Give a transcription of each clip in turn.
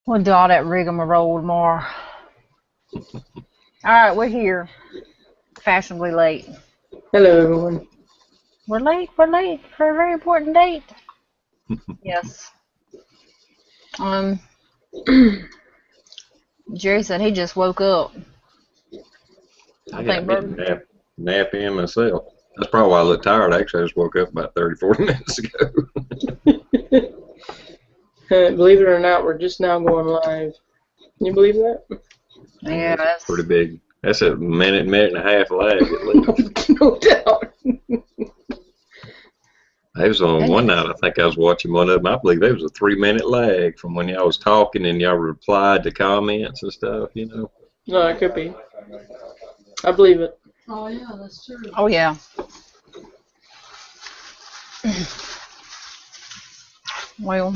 We'll do all that rigmarole tomorrow. Alright, we're here. Fashionably late. Hello, everyone. We're late for a very important date. Yes. Jerry said he just woke up. I got a nap in myself. That's probably why I look tired. Actually, I just woke up about 30, 40 minutes ago. Believe it or not, we're just now going live. Can you believe that? Yeah, that's pretty big. That's a minute and a half lag at least. No doubt. There was on one night, I think I was watching one of them. I believe there was a 3-minute lag from when y'all was talking and y'all replied to comments and stuff, you know. No, it could be. I believe it. Oh, yeah, that's true. Oh, yeah. Well,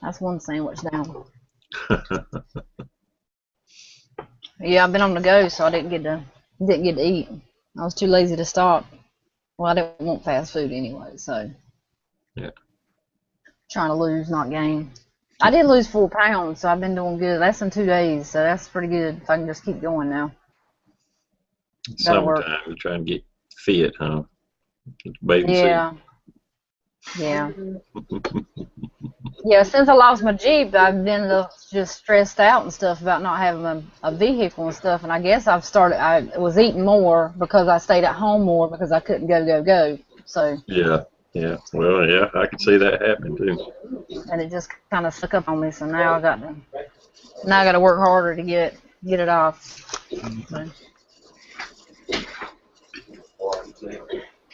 that's one sandwich down. Yeah, I've been on the go, so I didn't get to eat. I was too lazy to stop. Well, I didn't want fast food anyway, so. Yeah. Trying to lose, not gain. I did lose 4 pounds, so I've been doing good. That's in 2 days, so that's pretty good if I can just keep going now. Summertime, you're trying to get fit, huh? Baby yeah. Yeah. Yeah, since I lost my Jeep, I've been just stressed out and stuff about not having a vehicle and stuff, and I guess I was eating more because I stayed at home more because I couldn't go. So. Yeah. Well, yeah, I can see that happening too. And it just kind of stuck up on me, so now I got to work harder to get it off. So.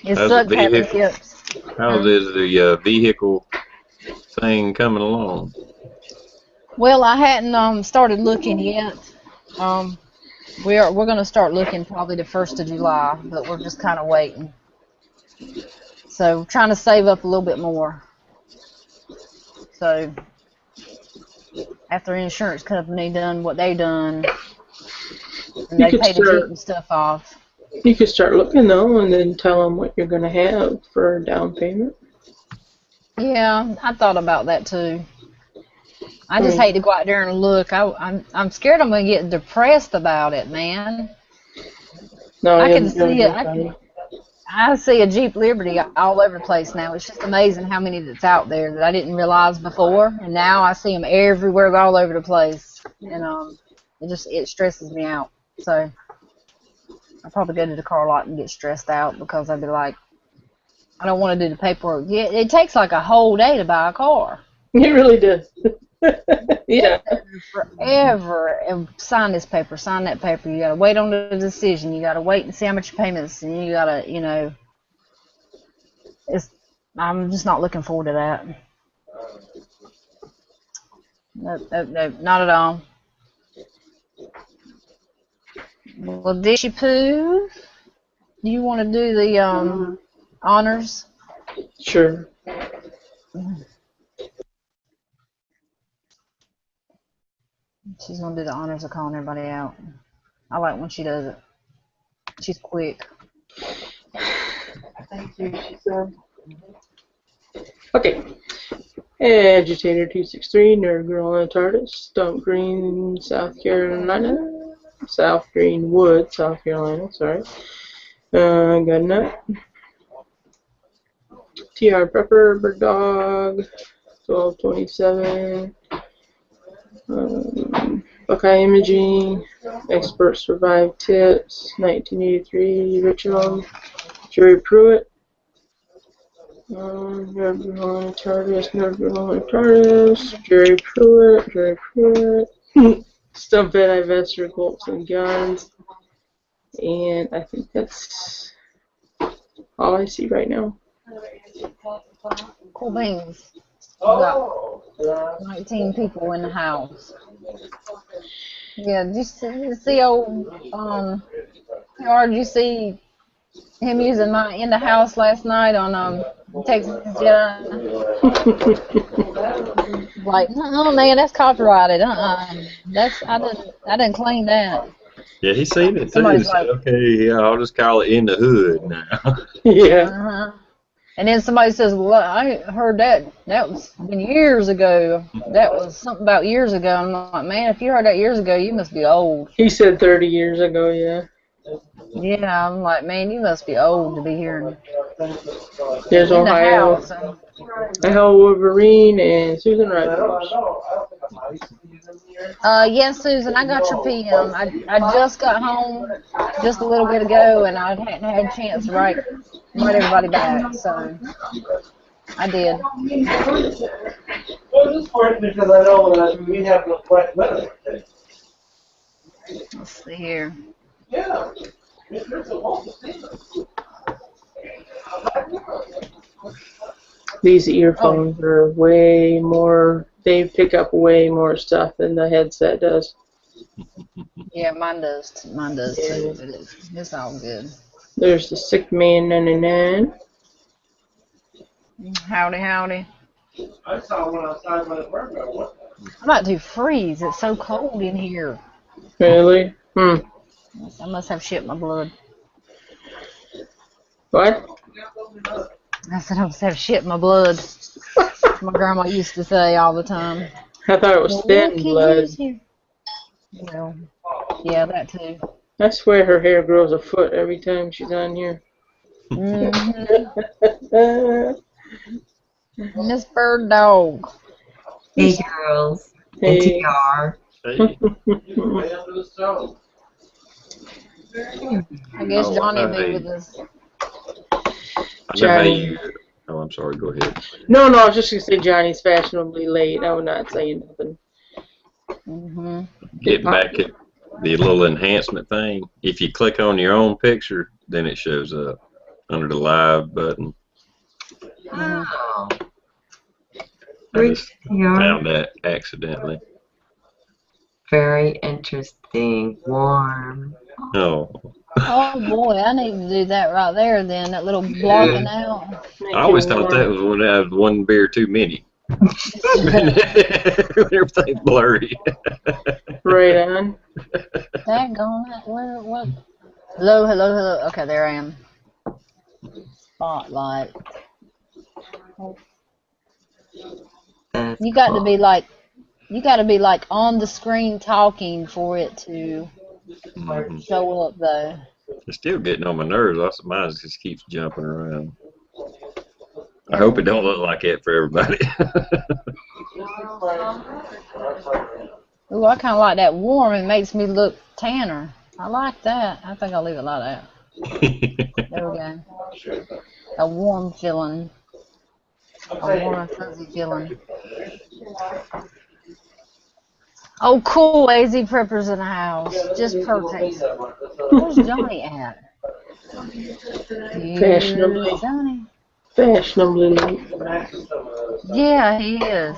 It sucks having hips. How's the vehicle thing coming along? Well, I hadn't started looking yet. We're going to start looking probably the 1st of July, but we're just kind of waiting. So trying to save up a little bit more. So after the insurance company done what they done, and they paid the Jeep and stuff off. You could start looking though, and then tell them what you're going to have for a down payment. Yeah, I thought about that too. I just hate to go out there and look. I'm scared I'm going to get depressed about it, man. No, I can see it. I see a Jeep Liberty all over the place now. It's just amazing how many that's out there that I didn't realize before, and now I see them everywhere, all over the place, and it stresses me out. So I'll probably go to the car lot and get stressed out because I'd be like, I don't want to do the paperwork. Yeah, it takes like a whole day to buy a car. It really does. Yeah. Forever. And sign this paper, sign that paper. You got to wait on the decision. You got to wait and see how much your payments, and you got to, I'm just not looking forward to that. No, not at all. Well, Dishy Poo, do you want to do the honors? Sure. She's going to do the honors of calling everybody out. I like when she does it. She's quick. Thank you, she said. Okay. Agitator 263, Nerd Girl and TARDIS, Stump Green, South Carolina. South Greenwood, South Carolina, sorry. Got a nut. TR Prepper, Bird Dog, 1227. Buckeye Imaging, Expert Survive Tips, 1983, Ritual, Jerry Pruitt. Nerd Girl and TARDIS, Jerry Pruitt. Stumphead, Ivester, Colts and Guns, and I think that's all I see right now. Cool beans. We got 19 people in the house. Yeah, did you see old PR? Did you see him using my in the house last night on Texas Jedi? Like, oh man, that's copyrighted. I didn't claim that. Yeah, he seen it too. He said, okay, yeah, I'll just call it In the Hood now. Yeah. And then somebody says, well, I heard that. That was been years ago. That was something about years ago. I'm like, man, if you heard that years ago, you must be old. He said 30 years ago, yeah. Yeah, I'm like, man, you must be old to be hearing There's in the Ohio. house. Ohio Wolverine and Susan Rogers. Yes, Susan, I got your PM. I just got home just a little bit ago, and I hadn't had a chance to write everybody back, so I did. Well, this works because I know that we have no wet weather. Let's see here. Yeah. There's a whole thing. These earphones are way more, they pick up way more stuff than the headset does. Yeah, mine does. Mine does too. But it's all good. There's the Sick Man 99. Howdy, howdy. I saw one outside my apartment. I'm about to freeze. It's so cold in here. Really? Hmm. I must have shit in my blood. What? I said I must have shit in my blood. My grandma used to say all the time. I thought it was Well, thin look, blood. he's here. Well, yeah, that too. I swear her hair grows a foot every time she's on here. Mm-hmm. Miss Bird Dog. Hey girls. Hey. NTR. Hey, I guess Oh, Johnny hey. be with us. I know how you. Oh, I'm sorry. Go ahead. No, I was just going to say Johnny's fashionably late. I was not saying nothing. Mm-hmm. Getting back at the little enhancement thing. If you click on your own picture, then it shows up under the live button. Oh. I just NTR. found that accidentally. Very interesting. Warm. Oh, Oh boy, I need to do that right there then, that little blocking out. I always thought that was when I had one beer too many. Everything's blurry. Right on. Daggone it, what? Hello, hello, hello. Okay, there I am. Spotlight. That's You got to cool. be like, on the screen talking for it to Mhm. show up though. It's still getting on my nerves. Also, mine just keeps jumping around. I hope it don't look like that for everybody. Ooh, I kind of like that warm. It makes me look tanner. I like that. I think I'll leave it like that. There we go. A warm feeling. A warm and fuzzy feeling. Oh, cool. AZ Preppers in the house. Just perfect. Where's Johnny at? Fashionably. Here's Johnny. Fashionably late. Yeah, he is.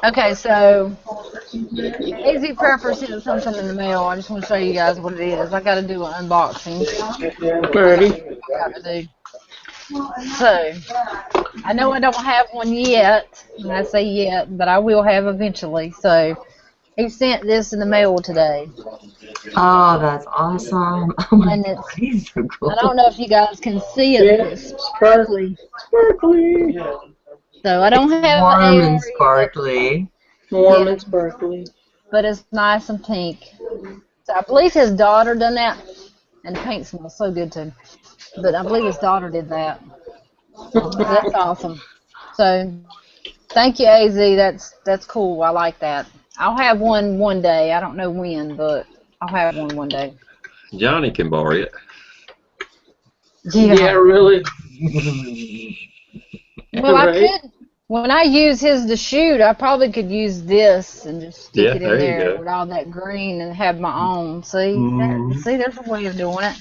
Okay, so AZ Prepper sent something in the mail. I just want to show you guys what it is. I got to do an unboxing. Ready? I got to do. So, I know I don't have one yet, and I say yet, but I will have eventually. So, he sent this in the mail today. Oh, that's awesome. Oh my And god, it's, he's so cool. I don't know if you guys can see it, but it's sparkly. Sparkly. So, I don't have Warm an and AR sparkly. Warm Yeah. and sparkly. but it's nice and pink. So, I believe his daughter done that, and the paint smells so good too. But I believe his daughter did that. So that's awesome. So, thank you, AZ. That's cool. I like that. I'll have one day. I don't know when, but I'll have one day. Johnny can borrow it. Yeah, really. Well, I Right. could. When I use his to shoot, I probably could use this and just stick Yeah, it in there you there go. with all that green and have my own. See, Mhm. see, there's a way of doing it.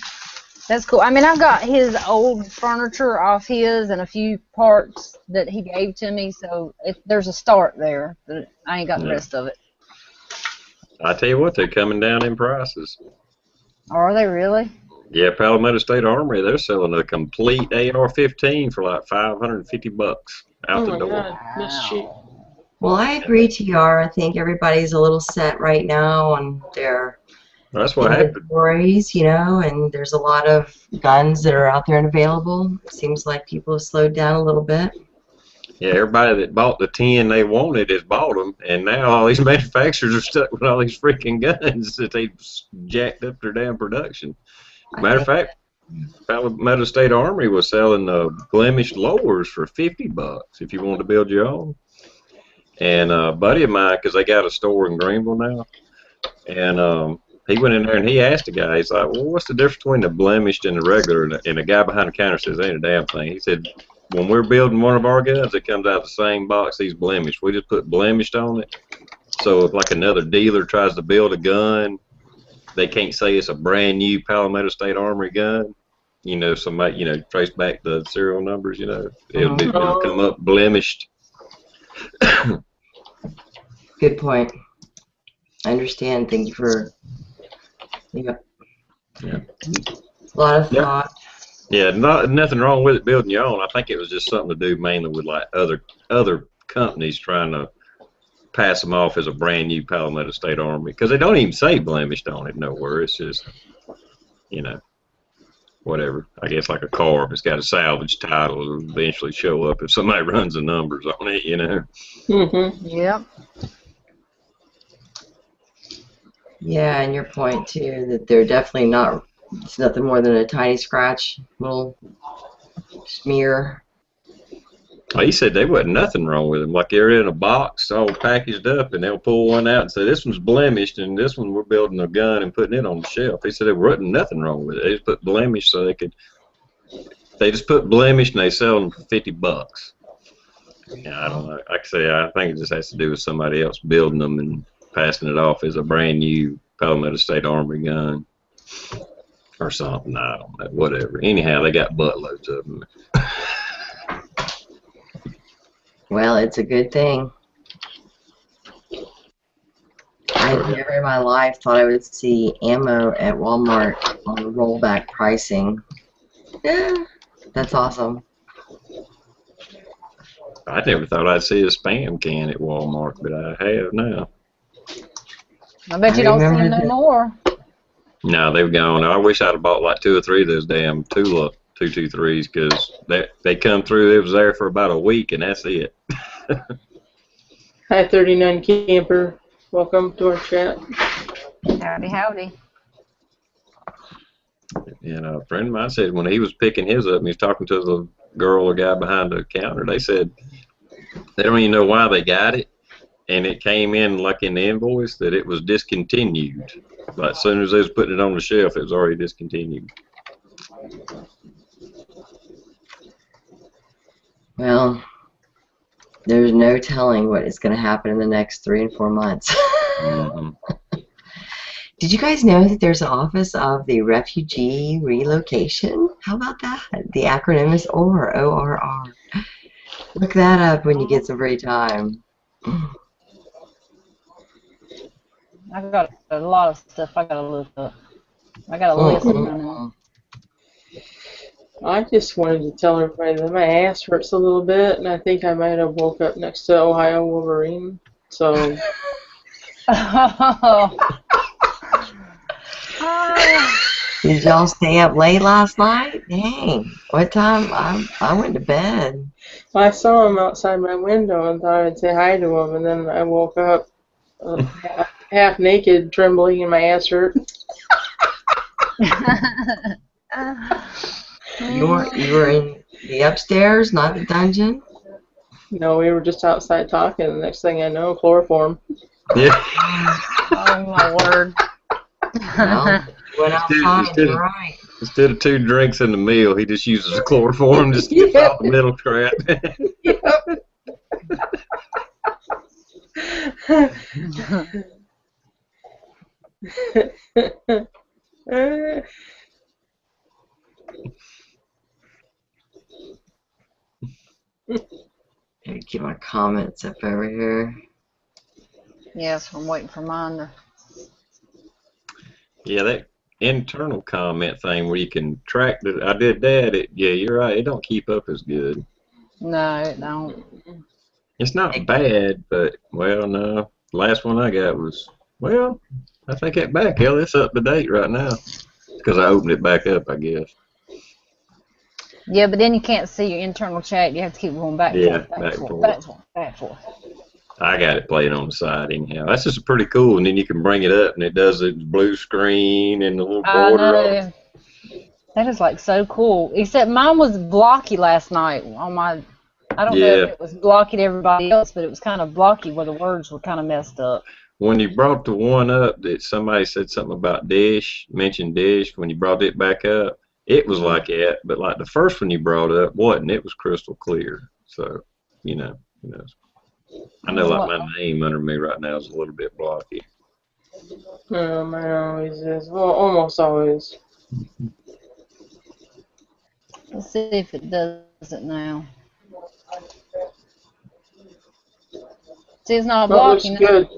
That's cool. I mean, I've got his old furniture off his and a few parts that he gave to me, so there's a start there. But I ain't got the Yeah. rest of it. I tell you what, they're coming down in prices. Are they really? Yeah, Palmetto State Armory, they're selling a complete AR-15 for like $550 out Oh the my door. god, that's cheap. Well, I agree, TR. I think everybody's a little set right now on their That's what happened. inventories, you know, and there's a lot of guns that are out there and available. It seems like people have slowed down a little bit. Yeah, everybody that bought the 10 they wanted has bought them, and now all these manufacturers are stuck with all these freaking guns that they've jacked up their damn production. I Matter of think, fact, Palmetto State Armory was selling blemished lowers for $50 if you wanted to build your own. And a buddy of mine, because they got a store in Greenville now, and he went in there and he asked the guy, he's like, well, what's the difference between the blemished and the regular? And the guy behind the counter says, ain't a damn thing. He said, when we're building one of our guns, it comes out the same box, these blemished. We just put blemished on it. So if like another dealer tries to build a gun, they can't say it's a brand new Palmetto State Armory gun. You know, somebody, you know, trace back the serial numbers, you know, it'll come up blemished. good point. I understand. Thank you for. Yeah. Yeah. A lot of thought. Yeah, nothing wrong with it building your own. I think it was just something to do mainly with like other companies trying to pass them off as a brand new Palmetto State Armory, because they don't even say blemished on it nowhere. It's just, you know, whatever. I guess like a car, if it's got a salvage title, it'll eventually show up if somebody runs the numbers on it, you know. Yep. Yeah, and your point too that they're definitely not. It's nothing more than a tiny scratch, little smear. Well, he said there wasn't nothing wrong with them. Like they're in a box, all packaged up, and they'll pull one out and say, this one's blemished, and this one we're building a gun and putting it on the shelf. He said there wasn't nothing wrong with it. They just put blemished so they could. They just put blemished and they sell them for $50. Yeah, I don't know. Like I say, I think it just has to do with somebody else building them and passing it off as a brand new Palmetto State Armory gun or something. I don't know. Whatever. Anyhow, they got buttloads of them. Well, it's a good thing. I've never in my life thought I would see ammo at Walmart on rollback pricing. Yeah, that's awesome. I never thought I'd see a Spam can at Walmart, but I have now. I bet you don't see them remember no that. more. No, they've gone. I wish I'd have bought like 2 or 3 of those damn Tulip 223s, because they come through. It was there for about a week, and that's it. Hi, 39 Camper. Welcome to our chat. Howdy, howdy. And a friend of mine said when he was picking his up and he was talking to the girl or guy behind the counter, they said they don't even know why they got it, and it came in like in the invoice that it was discontinued. Like as soon as they was putting it on the shelf, it was already discontinued. Well, there's no telling what is going to happen in the next 3 and 4 months. Mm-hmm. Did you guys know that there's an office of the refugee relocation? How about that? The acronym is ORR, ORR. Look that up when you get some free time. I've got a lot of stuff I gotta look up. I got a list of them. I just wanted to tell everybody that my ass hurts a little bit, and I think I might have woke up next to Ohio Wolverine. So. Did y'all stay up late last night? Dang. What time? I went to bed. I saw him outside my window and thought I'd say hi to him, and then I woke up half naked, trembling, and my ass hurt. You were in the upstairs, not the dungeon? No, we were just outside talking. The next thing I know, chloroform. Yeah. Oh my word. Well, you went outside, you're right. Instead of 2 drinks in the meal, he just uses a chloroform to skip off the middle crap. Gotta keep my comments up over here. Yes, I'm waiting for mine to. Yeah, that internal comment thing where you can track that. I did that. Yeah, you're right. It don't keep up as good. No, it don't. It's not bad, but well, no. Last one I got was, well, I think that back, hell, it's up to date right now. Because I opened it back up, I guess. Yeah, but then you can't see your internal chat. You have to keep going back and Yeah, forth, back back and and forth, forth. back and forth, back and forth. I got it playing on the side anyhow. That's just pretty cool. And then you can bring it up and it does the blue screen and the little I border on it. know. That is like so cool. Except mine was blocky last night on my. I don't know if Yeah. it was blocky to everybody else, but it was kind of blocky where the words were kind of messed up. When you brought the one up that somebody said something about Dish, mentioned Dish, when you brought it back up, it was like that. But like the first one you brought up wasn't. It was crystal clear. So, you know. I know like my name under me right now is a little bit blocky. No, mine always is. Well, almost always. Let's see if it does it now. See, it's not That looks blocky now. good.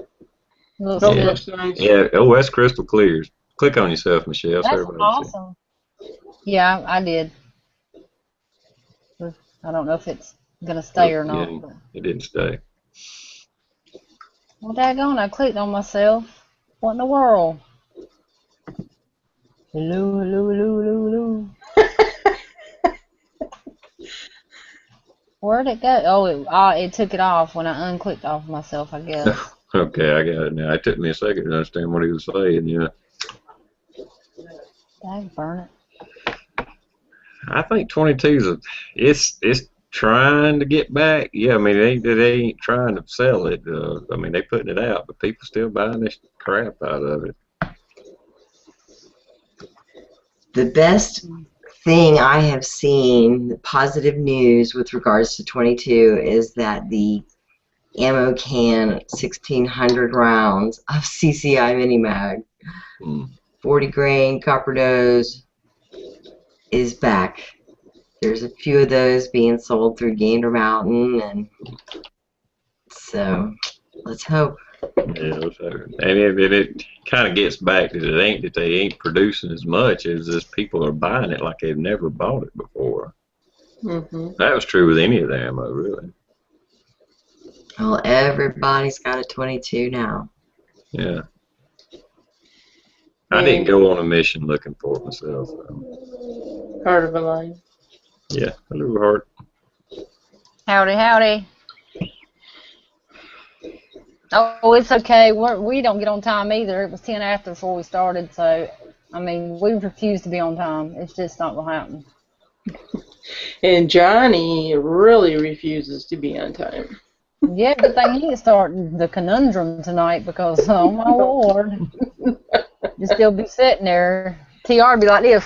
Looks That good. looks nice. Yeah. Oh, that's crystal clear. Click on yourself, Michelle. So That's everybody can see. awesome. Yeah, I did. I don't know if it's gonna stay or not. Yeah, But. it didn't stay. Well, daggone, I clicked on myself. What in the world? Hello, hello, hello, hello, hello. Where'd it go? Oh, it took it off when I unclicked off myself, I guess. Okay, I got it now. It took me a second to understand what he was saying. Yeah. Dag burn it. I think 22 is it's trying to get back. Yeah, I mean they ain't trying to sell it. I mean they putting it out, but people still buying this crap out of it. The best thing I have seen, the positive news with regards to 22, is that the ammo can 1,600 rounds of CCI Mini Mag, 40 grain copper dose, is back. There's a few of those being sold through Gander Mountain, and so let's hope. Yeah, and it kind of gets back to it ain't that they ain't producing as much as just people are buying it like they've never bought it before. That was true with any of the ammo, really. Well, everybody's got a 22 now. Yeah. I didn't go on a mission looking for it myself. So. Heart of a lion. Yeah, hello, Heart. Howdy, howdy. Oh, it's okay. We don't get on time either. It was 10 after before we started, so, I mean, we refuse to be on time. It's just not going to happen. And Johnny really refuses to be on time. Yeah, good thing he is starting the conundrum tonight because, oh my lord, you still be sitting there. TR be like this.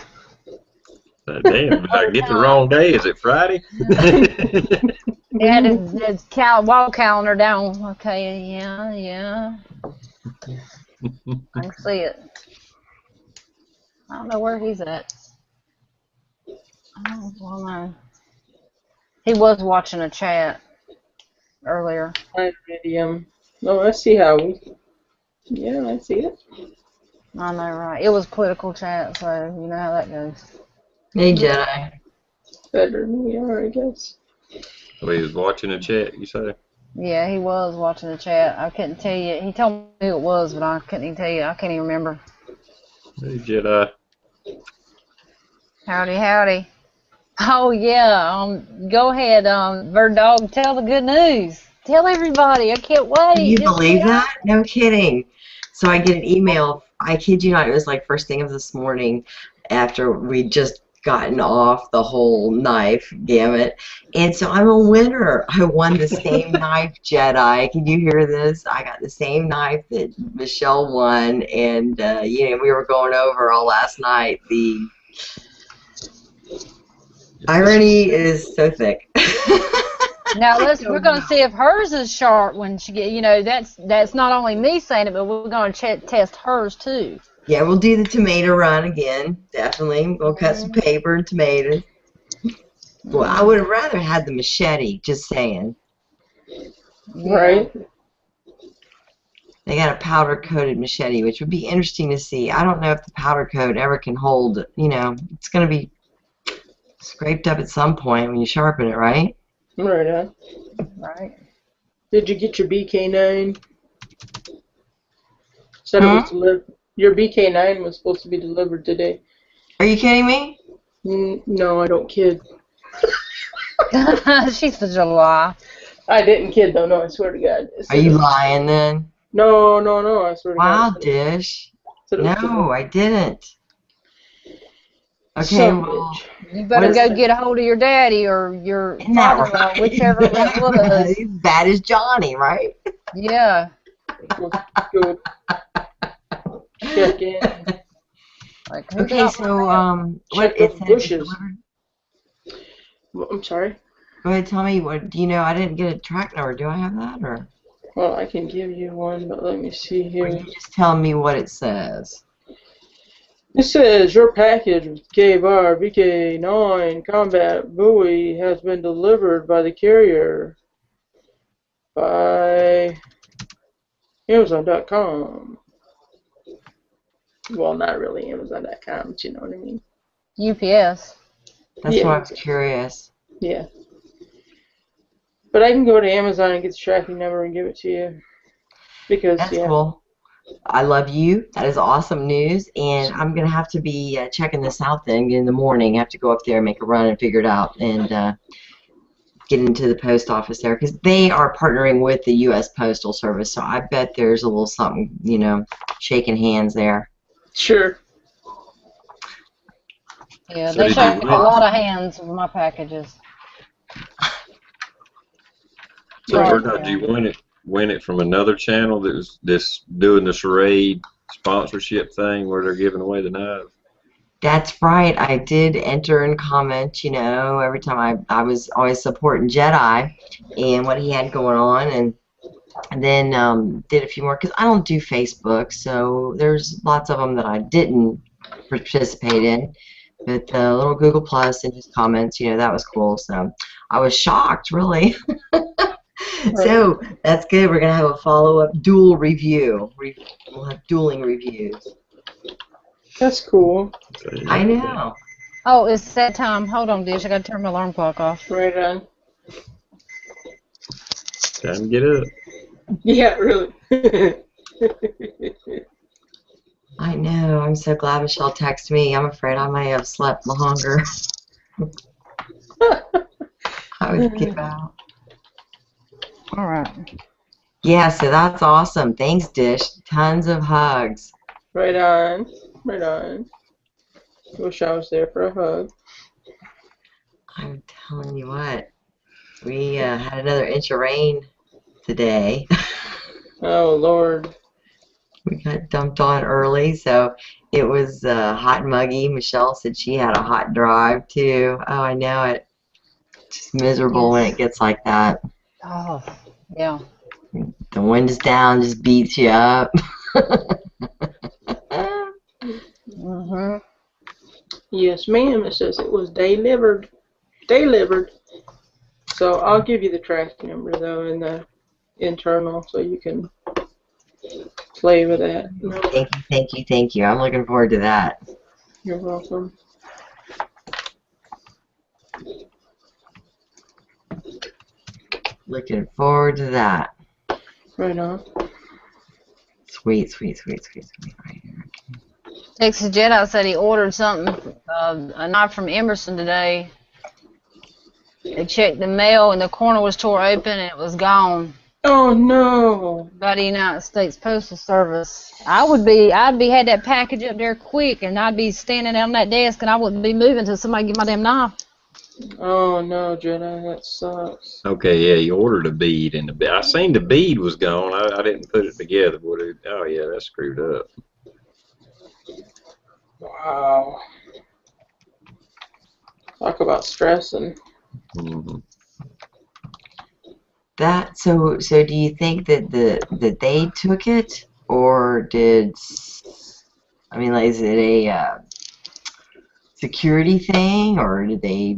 Damn, I get the wrong day. Is it Friday? He had his wall calendar down. Okay, yeah. I can see it. I don't know where he's at. I don't know. He was watching a chat earlier. Hi, Medium. Oh, I see how we. Yeah, I see it. I know, right? It was political chat, so you know how that goes. Hey, Jedi. Better than we are, I guess. So he was watching a chat, you say? Yeah, he was watching the chat. I couldn't tell you. He told me who it was, but I couldn't even tell you. I can't even remember. Hey, Jedi. Howdy, howdy. Oh, yeah. Go ahead, Bird Dog. Tell the good news. Tell everybody. I can't wait. Can you believe that? No kidding. So I get an email. I kid you not. It was like first thing of this morning after we just gotten off the whole knife gamut. And so I'm a winner. I won the same knife, Jedi. Can you hear this? I got the same knife that Michelle won. And, we were going over all last night. The irony is so thick. Now we're going to see if hers is sharp when she get. That's not only me saying it, but we're going to test hers too. Yeah, we'll do the tomato run again. Definitely, we'll cut some paper and tomatoes. Well, I would have rather had the machete. Just saying. Right. They got a powder coated machete, which would be interesting to see. I don't know if the powder coat ever can hold. It's going to be scraped up at some point when you sharpen it, right? Right on. Right. Did you get your BK9? Said it Hmm? was delivered. Your BK9 was supposed to be delivered today. Are you kidding me? No, I don't kid. She's such a lie. I didn't kid though. No, I swear to God. It Are said it you was, lying then? no, no, no. I swear to God. Wow, Dish. Said it was No, delivered. I didn't. Okay, Some well, bitch. You what better is go get a hold of your daddy or your isn't that father-in-law, right? whichever Isn't it that right? was. He's bad as Johnny, right? Yeah. Go check in. Like, who Okay, got my so mail? what Check it those said it was bushes. delivered. I'm sorry. Go ahead, tell me what do you know? I didn't get a track number. Do I have that or? Well, I can give you one, but let me see Or here. you just tell me what it says. It says your package with K-Bar VK9 combat buoy has been delivered by the carrier by Amazon.com. Well, not really Amazon.com, but you know what I mean. UPS. That's Yeah, why I was curious. yeah. But I can go to Amazon and get the tracking number and give it to you. Because, That's yeah. cool. I love you. That is awesome news. And I'm going to have to be checking this out then in the morning. I have to go up there and make a run and figure it out and get into the post office there because they are partnering with the U.S. Postal Service. So I bet there's a little something, you know, shaking hands there. Sure. Yeah, So they did shake you a win? lot of hands with my packages. So Sorry, Virgo, did you Karen. win it from another channel that was this doing the charade sponsorship thing where they're giving away the knife? That's right. I did enter and comment, you know, every time I was always supporting Jedi and what he had going on and then did a few more because I don't do Facebook, so there's lots of them that I didn't participate in. But the little Google Plus and just comments, you know, that was cool. So I was shocked, really. So that's good. We're gonna have a follow-up dual review. We'll have dueling reviews. That's cool. So, I know. Oh, it's that time. Hold on, Dish. I gotta turn my alarm clock off. Right on. time to get up. Yeah, really. I know. I'm so glad Michelle texted me. I'm afraid I may have slept longer. I would give out. All right. Yeah, so that's awesome. Thanks, Dish. Tons of hugs. Right on. Right on. Wish I was there for a hug. I'm telling you what. We had another inch of rain today. Oh, Lord. We got dumped on early, so it was hot and muggy. Michelle said she had a hot drive too. Oh, I know it. Just miserable when it gets like that. Oh, yeah. The wind is down, just beats you up. Mhm. Yes, ma'am. It says it was delivered. Delivered. So I'll give you the tracking number, though, in the internal so you can play with that. Thank you, thank you, thank you. I'm looking forward to that. You're welcome. Looking forward to that. Right on. Sweet, sweet, sweet, sweet, sweet. Right here. Texas Jedi said he ordered something, a knife from Emerson today. They checked the mail and the corner was tore open and it was gone Oh, no. by the United States Postal Service. I'd be had that package up there quick and I'd be standing on that desk and I wouldn't be moving until somebody get my damn knife. Oh, no, Jedi. That sucks. Okay, yeah, you ordered a bead, and I seen the bead was gone. I didn't put it together, but oh yeah, that's screwed up. Wow. Talk about stressing. Mm-hmm. That so do you think that that they took it or did I mean like is it a security thing or did they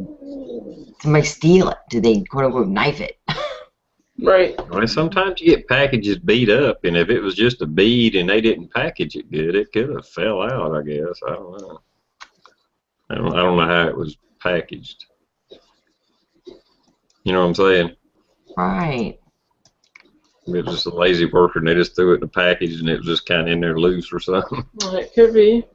somebody steal it? Did they quote unquote knife it? Right. Well, sometimes you get packages beat up, and if it was just a bead and they didn't package it good, it could have fell out. I guess I don't know. I don't know how it was packaged. You know what I'm saying? Right. It was just a lazy worker, and they just threw it in a package, and it was just kind of in there loose or something. It could be.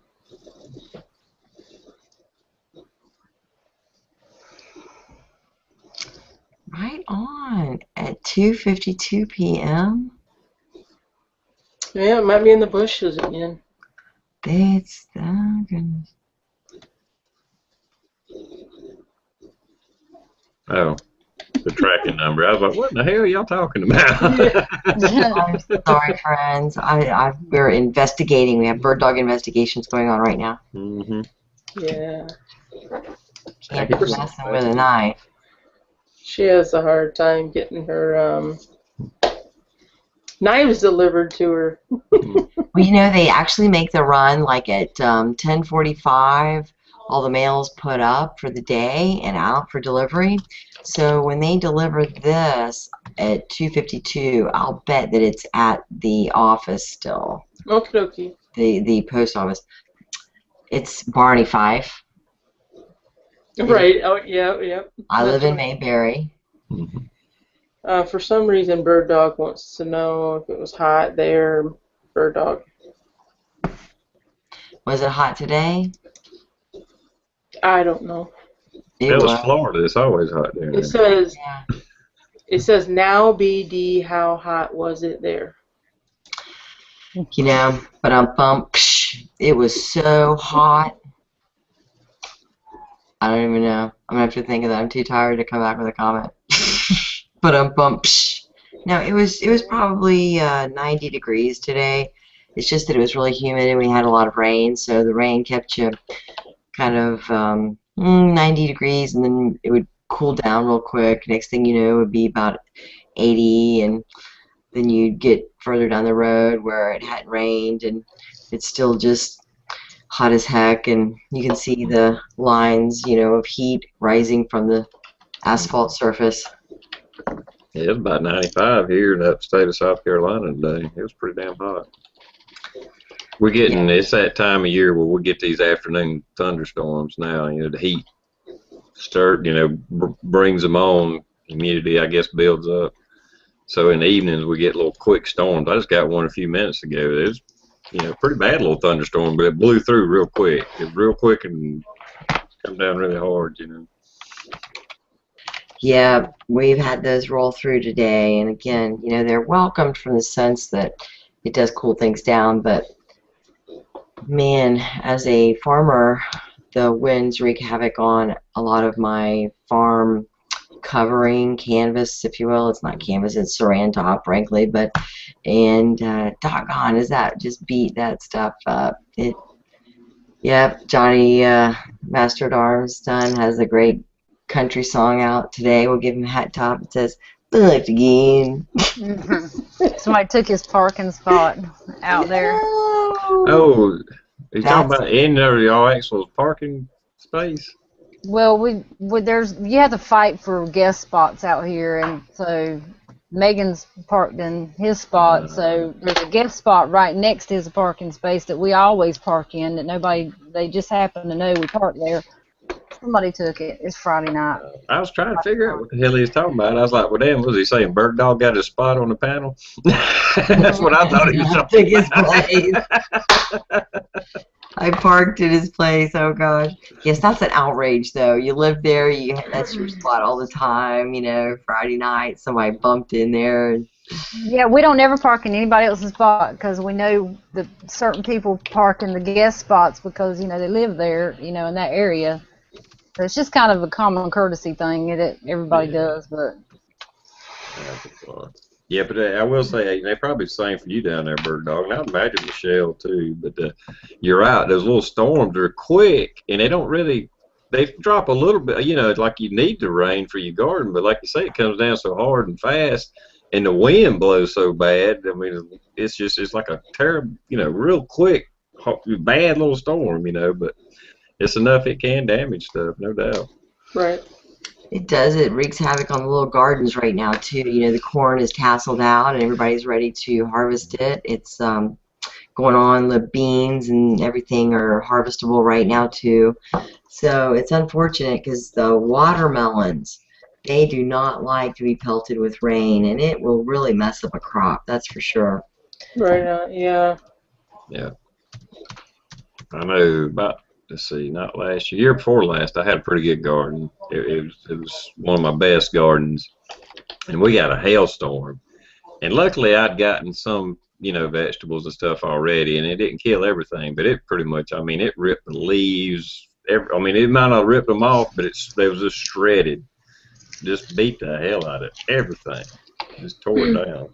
Right on at 2:52 p.m. Yeah, it might be in the bushes again. It's oh goodness. Oh, the tracking number. I was like, what in the hell are y'all talking about? I'm sorry, friends. We're investigating. We have bird dog investigations going on right now. Mm-hmm. Yeah. Can't be messing with a knife. She has a hard time getting her knives delivered to her. Well, you know, they actually make the run like at 10:45. All the mail's put up for the day and out for delivery. So when they deliver this at 2:52, I'll bet that it's at the office still. Okie dokie. The post office. It's Barney Fife. Right. Oh, yeah, yeah. I live in That's Mayberry. right. For some reason, Bird Dog wants to know if it was hot there. Bird Dog. Was it hot today? I don't know. It was Florida. It's always hot there. It says. Yeah. It says now, BD. How hot was it there? You know, but it was so hot. I don't even know. I'm gonna have to think of that. I'm too tired to come back with a comment. But no, it was probably 90 degrees today. It's just that it was really humid and we had a lot of rain, so the rain kept you kind of 90 degrees, and then it would cool down real quick. Next thing you know, it would be about 80, and then you'd get further down the road where it hadn't rained, and it's still just hot as heck, and you can see the lines, you know, of heat rising from the asphalt surface. Yeah, it was about 95 here in the upstate of South Carolina today. It was pretty damn hot. We're getting, it's that time of year where we get these afternoon thunderstorms now. You know, the heat brings them on. Humidity, I guess, builds up. So in the evenings, we get little quick storms. I just got one a few minutes ago. It was, pretty bad little thunderstorm, but it blew through real quick. It was real quick and come down really hard, Yeah, we've had those roll through today, and again, they're welcomed from the sense that it does cool things down, but man, as a farmer, the winds wreak havoc on a lot of my farm covering canvas, if you will. It's not canvas, it's saran top, frankly, and doggone, is that just beat that stuff up. Johnny Master at Arms son has a great country song out today. We'll give him a hat top. It says, "Look again." Somebody took his parking spot out there. Oh, are you talking about in there, y'all actual parking space? Well, you have to fight for guest spots out here, and so Megan's parked in his spot, so there's a guest spot right next to his parking space that we always park in, that they just happen to know we park there. Somebody took it. It's Friday night. I was trying to figure out what the hell he was talking about. I was like, well, damn, was he saying Bird Dog got his spot on the panel? That's what I thought he was talking about. I parked at his place. Oh gosh. Yes, that's an outrage though. You live there, that's your spot all the time, Friday night somebody bumped in there. Yeah, we don't ever park in anybody else's spot because we know that certain people park in the guest spots because, they live there, in that area. So it's just kind of a common courtesy thing that everybody does, but yeah, but I will say they probably the same for you down there, Bird Dog, and I'd imagine Michelle too. But you're right; those little storms are quick, and they drop a little bit. Like you need the rain for your garden, but like you say, it comes down so hard and fast, and the wind blows so bad. I mean, it's like a terrible, real quick, bad little storm, but it's enough it can damage stuff, no doubt. Right. It does. It wreaks havoc on the little gardens right now too. The corn is tasseled out and everybody's ready to harvest it. It's going on. The beans and everything are harvestable right now too. So it's unfortunate because the watermelons They do not like to be pelted with rain, and it will really mess up a crop, that's for sure. Right on, yeah. Yeah. I know about, let's see, not last year, year before last, I had a pretty good garden. It was one of my best gardens, and we got a hailstorm. And luckily, I'd gotten some, vegetables and stuff already, and it didn't kill everything, but it pretty much, I mean, it ripped the leaves. I mean, it might not have ripped them off, but they was just shredded. Just beat the hell out of everything. Just tore it down.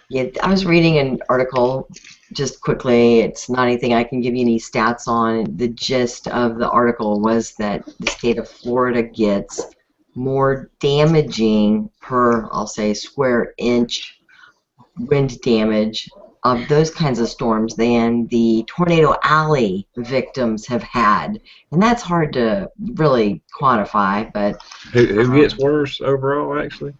Yeah, I was reading an article just quickly. It's not anything I can give you any stats on. The gist of the article was that the state of Florida gets more damaging per, I'll say, square inch wind damage of those kinds of storms than the Tornado Alley victims have had. And that's hard to really quantify, but Who gets worse overall, actually?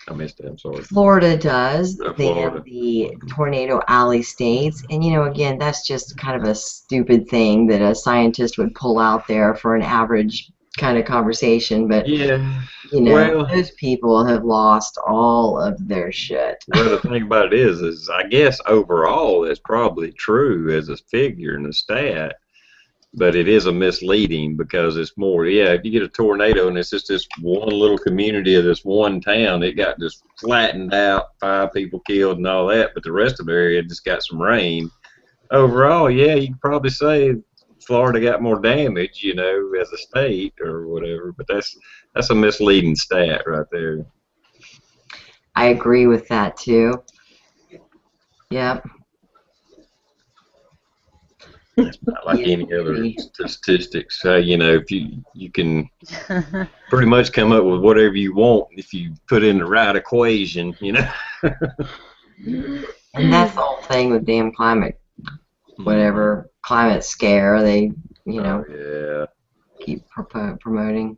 I missed that. I'm sorry. Florida does Florida. than the Tornado Alley states. And, again, that's just kind of a stupid thing that a scientist would pull out there for an average kind of conversation. But, Yeah. Well, those people have lost all of their shit. well, the thing about it is I guess overall that's probably true as a figure and a stat, but it is a misleading because it's more, if you get a tornado and it's just this one little community of this one town, it got just flattened out, 5 people killed and all that, but the rest of the area just got some rain. Overall, you can probably say Florida got more damage, as a state or whatever, but that's a misleading stat right there. I agree with that, too. Yep. Not like any other statistics. If you can pretty much come up with whatever you want if you put in the right equation, And that's the whole thing with damn climate, whatever climate scare they, Oh, keep promoting.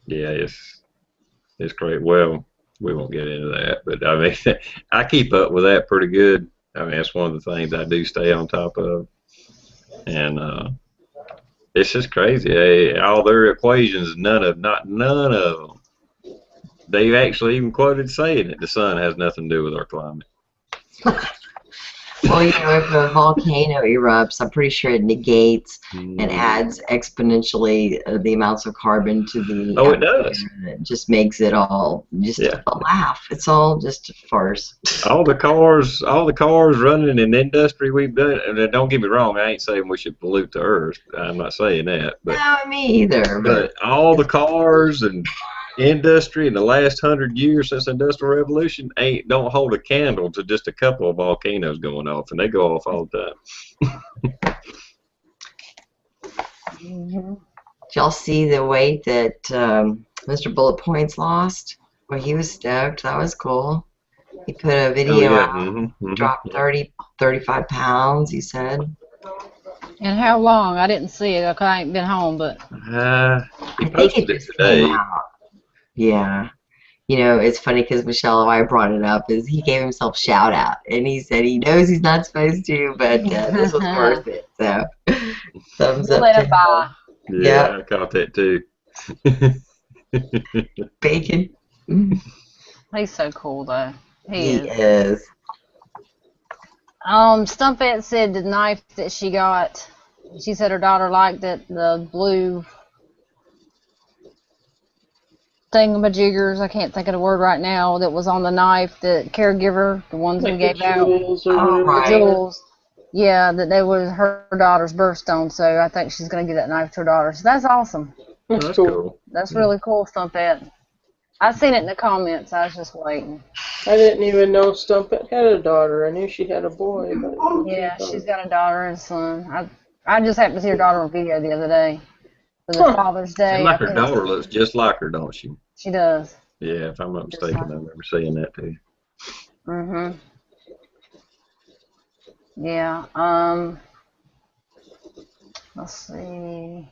yeah, it's great. Well, we won't get into that, but I mean, I keep up with that pretty good. I mean, that's one of the things I do stay on top of, and it's just crazy. All their equations, none of them. They've actually even quoted saying that the sun has nothing to do with our climate. Well, if a volcano erupts, I'm pretty sure it negates and adds exponentially the amounts of carbon to the Oh, it does. And it just makes it all just a laugh. It's all just a farce. All the cars running in the industry we've done, and don't get me wrong, I ain't saying we should pollute the earth. I'm not saying that. But, No, me either. But all the cars and industry in the last 100 years since the Industrial Revolution don't hold a candle to just a couple of volcanoes going off, and they go off all the time. Did y'all see the weight that Mr. Bullet Points lost? Well, he was stoked. That was cool. He put a video out, dropped 35 pounds, he said. And how long? I didn't see it. I ain't been home, but he posted it today. Yeah. It's funny because Michelle, why I brought it up is he gave himself shout out, and he said he knows he's not supposed to, but this was worth it. So, thumbs up. Let him by. Yeah, I caught that too. Bacon. He's so cool, though. He is. Stumpette said the knife that she got, she said her daughter liked it, the blue thingamajiggers, I can't think of the word right now, that was on the knife, the caregiver, the ones we gave out. Right. The jewels. Yeah, that they was her daughter's birthstone, so I think she's going to give that knife to her daughter. So that's awesome. That's cool. That's really cool, Stumpette. I seen it in the comments. I was just waiting. I didn't even know Stumpette had a daughter. I knew she had a boy. But Yeah, she's got a daughter and a son. I just happened to see her daughter on video the other day for the Father's Day. Seems like her daughter looks just like her, don't she? She does. Yeah, if I'm not mistaken, I remember seeing that too. Mhm. Yeah. Let's see.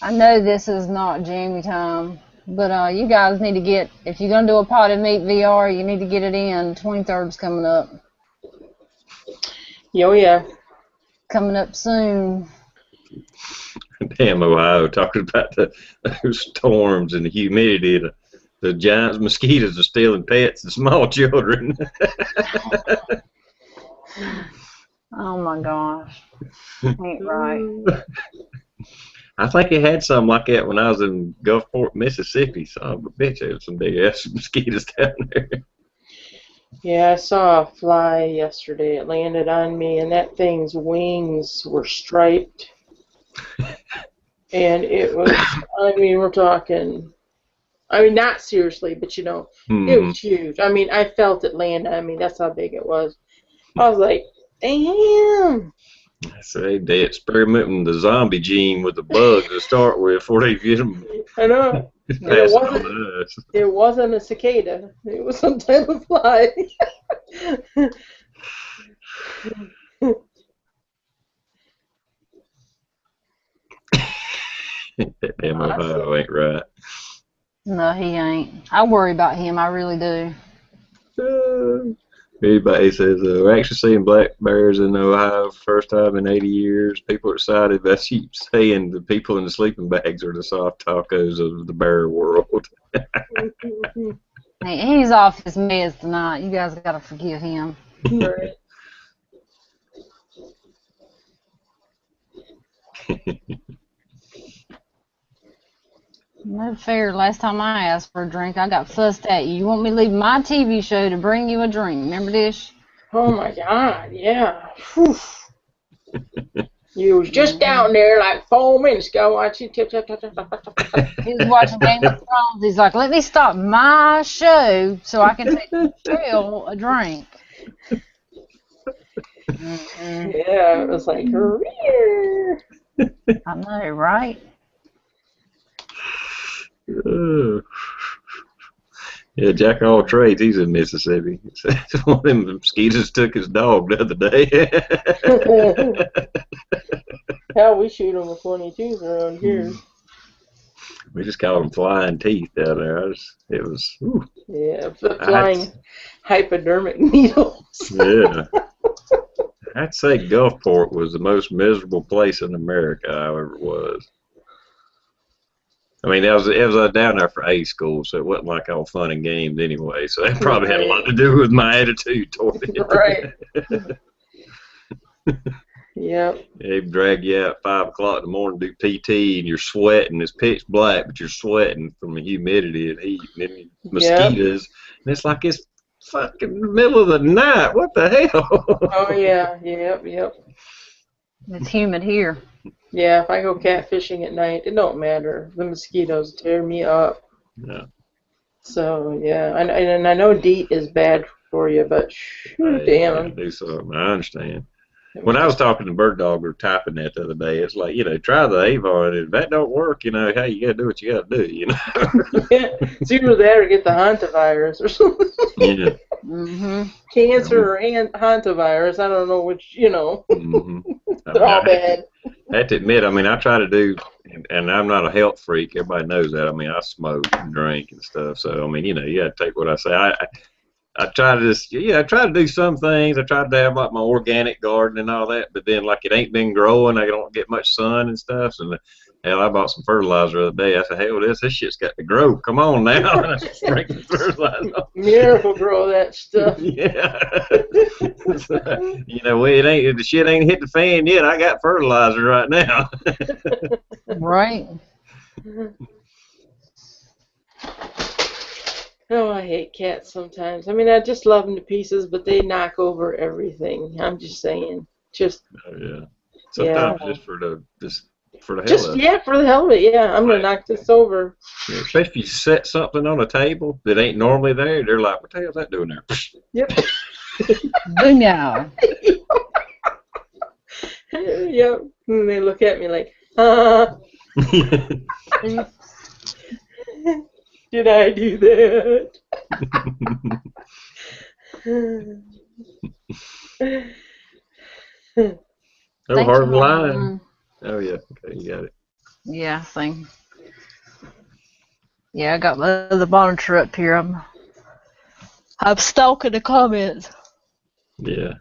I know this is not Jamie time, but you guys need to get, if you're going to do a potted meat VR, you need to get it in. 23rd's coming up. Oh, yeah. coming up soon. Damn Ohio, talking about those storms and the humidity. The giant mosquitoes are stealing pets and small children. Oh my gosh. Ain't right. I think it had something like that when I was in Gulfport, Mississippi. So I bet you some big ass mosquitoes down there. Yeah, I saw a fly yesterday. It landed on me, and that thing's wings were striped. And it was, I mean, we're talking, I mean, not seriously, but it was huge. I mean, I felt it land on me. That's how big it was. I was like, damn. So they experimenting the zombie gene with the bug to start with before they get them. I know. Pass it on to us. It wasn't a cicada. It was some type of fly. That damn Ohio ain't right. No, he ain't. I worry about him. I really do. Everybody says we're actually seeing black bears in Ohio for the first time in 80 years. People are excited. But I keep saying the people in the sleeping bags are the soft tacos of the bear world. Hey, he's off his meds tonight. You guys got to forgive him. Right. No fair. Last time I asked for a drink, I got fussed at you. You want me to leave my TV show to bring you a drink? Remember this? Oh my God, yeah. Whew. You was just down there like 4 minutes ago watching. He was watching Game of Thrones. He's like, let me stop my show so I can take Michelle a drink. Yeah, it was like, I know, right? Yeah, Jack of all trades, he's in Mississippi. One of them mosquitoes took his dog the other day. Hell, we shoot them with 22s around here. We just called them flying teeth down there. It was, ooh. Yeah, flying hypodermic needles. Yeah. I'd say Gulfport was the most miserable place in America I ever was. I mean, it was down there for A school, so it wasn't like all fun and games anyway. So that probably had a lot to do with my attitude toward it. Right. Yep. They drag you out at 5 o'clock in the morning to do PT, and you're sweating. It's pitch black, but you're sweating from the humidity and heat and then mosquitoes. Yep. And it's like it's fucking middle of the night. What the hell? Oh, yeah. Yep. It's humid here. Yeah, if I go catfishing at night, it don't matter. The mosquitoes tear me up. Yeah. So, yeah. And I know DEET is bad for you, but damn. Do something. I understand. When I was talking to Bird Dog, we were typing that the other day. It's like, try the Avon. If that don't work, hey, you got to do what you got to do, Yeah, it's either that or get the hantavirus or something. Yeah. Mm-hmm. Cancer or hantavirus. I don't know which, Mm-hmm. They're all bad. I have to admit, I try to do, and I'm not a health freak. Everybody knows that. I smoke and drink and stuff. So, you got to take what I say. I try to try to do some things. I tried to have like my organic garden and all that, but then like it ain't been growing. I don't get much sun and stuff. And hell, I bought some fertilizer the other day. I said, hell, this shit's got to grow. Come on now. And I sprinkled fertilizer. Miracle grow that stuff. Yeah. The shit ain't hit the fan yet. I got fertilizer right now. Right. Oh, I hate cats sometimes. I just love them to pieces, but they knock over everything. I'm just saying. Oh, yeah. Sometimes just for the hell of it. Yeah, for the hell of it. Yeah, I'm gonna knock this over. Yeah, especially if you set something on a table that ain't normally there, they're like, "What the hell's that doing there?" Yep. Boom now. Yep. And they look at me like, Did I do that? Oh, hard line. Oh, yeah. Okay, you got it. Yeah, thing. Yeah, I got my other monitor up here. I'm stalking the comments. Yeah.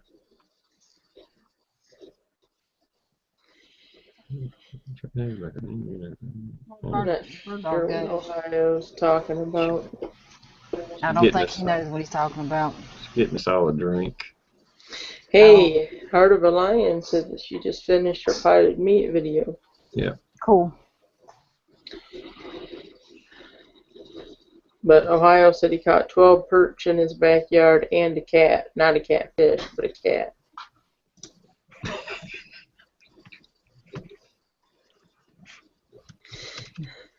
I'm not Bird sure dog what goes. Ohio's talking about. I don't think he knows what he's talking about. Getting us all a drink. Hey, Heart of a Lion said that she just finished her potted meat video. Yeah. Cool. But Ohio said he caught 12 perch in his backyard and a cat. Not a catfish, but a cat.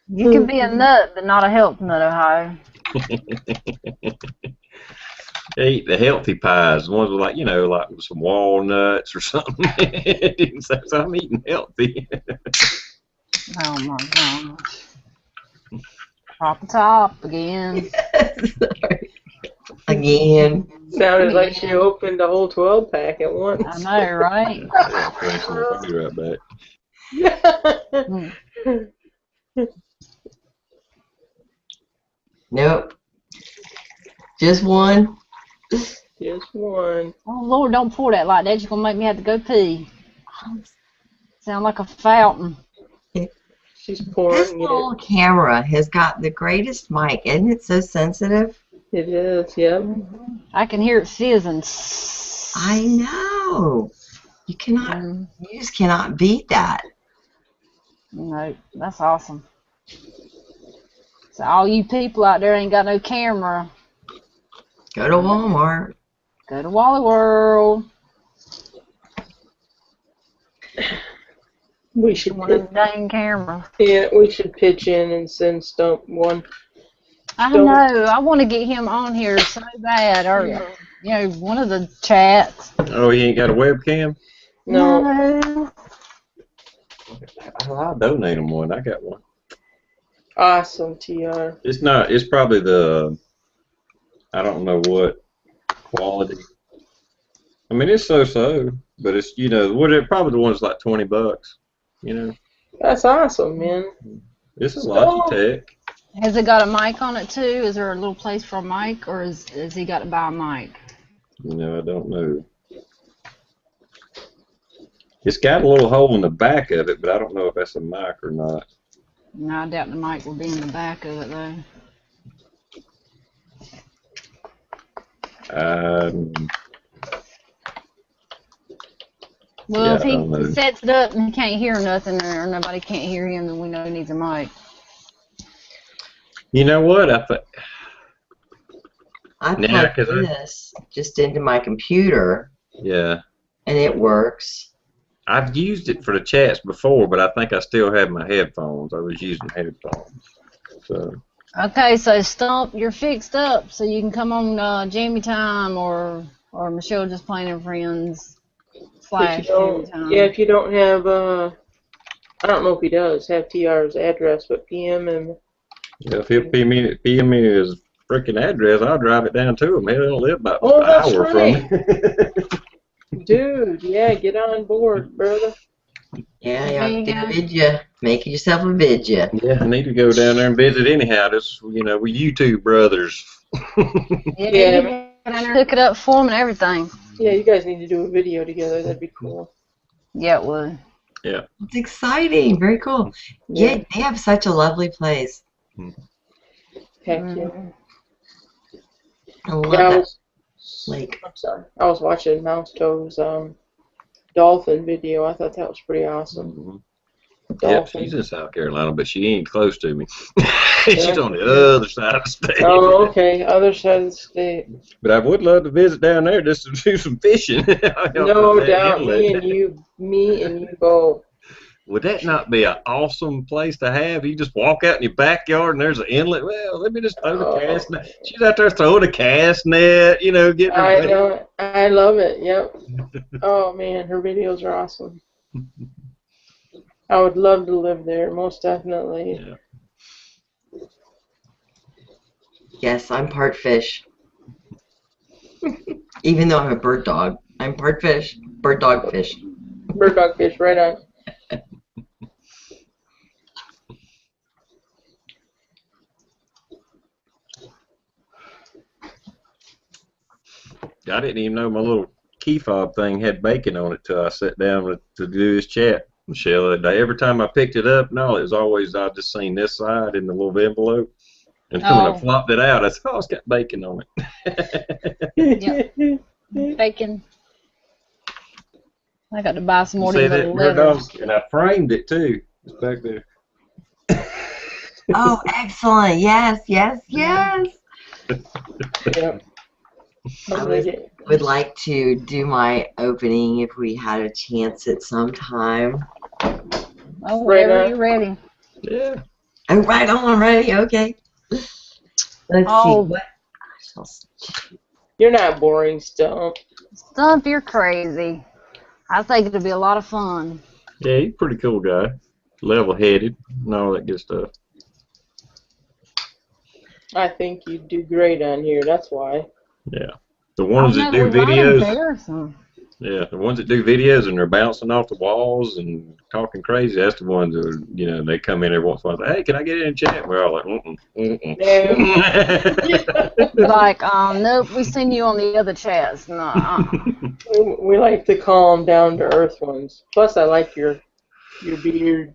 You can be a nut, but not a health nut, Ohio. They eat the healthy pies, the ones with like, like with some walnuts or something. So I'm eating healthy. Oh my gosh. Pop the top again. Sorry. Again. Sounded like she opened a whole 12 pack at once. I know, right? I'll be right back. Nope. Just one. Just one. Oh Lord, don't pour that like that. You're gonna make me have to go pee. Sound like a fountain. She's This pouring little it. camera has got the greatest mic. Isn't it so sensitive? It is, yep. I can hear it fizzing. I know. You cannot. You just cannot beat that. No, that's awesome. So all you people out there ain't got no camera, Go to Walmart. go to Wally World. We should One of them dang cameras. Yeah, we should pitch in and send Stump one. I know. I want to get him on here so bad, or one of the chats. Oh, he ain't got a webcam? No. I'll donate him one. I got one. Awesome, TR. It's probably I don't know what quality. I mean, it's so, but it's, probably the one's like $20, That's awesome, man. It's a Logitech. Has it got a mic on it too? Is there a little place for a mic, or has he got to buy a mic? I don't know. It's got a little hole in the back of it, but I don't know if that's a mic or not. No, I doubt the mic will be in the back of it though. Well, if he sets it up and he can't hear nothing, or nobody can't hear him, then we know he needs a mic. You know what? I plugged this just into my computer. Yeah. And it works. I've used it for the chats before, but I think I still have my headphones. I was using headphones. So. Okay, so Stump, you're fixed up, so you can come on Jammy Time or Michelle Just Plain and Friends / Jammy Time. Yeah, if you don't have, I don't know if he does have TR's address, but PM him. Yeah, if he'll PM me his freaking address, I'll drive it down to him. He don't live about an hour from me. Dude, yeah, get on board, brother. Yeah, make yourself a vidya. Yeah, I need to go down there and visit anyhow. We YouTube brothers. Yeah, hook it up for him and everything. Yeah, you guys need to do a video together. That'd be cool. Yeah, it would. Yeah. It's exciting. Very cool. Yeah, they have such a lovely place. Heck yeah. I love that lake. I'm sorry. I was watching Mouse Toe's dolphin video. I thought that was pretty awesome. Mm-hmm. Yeah, she's in South Carolina, but she ain't close to me. She's on the other side of the state. Oh, okay, other side of the state. But I would love to visit down there just to do some fishing. No doubt, me and you both. Would that not be an awesome place to have? You just walk out in your backyard and there's an inlet. Well, let me just throw the cast net. She's out there throwing a cast net, getting her. I know. I love it. Yep. Oh man, her videos are awesome. I would love to live there, most definitely. Yeah. Yes, I'm part fish. Even though I'm a bird dog, I'm part fish. Bird dog fish. Bird dog fish, right on. I didn't even know my little key fob thing had bacon on it till I sat down to do this chat. Michelle, every time I picked it up, no, it was always I just seen this side in the little envelope, and then when I Oh, flopped it out, I said, "Oh, it's got bacon on it." yep. Bacon. I got to buy some You more of see these that? little Her dog, letters. and I framed it too. It's back there. Oh, excellent. Yes, yes, Yeah. yes. Yeah. I would like to do my opening if we had a chance at some time. Oh, Right whenever on. you're ready. Yeah. Oh, right on, ready. Okay. Let's see. Oh, What? You're not boring, Stump. Stump, you're crazy. I think it'll be a lot of fun. Yeah, he's a pretty cool guy. Level-headed and all that good stuff. I think you'd do great on here. That's why. Yeah. The Oh ones that no, do we might videos, embarrass them. yeah, the ones that do videos and they're bouncing off the walls and talking crazy, that's the ones that, you know, they come in every once in a while and say, hey, can I get in and chat? We're all like, No. Like, nope, we seen you on the other chats. No. We like the calm, down to earth ones. Plus, I like your beard.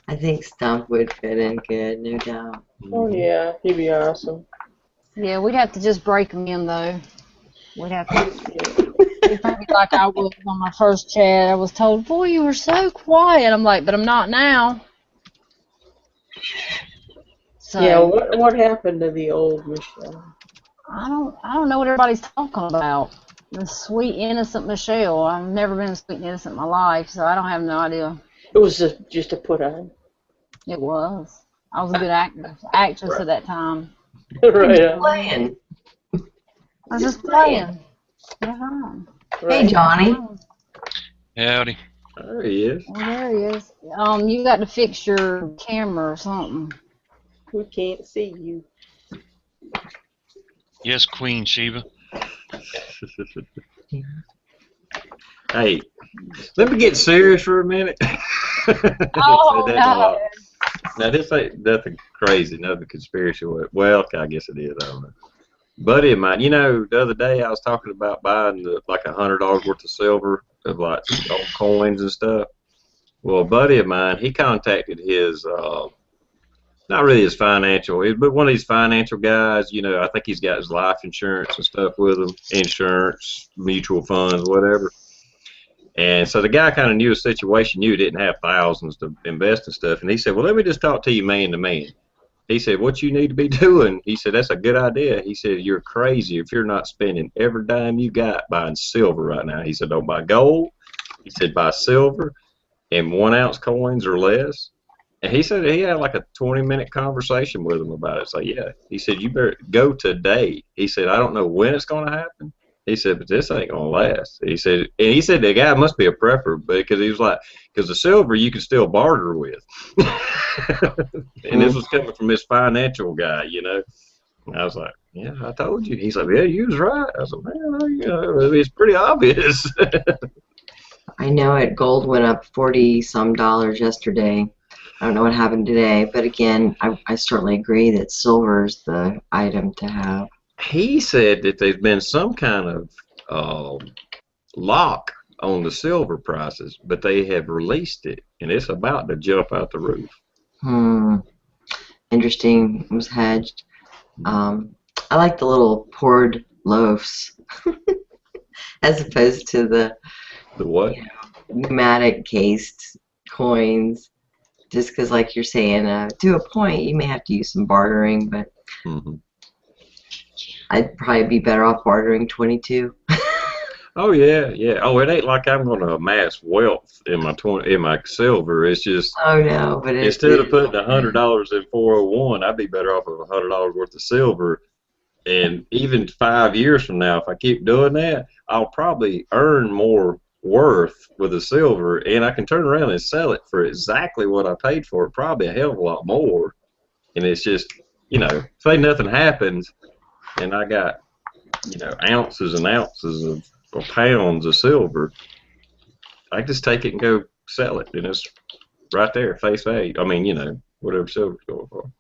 I think Stump would fit in good, no doubt. Oh yeah, he'd be awesome. Yeah, we'd have to just break them in though. We'd have to. It'd be like I was on my first chat. I was told, "Boy, you were so quiet." I'm like, "But I'm not now." So Yeah, what happened to the old Michelle? I don't know what everybody's talking about. The sweet innocent Michelle. I've never been sweet and innocent in my life, so I don't have no idea. It was just a put on. It was. I was a good actress at that time. Right on. Playing. I was just playing. Yeah. Hey, Right. Johnny. Howdy. There he is. Oh, there he is. You got to fix your camera or something. We can't see you. Yes, Queen Sheba. Hey, let me get serious for a minute. Oh, Say that a lot. no. Now, this ain't nothing crazy, nothing conspiracy. Well, I guess it is. I don't know. Buddy of mine, you know, the other day I was talking about buying like $100 worth of silver of like old coins and stuff. Well, a buddy of mine, he contacted his, not really his financial, but one of these financial guys. You know, I think he's got his life insurance and stuff with him, insurance, mutual funds, whatever. And so the guy kind of knew a situation, knew he didn't have thousands to invest in stuff. And he said, well, let me just talk to you man to man. He said, what you need to be doing, he said, that's a good idea. He said, you're crazy if you're not spending every dime you got buying silver right now. He said, don't buy gold. He said, buy silver and 1 ounce coins or less. And he said he had like a 20-minute conversation with him about it. So, yeah, he said, you better go today. He said, I don't know when it's going to happen. He said, but this ain't going to last. He said, and he said the guy must be a prepper because he was like, because the silver you can still barter with. And this was coming from this financial guy, you know. And I was like, yeah, I told you. He's like, yeah, you was right. I said, man, you know, it's pretty obvious. I know it. Gold went up $40-some yesterday. I don't know what happened today, but again, I certainly agree that silver is the item to have. He said that there's been some kind of lock on the silver prices, but they have released it, and it's about to jump out the roof. Interesting. It was hedged. I like the little poured loaves as opposed to the what? pneumatic cased coins. Just because, like you're saying, to a point, you may have to use some bartering, but I'd probably be better off bartering 22. Oh yeah, yeah. Oh, it ain't like I'm gonna amass wealth in my silver. It's just no, but instead of putting $100 in 401, I'd be better off with $100 worth of silver. And even 5 years from now, if I keep doing that, I'll probably earn more worth with the silver, and I can turn around and sell it for exactly what I paid for it, probably a hell of a lot more. And it's just, you know, say nothing happens, and I got, you know, ounces and ounces of or pounds of silver, I just take it and go sell it, and it's right there, face value. I mean, you know, whatever silver's going for.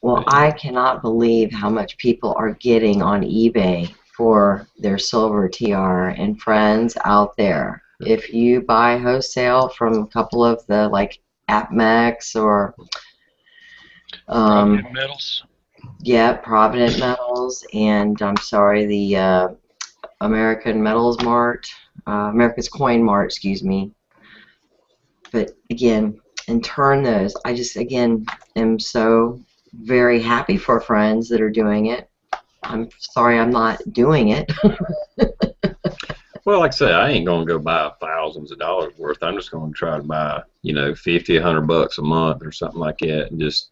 Well, I cannot believe how much people are getting on eBay for their silver TR. And friends out there, if you buy wholesale from a couple of the like AppMex or Provident Metals. yeah, Provident Metals, and I'm sorry, the American Metals Mart, America's Coin Mart, excuse me. But again, and turn those. I just again am so very happy for friends that are doing it. I'm sorry I'm not doing it. Well, like I said, I ain't gonna go buy thousands of dollars worth. I'm just gonna try to buy, $50, $100 a month or something like that, and just,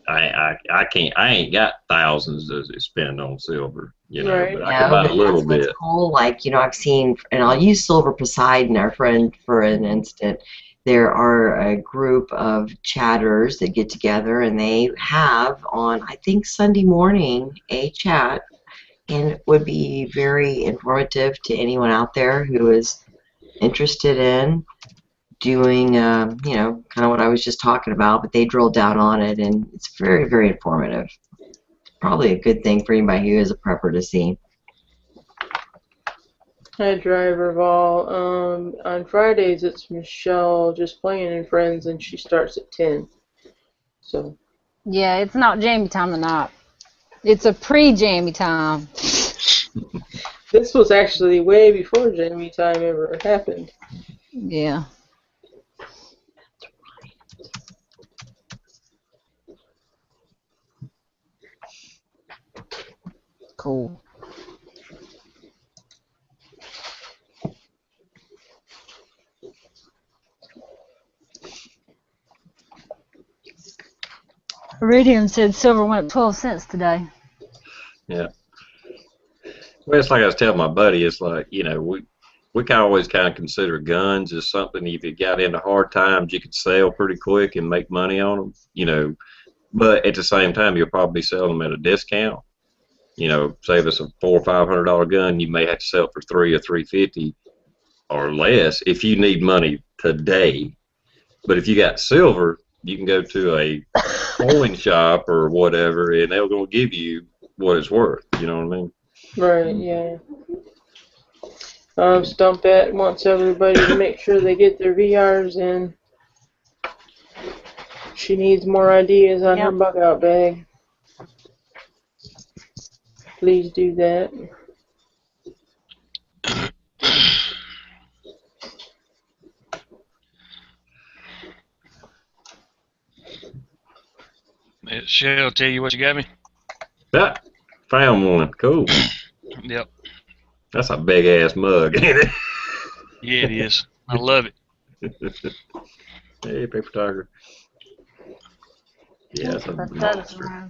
I can't. I ain't got thousands to spend on silver, Right. but I can buy a But little that's what's bit. cool. Like, I've seen, and I'll use Silver Poseidon, our friend, for an instant. There are a group of chatters that get together, and they have on, I think, Sunday morning, a chat, and it would be very informative to anyone out there who is interested in doing, kind of what I was just talking about, but they drill down on it, and it's very, very informative. Probably a good thing for anybody who is a prepper to see. Hi, Driver Vol. On Fridays, it's Michelle just playing in Friends, and she starts at 10. So. Yeah, it's not jammy time tonight. It's a pre-jammy time. This was actually way before Jamie time ever happened. Yeah. Cool. Iridium said silver went up 12 cents today. Yeah. Well, it's like I was telling my buddy. It's like, we can always kind of consider guns as something if you got into hard times, you could sell pretty quick and make money on them, But at the same time, you'll probably sell them at a discount. Say if it's a $400 or $500 gun, you may have to sell it for $300 or $350 or less if you need money today. But if you got silver, you can go to a coin shop or whatever, and they're going to give you what it's worth. You know what I mean? Right, yeah. Stumpette wants everybody to make sure they get their VRs in. She needs more ideas on her bug out bag. Please do that. She'll tell you what you got me. Yeah, found one. Cool. Yep. That's a big ass mug, ain't it? Yeah, it is. I love it. Hey, paper tiger. Yeah, that's a monster.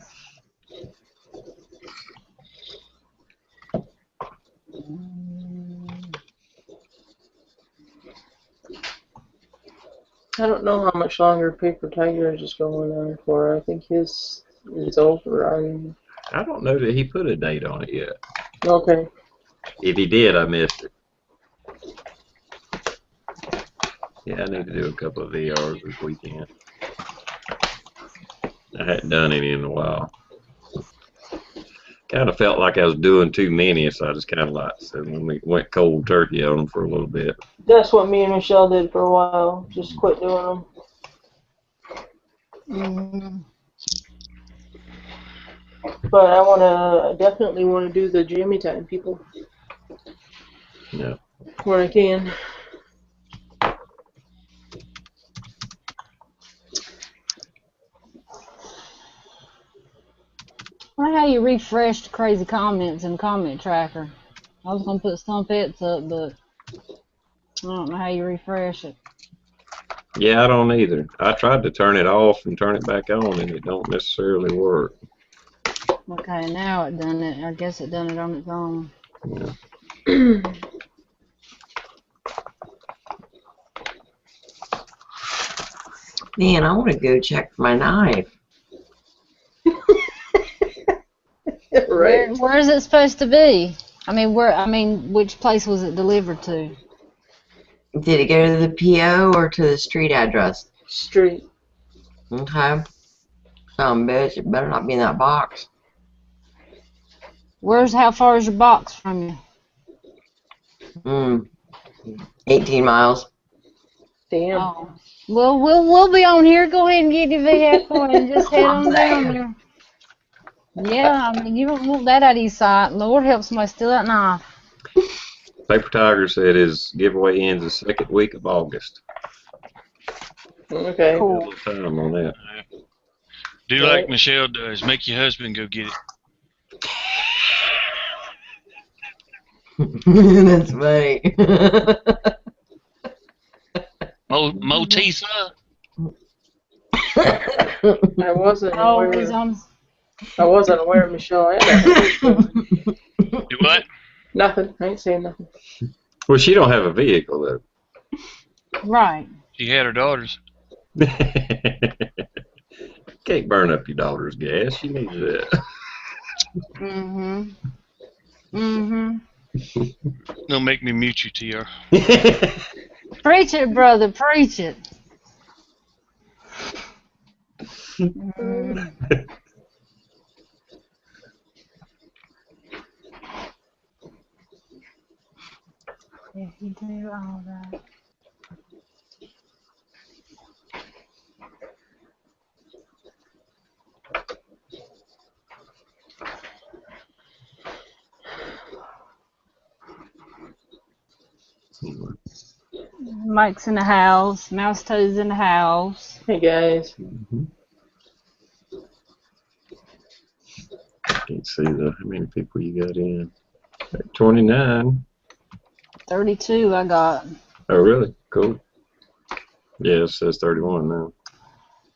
I don't know how much longer Paper Tiger is going on for. I think his is over on. I don't know that he put a date on it yet. Okay. If he did, I missed it. Yeah, I need to do a couple of VRs this weekend. I hadn't done any in a while. Kind of felt like I was doing too many, so I just kind of said, went cold turkey on them for a little bit. That's what me and Michelle did for a while. Just quit doing them. But I definitely want to do the jammy time, people. Yeah. When I can. I wonder how you refresh the crazy comments in the comment tracker. I was going to put Stumpette's up, but I don't know how you refresh it. Yeah, I don't either. I tried to turn it off and turn it back on, and it don't necessarily work. Okay, now it done it. I guess it done it on its own. Yeah. Man, I want to go check for my knife. Right. Where is it supposed to be? Which place was it delivered to? Did it go to the PO or to the street address? Street. Okay. Bitch, it better not be in that box. How far is your box from you? 18 miles. Damn. Oh. Well, we'll be on here. Go ahead and get your vehicle and just head on down there. Yeah, I mean, you don't want that out of your sight. Lord help somebody steal that knife. Paper Tiger said his giveaway ends the second week of August. Okay. Cool. A little time on that. Do like Michelle does. Make your husband go get it. That's funny. Motisa? I wasn't Always aware. on. I wasn't aware Michelle had that. Do what? Nothing. I ain't saying nothing. Well, she don't have a vehicle though. Right. She had her daughters. Can't burn up your daughter's gas. She needs that. Don't make me mute you, TR. Preach it, brother. Preach it. If you do all that. Mike's in the house. Mouse Toad's in the house. Hey guys. Can't see how many people you got in. 29. 32 I got. Oh, really? Cool. Yeah, it says 31 now.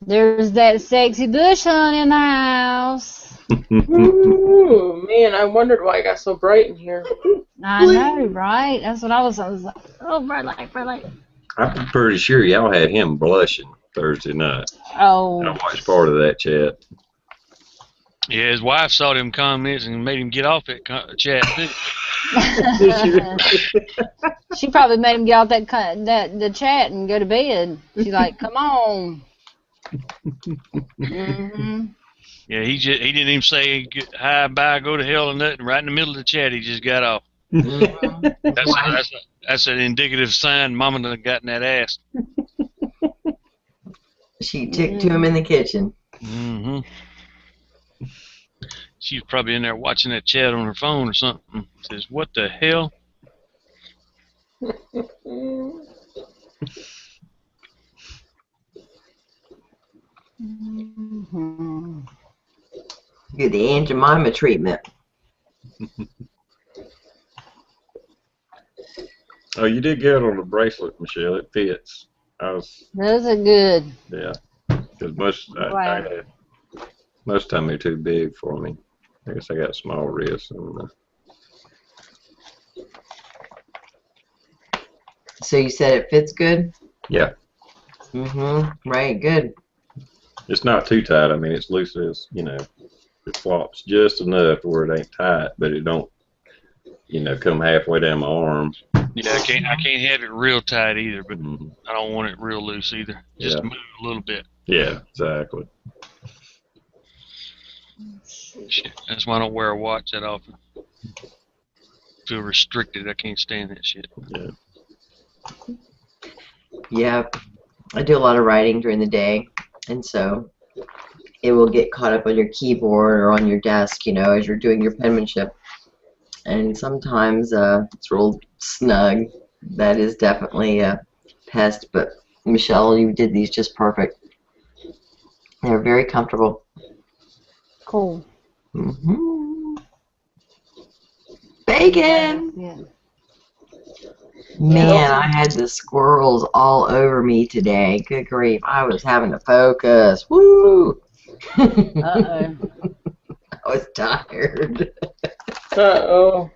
There's that sexy bush hunt in the house. Ooh, man, I wondered why it got so bright in here. I know, right? That's what I was like, oh, bright light. I'm pretty sure y'all had him blushing Thursday night. Oh. I watched part of that chat. Yeah, his wife saw them comments and made him get off that chat too. She probably made him get off the chat and go to bed. She's like, come on. Yeah, he didn't even say hi, bye, go to hell or nothing. Right in the middle of the chat, he just got off. That's an indicative sign Mama done got in that ass. She took to him in the kitchen. She's probably in there watching that chat on her phone or something. Says, what the hell? Get the Aunt Jemima treatment. Oh, you did good on the bracelet, Michelle. It fits. Those are good. Yeah. Because most time they're too big for me. I guess I got small wrists. So you said it fits good? Yeah. Right, good. It's not too tight. I mean, it's loose as, it flops just enough where it ain't tight, but it don't, come halfway down my arm. Yeah, I can't have it real tight either, but I don't want it real loose either. Just move a little bit. Yeah, exactly. Shit, that's why I don't wear a watch that often. Feel restricted. I can't stand that shit. Yeah, I do a lot of writing during the day, and so it will get caught up on your keyboard or on your desk, as you're doing your penmanship. And sometimes it's real snug. That is definitely a pest, but Michelle, you did these just perfect. They're very comfortable. Cool. Bacon! Yeah. Man, I had the squirrels all over me today. Good grief. I was having to focus. Woo! Uh-oh. I was tired. Uh-oh.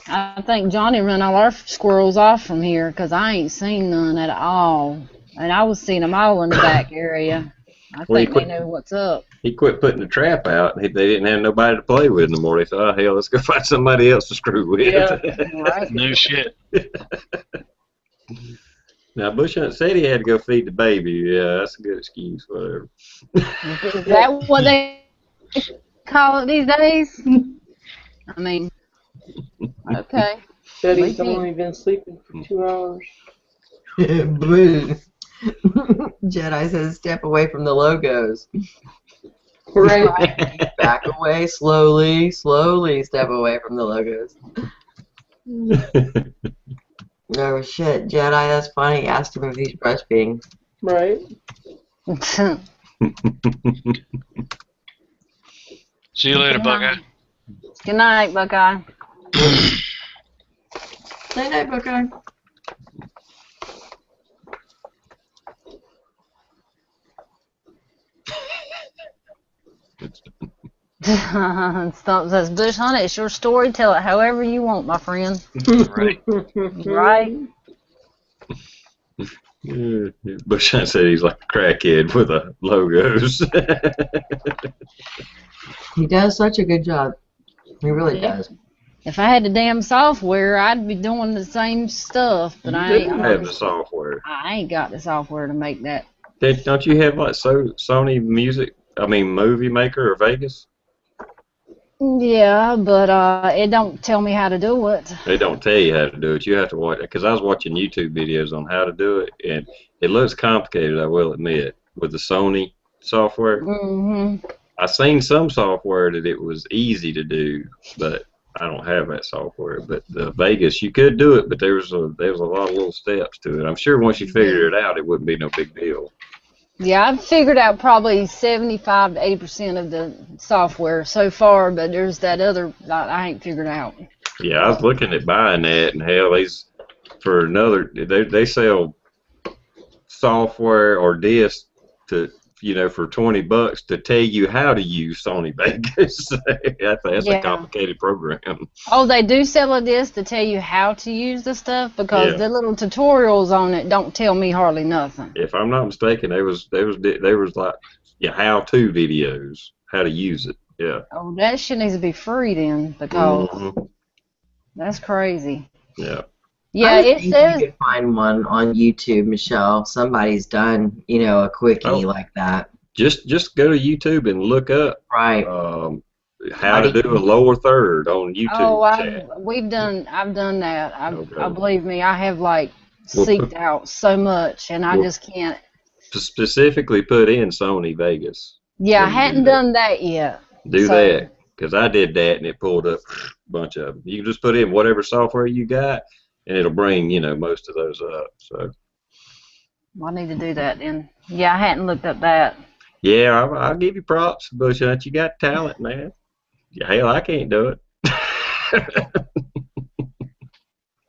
I think Johnny run all our squirrels off from here because I ain't seen none at all. And I was seeing them all in the back area. I think they know what's up. He quit putting the trap out. They didn't have nobody to play with no more. They thought, hell, let's go find somebody else to screw with. Yeah. Right. No shit. Now, Bush Hunt said he had to go feed the baby. Yeah, that's a good excuse, whatever. Is that what they call it these days? I mean, okay. Said At he's least he, only been sleeping for 2 hours. Boo. Jedi says, step away from the logos. Right. Back away slowly, slowly step away from the logos. Oh shit, Jedi, that's funny. Asked him if he's breastfeeding. Right. See you later, Buckeye. Good night, Buckeye. Night night, Buckeye. Stump says, Bush Hunt, it's your story. Tell it however you want, my friend. Right. Right? Bush Hunt said he's like a crackhead with a logos. He does such a good job. He really Yeah. does. If I had the damn software, I'd be doing the same stuff, but I You do ain't. have the software. I ain't got the software to make that. Don't you have like Sony Music? I mean, Movie Maker or Vegas? Yeah, but it don't tell me how to do it. They don't tell you how to do it. You have to watch it. Because I was watching YouTube videos on how to do it, and it looks complicated, I will admit, with the Sony software. Mm-hmm. I've seen some software that it was easy to do, but I don't have that software. But the Vegas, you could do it, but there was a lot of little steps to it. I'm sure once you figured it out, it wouldn't be no big deal. Yeah, I've figured out probably 75 to 80% of the software so far, but there's that other I ain't figured out. Yeah, I was looking at buying that, and hell, for another, they sell software or discs to, for $20 to tell you how to use Sony Vegas. That's a complicated program. Oh, they do sell a disc to tell you how to use the stuff, because the little tutorials on it don't tell me hardly nothing. If I'm not mistaken, there was like how-to videos, how to use it. Yeah. Oh, that shit needs to be free then, because that's crazy. Yeah. Yeah, it says you could find one on YouTube, Michelle. Somebody's done, a quickie like that. Just go to YouTube and look up how to do a lower third on YouTube. Oh, I've done that. I believe me, I have seeked out so much, and I just can't. Specifically put in Sony Vegas. Yeah, I hadn't done that yet. Do that, because I did that and it pulled up a bunch of them. You can just put in whatever software you got, and it'll bring most of those up. So I need to do that then. Yeah, I hadn't looked up that. Yeah, I'll give you props, Bush Hunt. You got talent, man. Hell, I can't do it.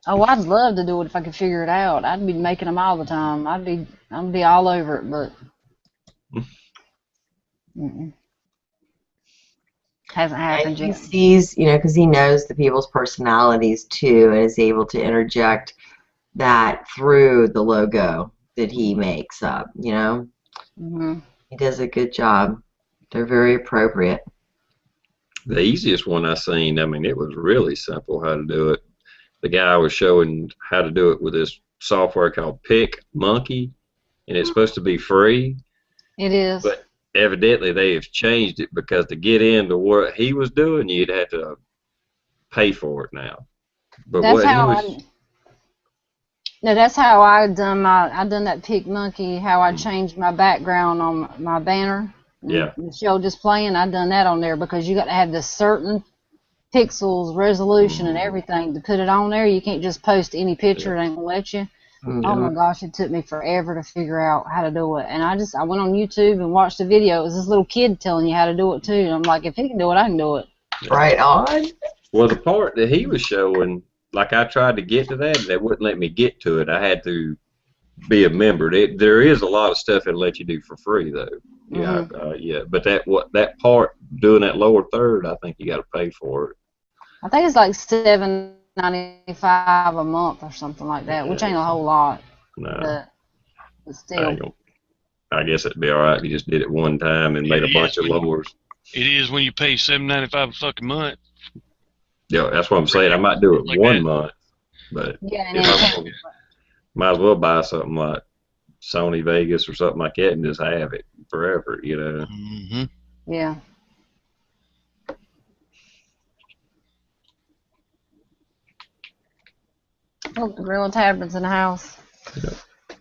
Oh, I'd love to do it if I could figure it out. I'd be making them all the time. I'd be all over it, but hasn't happened yet. He sees, because he knows the people's personalities too, and is able to interject that through the logo that he makes up. Mm-hmm. He does a good job. They're very appropriate. The easiest one I seen, it was really simple how to do it. The guy was showing how to do it with this software called Pick Monkey, and it's supposed to be free. It is. But evidently they have changed it, because to get into what he was doing, you'd have to pay for it now. But that's how I done that Pick Monkey, how I changed my background on my banner. Yeah. Michelle just playing, I done that on there, because you got to have this certain pixels resolution and everything to put it on there. You can't just post any picture, it ain't gonna let you. Oh my gosh, it took me forever to figure out how to do it. And I went on YouTube and watched the video. It was this little kid telling you how to do it too. And I'm like, if he can do it, I can do it. Right on. Well, the part that he was showing, I tried to get to that, and they wouldn't let me get to it. I had to be a member. There is a lot of stuff it'll let you do for free, though. Yeah, but that part, doing that lower third, I think you got to pay for it. I think it's like $7.95 a month or something like that, which ain't a whole lot. No. But still. I guess it'd be all right if you just did it one time and made a bunch of lowers. It is when you pay $7.95 a fucking month. Yeah, that's what I'm saying. I might do it one month, but Might as well buy something like Sony Vegas or something like that and just have it forever, you know. Mm-hmm. Yeah. Look, the Gorilla Tavern's in the house. Yep.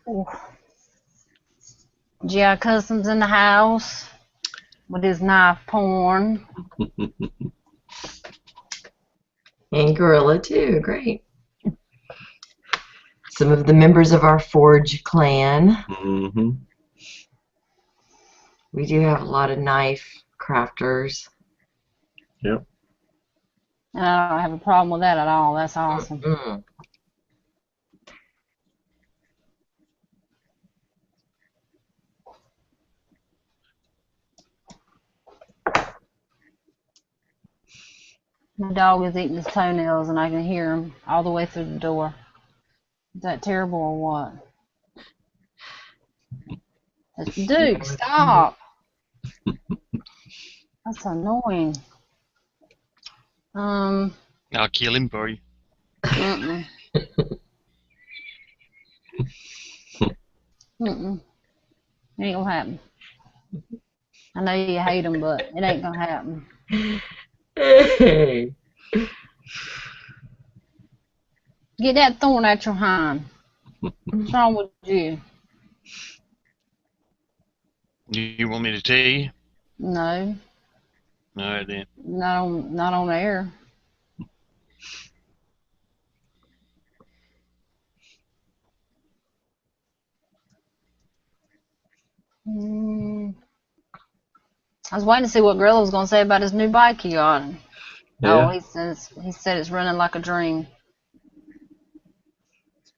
Ooh. GI Customs in the house with his knife porn. And Gorilla too. Great. Some of the members of our Forge clan. Mm-hmm. We do have a lot of knife crafters. Yep. And I don't have a problem with that at all. That's awesome. Mm. My dog is eating his toenails and I can hear him all the way through the door. Is that terrible or what? Duke, stop. That's annoying. I'll kill him for you. Mm-mm. Mm-mm. It ain't gonna happen. I know you hate him, but it ain't gonna happen. Hey. Get that thorn out your hand. What's wrong with you? You want me to tell you? No, All right then. not on air. I was waiting to see what Gorilla was gonna say about his new bike he got. Oh, Yeah. he said it's running like a dream.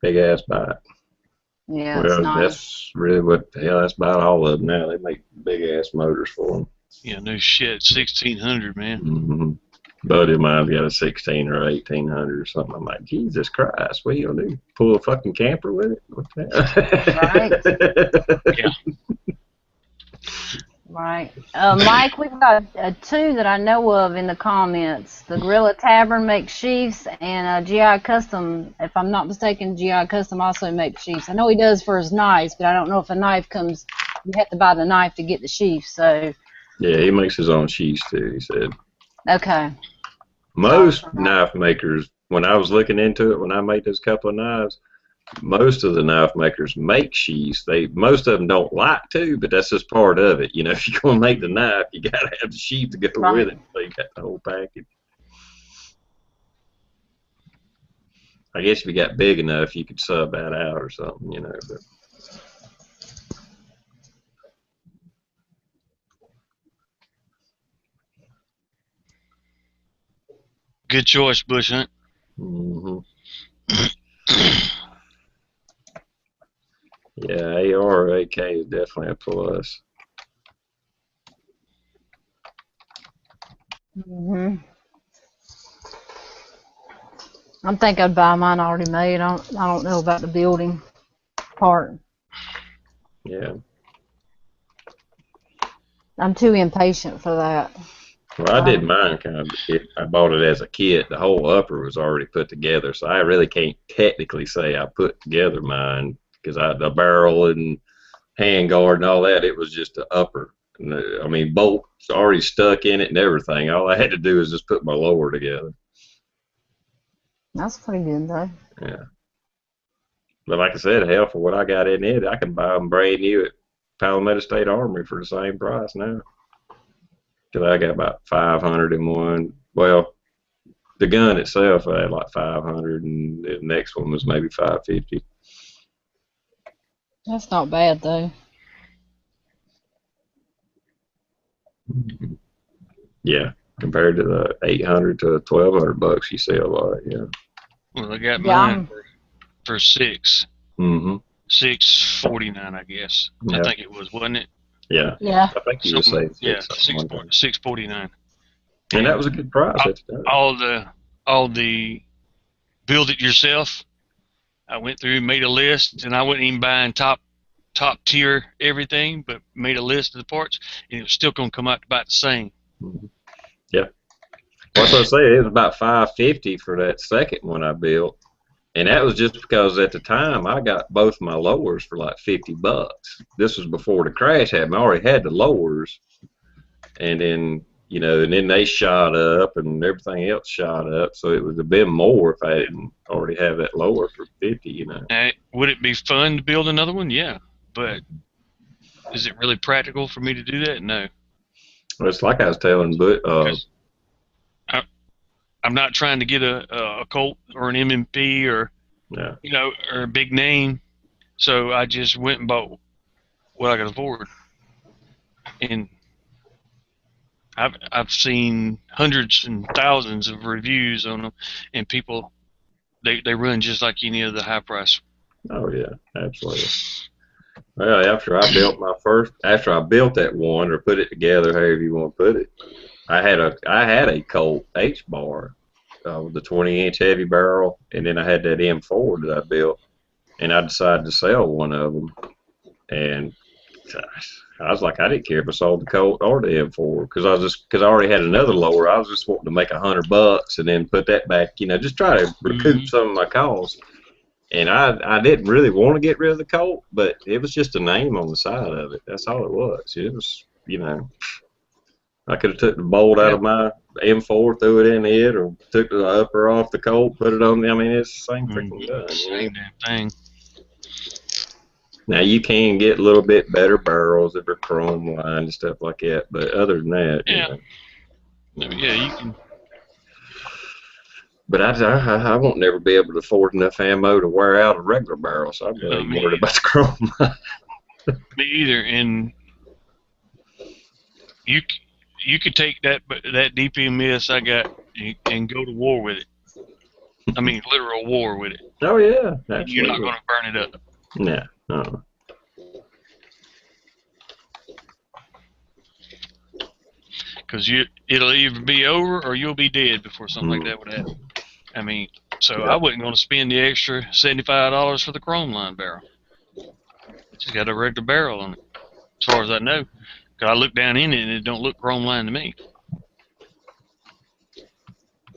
Big ass bike. Yeah, it's Well, nice. that's really what the hell. That's about all of them now. They make big ass motors for them. Yeah, no shit. 1600, man. Mm-hmm. Buddy of mine's got a 16 or 1800 or something. I'm like, Jesus Christ, what are you gonna do? Pull a fucking camper with it? What's that? Yeah. Right. Mike, we've got two that I know of in the comments. The Gorilla Tavern makes sheaths, and GI Custom, if I'm not mistaken, GI Custom also makes sheaths. I know he does for his knives, but I don't know if a knife comes, you have to buy the knife to get the sheath. So, Yeah, he makes his own sheaths too, he said. okay. Most knife makers, when I was looking into it, when I made those couple of knives, most of the knife makers make sheaths. Most of them don't like to, but that's just part of it. You know, if you're gonna make the knife, you gotta have the sheath to go with it. So you got the whole package. I guess if you got big enough, you could sub that out or something, you know. But Good choice, Bush Hunt. mm-hmm. Yeah, AR or AK is definitely a plus. I think I'd buy mine already made. I don't know about the building part. Yeah. I'm too impatient for that. Well, I did mine kind of. I bought it as a kit. The whole upper was already put together, so I really can't technically say I put together mine because the barrel and handguard and all that, it was just the upper. I mean, bolts already stuck in it and everything. All I had to do is just put my lower together. That's pretty good, though. Yeah. But like I said, hell, for what I got in it, I can buy them brand new at Palmetto State Armory for the same price now. Because I got about 500 in one. Well, the gun itself, I had like 500, and the next one was maybe 550. That's not bad, though. Yeah, compared to the 800 to 1200 bucks you sell, like, yeah. Well, I got mine for $6. Mm-hmm. $6.49, I guess. Yeah. I think it was, wasn't it? Yeah. Yeah. I think you were saying $6.49. And that was a good price at the time. All the build it yourself. I went through and made a list, and I wasn't even buying top tier everything, but made a list of the parts, and it was still going to come out about the same. Mm-hmm. Yeah. Well, so I say it was about $550 for that second one I built, And that was just because at the time I got both my lowers for like $50. This was before the crash happened. I already had the lowers, and then and then they shot up, and everything else shot up. So it would have been more if I didn't already have that lower for 50. Would it be fun to build another one? Yeah, but is it really practical for me to do that? No. Well, it's like I was telling, but Because I'm not trying to get a Colt or an MMP or yeah, or a big name. So I just went and bought what I could afford, and I've seen hundreds and thousands of reviews on them, and people they run just like any of the high price. oh yeah, absolutely. Well, after I built that one or put it together, however you want to put it, I had a Colt H bar with the 20-inch heavy barrel, and then I had that M4 that I built, and I decided to sell one of them, and I was like, I didn't care if I sold the Colt or the M4 because I already had another lower. I was just wanting to make $100 and then put that back, just try to recoup some of my costs. And I didn't really want to get rid of the Colt, but it was just a name on the side of it. That's all it was. It was, I could have took the bolt out of my M4, threw it in it, or took the upper off the Colt, put it on. I mean, it's the same freaking gun. Same damn thing. Now you can get a little bit better barrels if they're chrome lined and stuff like that, but other than that, yeah, you can. But I won't never be able to afford enough ammo to wear out a regular barrel, so I'm really worried about the chrome line. Me either, and you could take that DPMS I got and go to war with it. I mean, literal war with it. Oh yeah, absolutely. You're not going to burn it up. Yeah. No. Because it'll either be over or you'll be dead before something like that would happen. I mean, so I wasn't going to spend the extra $75 for the chrome line barrel. It just got a regular barrel on it, as far as I know. Because I look down in it and it don't look chrome line to me.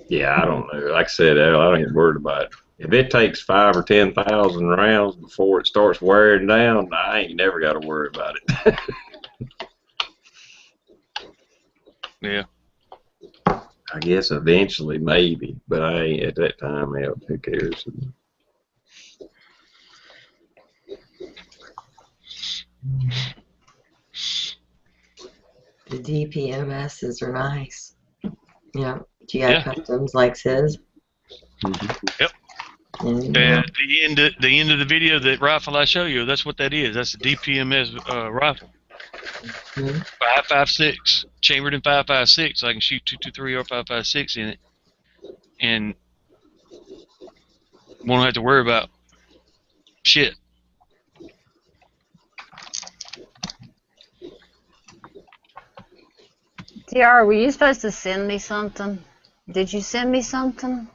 Yeah, I don't know. Like I said, I ain't worried about it. If it takes 5,000 or 10,000 rounds before it starts wearing down, I ain't never got to worry about it. Yeah. I guess eventually, maybe, but I ain't at that time. Who cares? The DPMSs are nice. Yeah. Do you got customs like Sis? Yep. The end of the video, that rifle I show you, that's what that is. That's the DPMS rifle. 5.56, chambered in 5.56, so I can shoot 223 or 5.56 in it, and won't have to worry about shit. TR, were you supposed to send me something? Did you send me something?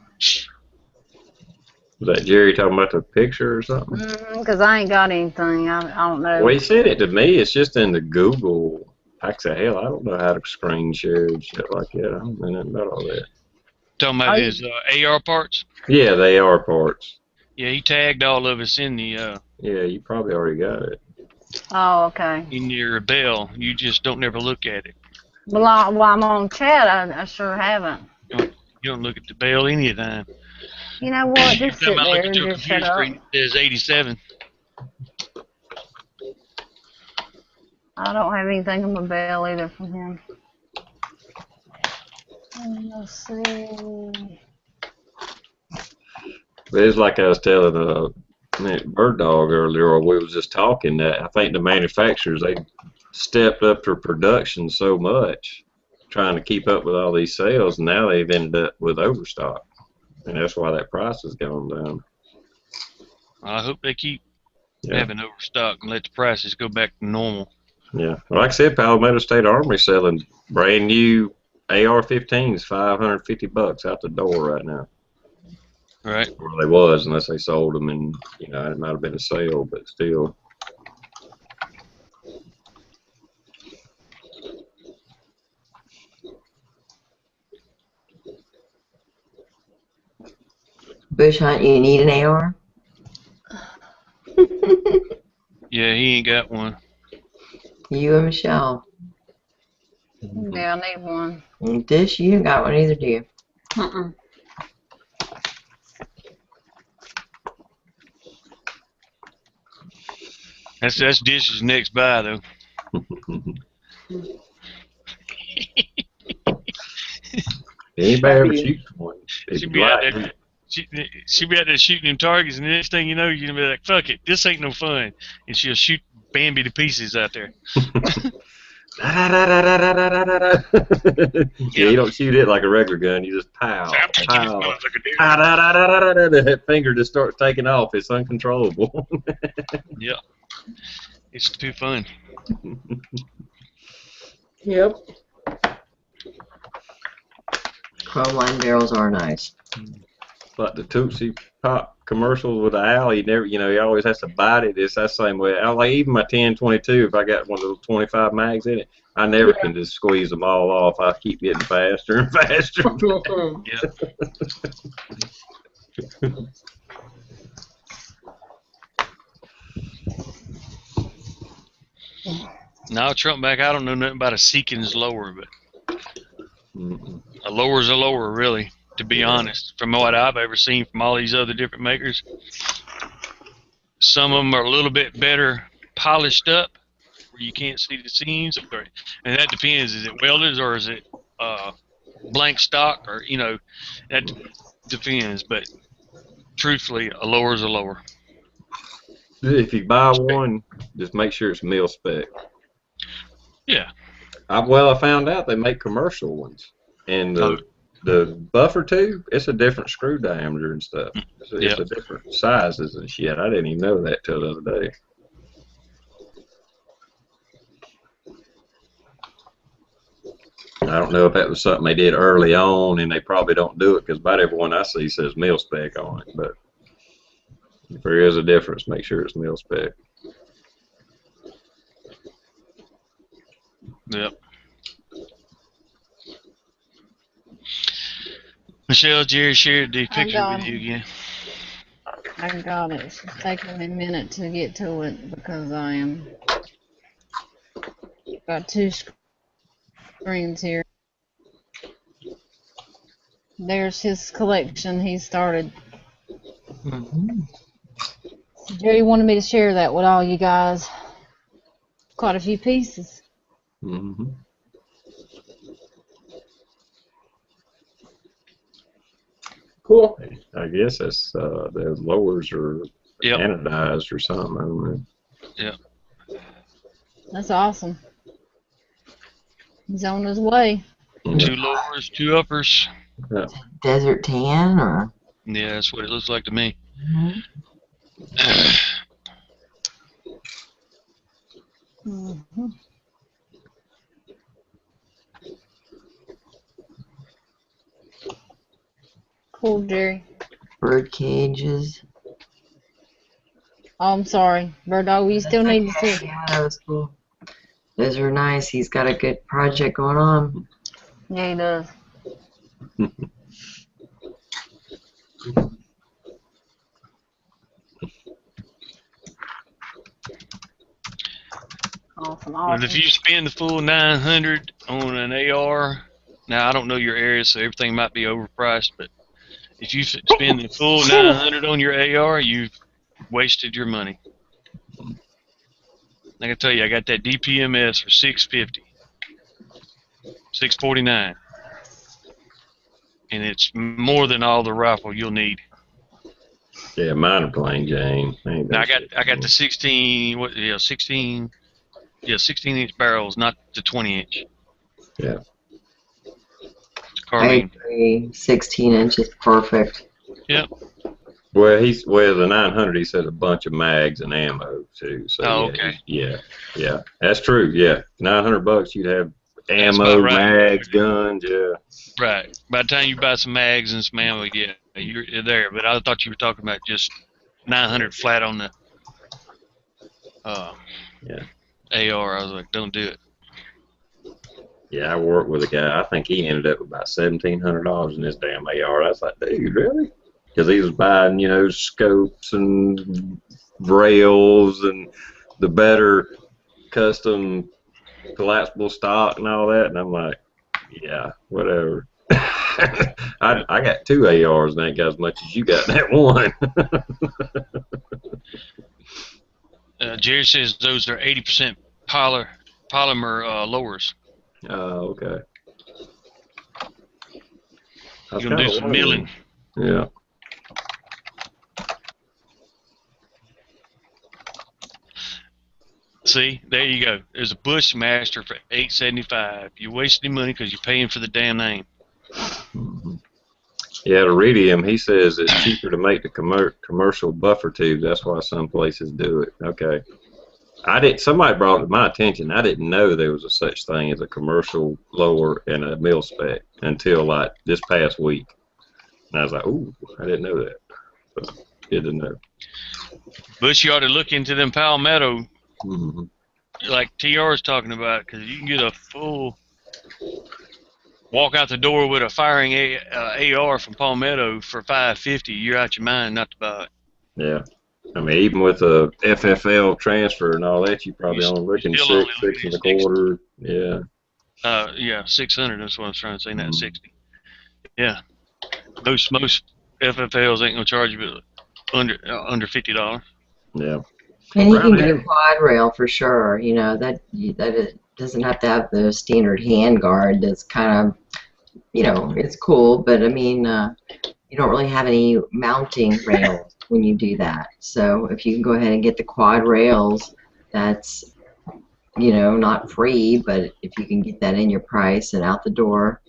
Was that Jerry talking about the picture or something? Because I ain't got anything. I don't know. Well, he sent it to me. It's just in the Google. I said, hell, I don't know how to screen share and shit like that. I don't know nothing about all that. Talking about his AR parts? Yeah, they are parts. Yeah, he tagged all of us in the... yeah, you probably already got it. Oh, okay. In your bell. You just don't never look at it. Well, while I'm on chat, I sure haven't. You don't look at the bell any time. You know what? Just sit I look there at and your just shut computer up. screen, it says 87. I don't have anything on my bell either from him. Let's see. But it's like I was telling Bird Dog earlier, or we was just talking, that I think the manufacturers, they stepped up their production so much, trying to keep up with all these sales, and now they've ended up with overstock. And that's why that price has gone down. I hope they keep having overstock and let the prices go back to normal. Yeah. Well, like I said, Palmetto State Armory selling brand new AR-15s, $550 out the door right now. Right. Or they was, unless they sold them, and it might have been a sale, but still. Bush hunt, you need an AR? Yeah, he ain't got one. You and Michelle. Yeah, I need one. Dish, you ain't got one either, do you? Mm-mm. That's Dish's next buy though. Anybody ever Happy. shoots one? If She you be out like, there. She be out there shooting them targets, and the next thing you know, you're gonna be like, "Fuck it, this ain't no fun," and she'll shoot Bambi to pieces out there. Yeah, you don't shoot it like a regular gun. You just pow, So I'm teaching this pow, motherfucker, dude. pow, da, da, da, da, da, da. That finger just starts taking off. It's uncontrollable. Yeah, it's too fun. Yep. Chrome line barrels are nice. Like the Tootsie Pop commercials with the owl, you always has to bite it. It's that same way. I like even my 1022. If I got one of those 25 mags in it, I never can just squeeze them all off. I keep getting faster and faster. Yeah. Now Trump back, I don't know nothing about a Seekins lower, but a lower's a lower, really. To be honest, from what I've ever seen from all these other different makers, some of them are a little bit better polished up, where you can't see the seams, and that depends. Is it welded or is it blank stock, or that depends. But truthfully, a lower's a lower. If you buy one, just make sure it's mil spec. Yeah. I found out they make commercial ones, and the buffer tube, it's a different screw diameter and stuff. It's a different sizes and shit. I didn't even know that till the other day. I don't know if that was something they did early on, and they probably don't do it because about everyone I see says mil spec on it. But if there is a difference, make sure it's mil spec. Yep. Michelle, Jerry shared the picture with you again. I got it. It's taking me a minute to get to it because I am got two screens here. There's his collection he started. Jerry wanted me to share that with all you guys. Quite a few pieces. Mm-hmm. Cool. I guess that's the lowers are anodized or something. I don't know. Yep. That's awesome. He's on his way. Two lowers, two uppers. Yeah. Desert tan, or? Yeah, that's what it looks like to me. Mm-hmm. Cool, Jerry. Bird cages. Oh, I'm sorry. Bird dog, you still need to see. Yeah, that was cool. Those are nice. He's got a good project going on. Yeah, he does. Awesome. But if you spend the full 900 on an AR, now I don't know your area, so everything might be overpriced, but if you spend the full 900 on your AR, you've wasted your money. I can tell you, I got that DPMS for $650, $649, and it's more than all the rifle you'll need. Yeah, mine are plain Jane. Now I got the 16 inch barrels, not the 20 inch. Yeah. I agree. 16 inches, perfect. Yep. Well, the 900. He said a bunch of mags and ammo too. So okay. Yeah, that's true. Yeah, $900 you'd have ammo, right. mags, guns. Yeah. Right. By the time you buy some mags and some ammo, yeah, you're there. But I thought you were talking about just 900 flat on the AR. I was like, don't do it. Yeah, I worked with a guy. I think he ended up with about $1,700 in his damn AR. I was like, dude, really? because he was buying, you know, scopes and rails and the better custom collapsible stock and all that. And I'm like, yeah, whatever. I got 2 ARs and I ain't got as much as you got in that one. Jerry says those are 80% polymer lowers. Oh, okay. I was You're gonna do kinda some milling. wondering. Yeah. See, there you go. There's a Bushmaster for $8.75. You're wasting money because you're paying for the damn name. Mhm. Yeah, to Iridium, he says it's cheaper to make the commercial buffer tubes. That's why some places do it. Okay. Somebody brought it to my attention. I didn't know there was a such thing as a commercial lower and a mil spec until like this past week. And I was like, ooh, I didn't know that. So, good to know. Bush, you ought to look into them Palmetto, Mm-hmm. like TR is talking about, because you can get a full walk out the door with a firing AR from Palmetto for $550. You're out your mind not to buy it. Yeah. I mean, even with a FFL transfer and all that, you probably You only looking still only six looking and at a quarter. Yeah. Yeah, 600. That's what I was trying to say. Not Mhm. 60. Yeah, most FFLs ain't gonna charge you under $50. Yeah. And you can Around get a here. quad rail for sure. You know that it doesn't have to have the standard hand guard. That's kind of, you know, it's cool, but I mean, you don't really have any mounting rails when you do that. So if you can go ahead and get the quad rails, that's, you know, not free, but if you can get that in your price and out the door,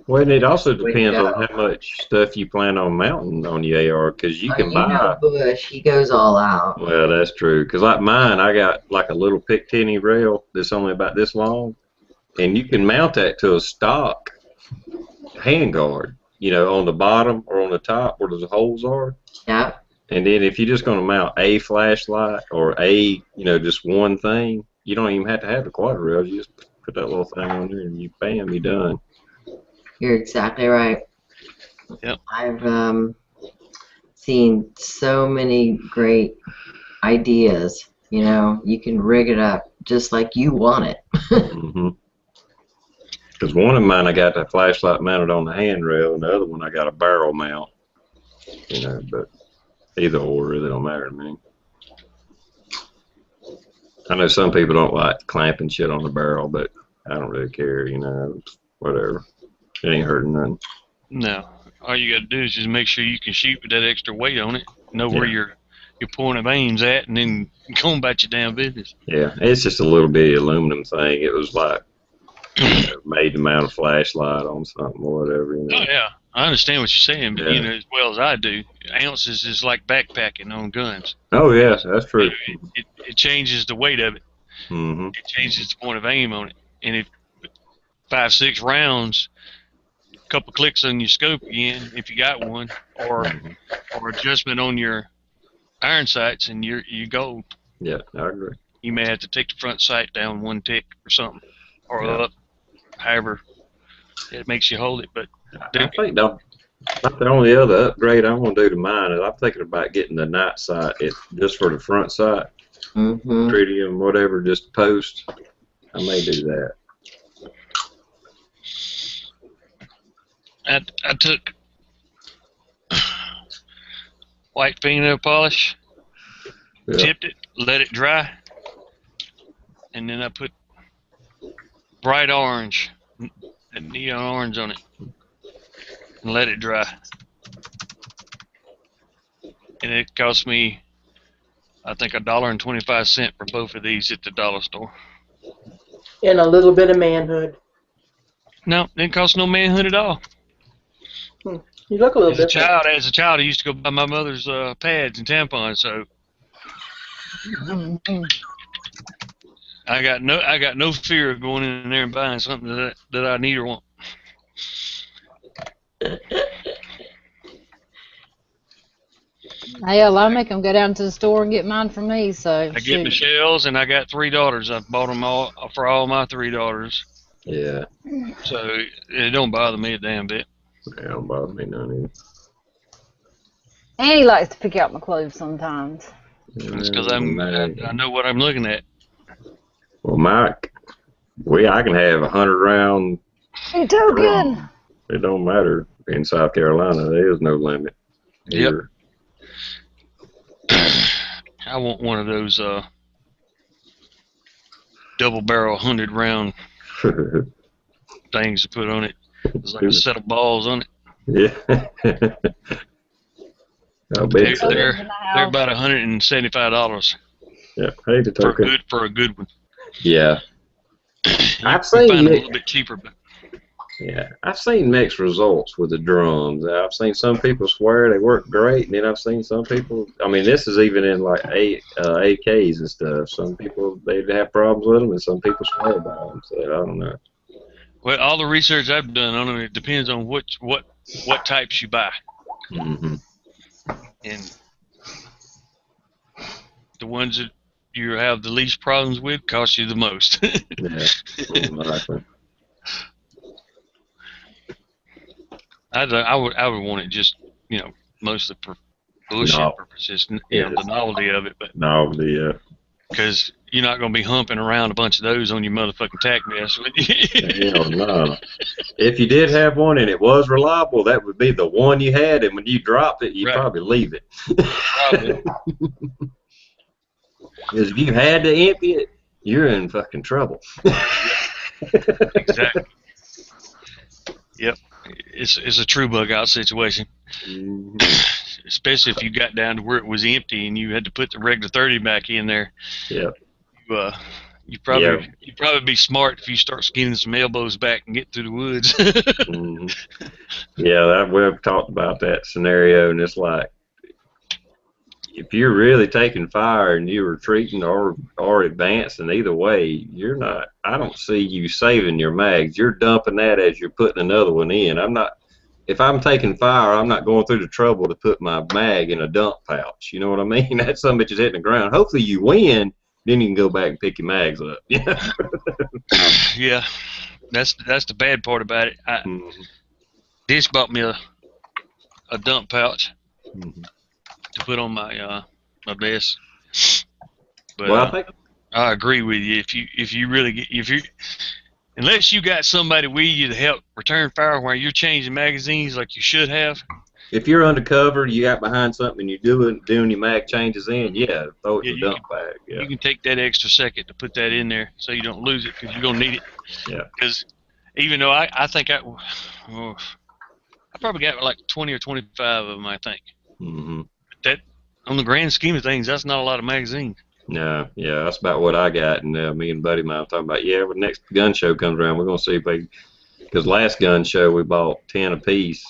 Well, and it also way to depends on go. how much stuff you plan on mounting on your AR, because you can You buy. know Bush, he goes all out. Well, that's true. Because like mine, I got like a little Picatinny rail that's only about this long, and you can mount that to a stock handguard, you know, on the bottom or on the top where the holes are. Yeah. And then if you're just going to mount a flashlight or you know, just one thing, you don't even have to have the quad rails. You just put that little thing on there and you bam, you're done. You're exactly right. Yep. I've seen so many great ideas. You know, you can rig it up just like you want it. Mm-hmm. Because one of mine, I got the flashlight mounted on the handrail, and the other one, I got a barrel mount. You know, but either or really don't matter to me. I know some people don't like clamping shit on the barrel, but I don't really care. You know, whatever. It ain't hurting nothing. No, all you got to do is just make sure you can shoot with that extra weight on it. Know where Yeah. your point of aim's at, and then go about your damn business. Yeah, it's just a little bitty aluminum thing. It was like, you know, made to mount a flashlight on something or whatever. You know. Oh yeah, I understand what you're saying, but Yeah. you know as well as I do, ounces is like backpacking on guns. Oh yeah, that's true. It changes the weight of it. Mm-hmm. It changes the point of aim on it, and if 5-6 rounds, a couple clicks on your scope again, if you got one, or adjustment on your iron sights, and you go. Yeah, I agree. You may have to take the front sight down one tick or something, or Yeah. up, however it makes you hold it. But I think about the only other upgrade I want to do to mine is I'm thinking about getting the night sight just for the front sight, Mm-hmm. tritium, whatever, just post. I may do that. I took white fingernail polish, Yeah. tipped it, let it dry, and then I put bright orange, neon orange on it, and let it dry. And it cost me, I think, $1.25 for both of these at the dollar store. And a little bit of manhood. No, didn't cost no manhood at all. You look a little different. As a child, I used to go buy my mother's pads and tampons. So I got no fear of going in there and buying something that I need or want. Hell, I make them go down to the store and get mine from me. So I get Michelle's, and I got 3 daughters. I've bought them all for all my 3 daughters. Yeah. So it don't bother me a damn bit. It don't bother me none either. And he likes to pick out my clothes sometimes. That's because I Man. know what I'm looking at. Well, Mike, I can have 100-round Hey, Token! drum. It don't matter. In South Carolina, there is no limit. Yep. Here. I want one of those double barrel 100-round things to put on it. It's like a set of balls on it. Yeah. I bet so. They're about $175 Yeah. Hey, the token. for a good one. Yeah. I've seen them a little bit cheaper, but yeah, I've seen mixed results with the drums. I've seen some people swear they work great, and then I've seen some people. I mean, this is even in like AKs and stuff. Some people they have problems with them, and some people swear about them. So I don't know. well, all the research I've done on them, it depends on what types you buy, Mm-hmm. and the ones that you have the least problems with cost you the most. Yeah, exactly. I would want it just mostly for bullshit purposes, the novelty of it, but Novelty, because you're not going to be humping around a bunch of those on your motherfucking tack mess. Hell no. If you did have one and it was reliable, that would be the one you had, and when you dropped it, you'd probably leave it. Probably. Because if you had to empty it, you're in fucking trouble. Exactly. Yep. It's a true bug out situation. Mm-hmm. Especially if you got down to where it was empty and you had to put the regular 30 back in there. Yeah. You'd probably be smart if you start skinning some elbows back and get through the woods. Mm-hmm. Yeah, we've talked about that scenario, and it's like, if you're really taking fire and you're retreating or advancing, either way, you're not. I don't see you saving your mags. You're dumping that as you're putting another one in. If I'm taking fire, I'm not going through the trouble to put my mag in a dump pouch. You know what I mean? That some bitch is hitting the ground. Hopefully you win, then you can go back and pick your mags up. Yeah. Yeah, that's the bad part about it. Dish bought me a dump pouch to put on my my vest. But Well, I agree with you. If you unless you got somebody with you to help return fire while you're changing magazines like you should have. if you're undercover, you got behind something, and you're doing your mag changes in, throw it in the dump bag. Yeah. You can take that extra second to put that in there so you don't lose it because you're gonna need it. Yeah. Because even though I think I probably got like 20 or 25 of them, I think. Mm-hmm. That, on the grand scheme of things, that's not a lot of magazines. No, yeah, that's about what I got, and me and buddy of mine were talking about. Yeah, when the next gun show comes around, we're gonna see if because last gun show we bought 10 apiece.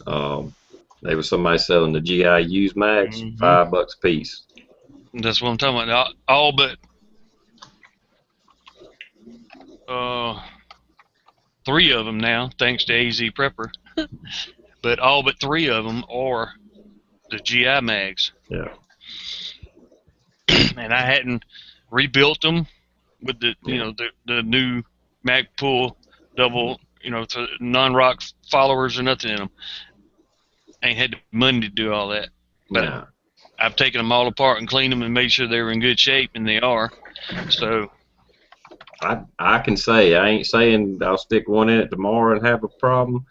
There was somebody selling the GI used mags, $5 a piece. That's what I'm talking about. All but 3 of them now, thanks to AZ Prepper. But all but 3 of them are the GI mags. Yeah. And I hadn't rebuilt them with the the new Magpul double non-rock followers or nothing in them. Ain't had the money to do all that, but yeah. I've taken them all apart and cleaned them and made sure they were in good shape, and they are. So I can say, I ain't saying I'll stick one in it tomorrow and have a problem,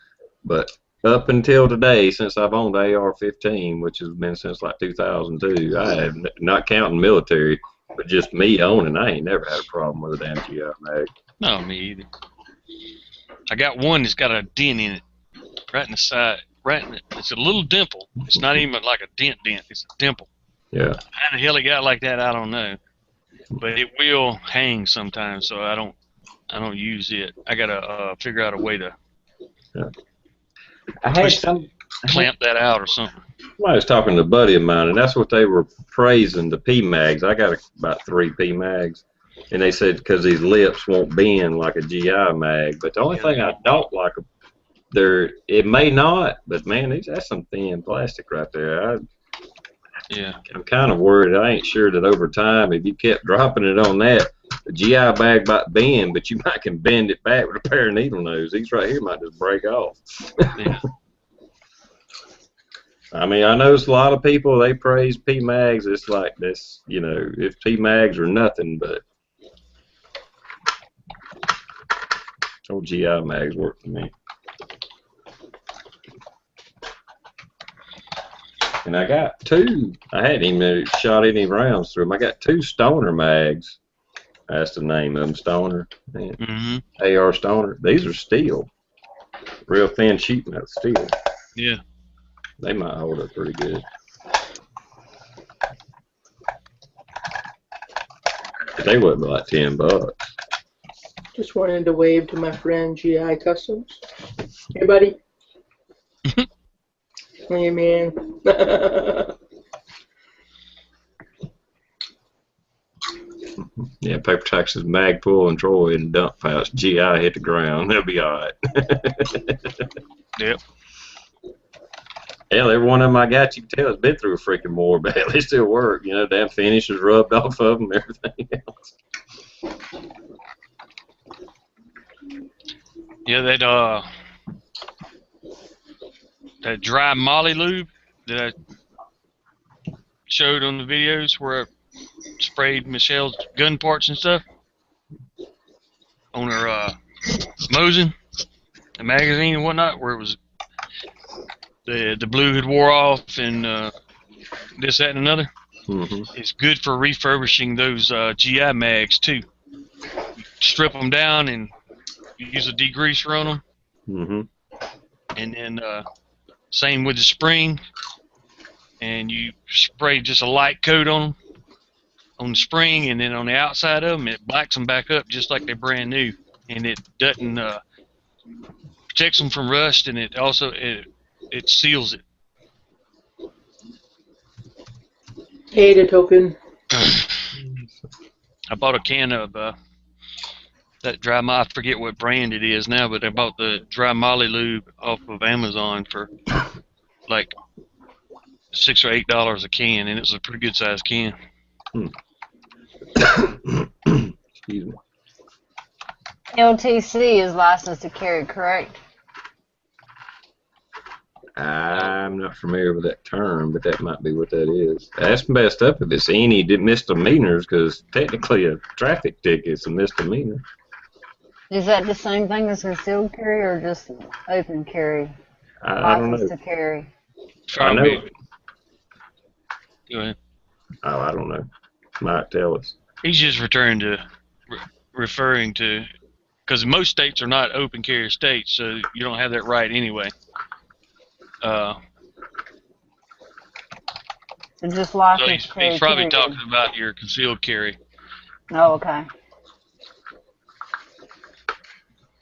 but up until today, since I've owned AR-15, which has been since like 2002, I have not counting military, but just me owning, I ain't never had a problem with a damn GI mag. No, me either. I got one that's got a dent in it, right in the side. It's a little dimple. It's not even like a dent. It's a dimple. Yeah. How the hell it got like that, I don't know. But it will hang sometimes, so I don't use it. I gotta figure out a way to clamp that out or something. Well, I was talking to a buddy of mine, and that's what they were praising, the P mags. I got about 3 P mags, and they said because these lips won't bend like a GI mag. But the only thing I don't like, it may not, but man, that's some thin plastic right there. I'm kind of worried. I ain't sure that over time, if you kept dropping it on that, the GI bag might bend, but you might can bend it back with a pair of needle nose. These right here might just break off. Yeah. I mean, I know a lot of people, they praise P-Mags. It's like this, you know, if P-Mags are nothing, but old GI mags work for me. And I got two. I hadn't even shot any rounds through them. I got two Stoner mags. That's the name of them, Stoner. AR Stoner. These are steel. Real thin sheet metal steel. Yeah. They might hold up pretty good. But they wasn't like $10. Just wanted to wave to my friend GI Customs. Hey, buddy. Hey, man. Yeah, paper taxes, Magpul, and Troy, and dump pouch. GI hit the ground. They'll be all right. Yep. Hell, every one of them I got, you can tell, has been through a freaking war, but they still work. You know, damn finish is rubbed off of them, everything else. Yeah, that dry molly lube that I showed on the videos where I sprayed Michelle's gun parts and stuff on her Mosin, the magazine and whatnot, where it was the blue had wore off and this, that, and another. It's good for refurbishing those GI mags too. You strip them down and use a degreaser on them, and then same with the spring, and you spray just a light coat on them on the spring, and then on the outside of them it blacks them back up just like they're brand new, and it doesn't protects them from rust, and it also it seals it. Hey, the token. I bought a can of that dry molly. I forget what brand it is now, but I bought the dry molly lube off of Amazon for like $6 or $8 a can, and it was a pretty good sized can. Excuse me. LTC is licensed to carry, correct? I'm not familiar with that term, but that might be what that is. That's messed up if it's any misdemeanors, because technically a traffic ticket's a misdemeanor. Is that the same thing as concealed carry or just open carry? I don't know. License to carry. I know. Go ahead. Oh, I don't know. Might tell us. He's just referring to, because most states are not open carry states, so you don't have that right anyway. So just So license to carry. he's probably period. talking about your concealed carry. Oh, okay.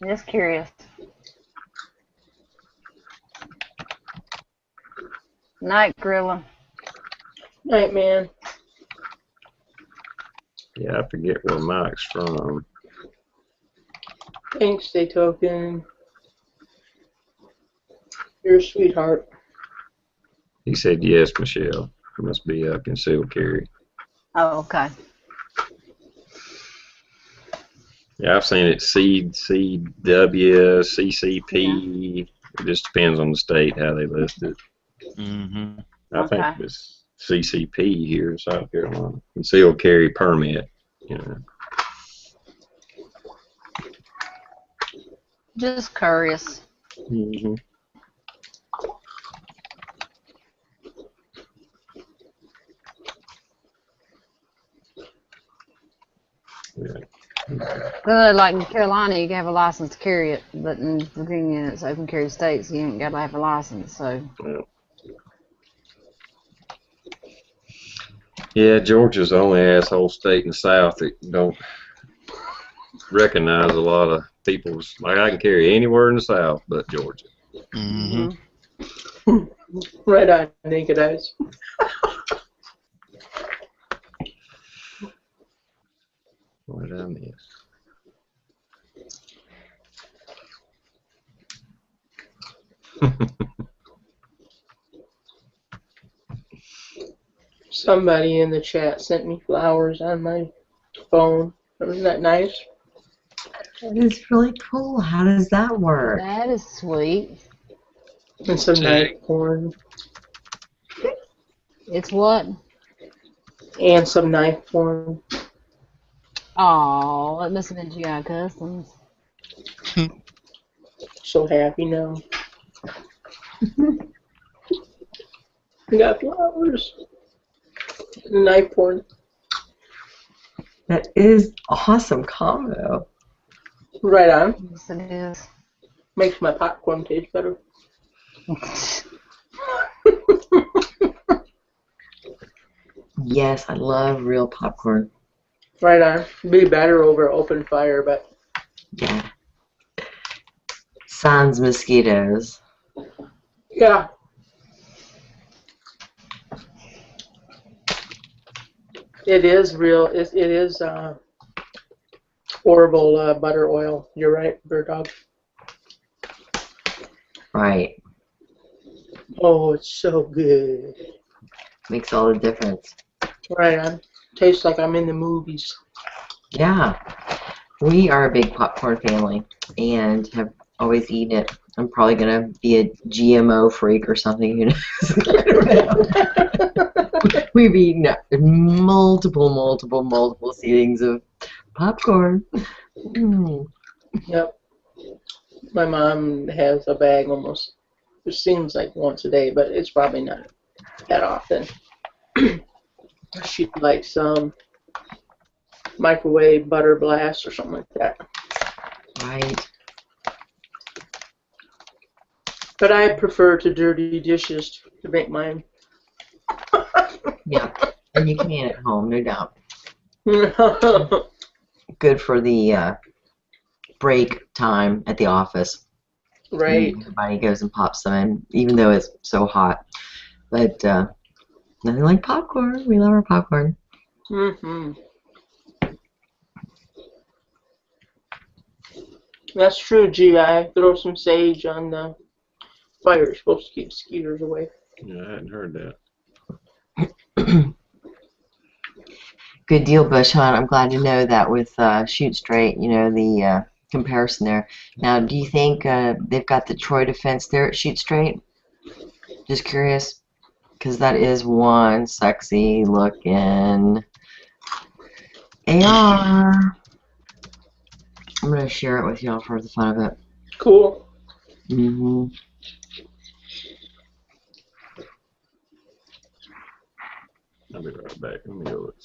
Just curious. Night, Gorilla. Night, man. Yeah, I forget where Mike's from. Thanks, Day Token. You're a sweetheart. He said yes, Michelle. It must be a concealed carry. Oh, okay. Yeah, I've seen it CCW, CCP. It just depends on the state how they list it. I think it was CCP here in South Carolina. Concealed carry permit. You know. Just curious. Like in Carolina, you can have a license to carry it, but in Virginia, it's open carry states, so you ain't got to have a license. So. Yeah, Georgia's the only asshole state in the South that don't recognize a lot of people's. Like, I can carry anywhere in the South but Georgia. Right on, naked eyes. What did I miss? Somebody in the chat sent me flowers on my phone. Isn't that nice? That is really cool. How does that work? That is sweet. And some nice corn. It's what? And some knife porn. Oh, it must have been GI Customs. So happy now. I got flowers. Knife porn. That is awesome combo. Right on. Yes, it is. Makes my popcorn taste better. Yes, I love real popcorn. Right on. Be better over open fire, but Yeah. Sans mosquitoes. yeah. It is real. It is horrible butter oil. You're right, Bird Dog. Right. Oh, it's so good. Makes all the difference. Right on. Tastes like I'm in the movies. Yeah. We are a big popcorn family and have always eaten it. I'm probably going to be a GMO freak or something, who knows? I don't know. We've eaten multiple seatings of popcorn. Mm. Yep. My mom has a bag almost, it seems like once a day, but it's probably not that often. She likes microwave butter blast or something like that. Right. But I prefer to dirty dishes to make mine. Yeah. And you can at home, no doubt. Good for the break time at the office. Right. Everybody goes and pops them in, even though it's so hot. But nothing like popcorn. We love our popcorn. Mm-hmm. That's true, GI. Throw some sage on the fire. It's supposed to keep mosquitoes away. Yeah, I hadn't heard that. Good deal, Bush Hunt. I'm glad to know that with Shoot Straight, you know, the comparison there. Now, do you think they've got the Troy defense there at Shoot Straight? Just curious, because that is one sexy looking AR. I'm going to share it with y'all for the fun of it. Cool. Mm-hmm. I'll be right back. Let me go look.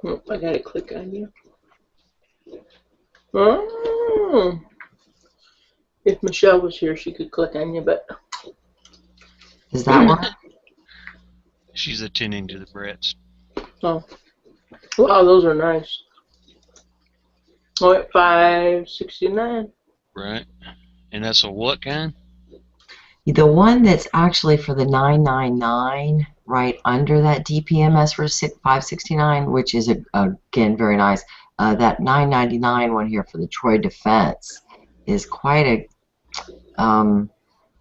Oh, I gotta click on you. Oh. If Michelle was here, she could click on you, but Does that work? She's attending to the Bretts. oh, wow, those are nice. Oh, at $5.69. Right. And that's a what kind? The one that's actually for the $9.99, right under that DPMS for $5.69, which is again very nice. That $9.99 one here for the Troy Defense is quite a,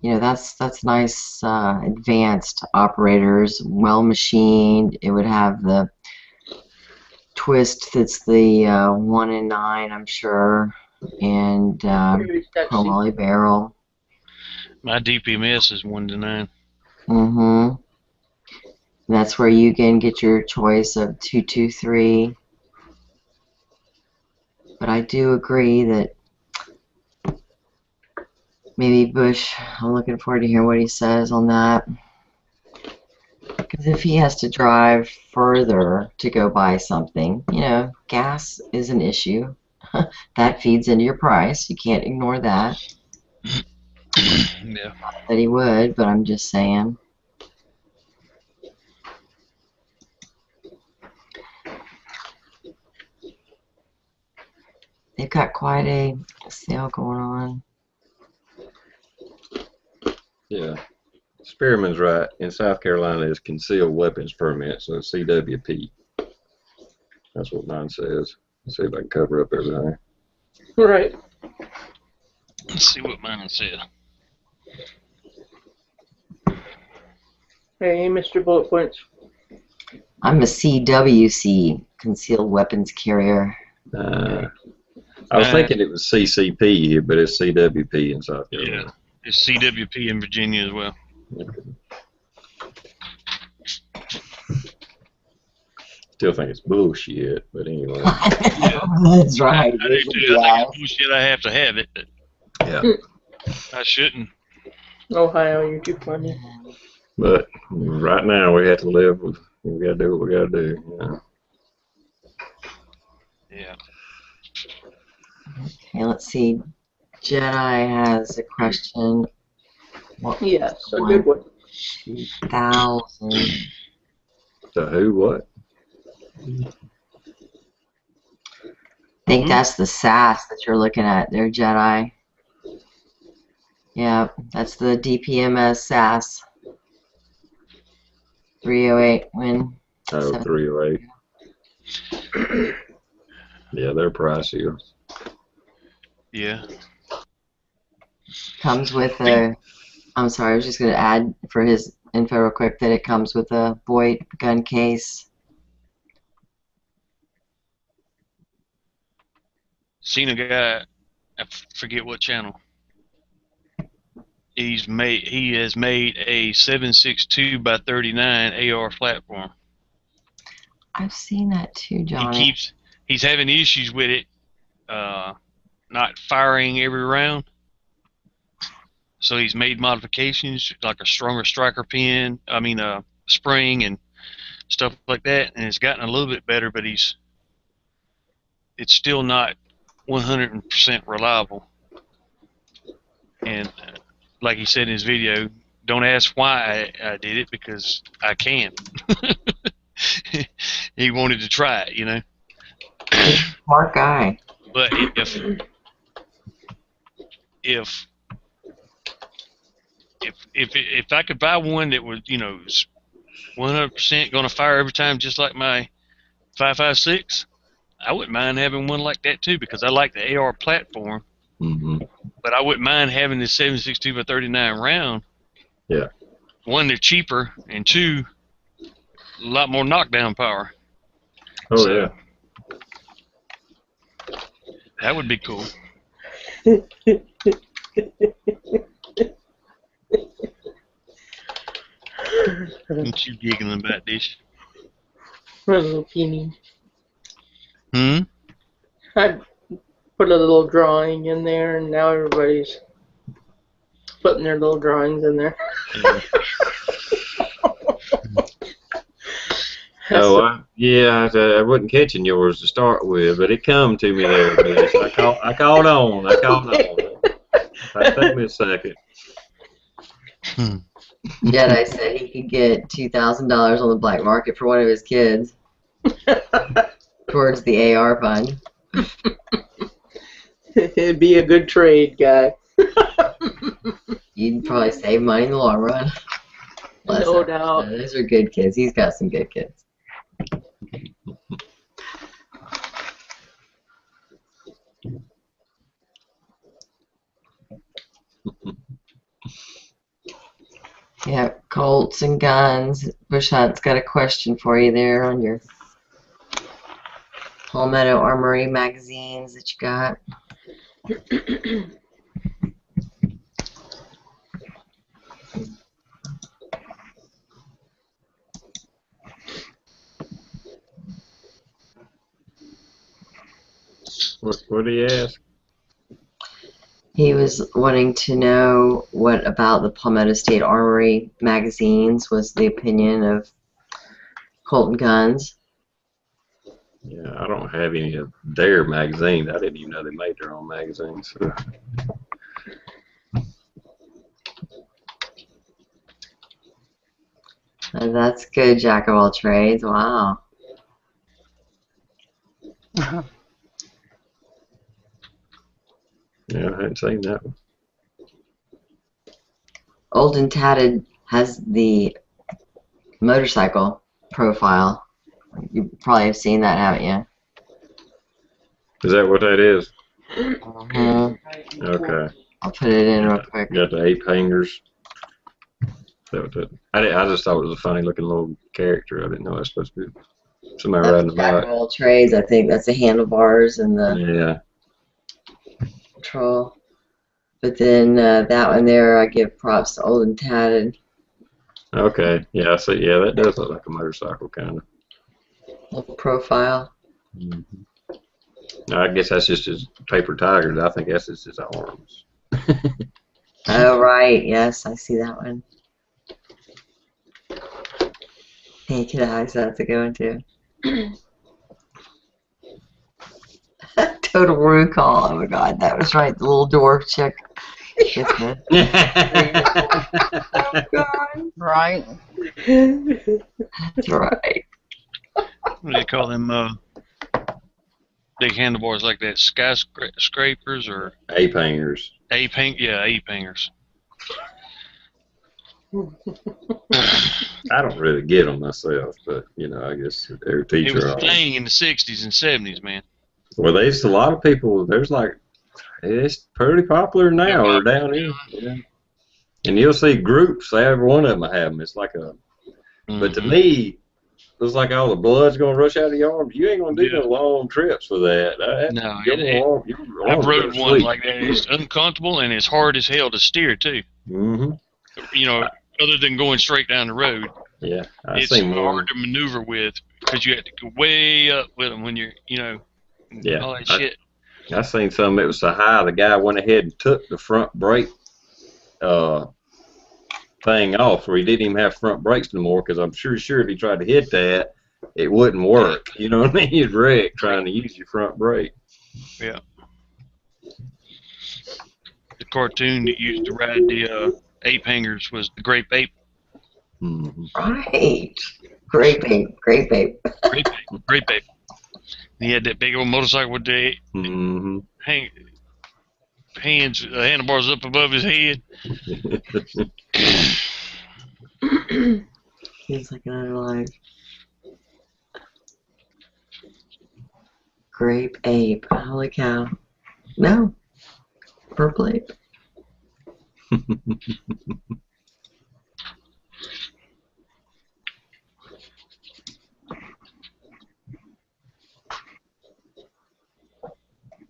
you know, that's nice, advanced operators, well machined. It would have the twist that's the 1 in 9, I'm sure, and Very sexy. chromoly barrel. My DPMS is 1 to 9. Mm-hmm. That's where you can get your choice of 223. But I do agree that maybe Bush, I'm looking forward to hearing what he says on that. Because if he has to drive further to go buy something, you know, gas is an issue. That feeds into your price. You can't ignore that. Yeah. Not that he would, but I'm just saying. They've got quite a sale going on. Yeah. Spearman's right. In South Carolina, it's concealed weapons permit, so it's CWP. That's what mine says. Let's see if I can cover up everything. Right. Let's see what mine said. Hey, Mr. Bullet Points. I'm a CWC, concealed weapons carrier. I I was thinking it was CCP here, but it's CWP in South Carolina. Yeah, it's CWP in Virginia as well. Still think it's bullshit, but anyway. That's right. I do too. I think it's bullshit. I have to have it. But Yeah. I shouldn't. Ohio, you're too funny. But right now we have to live with. We gotta do what we gotta do. Yeah. Okay, let's see. Jedi has a question. What Yes, a good one. 2000? So who? What? I think that's the SAS that you're looking at there, Jedi. Yeah, that's the DPMS SAS. 308 win. Oh, 308. Yeah, they're pricier. Yeah. Comes with a. I'm sorry, I was just going to add for his info real quick that it comes with a Voight gun case. Seen a guy, I forget what channel. He has made a 7.62 by 39 AR platform. I've seen that too, John. He's having issues with it, not firing every round. So he's made modifications like a stronger striker pin, spring and stuff like that, and it's gotten a little bit better, but it's still not 100% reliable. And like he said in his video, don't ask why I did it, because I can't. He wanted to try it, you know. Smart guy. But if I could buy one that was, 100% going to fire every time, just like my 5.56, I wouldn't mind having one like that too, because I like the AR platform. Mm-hmm. But I wouldn't mind having this 7.62 by 39 round. Yeah. One, they're cheaper, and two, a lot more knockdown power. Oh, so, yeah. That would be cool. What you giggling about this? A little peony. Hmm? I put a little drawing in there, and now everybody's putting their little drawings in there. Yeah. I wasn't catching yours to start with, but it come to me there. I caught on. It took me a second. Jedi said he could get $2,000 on the black market for one of his kids towards the AR fund. It'd be a good trade, guy. You'd probably save money in the long run. No doubt. Those are good kids. He's got some good kids. Yeah, Colts and guns. Bush Hunt's got a question for you there on your Palmetto Armory magazines that you got. What did he ask? He was wanting to know what about the Palmetto State Armory magazines was the opinion of Colt and Guns. Yeah, I don't have any of their magazines. I didn't even know they made their own magazines. So. That's good, Jack of all trades. Wow. Yeah, I hadn't seen that one. Old and Tatted has the motorcycle profile. You probably have seen that, haven't you? Is that what that is? Mm-hmm. Okay. I'll put it in real quick. Got the ape hangers. I just thought it was a funny looking little character. I didn't know it was supposed to be somebody riding a Jack bike. of all trades. I think that's the handlebars and the. Yeah. Patrol. But then that one there, I give props to Old and Tatted. Okay. Yeah, I see. Yeah, that does look like a motorcycle, kind of. Little profile. I guess that's just his paper tiger. I think that's just his arms. Oh, right. Yes, I see that one. Naked Eyes, that's a good one, too. Total Recall. Oh, my God. That was right. The little dwarf chick. Yes, man. Oh, God. Right. That's right. What do they call them? Big handlebars like that, skyscrapers or Ape hangers. ape hangers. I don't really get them myself, but you know, I guess every It teacher. was a thing in the '60s and '70s, man. Well, there's a lot of people. There's like it's pretty popular now or down here. Yeah. And you'll see groups. Every one of them have them. It's like a. But to me, it's like all the blood's gonna rush out of your arms. You ain't gonna do no long trips with that. No, I've I've rode one like that. It's uncomfortable and it's hard as hell to steer too. Mm-hmm. You know, other than going straight down the road. Yeah, It's hard to maneuver with because you have to go way up with them when you're, you know, all that shit. I seen some. It was so high. The guy went ahead and took the front brake thing off, where he didn't even have front brakes anymore. Because I'm sure if he tried to hit that, it wouldn't work. You know what I mean? You'd wreck trying to use your front brake. Yeah. The cartoon that used to ride the ape hangers was the Grape Ape. Mm-hmm. Right. Grape Ape. Grape Ape. He had that big old motorcycle with the handlebars up above his head. Seems like another life. Grape Ape. Holy cow. No. Purple Ape.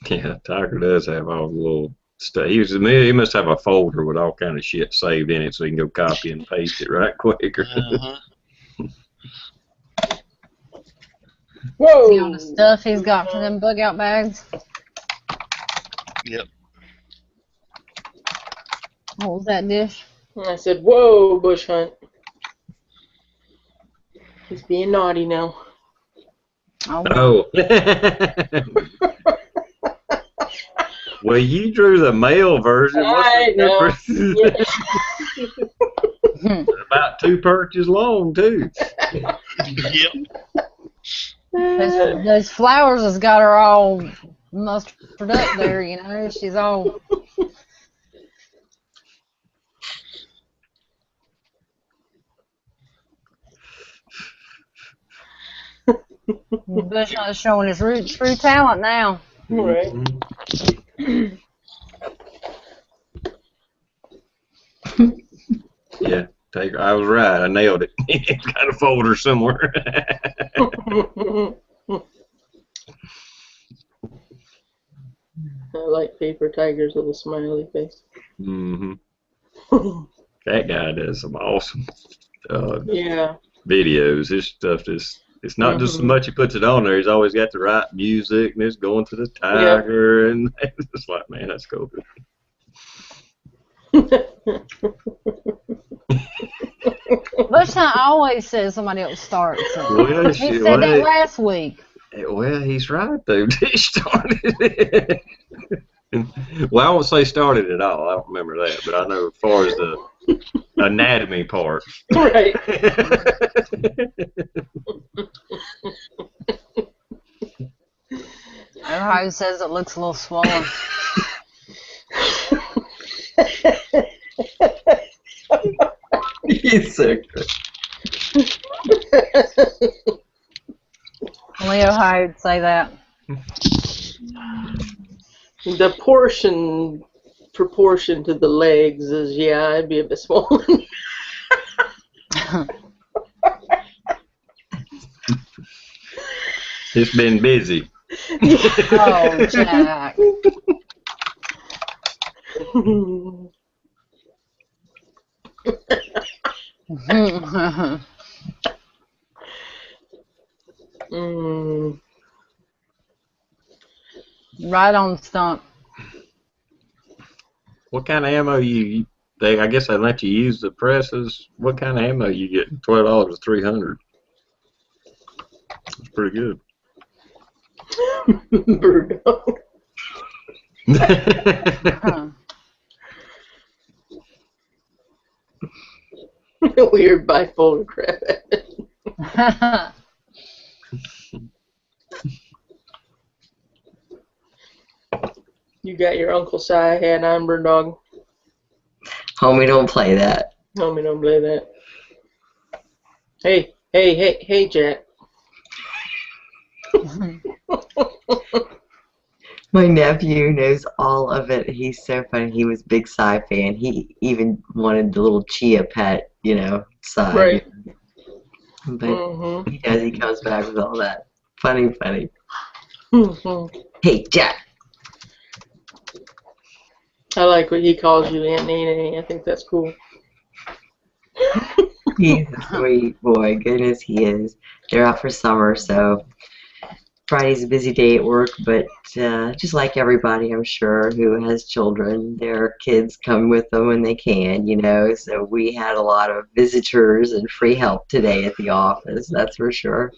Yeah, Tiger does have all the little stuff. He must have a folder with all kind of shit saved in it, so he can go copy and paste it right quicker. Whoa! See all the stuff he's got for them bug out bags. Yep. What was that dish? I said, whoa, bush hunt. He's being naughty now. Oh. Well, you drew the male version. I know. About 2 perches long, too. Yep. Those flowers has got her all mustered up there, you know. She's all. Bush not showing his true talent now. Right. Yeah, Tiger. I was right. I nailed it. It's got a folder somewhere. I like paper tigers with a smiley face. Mm-hmm. That guy does some awesome videos. His stuff is, it's not just so much he puts it on there. He's always got the right music, and it's going to the tiger, and it's just like, man, that's cool. Bush always says somebody else starts it. Well, He said that last week. Well, he's right, though. He started it. Well, I won't say started at all. I don't remember that, but I know as far as the anatomy part. Right. Everybody says it looks a little swollen. He's so good. Leo Hyde would say that. The proportion to the legs is, it'd be a bit swollen. It's been busy. Oh, Jack. Mm. Right on the stump. What kind of ammo I guess they let you use the presses. What kind of ammo you get? $12 to 300. It's pretty good. Birdo. Huh. Weird bipolar crap. You got your Uncle Si hat on, Bird Dog. Homie, don't play that. Homie, don't play that. Hey, Jack. My nephew knows all of it. He's so funny. He was a big Psy fan. He even wanted the little Chia pet, Psy. Right. But Mm-hmm. he does. He comes back with all that. Funny. Mm-hmm. Hey, Jack. I like what he calls you, Aunt Nene. I think that's cool. He's a sweet boy. Goodness, he is. They're out for summer, so Friday's a busy day at work, but just like everybody, I'm sure, who has children, their kids come with them when they can, So we had a lot of visitors and free help today at the office, that's for sure.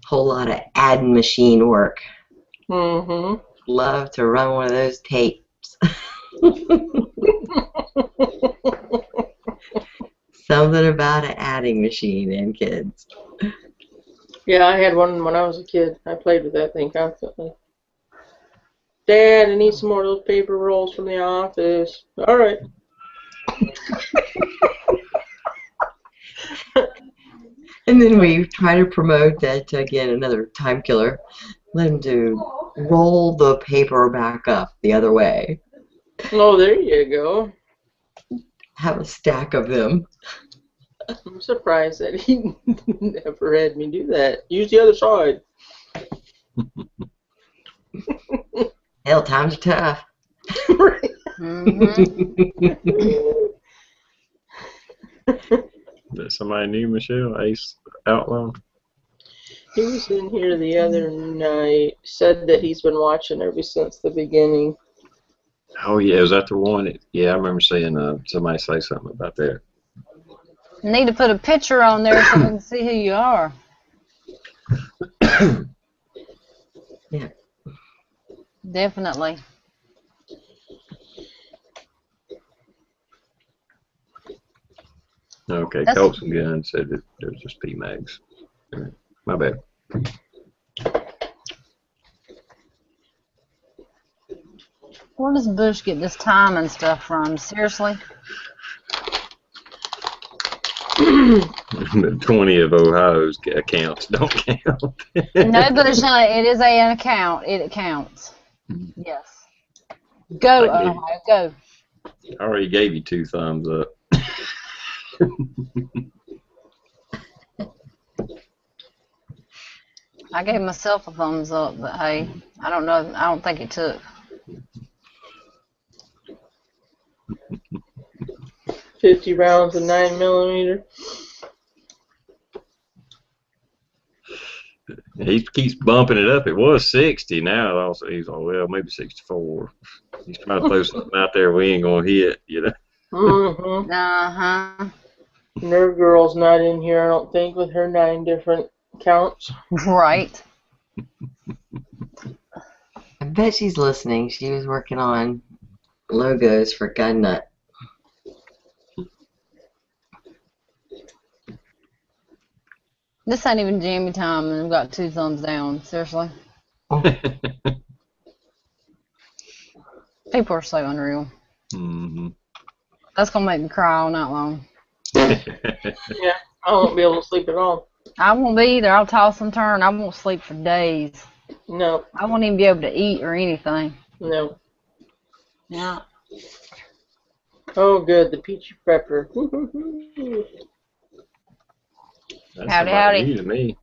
Whole lot of adding machine work. Mm-hmm. Love to run one of those tapes. Something about an adding machine and kids. Yeah, I had one when I was a kid. I played with that thing constantly. Dad, I need some more of those paper rolls from the office. All right. And then we try to promote that, again, another time killer. Let them to roll the paper back up the other way. Oh, there you go. Have a stack of them. I'm surprised that he never had me do that. Use the other side. Hell, times are tough. That somebody knew Michelle Ace Outlaw. He was in here the other night. Said that he's been watching ever since the beginning. Oh yeah, was that the one? Yeah, I remember seeing somebody say something about that. Need to put a picture on there so we can see who you are. Yeah. Definitely. Okay, Colts and Guns said that it was just PMags. My bad. Where does Bush get this time and stuff from? Seriously? 20 of Ohio's accounts don't count. No, Bush, it is an account. It counts. Yes. Go, Ohio, go. I already gave you 2 thumbs up. I gave myself a thumbs up, but hey, I don't know. I don't think it took. $50 rounds of 9mm. He keeps bumping it up. It was 60. Now also he's like, well, maybe 64. He's trying to throw something out there we ain't gonna hit, Mm-hmm. Uh-huh. Nerd Girl's not in here, I don't think, with her 9 different counts. Right. I bet she's listening. She was working on logos for Gun Nut. This ain't even jammy time, and I've got 2 thumbs down. Seriously. People are so unreal. Mm-hmm. That's gonna make me cry all night long. Yeah, I won't be able to sleep at all. I won't be either. I'll toss and turn. I won't sleep for days. No. I won't even be able to eat or anything. No. Yeah. Oh, good, the peachy prepper. That's Howdy, somebody howdy. new to me.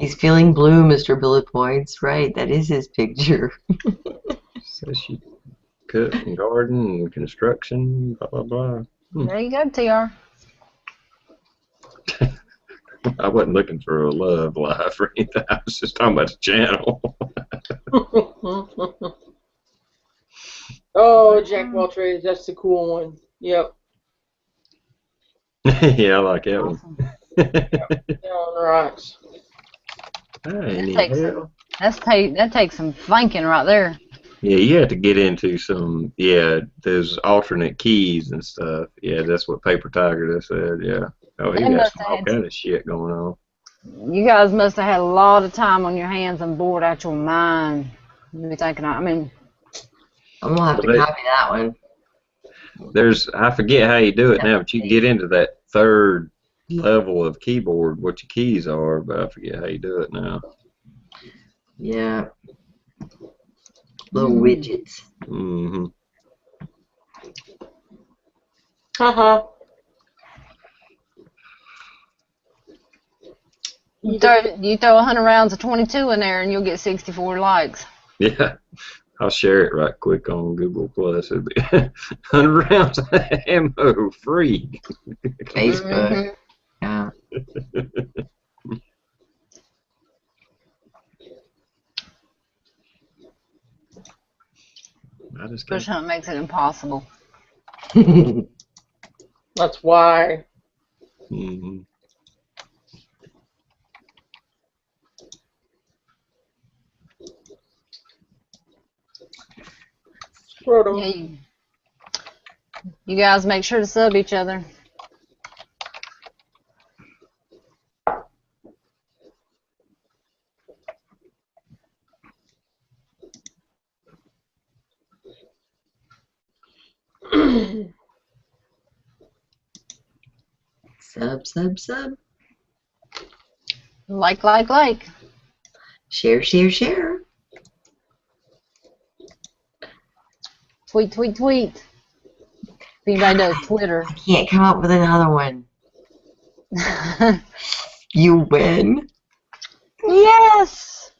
He's feeling blue, Mr. Bullet Points. Right, that is his picture. Says she cook and garden and construction, blah, blah, blah. There you go, TR. I wasn't looking for a love life or anything. I was just talking about the channel. Oh, Jack of all trades. That's the cool one. Yep. Yeah, I like that one. Awesome. Down on the rocks. That takes some thinking right there. Yeah, you have to get into some, there's alternate keys and stuff. Yeah, that's what Paper Tiger just said, yeah. Oh, he They got must some have all had kind of shit going on. You guys must have had a lot of time on your hands and bored out your mind. You be thinking, I mean, I'm gonna have to But copy that one. I forget how you do it now, but you can get into that third level of keyboard, what your keys are, but I forget how you do it now. Yeah. Little widgets. Mm-hmm. Haha. you throw 100 rounds of 22 in there and you'll get 64 likes. Yeah. I'll share it right quick on Google Plus. It'll be 100 rounds of ammo free. Facebook. Yeah. I just Bush can't. Hunt makes it impossible. That's why. Mm-hmm. Yeah, you guys make sure to sub each other. Sub. Like. Share. Tweet. If anybody does Twitter. I can't come up with another one. You win. Yes!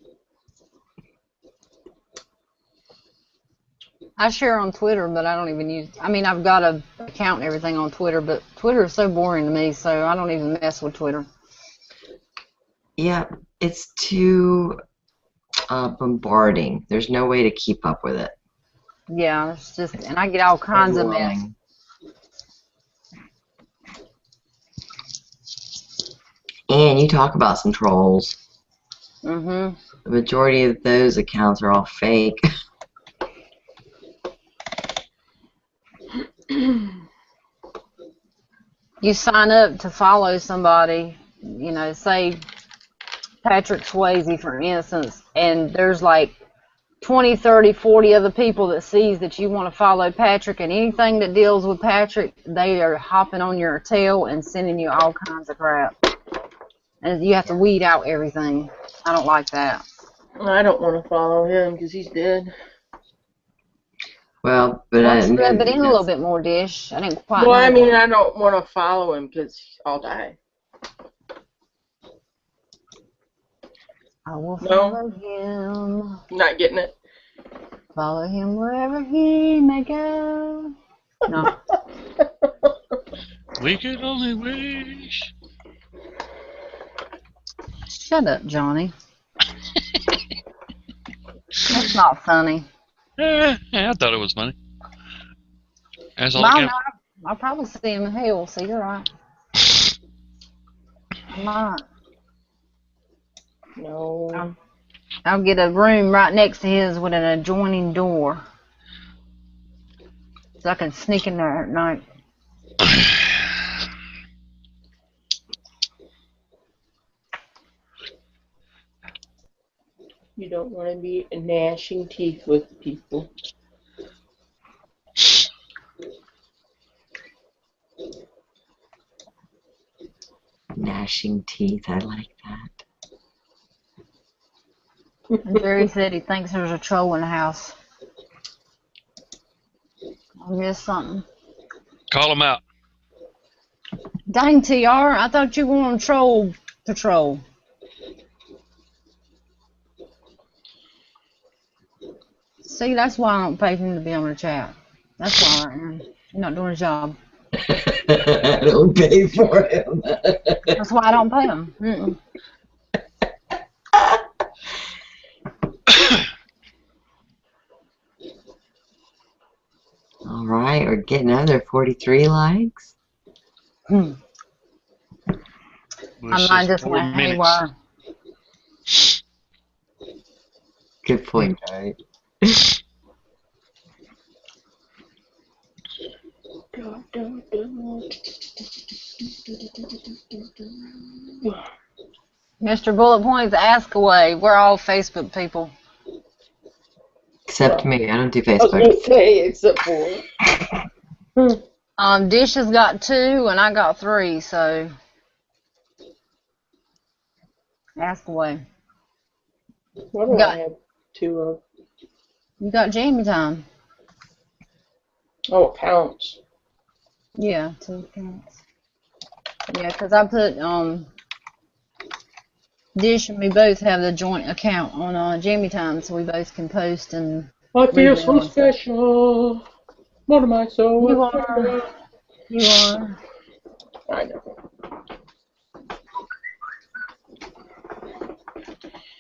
I share on Twitter, but I don't even use. I mean, I've got an account and everything on Twitter, but Twitter is so boring to me, so I don't even mess with Twitter. Yeah, it's too bombarding. There's no way to keep up with it. Yeah, it's just, and I get all kinds of mess. And you talk about some trolls. Mm-hmm. The majority of those accounts are all fake. You sign up to follow somebody, you know, say Patrick Swayze, for instance, and there's like 20, 30, 40 other people that sees that you want to follow Patrick, and anything that deals with Patrick, they are hopping on your tail and sending you all kinds of crap. And you have to weed out everything. I don't like that. I don't want to follow him because he's dead. Well, but Why don't you rub it in a little bit more, Dish? I didn't quite Well, know I mean, that. I don't want to follow him because I'll die. I will follow him. Not getting it. Follow him wherever he may go. No. We could only wish. Shut up, Johnny. That's not funny. Yeah, I thought it was funny. That's all that counts. I'll probably see him in hell, so you're right. I might. No. I'll get a room right next to his with an adjoining door. So I can sneak in there at night. You don't want to be gnashing teeth with people. Gnashing teeth, I like that. And Jerry said he thinks there's a troll in the house. I missed something. Call him out. Dang, TR, I thought you were on troll patrol. See, that's why I don't pay him to be on the chat. That's why you're not doing his job. I don't pay for him. That's why I don't pay him. Mm-mm. All right, we're getting another 43 likes. Hmm. Bush I says just 4 went minutes. haywire. Good point, right? Mr. Bullet Points, ask away. We're all Facebook people. Except me, I don't do I was Facebook. gonna say, except for. Dish has got 2 and I got 3, so ask away. What do I have 2 of? You got Jamie time. Oh, accounts. Yeah, 2 accounts. Yeah, because I put Dish and me both have the joint account on Jamie time, so we both can post and I feel read so and stuff. special. What am I so You afraid are. of? You are. I know.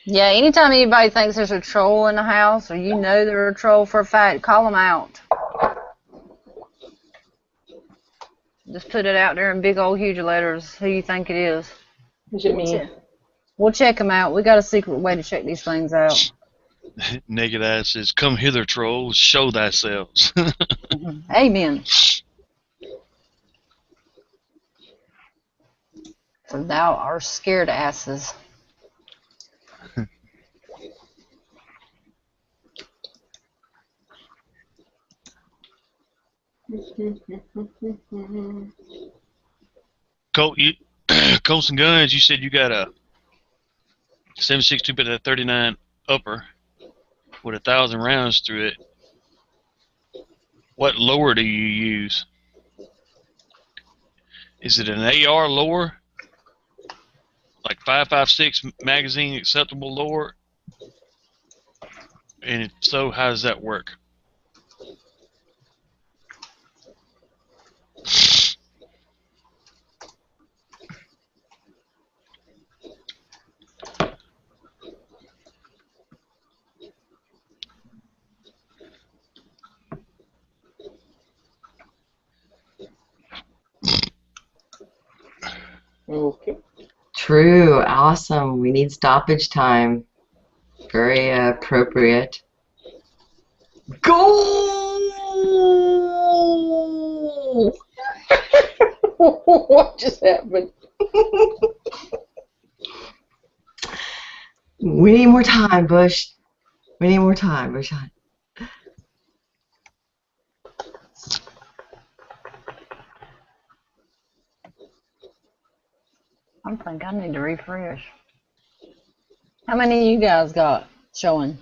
Yeah, anytime anybody thinks there's a troll in the house or you know they're a troll for a fact, call them out. Just put it out there in big old huge letters who you think it is. Is it me? We'll check them out. We got a secret way to check these things out. Naked Eye says, "Come hither, trolls, show thyself." Amen. For thou art scared asses. Colt, Colts and Guns, you said you got a 7.62 but a 39 upper with 1,000 rounds through it. What lower do you use? Is it an AR lower? Like 5.56 magazine acceptable lower? And if so, how does that work? Okay. True, awesome. We need stoppage time. Very appropriate. Goal! What just happened? We need more time, Bush. We need more time, Bush. I think I need to refresh. How many of you guys got showing?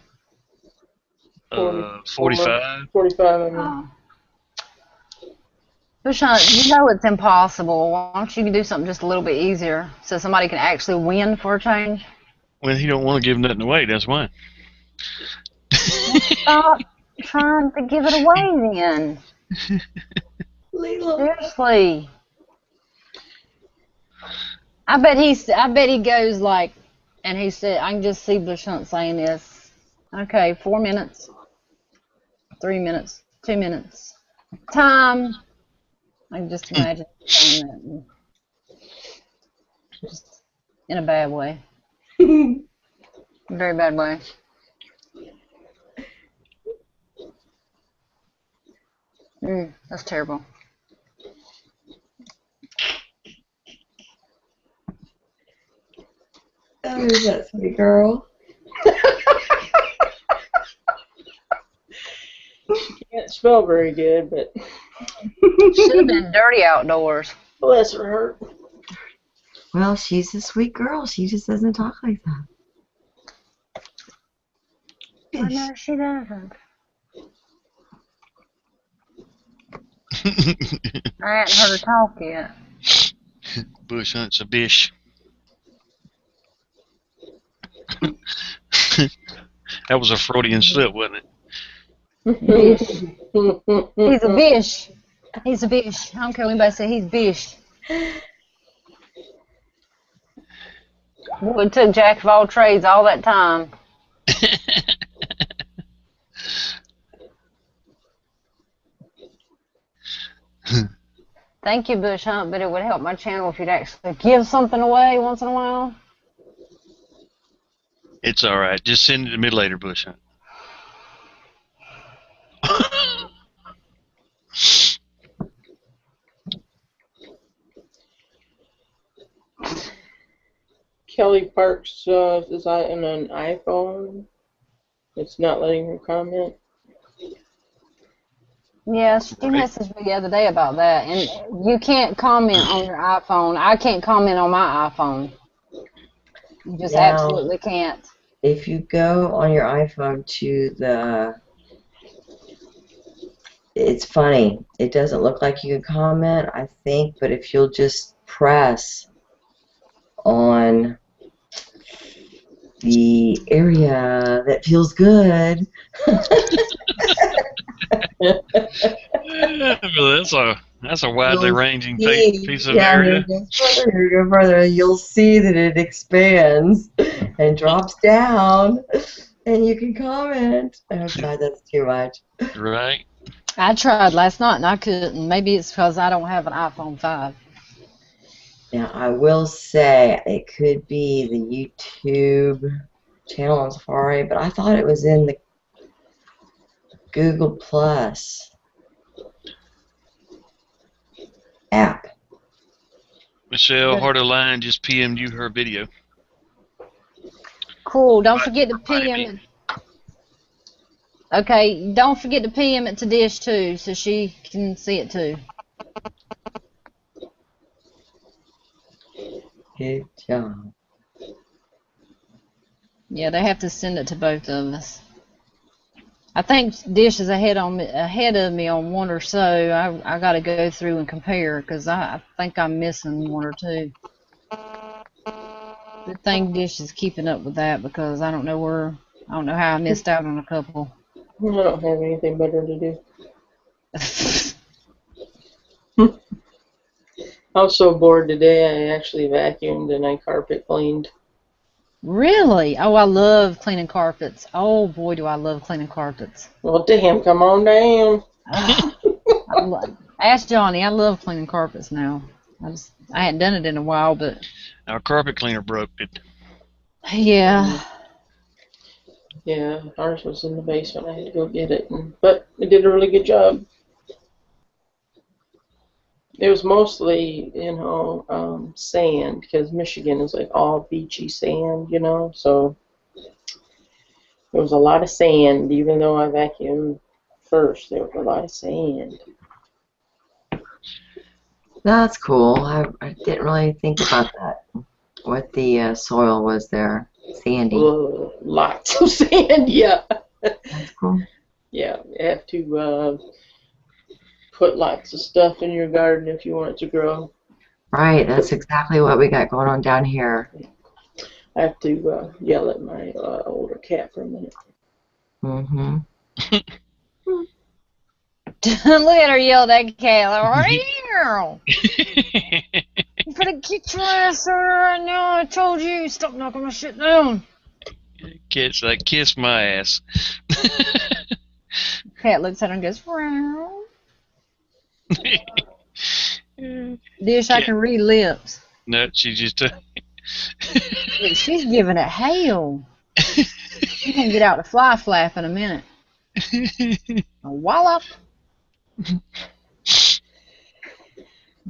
45. 45, I mean. Oh. Bushhunt, you know it's impossible. Why don't you do something just a little bit easier so somebody can actually win for a change? Well, he don't want to give nothing away, that's why. Stop trying to give it away then. Seriously. I bet he goes like, and he said, I can just see Bushhunt saying this. Okay, 4 minutes, 3 minutes, 2 minutes. Time. I can just imagine saying that. Just in a bad way. Very bad way. That's terrible. Oh, that sweet girl. She can't spell very good, but. Should have been dirty outdoors. Bless her heart. Well, she's a sweet girl. She just doesn't talk like that. I know she doesn't. I hadn't heard her talk yet. Bushhunt's a bish. That was a Freudian slip, wasn't it? Bish. He's a bish. He's a bish. I don't care what anybody say. He's bish. Boy, it took Jack of all trades all that time. Thank you, Bush Hunt, but it would help my channel if you'd actually give something away once in a while. It's all right. Just send it to me later, Bush Hunt. Kelly Parks is on an iPhone. It's not letting her comment. Yeah, she Right. messaged me the other day about that, and you can't comment on your iPhone. I can't comment on my iPhone. You just Now, absolutely can't. if you go on your iPhone to the, it's funny. It doesn't look like you can comment, I think, but if you'll just press on the area that feels good. That's a widely You'll ranging see, piece of yeah, area. here go further, you'll see that it expands and drops down, and you can comment. Oh God, that's too much. Right. I tried last night and I couldn't. Maybe it's because I don't have an iPhone 5. Now, I will say it could be the YouTube channel on Safari, but I thought it was in the Google Plus app. Michelle Harderline just PM'd you her video. Cool. Don't forget to Mighty PM big. it. Okay, don't forget to PM it to Dish too, so she can see it too. Good job. Yeah, they have to send it to both of us. I think Dish is ahead of me on one or so. I got to go through and compare because I think I'm missing one or two. Good thing Dish is keeping up with that because I don't know how I missed out on a couple. I don't have anything better to do. I was so bored today, I actually vacuumed and I carpet cleaned. Really? Oh, I love cleaning carpets. Oh boy, do I love cleaning carpets. Well, damn, come on down. Ask Johnny. I love cleaning carpets now. I hadn't done it in a while, but Our carpet cleaner broke it. yeah. Yeah, ours was in the basement. I had to go get it, but it did a really good job. It was mostly, sand, because Michigan is like all beachy sand, so there was a lot of sand. Even though I vacuumed first, there was a lot of sand. That's cool. I didn't really think about that. What the soil was there. Sandy. Lots of sand, yeah. That's cool. Yeah, you have to put lots of stuff in your garden if you want it to grow. Right, that's exactly what we got going on down here. I have to yell at my older cat for a minute. Mm-hmm. Look at her yell at that cat. You better get your ass over right now. I told you. Stop knocking my shit down. Cat's like, kiss my ass. Cat looks at her and goes, "Meow." Dish, I can read lips. No, she just Look, she's giving it hell. She's going to get out the fly flap in a minute. A wallop.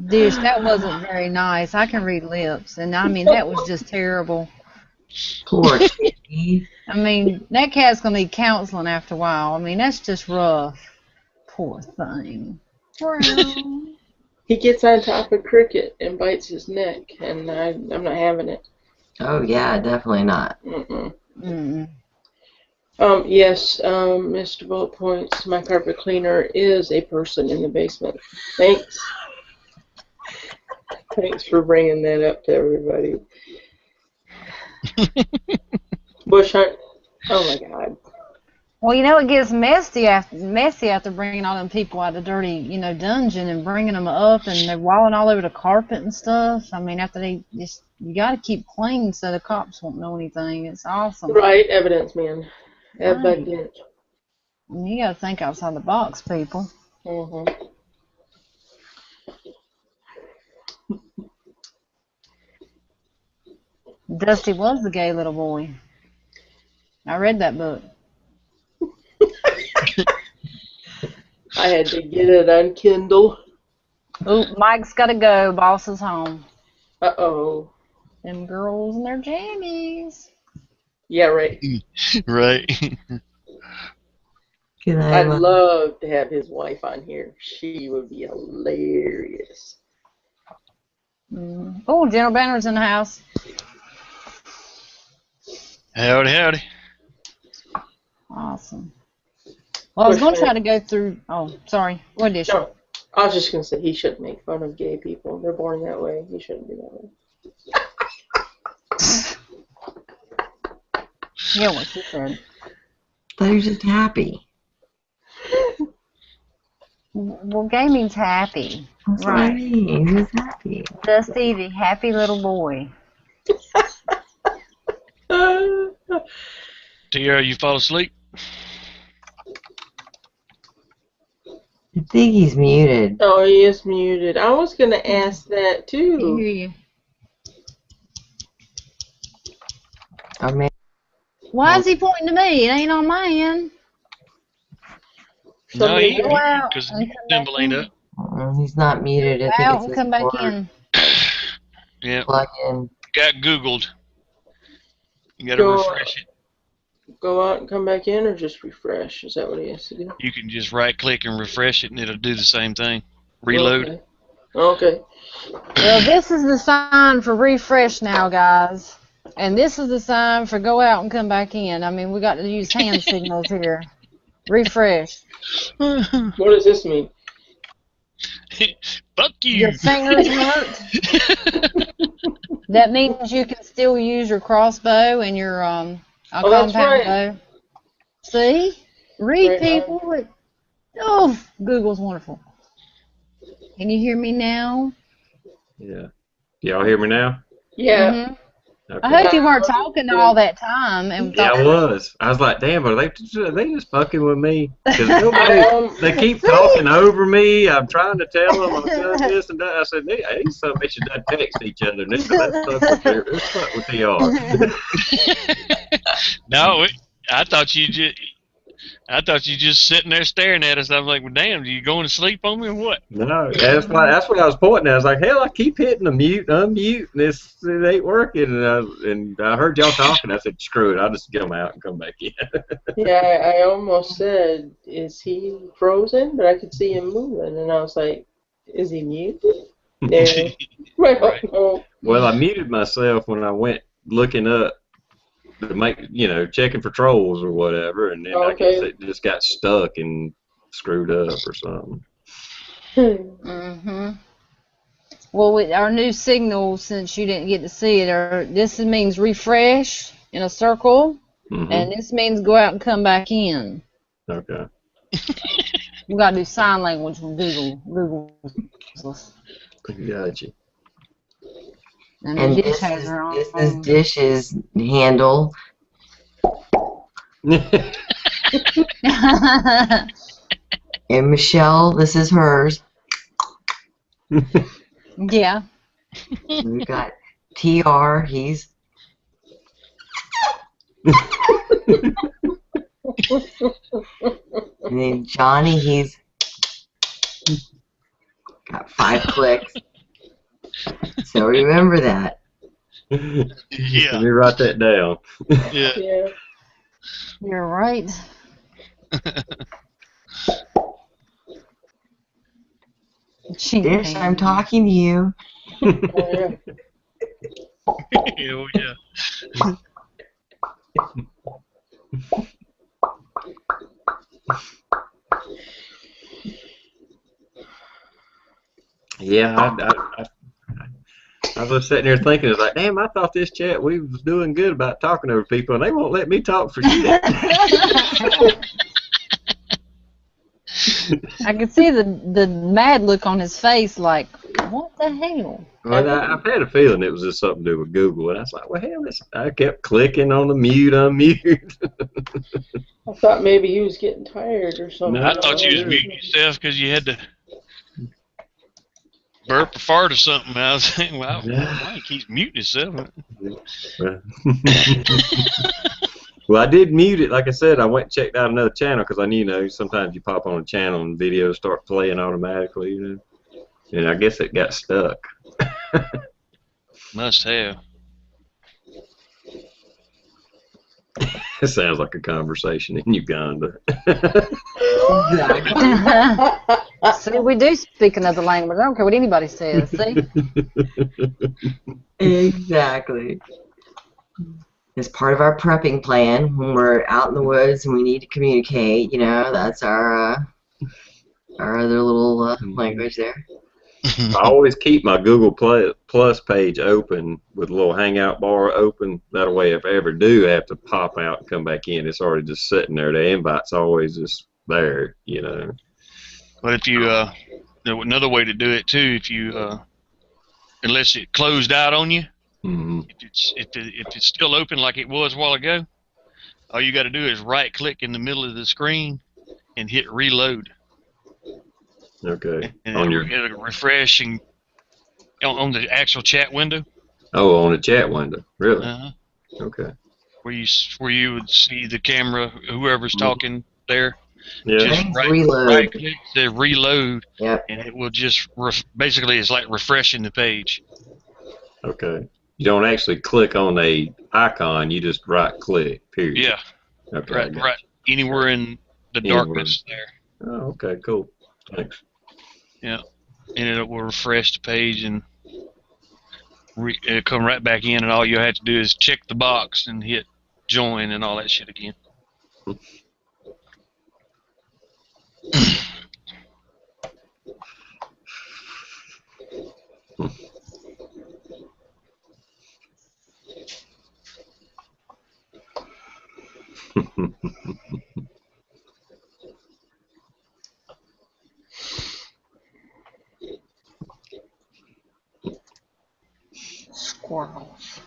Dish, that wasn't very nice. I can read lips. And I mean, that was just terrible. Poor kitty. I mean, that cat's going to need counseling after a while. I mean, that's just rough. Poor thing. He gets on top of Cricket and bites his neck, and I'm not having it. Oh yeah, definitely not. Mm-mm. Mm-mm. Yes, Mr. Bullet Points, my carpet cleaner is a person in the basement. Thanks. Thanks for bringing that up to everybody. Bush Hunt. Oh my God. Well, it gets messy after bringing all them people out of the dirty, dungeon and bringing them up, and they're walling all over the carpet and stuff. I mean, after you got to keep clean so the cops won't know anything. It's awesome. Right, evidence, man. Right. Evidence. You got to think outside the box, people. Mm-hmm. Dusty was the gay little boy. I read that book. I had to get it on Kindle. Oop, Mike's got to go. Boss is home. Uh-oh. Them girls and their jammies. Yeah, right. Right. Good night, I'd Mike. love to have his wife on here. She would be hilarious. Oh, General Banner's in the house. Howdy, howdy. Awesome. Well, I was going to try to go through. Oh, sorry. What did you? No, I was just going to say he shouldn't make fun of gay people. They're born that way. He shouldn't be that way. Yeah, what she said. They're just happy. Well, gay means happy. That's what I mean. He's happy. Dusty, the happy little boy. Tara, you fall asleep? I think he's muted. Oh, he is muted. I was going to ask that Can too. hear you. Or maybe Why is he pointing to me? It ain't on my end. No, he Go out because and the come back symbol ain't in. up. he's not muted. I Go think out it's and his come back word. in. Yeah, Plug in. got Googled. You got to Go- refresh it. Go out and come back in or just refresh? Is that what he has to do? You can just right click and refresh it, and it'll do the same thing. Reload. Okay. Well, this is the sign for refresh now, guys. And this is the sign for go out and come back in. I mean, we got to use hand signals here. Refresh. What does this mean? Fuck you. Your fingers hurt. That means you can still use your crossbow and your Oh, that's compound right. bow. See? Read, Right, people. Oh, Google's wonderful. Can you hear me now? Yeah. Y'all hear me now? Yeah. Mhm. Okay. I hope you weren't talking all that time and Yeah, thought, I was. I was like, damn, are they just fucking with me? Because they keep See? talking over me. I'm trying to tell them I'm doing this and that. I said, hey, somebody should not text each other. Let's fuck with y'all. No, I thought you just sitting there staring at us. I was like, well, damn, are you going to sleep on me or what? No, that's what I was pointing at. I was like, hell, I keep hitting the mute, unmute, and it ain't working. And I heard y'all talking. I said, screw it, I'll just get them out and come back in. Yeah, I almost said, is he frozen? But I could see him moving, and I was like, is he muted? Yeah. Right. Oh. Well, I muted myself when I went looking up to make, checking for trolls or whatever, and then I guess it just got stuck and screwed up or something. Mhm. Well, with our new signal, since you didn't get to see it, this means refresh in a circle, and this means go out and come back in. Okay. We gotta do sign language with Google. Gotcha. And this is Dish's handle. And Michelle, this is hers. Yeah. We've got TR, he's and then Johnny, he's got 5 clicks. So remember that. Yeah. Let me write that down. Yeah. You're right. Dish, I'm talking to you. Oh, yeah. Yeah, I I was just sitting there thinking, it's like, damn, I thought this chat we was doing good about talking over people, and they won't let me talk for shit. I could see the mad look on his face, like, what the hell? Well, I've had a feeling it was just something to do with Google, and I was like, well, hell, I kept clicking on the mute, unmute. I thought maybe he was getting tired or something. No, I thought you was muting yourself because you had to burp or fart or something. I was saying, well, why he keeps muting himself? Well, I did mute it. Like I said, I went and checked out another channel because I knew, sometimes you pop on a channel and videos start playing automatically, and I guess it got stuck. Must have. It sounds like a conversation in Uganda. Exactly. See, we do speak another language. I don't care what anybody says. See? Exactly. As part of our prepping plan, when we're out in the woods and we need to communicate, that's our other little language there. I always keep my Google Plus page open with a little hangout bar open. That way, if I ever do have to pop out and come back in, it's already just sitting there. The invite's always just there, But if you, another way to do it too, if you, unless it closed out on you, if it's still open like it was a while ago, all you got to do is right click in the middle of the screen and hit reload. Okay. And it'll refresh and on the actual chat window. Oh, on the chat window, really? Okay. Where you would see the camera, whoever's talking there. Yeah. Just Reload. right click to reload. Yep. And it will just basically it's like refreshing the page. Okay. You don't actually click on a icon. You just right click. Period. Yeah. Okay. Right. Anywhere in the darkness there. Oh, okay. Cool. Thanks. Yeah. And it will refresh the page and it'll come right back in, and all you have to do is check the box and hit join and all that shit again. Squirrels.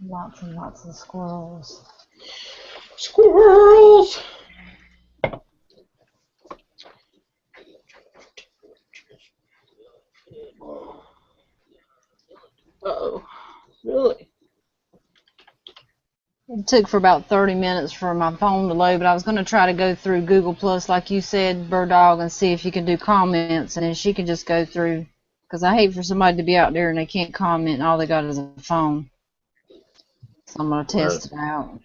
Lots and lots of squirrels. Squirrels! Uh-oh. Really? It took for about 30 minutes for my phone to load, but I was going to try to go through Google Plus, like you said, Bird Dog, and see if you can do comments, and then she can just go through, because I hate for somebody to be out there and they can't comment, and all they got is a phone. So I'm going to test it out.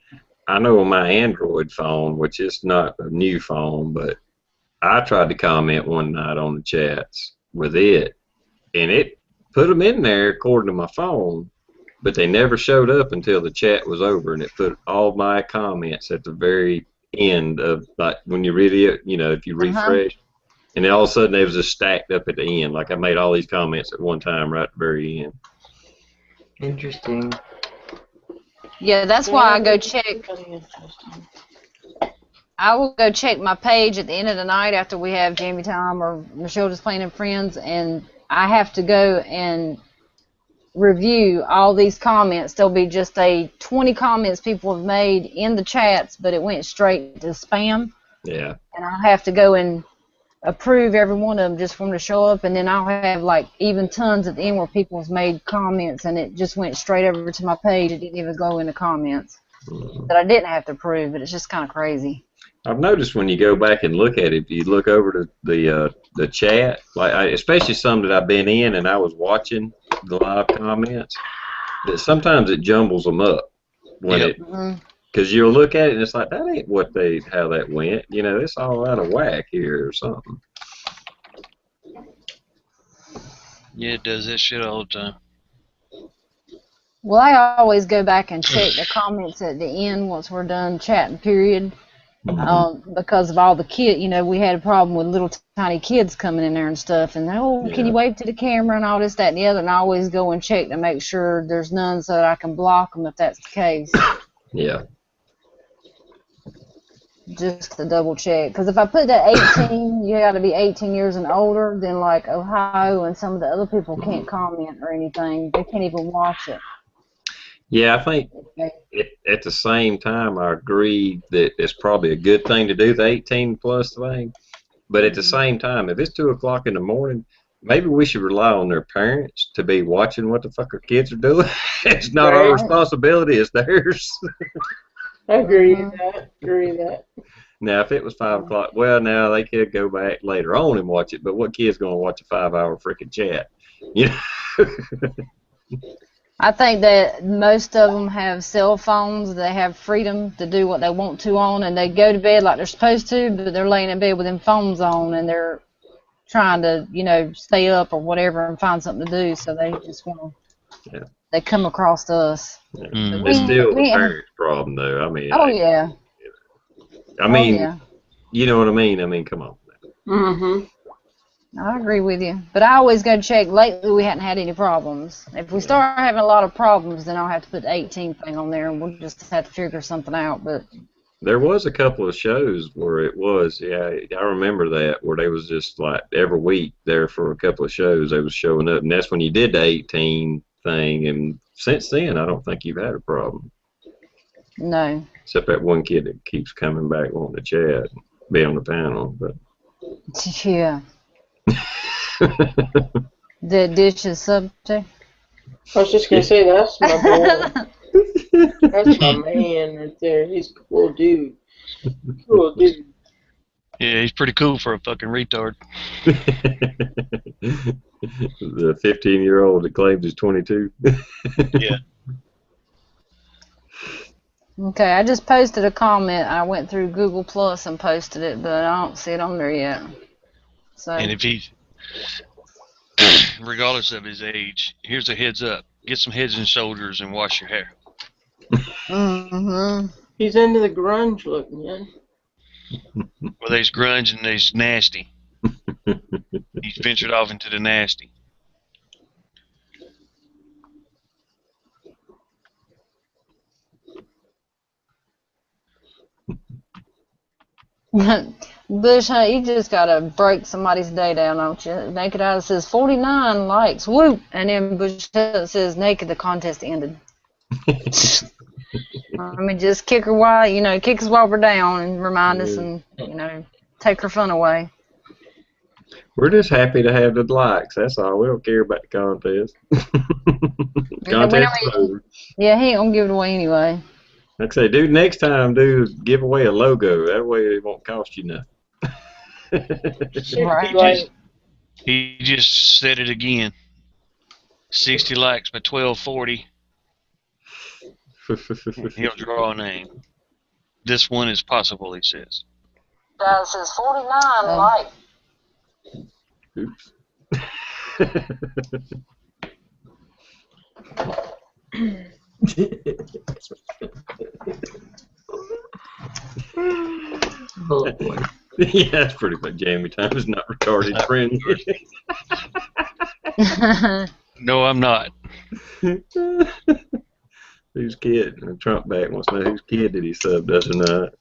I know on my Android phone, which is not a new phone, but I tried to comment one night on the chats with it, and it put them in there according to my phone, but they never showed up until the chat was over, and it put all my comments at the very end of, like, when you really, if you refresh, and then all of a sudden they was just stacked up at the end, like I made all these comments at one time right at the very end. Interesting. Yeah, that's why I go check. I will go check my page at the end of the night after we have Jamie Time or Michelle Just Playing and Friends, and I have to go and review all these comments. There'll be just 20 comments people have made in the chats, but it went straight to spam. Yeah. And I'll have to go and approve every one of them just for them to show up, and then I'll have like even tons at the end where people have made comments and it just went straight over to my page. It didn't even go in the comments that I didn't have to approve, but it's just kind of crazy. I've noticed when you go back and look at it, if you look over to the chat, like especially some that I've been in and I was watching the live comments, that sometimes it jumbles them up when because you'll look at it and it's like, that ain't how that went. It's all out of whack here or something. Yeah, it does that shit all the time. Well, I always go back and check the comments at the end once we're done chatting, period. Because of all the we had a problem with little tiny kids coming in there and stuff, and can you Yeah. wave to the camera and all this, that, and the other, and I always go and check to make sure there's none so that I can block them if that's the case, Yeah. just to double check. Because if I put that 18, you got to be 18 years and older, then like Ohio and some of the other people can't comment or anything. They can't even watch it. Yeah, I think Okay. at the same time, I agree that it's probably a good thing to do the 18 plus thing. But at the same time, if it's 2 o'clock in the morning, maybe we should rely on their parents to be watching what the fuck our kids are doing. It's not our Right. responsibility; it's theirs. I agree Mhm. with that. Agree with that. Now, if it was 5 o'clock, well, now they could go back later on and watch it. But what kid's gonna watch a 5 hour freaking chat? You know? I think that most of them have cell phones. They have freedom to do what they want to on, and they go to bed like they're supposed to, but they're laying in bed with them phones on, and they're trying to, stay up or whatever and find something to do. So they just want to, Yeah. they come across to us. Yeah. Mm. It's still the We parents' problem, though. I mean, oh yeah, I mean, oh yeah. you know what I mean? I mean, come on. Mm-hmm. I agree with you, but I always go check. Lately, we hadn't had any problems. If we start having a lot of problems, then I'll have to put the 18 thing on there, and we'll just have to figure something out. But There was a couple of shows where it was, yeah, I remember that, where they was just like every week there for a couple of shows, they was showing up, and that's when you did the 18 thing, and since then, I don't think you've had a problem, no, except that one kid that keeps coming back wanting to chat, be on the panel, but. yeah. The dish is subject. I was just gonna say that's my boy. That's my man right there. He's a cool dude. Cool dude. Yeah, he's pretty cool for a fucking retard. The 15-year-old that claims he's 22. Yeah. Okay, I just posted a comment. I went through Google Plus and posted it, but I don't see it on there yet. So And if he's, regardless of his age, here's a heads up. Get some heads and shoulders and wash your hair. mm-hmm. He's into the grunge look, man. Well, there's grunge and there's nasty. He's ventured off into the nasty. Bush, you just gotta break somebody's day down, don't you? Naked Eye says 49 likes, whoop, and then Bush says naked, the contest ended. I mean, just kick her while, kick us while we're down and remind us and, take her fun away. We're just happy to have the likes. That's all. We don't care about the contest. Contest is over. Yeah, he ain't gonna give it away anyway. Like I say, dude, next time, give away a logo. That way it won't cost you nothing. Should Right. be like He just said it again. 60 likes by 1240. He'll draw a name. This one is possible, he says. Guy says 49 likes. Oops. Oh boy. Yeah, that's pretty much Jamie time is not retarded friendly. No, I'm not. Whose kid? Trump back wants to know whose kid did he sub, does or not.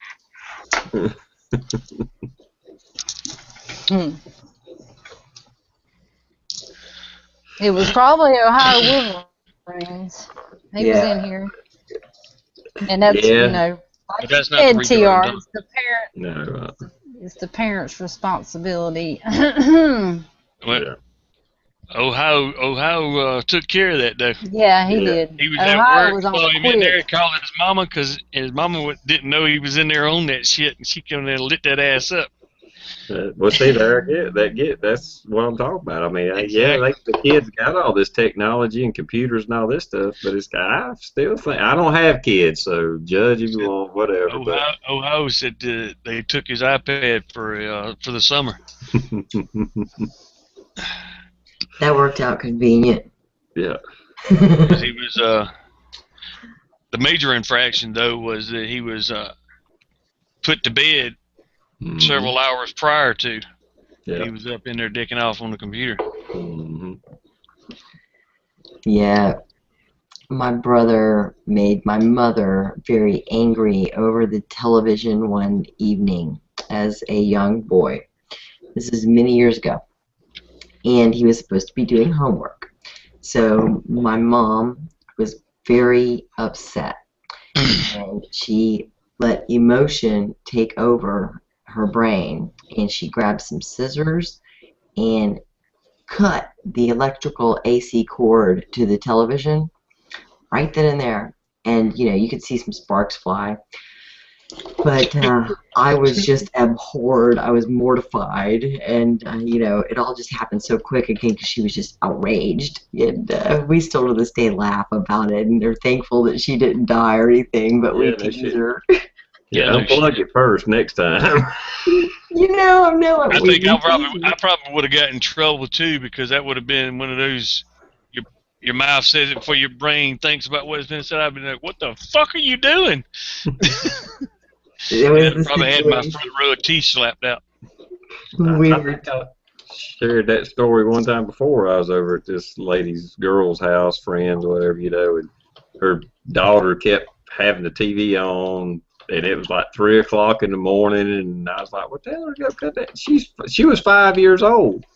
It was probably Ohio Wolverines. He was in here. And that's, Yeah. But that's not the like TR. retard. It's the parent. No. It's the parent's responsibility. Well, Yeah. Ohio took care of that, though. Yeah, he Yeah. did. He was Ohio at work, was on saw the him in there, quit. called his mama, because his mama didn't know he was in there on that shit, and she came in and lit that ass up. Well, see, there that's what I'm talking about. I mean, yeah, the kids got all this technology and computers and all this stuff, but I still think I don't have kids, so judge if you want, whatever. Ohio said they took his iPad for the summer. That worked out convenient. Yeah. 'Cause he was the major infraction though was that he was put to bed several hours prior to. Yeah. He was up in there dicking off on the computer. Mm-hmm. Yeah, my brother made my mother very angry over the television one evening as a young boy. This is many years ago. And he was supposed to be doing homework. So my mom was very upset. And she let emotion take over her brain. And she grabbed some scissors and cut the electrical AC cord to the television right then and there. And, you know, you could see some sparks fly. But I was just abhorred. I was mortified. And, you know, it all just happened so quick again because she was just outraged. And we still to this day laugh about it. And they're thankful that she didn't die or anything, but we tease her. Yeah, unplug it first next time. You know, I know it. I think I probably would have got in trouble too, because that would have been one of those your mouth says it before your brain thinks about what's been said. I'd be like, "What the fuck are you doing?" It was probably had my front row of teeth slapped out. Weird. I shared that story one time before. I was over at this lady's girl's house, friends, whatever, you know, and her daughter kept having the TV on. And it was like 3 o'clock in the morning, and I was like, "What the hell? Go cut that." She was 5 years old.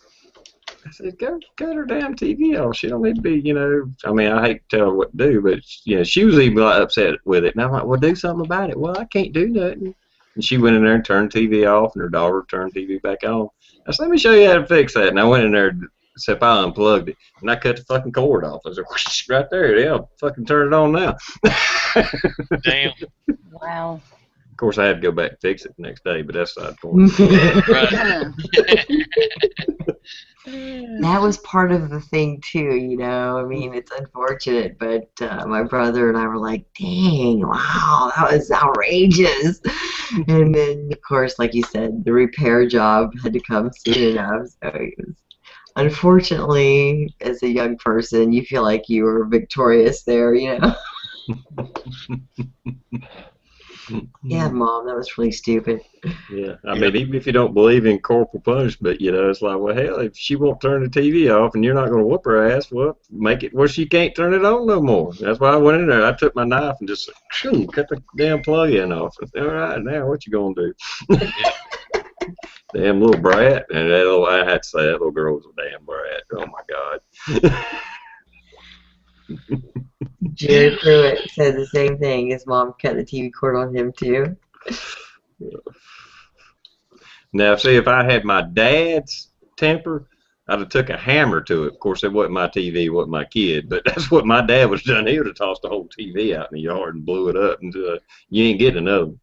I said, "Go cut her damn TV off. She don't need to be, you know." I mean, I hate to tell her what to do, but you know, she was even like upset with it. And I'm like, "Well, do something about it." "Well, I can't do nothing." And she went in there and turned TV off, and her daughter turned TV back on. I said, "Let me show you how to fix that." And I went in there, except I unplugged it, and I cut the fucking cord off. I was like, "Whoosh, right there, yeah, fucking turn it on now." Damn. Wow. Of course, I had to go back and fix it the next day, but that's not the point. That was part of the thing too, you know. I mean, it's unfortunate, but my brother and I were like, "Dang, wow, that was outrageous." And then, of course, like you said, the repair job had to come soon enough. So it was, unfortunately, as a young person, you feel like you were victorious there, you know. Yeah, Mom, that was really stupid. Yeah, I mean, even if you don't believe in corporal punishment, you know, it's like, well, hell, if she won't turn the TV off and you're not going to whoop her ass, well, make it where she can't turn it on no more. That's why I went in there. I took my knife and just cut the damn plug-in off. I said, "All right, now what you going to do?" Damn little brat. And that little, I had to say, that little girl was a damn brat. Oh, my God. Jerry Pruitt said the same thing. His mom cut the TV cord on him, too. Now, see, if I had my dad's temper, I'd have took a hammer to it. Of course, it wasn't my TV, it wasn't my kid, but that's what my dad was done. He would have tossed the whole TV out in the yard and blew it up, and you ain't getting another one.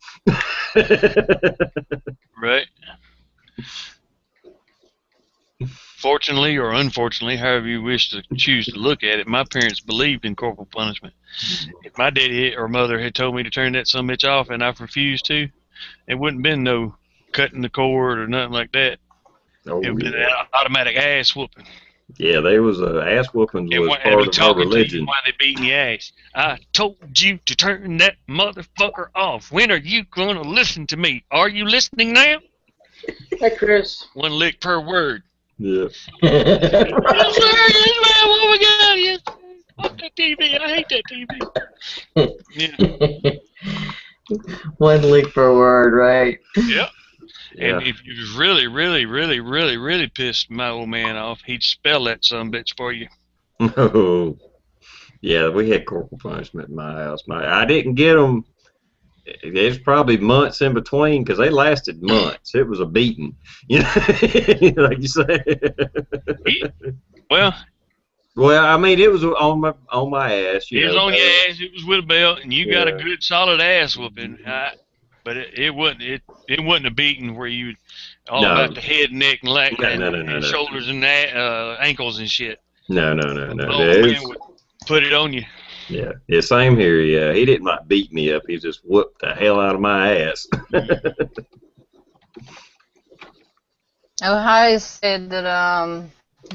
Right. Fortunately or unfortunately, however you wish to choose to look at it, my parents believed in corporal punishment. If my daddy or mother had told me to turn that sumbitch off and I've refused to, it wouldn't been no cutting the cord or nothing like that. Oh, It would have been an automatic ass whooping. Yeah, there was ass whoopings was part of our religion. Why they beating your ass? I told you to turn that motherfucker off. When are you going to listen to me? Are you listening now? Hi, Chris. One lick per word. Yeah. Yes, sir. Yes, ma'am. Oh my God. Yes. Fuck that TV. I hate that TV. Yeah. One lick per word, right? Yep. Yeah. And if you was really, really, really, really, really pissed my old man off, he'd spell that sumbitch for you. Oh. Yeah, we had corporal punishment in my house. I didn't get them. There's probably months in between because they lasted months. It was a beating, you know, like you said. Well, I mean, it was on my ass. It was on your ass. It was with a belt, and you got a good solid ass whooping. But it wasn't a beating where you all about the head, neck, and leg, and shoulders and ankles and shit. No. The old man would put it on you. Yeah, same here. Yeah, he didn't like beat me up. He just whooped the hell out of my ass. Ohio said that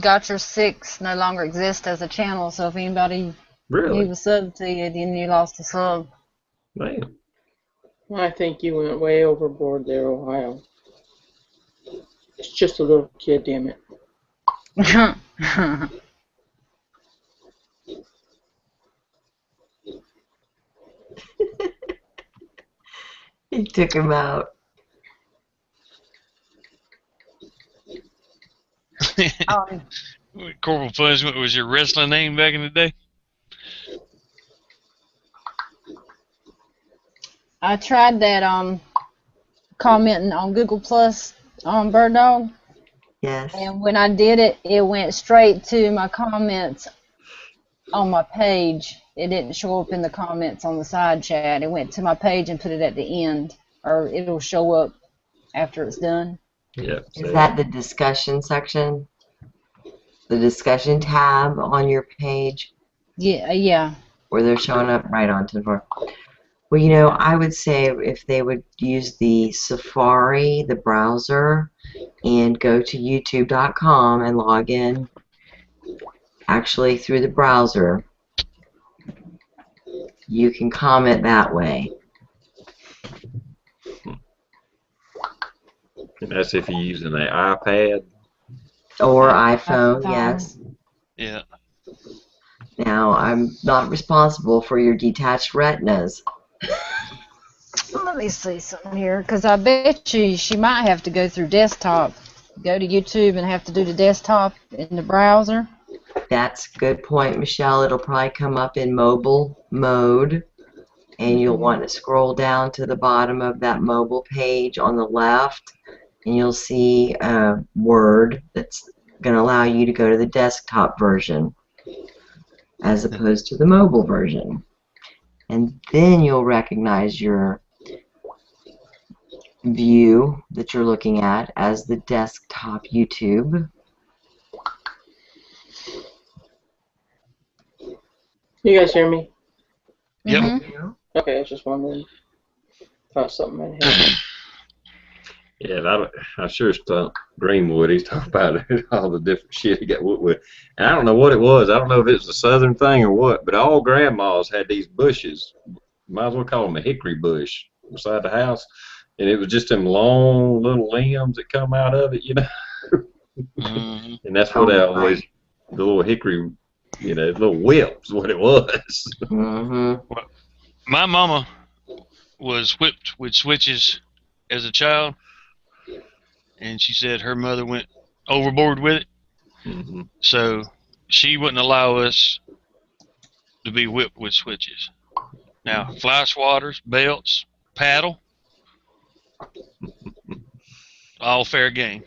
Got Your Six no longer exists as a channel, so if anybody really gave a sub to you, then you lost a sub. Man. I think you went way overboard there, Ohio. It's just a little kid, damn it. He took him out. um, Corporal Punishment was your wrestling name back in the day? I tried that commenting on Google Plus on Bird Dog, Yes. and when I did it, it went straight to my comments on my page. It didn't show up in the comments on the side chat. It went to my page and put it at the end, or it'll show up after it's done. Yeah. Is that the discussion section? The discussion tab on your page? Yeah, yeah. Where they're showing up right onto the floor. Well, you know, I would say if they would use the Safari, the browser, and go to youtube.com and log in actually through the browser, you can comment that way. And that's if you're using an iPad. Or iPhone, yes. Yeah. Now, I'm not responsible for your detached retinas. Let me see something here, because I bet you she might have to go through desktop. Go to YouTube and have to do the desktop in the browser. That's a good point, Michelle. It'll probably come up in mobile mode, and you'll want to scroll down to the bottom of that mobile page on the left, and you'll see a word that's going to allow you to go to the desktop version as opposed to the mobile version. And then you'll recognize your view that you're looking at as the desktop YouTube. You guys hear me? Yep. Mm-hmm. Okay, I was just wondering. Thought something might happen. Yeah, and I sure stumped Greenwood. He's talking about all the different shit he got with. And I don't know what it was. I don't know if it was a southern thing or what, but all grandmas had these bushes. Might as well call them a hickory bush beside the house. And it was just them long little limbs that come out of it, you know. Mm-hmm. And that's what always, the little hickory, you know, little whips, what it was. Mm-hmm. My mama was whipped with switches as a child, and she said her mother went overboard with it, Mm-hmm. so she wouldn't allow us to be whipped with switches. Now, fly swatters, belts, paddle, all fair game.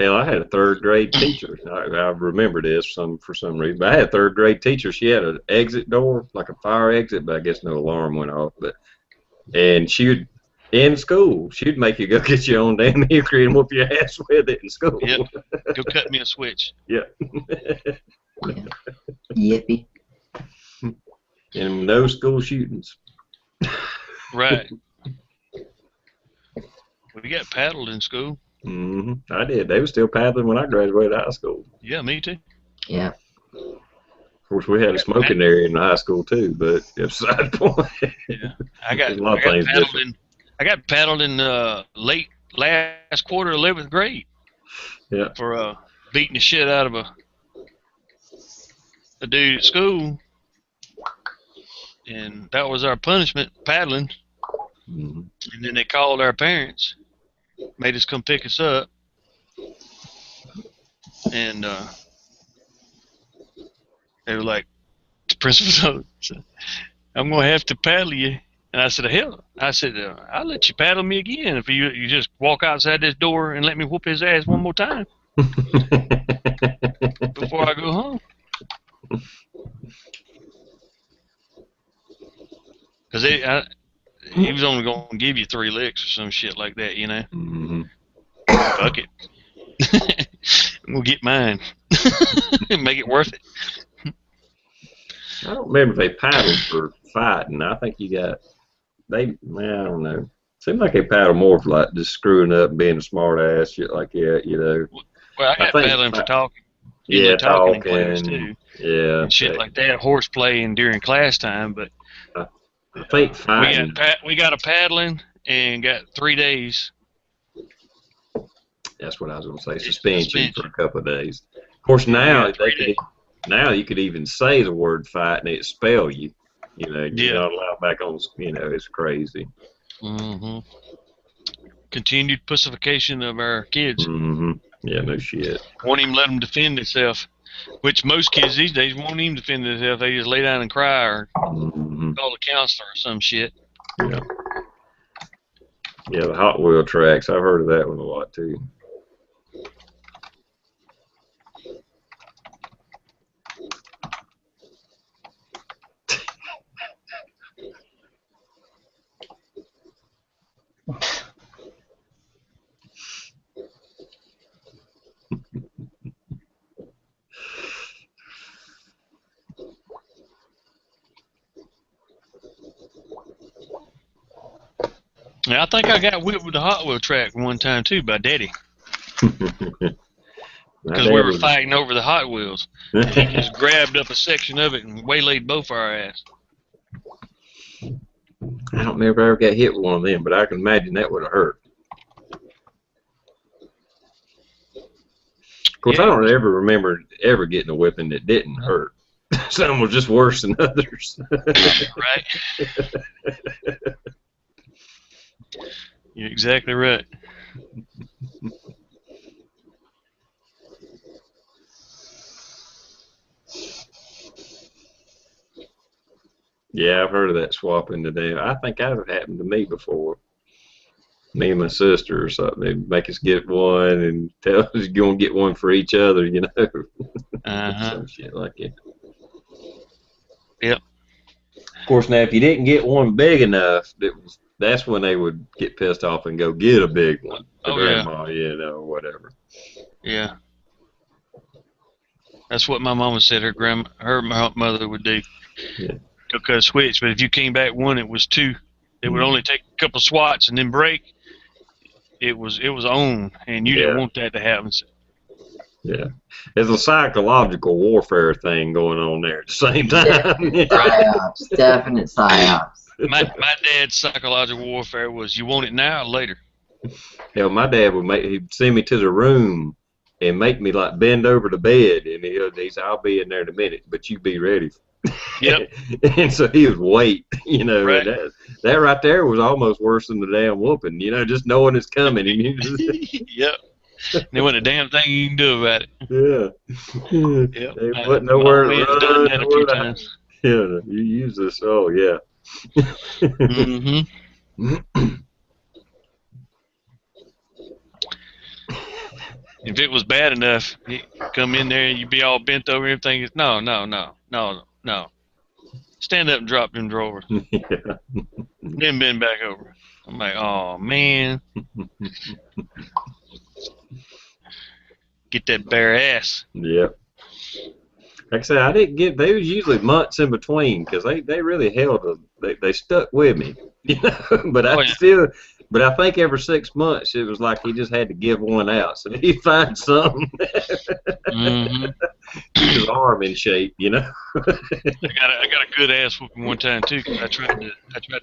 Hell, I had a third grade teacher. I remember this for some reason. But I had a third grade teacher. She had an exit door, like a fire exit, but I guess no alarm went off. And she would, in school, she'd make you go get your own damn hickory and whoop your ass with it in school. Yep. Go cut me a switch. Yeah. Yippee. And no school shootings. Right. We got paddled in school. Mm-hmm. I did. They were still paddling when I graduated high school. Yeah, me too. Yeah. Of course, we had a smoking area in the high school too, but it's a side point. Yeah, I got things paddled different. I got paddled in late last quarter, 11th grade. Yeah. For beating the shit out of a dude at school, and that was our punishment, paddling. Mm-hmm. And then they called our parents, made us come pick us up, and they were like, the principal said, I'm going to have to paddle you. And I said, hell, I'll let you paddle me again if you just walk outside this door and let me whoop his ass one more time before I go home. Because he was only going to give you 3 licks or some shit like that, you know. Mm-hmm. Fuck it. We'll get mine. Make it worth it. I don't remember if they paddled for fighting. I think I don't know. Seemed like they paddled more for like just screwing up and being a smart ass, shit like that, you know. Well, I got paddling for talking. Yeah, talking in talking. class too. Yeah. And shit like that, horse playing during class time, but I think fighting. We got a paddling and got 3 days. That's what I was going to say. Suspension for Suspension. a couple of days. Of course, Yeah, we now got 3 days. now you could even say the word fight and it spell you. You know, you're Yeah. not allowed back on. You know, it's crazy. Mm-hmm. Continued pacification of our kids. Mm-hmm. Yeah, no shit. Won't even let them defend themselves. Which most kids these days won't even defend themselves. They just lay down and cry or Mm-hmm. call a counselor or some shit. Yeah. Yeah, the Hot Wheel tracks. I've heard of that one a lot too. Yeah, I think I got whipped with the Hot Wheel track one time too by Daddy because we were fighting over the Hot Wheels. And he just grabbed up a section of it and waylaid both our ass. I don't remember I ever got hit with one of them, but I can imagine that would have hurt. Of course, Yeah. I don't ever remember ever getting a whipping that didn't hurt. Some was just worse than others. Right. You're exactly right. Yeah, I've heard of that swapping today. I think that happened to me before. Me and my sister or something. They'd make us get one and tell us you're going to get one for each other, you know. Some shit like that. Yep. Of course, now if you didn't get one big enough, that's when they would get pissed off and go get a big one for grandma, you know, or whatever. Yeah. That's what my mama said her mother would do. Yeah. Go cut a switch, but if you came back one, it was two. It would only take a couple swats and then break. It was on, and you didn't want that to happen. Yeah, there's a psychological warfare thing going on there at the same time. Definite psyops. Definite psyops. My dad's psychological warfare was you want it now or later. Hell, my dad he'd send me to the room and make me like bend over the bed, and he said, "I'll be in there in a minute, but you be ready." Yep. And so he would wait, you know, Right. and that right there was almost worse than the damn whooping, you know, just knowing it's coming. And you just, Yep. There wasn't a damn thing you can do about it. Yeah. Yep. There wasn't nowhere to run, done that a few nowhere to times. Yeah, you use this. Oh, yeah. Mm-hmm. If it was bad enough, you come in there and you'd be all bent over and everything. No. Stand up and drop them drawers. Yeah. Then bend back over. I'm like, oh, man. Get that bare ass. Yep. Like I said, I didn't get. They was usually months in between because they really held. They stuck with me, you know. But but I think every 6 months it was like he just had to give one out. So he'd find something. Mm-hmm. Keep his arm in shape, you know. I got a good ass whooping one time too. 'Cause I tried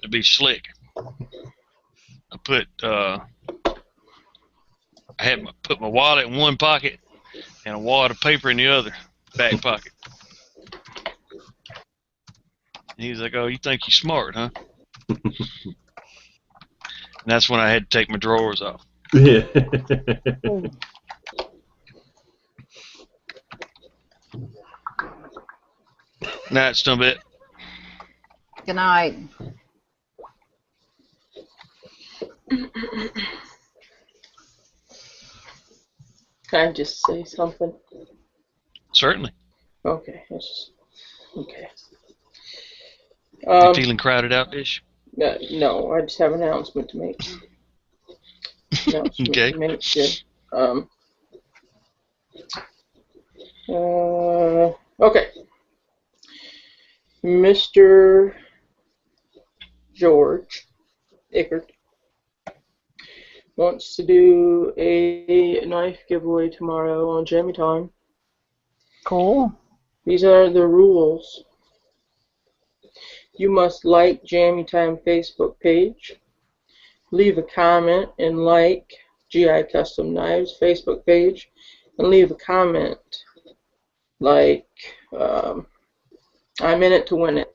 to be slick. I put my wallet in one pocket and a wad of paper in the other back pocket. And he was like, "Oh, you think you're smart, huh?" And that's when I had to take my drawers off. Yeah. Night, Stumbit. Good night. Can I just say something? Certainly. Okay. Okay. You feeling crowded out, Dish? No, I just have an announcement to make. Okay. Okay. Mr. George Ickert wants to do a knife giveaway tomorrow on Jammy Time. Cool. These are the rules. You must like Jammy Time Facebook page, leave a comment and like GI Custom Knives Facebook page, and leave a comment like I'm in it to win it.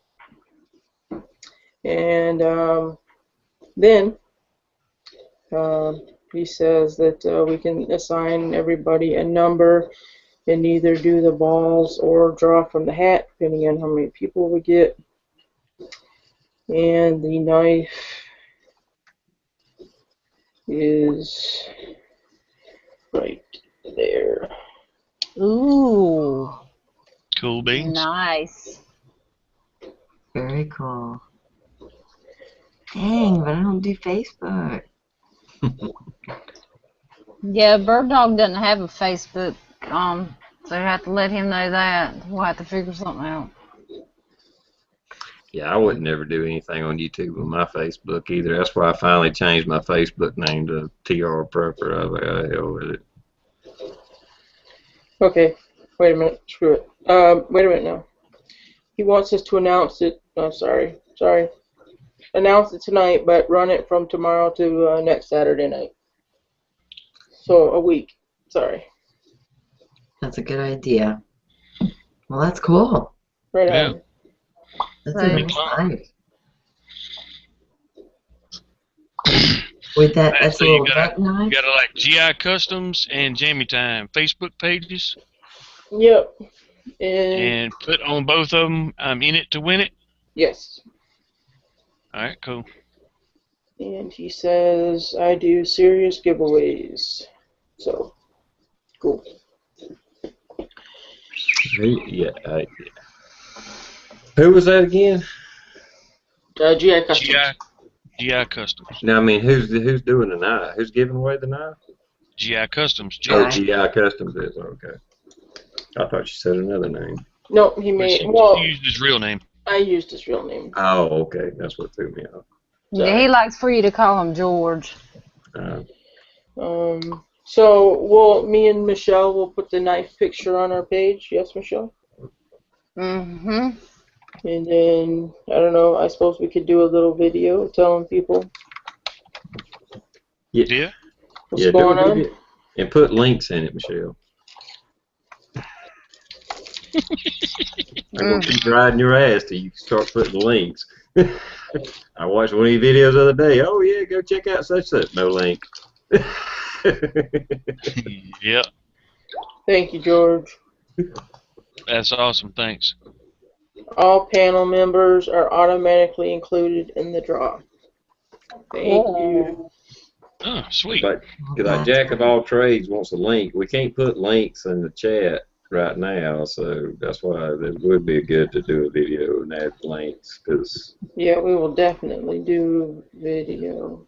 And then he says that we can assign everybody a number and either do the balls or draw from the hat, depending on how many people we get. And the knife is right there. Ooh, Cool beans. nice. Very cool. Dang, but I don't do Facebook. Yeah, Bird Dog doesn't have a Facebook, so you have to let him know that. We'll have to figure something out. Yeah, I would never do anything on YouTube with my Facebook either. That's why I finally changed my Facebook name to TR Prepper. I was like, oh, hell with it. Okay, wait a minute. Screw it. Wait a minute now. He wants us to announce it. Oh, sorry. Announce it tonight, but run it from tomorrow to next Saturday night. So a week. Sorry. That's a good idea. Well, that's cool. Right Yeah. on. That's Right. a nice knife. With that, Alright, that's so a you little gotta- neck knife. You got to like GI Customs and Jammy Time Facebook pages, Yep. And and put on both of them. I'm in it to win it. yes. All right, cool. And he says I do serious giveaways. So cool. Yeah. Who was that again? GI Customs. GI Customs. No, I mean, who's doing the knife? Who's giving away the knife? GI Customs. Oh, GI Customs is okay. I thought you said another name. No, he Well, made. she Well, used his real name. I used his real name. Oh, okay. That's what threw me off. Yeah, he likes for you to call him George. So me and Michelle will put the knife picture on our page. Yes, Michelle. Mm-hmm. And then I don't know. I suppose we could do a little video telling people Yeah. what's Yeah, going do on. it. And put links in it, Michelle. I'm going to keep riding your ass till you start putting links. I watched one of your videos the other day. Oh, yeah, go check out such. No link. Yep. Thank you, George. That's awesome. Thanks. All panel members are automatically included in the draw. Thank you. Oh, sweet. But Jack of all trades wants a link. We can't put links in the chat right now, so that's why it would be good to do a video and add links. Cause Yeah, we will definitely do video.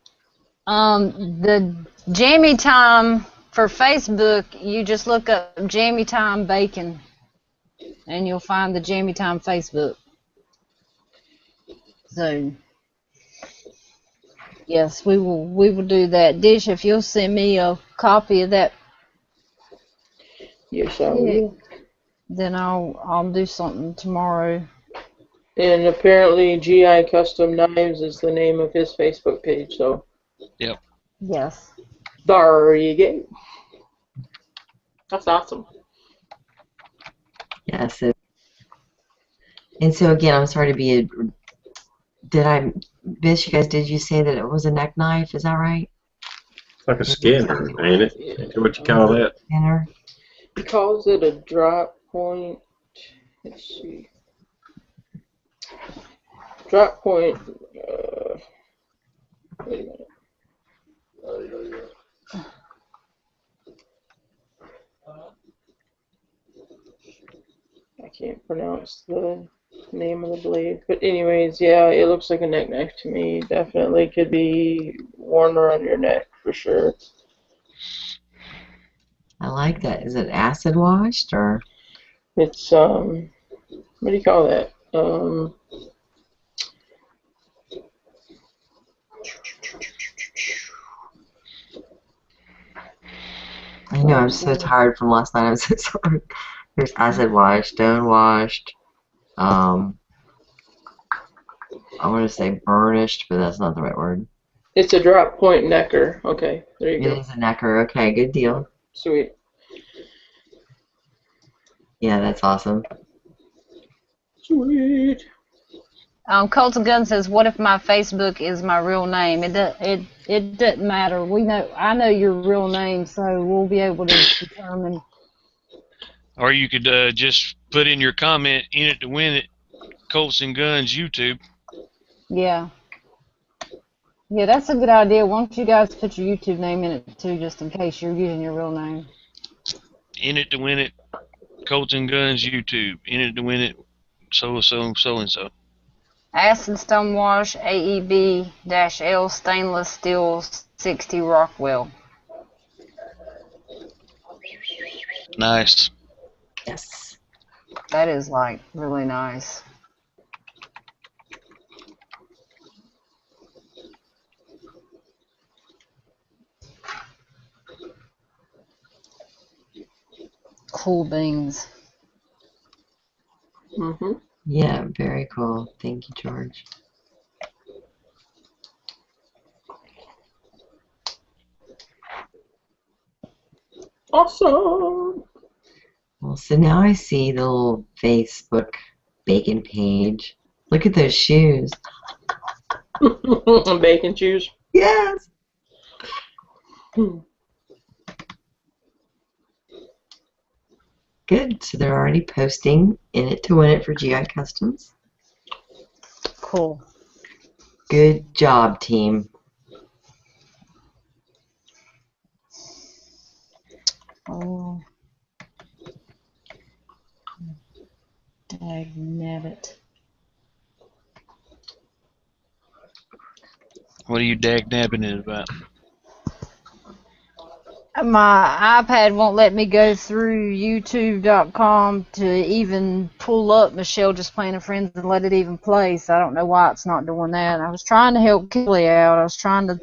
The Jammy Time for Facebook, you just look up Jammy Time Bacon, and you'll find the Jammy Time Facebook. So, yes, we will do that. Dish, if you'll send me a copy of that, Yes, I will. then I'll do something tomorrow. And apparently GI Custom Knives is the name of his Facebook page, so Yep. Yes. there you go. That's awesome. Yes. And so again, I'm sorry to be a. Did I miss you guys? Did you say that it was a neck knife? Is that right? it's like a skinner, ain't it? Is what you call that? Skinner. He calls it a drop point. Let's see. Drop point. Wait a minute. I can't pronounce the name of the blade. But anyways, yeah, it looks like a neck knife to me. Definitely could be worn around your neck for sure. I like that. Is it acid washed or? It's what do you call that? I know I'm so tired from last night. I'm so sorry. There's acid washed, stone washed. I want to say burnished, but that's not the right word. It's a drop point necker. Okay, there you It go. is a necker. Okay, good deal. Sweet. Yeah, that's awesome. Sweet. Colts and Gun says, "What if my Facebook is my real name? It doesn't matter. I know your real name, so we'll be able to determine." Or you could just put in your comment, in it to win it, Colts and Guns YouTube. Yeah. Yeah, that's a good idea. Why don't you guys put your YouTube name in it too, just in case you're using your real name. In it to win it, Colts and Guns YouTube. In it to win it, so and so. Acid Stonewash AEB-L Stainless Steel 60 Rockwell. Nice. Yes. That is like really nice. Cool beans. Mm-hmm. Yeah, very cool. Thank you, George. Awesome. Well, so now I see the little Facebook bacon page. Look at those shoes. Bacon shoes. Yes. Good. So they're already posting in it to win it for GI Customs. Cool. Good job, team. Oh. Dagnabbit. What are you dag-nabbing it about? My iPad won't let me go through YouTube.com to even pull up Michelle Just Playing with Friends and let it even play, so I don't know why it's not doing that. I was trying to help Kelly out. I was trying to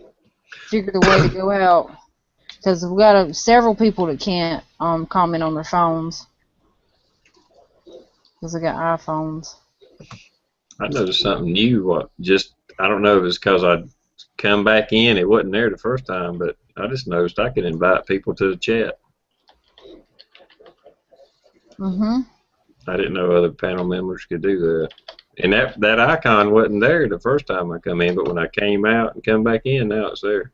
figure the way to go out, because we've got several people that can't comment on their phones, because they got iPhones. I noticed something new. I don't know if it's because I come back in. It wasn't there the first time, but I just noticed I could invite people to the chat. Mm-hmm. I didn't know other panel members could do that. And that icon wasn't there the first time I come in, but when I came out and come back in, now it's there.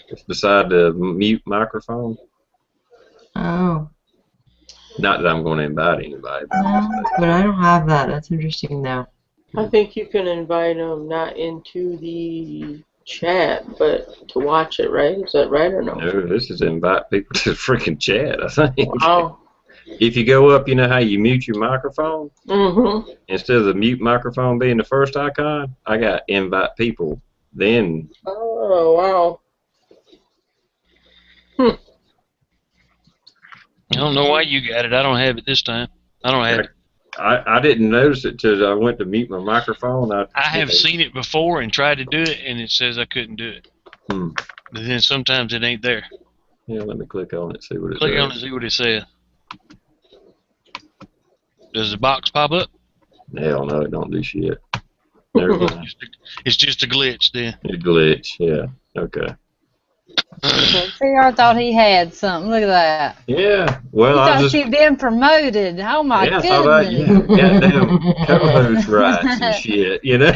It's beside the mute microphone. Oh. Not that I'm going to invite anybody. But I don't have that. That's interesting, though. I think you can invite them not into the chat, but to watch it, right? Is that right or no? No, this is invite people to the freaking chat, I think. Wow. If you go up, you know how you mute your microphone? Mm-hmm. Instead of the mute microphone being the first icon, I got invite people. Then. Oh, wow. I don't know why you got it. I don't have it this time. I don't have it. I didn't notice it till I went to mute my microphone. I have seen it before and tried to do it, and it says I couldn't do it. But then sometimes it ain't there. Yeah, let me click on it, see what it Click does. on it, see what it says. Does the box pop up? Hell no, it don't do shit. Never mind. It's just a glitch then. It glitch, yeah. Okay. See, I thought he had something. Look at that. Yeah. Well, He I thought just. he'd been promoted. Oh my Yeah, I goodness. thought goddamn co-host rights and shit, you know.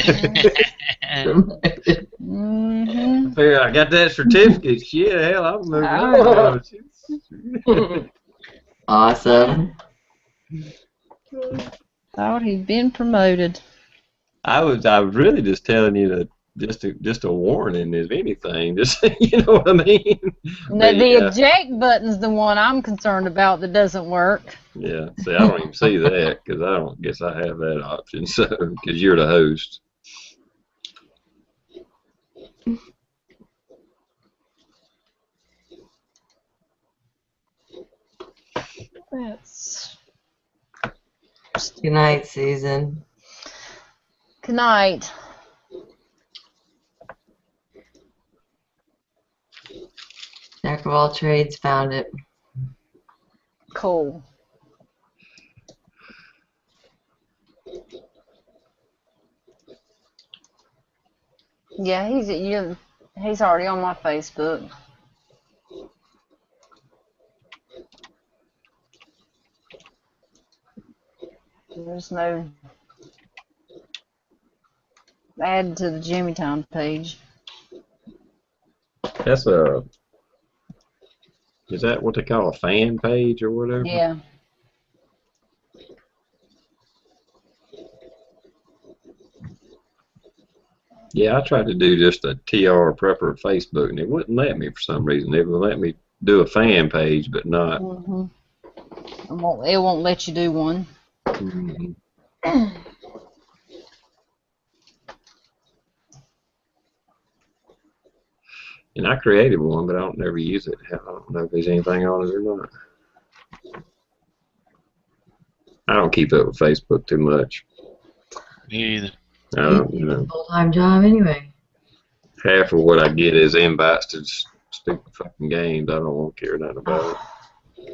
Mm-hmm. I figure I got that certificate. Shit, hell, I'm moving on. Awesome. Thought he'd been promoted. I was really just telling you that just a warning, if anything. Just you know what I mean. The eject button's the one I'm concerned about that doesn't work. Yeah. See, I don't even see that because I don't guess I have that option. So because you're the host. That's. Good night, Susan. Good night. Jack of all trades found it. Cool. Yeah, he's already on my Facebook. There's no add to the Jimmy Time page. That's is that what they call a fan page or whatever? Yeah. Yeah, I tried to do just a TR Prepper Facebook, and it wouldn't let me for some reason. It would let me do a fan page, but not. Mhm. It won't let you do one. Mhm. And I created one, but I don't never use it. I don't know if there's anything on it or not. I don't keep up with Facebook too much. Me either. I You don't, you need a know, full-time job anyway. half of what I get is invites to stupid fucking games. I don't want to care nothing about it.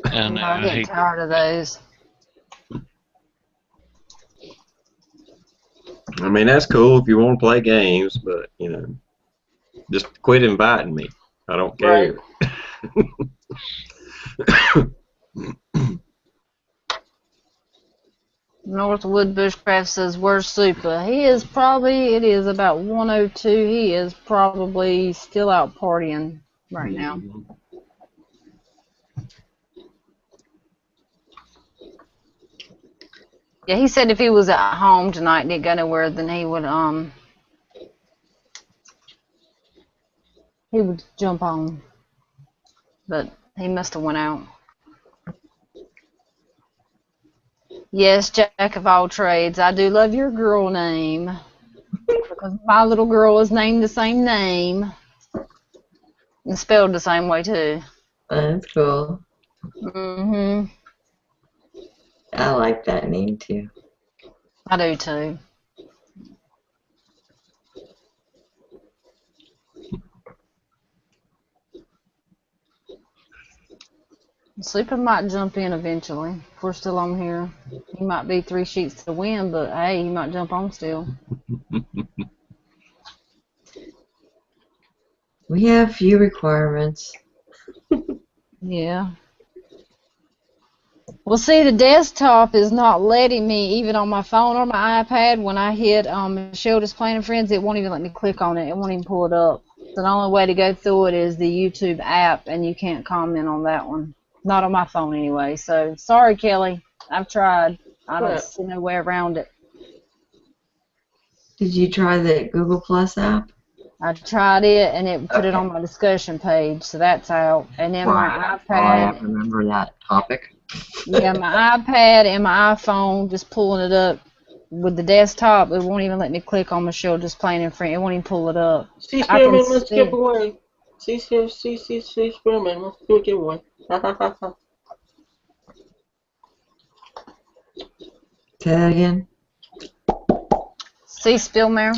I know. I'm I getting hate. tired of those. I mean, that's cool if you want to play games, but, you know, just quit inviting me. I don't care. Northwood Bushcraft says, where's Super? It is about 1:02. He is probably still out partying right now. Mhm. Yeah, he said if he was at home tonight and didn't go nowhere, then he would jump on. But he must have went out. Yes, Jack of all trades. I do love your girl name. Because my little girl is named the same name. And spelled the same way too. That's cool. Mm-hmm. I like that name too. I do too. Super might jump in eventually. If we're still on here. He might be 3 sheets to the wind, but hey, he might jump on still. We have few requirements. Yeah. Well, see, the desktop is not letting me, even on my phone or my iPad, when I hit Michelle Just Playin Friends, it won't even let me click on it. It won't even pull it up. So the only way to go through it is the YouTube app, and you can't comment on that one. Not on my phone anyway. So, sorry, Kelly. I've tried. I don't see no way around it. Did you try the Google Plus app? I tried it, and it put it Okay. on my discussion page, so that's out. And then my I iPad, remember that topic. yeah, my iPad and my iPhone, just pulling it up with the desktop, it won't even let me click on Michelle Just Playin Friends. It won't even pull it up. See, I can Spearman, let's see. skip away. See, Spearman, let's do a giveaway. Say that again. See, Spillmare?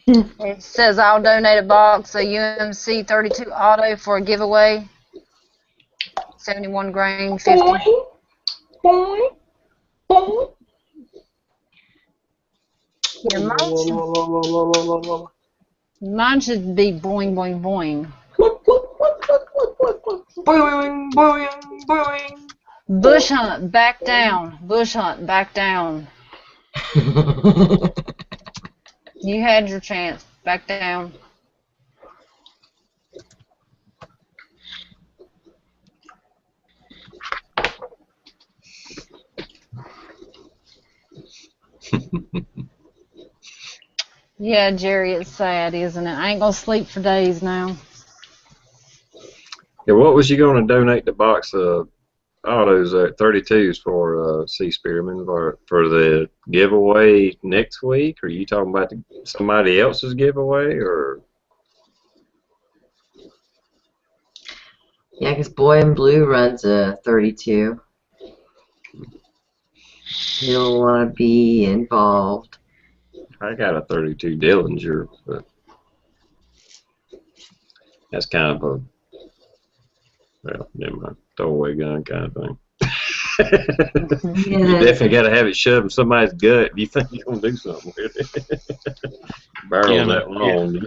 It says I'll donate a box of UMC 32 Auto for a giveaway. 71 grain, 50. Yeah, mine should be boing, boing, boing. Boing, boing, boing. Bush hunt, back down. Bush hunt, back down. You had your chance. Back down. Yeah, Jerry, it's sad, isn't it? I ain't gonna sleep for days now. Yeah, what was you going to donate the box of autos, 32s for, C. Spearman, for the giveaway next week? Are you talking about somebody else's giveaway, or? Yeah, because Boy in Blue runs a 32. He'll want to be involved. I got a 32 Dillinger, but that's kind of a, well, never mind, throwaway gun kind of thing. You definitely got to have it shoved in somebody's gut if you think you're going to do something with it. barrels Yeah, that long.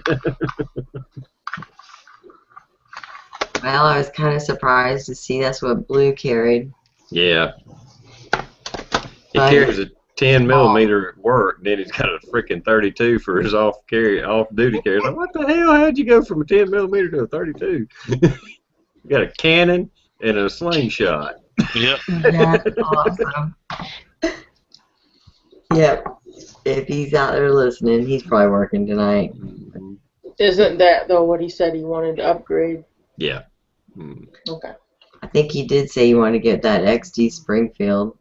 Well, I was kind of surprised to see that's what Blue carried. Yeah. He But carries a 10 small. millimeter at work, then he's got a freaking 32 for his off duty carry. Like, what the hell? How'd you go from a 10 millimeter to a 32? You got a cannon and a slingshot. yep. That's awesome. Yep. If he's out there listening, he's probably working tonight. Isn't that though what he said he wanted to upgrade? Yeah. Mm. Okay. I think he did say he wanted to get that XD Springfield.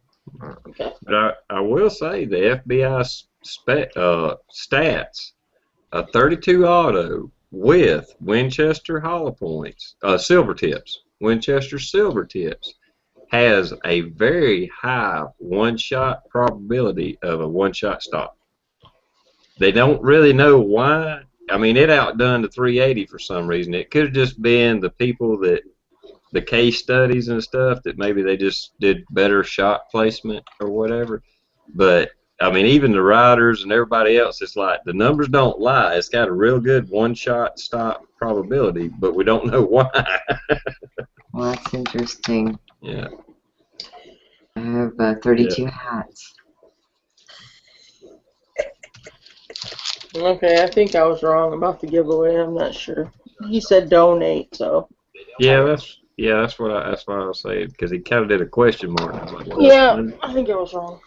Okay. But I will say the FBI stats, a 32 auto with Winchester hollow points, silver tips, Winchester silver tips, has a very high one-shot probability of a one-shot stop. They don't really know why. I mean, it outdone the 380 for some reason. It could have just been the people that, the case studies and stuff, that maybe they just did better shot placement or whatever. But, I mean, even the riders and everybody else, it's like the numbers don't lie. It's got a real good one-shot stop probability, but we don't know why. Well, that's interesting. Yeah. I have 32 hats. Okay, I think I was wrong about the giveaway. I'm not sure. He said donate, so. Yeah, that's what I was saying, because he kind of did a question mark. I was like, well, Yeah, I think I was wrong.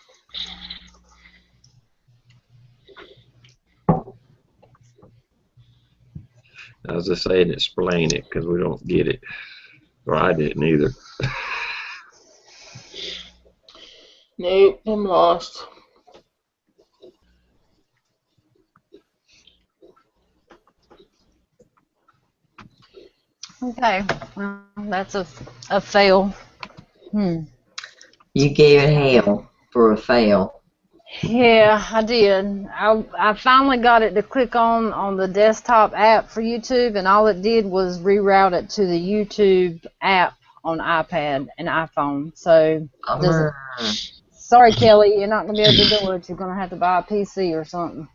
I was just saying explain it because we don't get it. Or I didn't either. Nope, I'm lost. Okay, well, that's a fail. You gave it hail for a fail. Yeah, I did. I finally got it to click on the desktop app for YouTube, and all it did was reroute it to the YouTube app on iPad and iPhone. So, sorry, Kelly, you're not going to be able to do it. You're going to have to buy a PC or something.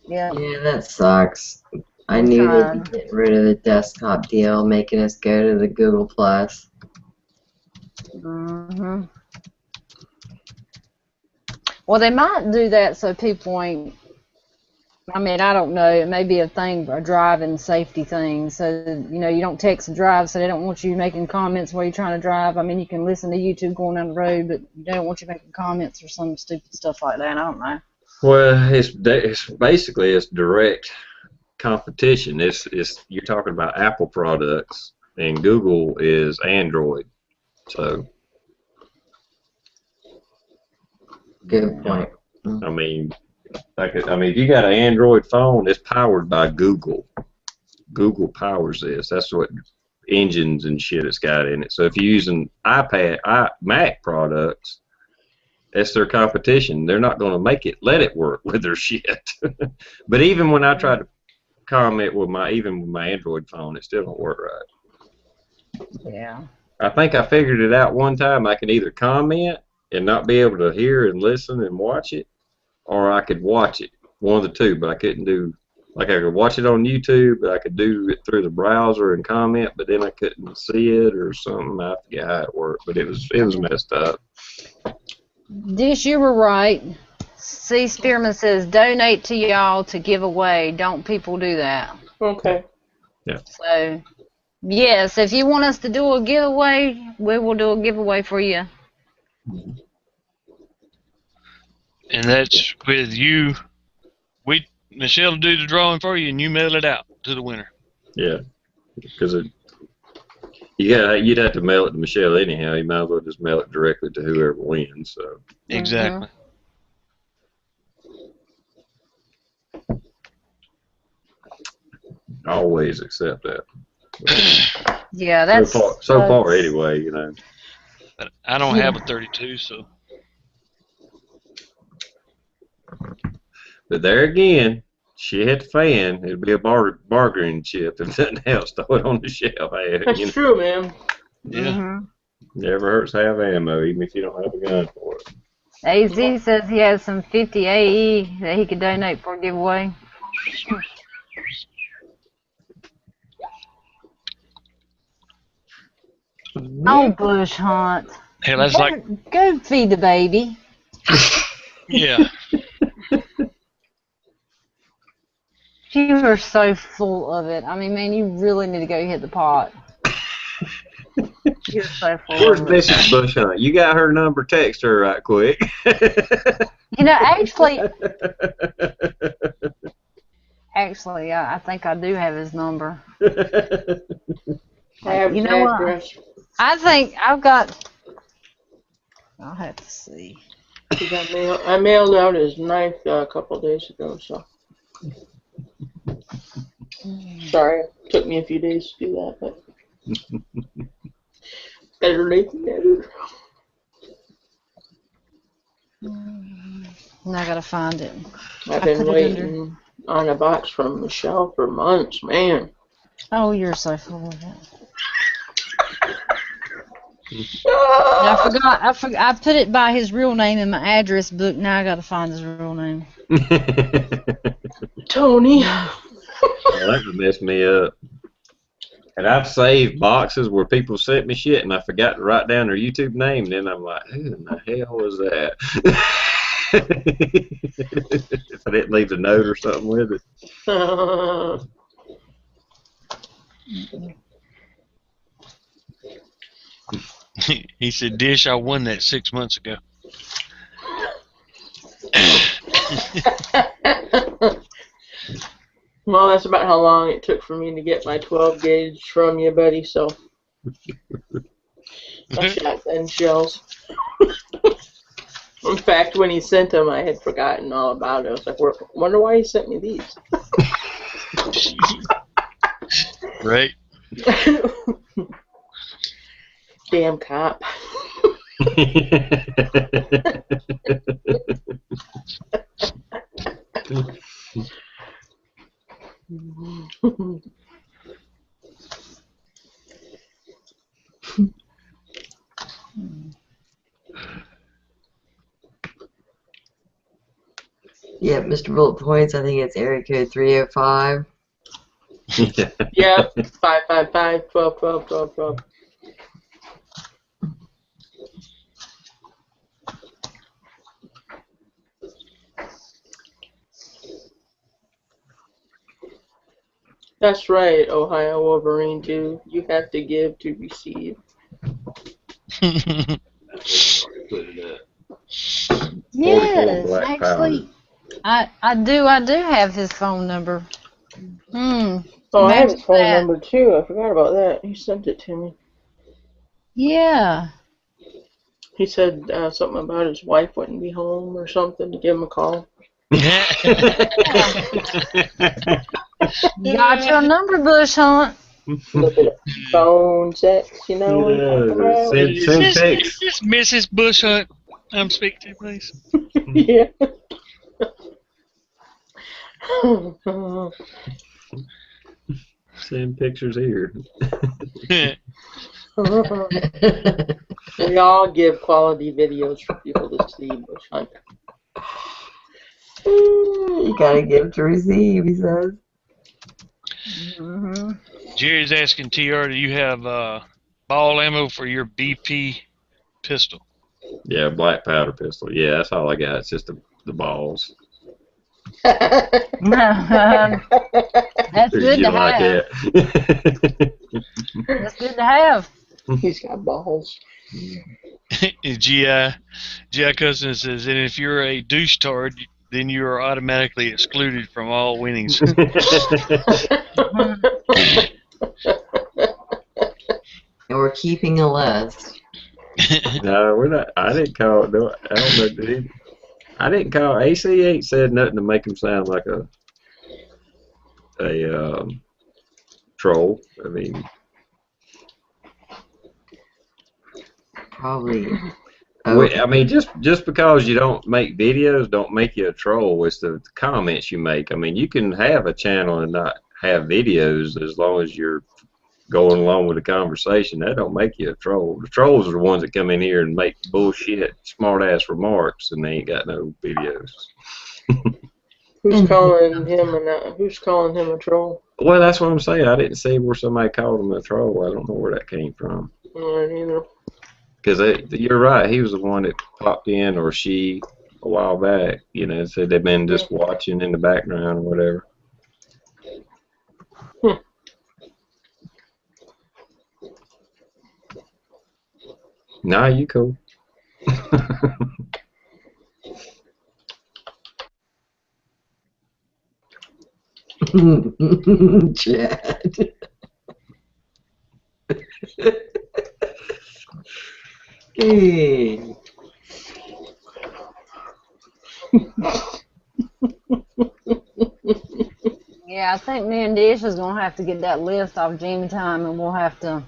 Yeah. Yeah, that sucks. I I'm knew they'd trying. be getting rid of the desktop deal, making us go to the Google Plus. Mm-hmm. Well, they might do that so people ain't. I mean, I don't know. It may be a thing, a driving safety thing. So, you know, you don't text and drive, so they don't want you making comments while you're trying to drive. I mean, you can listen to YouTube going down the road, but they don't want you making comments or some stupid stuff like that. I don't know. Well, it's basically it's direct competition. It's you're talking about Apple products, and Google is Android. So, Good point. I mean, if you got an Android phone, it's powered by Google. Google powers this. That's what engines and shit it's got in it. So if you're using Mac products, that's their competition. They're not going to let it work with their shit. But even when I try to comment with my Android phone, it still don't work right. Yeah. I think I figured it out one time. I can either comment and not be able to hear and listen and watch it, or I could watch it. One of the two, but I couldn't do, like I could watch it on YouTube, but I could do it through the browser and comment, but then I couldn't see it or something. I forget how it worked, but it was messed up. Dish, you were right. C. Spearman says, donate to y'all to give away. Don't people do that? Okay. Yeah. So, yes, if you want us to do a giveaway, we will do a giveaway for you. And that's with you. Michelle will do the drawing for you, and you mail it out to the winner. Yeah, because you'd have to mail it to Michelle anyhow. You might as well just mail it directly to whoever wins. So Exactly. always accept that. Yeah, that's so far anyway. You know. But I don't have a 32, so. But there again, she hit the fan. It'd be a bargaining chip if nothing else. Throw it on the shelf. That's true, man. Yeah. Never hurts to have ammo, even if you don't have a gun for it. AZ says he has some 50 AE that he could donate for a giveaway. Oh, Bush Hunt. Hell, that's like, Go feed the baby. yeah. You are so full of it. I mean, man, you really need to go hit the pot. You're so full Where's of it. Mrs. Bush Hunt? You got her number? Text her right quick. You know, actually, I think I do have his number. I have You his know what? address. I think I've got. I'll have to see. I mailed out his knife a couple days ago, so. Sorry, it took me a few days to do that, but. Better late than never. Now I gotta find it. I've I been put it waiting on a box from Michelle for months, man. Oh, you're so full of it. I forgot. I put it by his real name in my address book. Now I gotta find his real name. Tony. Well, that would mess me up. And I've saved boxes where people sent me shit and I forgot to write down their YouTube name. And then I'm like, who in the hell was that? If I didn't leave a note or something with it. He said, Dish, I won that 6 months ago. Well, that's about how long it took for me to get my 12 gauge from you, buddy, so. My shotgun shells. In fact, when he sent them, I had forgotten all about it. I was like, wonder why he sent me these. Right? Damn cop. Yeah, Mr. Bullet Points, I think it's area code 305. Yep, 555 12 12 12 12. That's right, Ohio Wolverine 2. You have to give to receive. Yes, black actually, I do have his phone number. Oh, I have his Imagine phone that. number too. I forgot about that. He sent it to me. Yeah. He said something about his wife wouldn't be home or something to give him a call. Got your number, Bush Hunt. Look at phone sex, you know what I'm talking about? Send text. Is this Mrs. Bush Hunt I'm speaking to, please? Yeah. Send pictures here. We all give quality videos for people to see, Bush Hunt. You gotta give to receive, he says. Jerry's asking TR, do you have ball ammo for your BP pistol? Yeah, black powder pistol. Yeah, that's all I got. It's just the balls. That's good to like have. it. That's good to have. He's got balls. GI Cousin says, and if you're a douche-tard, then you are automatically excluded from all winnings. And we're keeping a list. No, we're not. I didn't call it. No, I don't know. Did he? I didn't call. AC ain't said nothing to make him sound like a troll. I mean, Probably. I mean, just because you don't make videos, don't make you a troll. It's the comments you make. I mean, you can have a channel and not have videos as long as you're going along with the conversation. That don't make you a troll. The trolls are the ones that come in here and make bullshit, smart ass remarks, and they ain't got no videos. Who's calling him a troll? Well, that's what I'm saying. I didn't see where somebody called him a troll. I don't know where that came from. Neither. Because you're right. He was the one that popped in, or she, a while back. You know, said they've been just watching in the background or whatever. Nah, you cool. Chad. Hey. Yeah, I think me and Dish is gonna have to get that list off Jamie Time, and we'll have to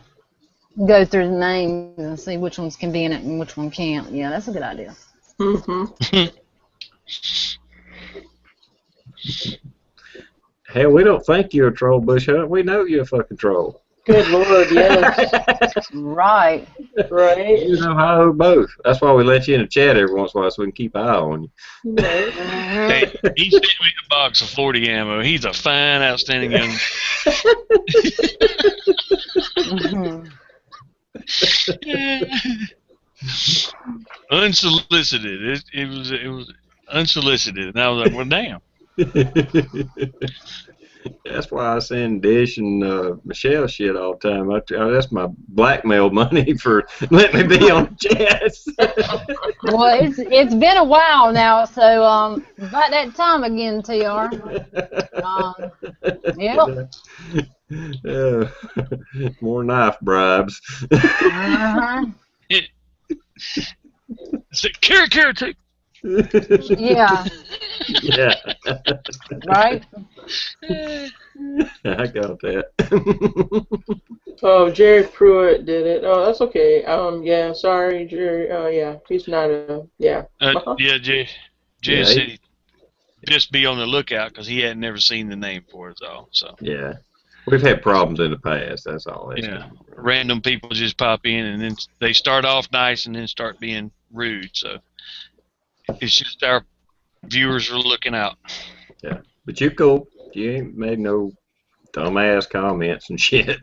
go through the names and see which ones can be in it and which one can't. Yeah, that's a good idea. Hell, we don't think you're a troll, Bush Hut. We know you're a fucking troll. Good Lord, yes. Right. Right. You know how both. That's why we let you in the chat every once in a while so we can keep an eye on you. Right. Hey, he sent me a box of 40 ammo. He's a fine, outstanding young. Unsolicited. It was unsolicited, and I was like, well, damn. That's why I send Dish and Michelle shit all the time. That's my blackmail money for letting me be on the chats. Well, it's been a while now, so about that time again, TR. Yep. More knife bribes. Carrot too. Yeah. Yeah. Right. I got that. Oh, Jerry Pruitt did it. Oh, that's okay. Yeah, sorry, Jerry. Yeah, he's not a, yeah. Yeah, Jay Yeah, said he'd just be on the lookout because he had never seen the name for it, all. So yeah. We've had problems in the past, that's all. yeah, random people just pop in and then they start off nice and then start being rude. So it's just our viewers are looking out. Yeah, but you're cool. You ain't made no dumbass comments and shit.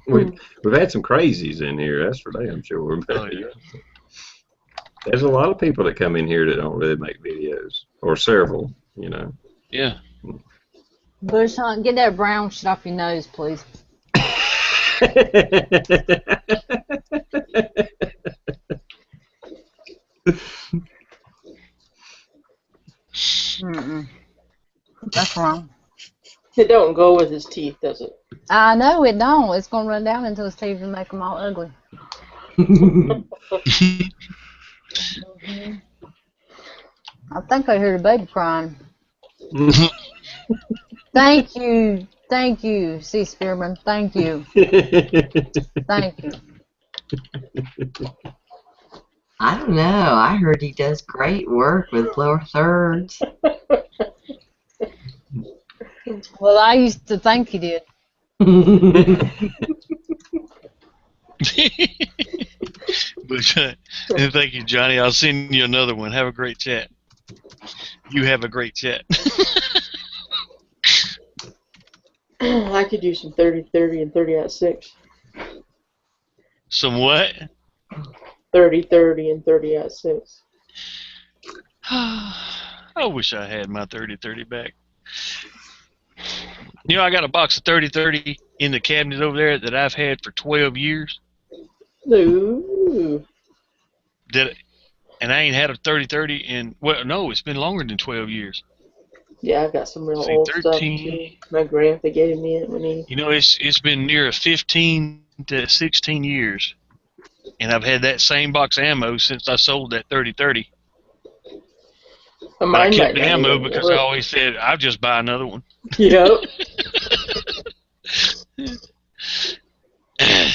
we've had some crazies in here, that's for damn sure. Oh, yeah. There's a lot of people that come in here that don't really make videos, or several, you know. Yeah. Bush Hunt, get that brown shit off your nose, please. That's wrong. It don't go with his teeth, does it? I know it don't. It's gonna run down into his teeth and make them all ugly. I think I heard a baby crying. Thank you, C. Spearman. Thank you. Thank you. I don't know. I heard he does great work with lower thirds. Well, I used to think he did. But thank you, Johnny. I'll send you another one. Have a great chat. You have a great chat. I could do some 30-30 and 30-6. Some what? 30-30 and 30-6. I wish I had my 30-30 back. You know, I got a box of 30-30 in the cabinet over there that I've had for 12 years. Ooh. And I ain't had a 30-30 in, well, no, it's been longer than 12 years. Yeah, I've got some real See, old 13, stuff too. My grandpa gave me it when he. You know, it's been near 15 to 16 years, and I've had that same box of ammo since I sold that 30-30. But I kept the ammo because I always said I'll just buy another one. Yep.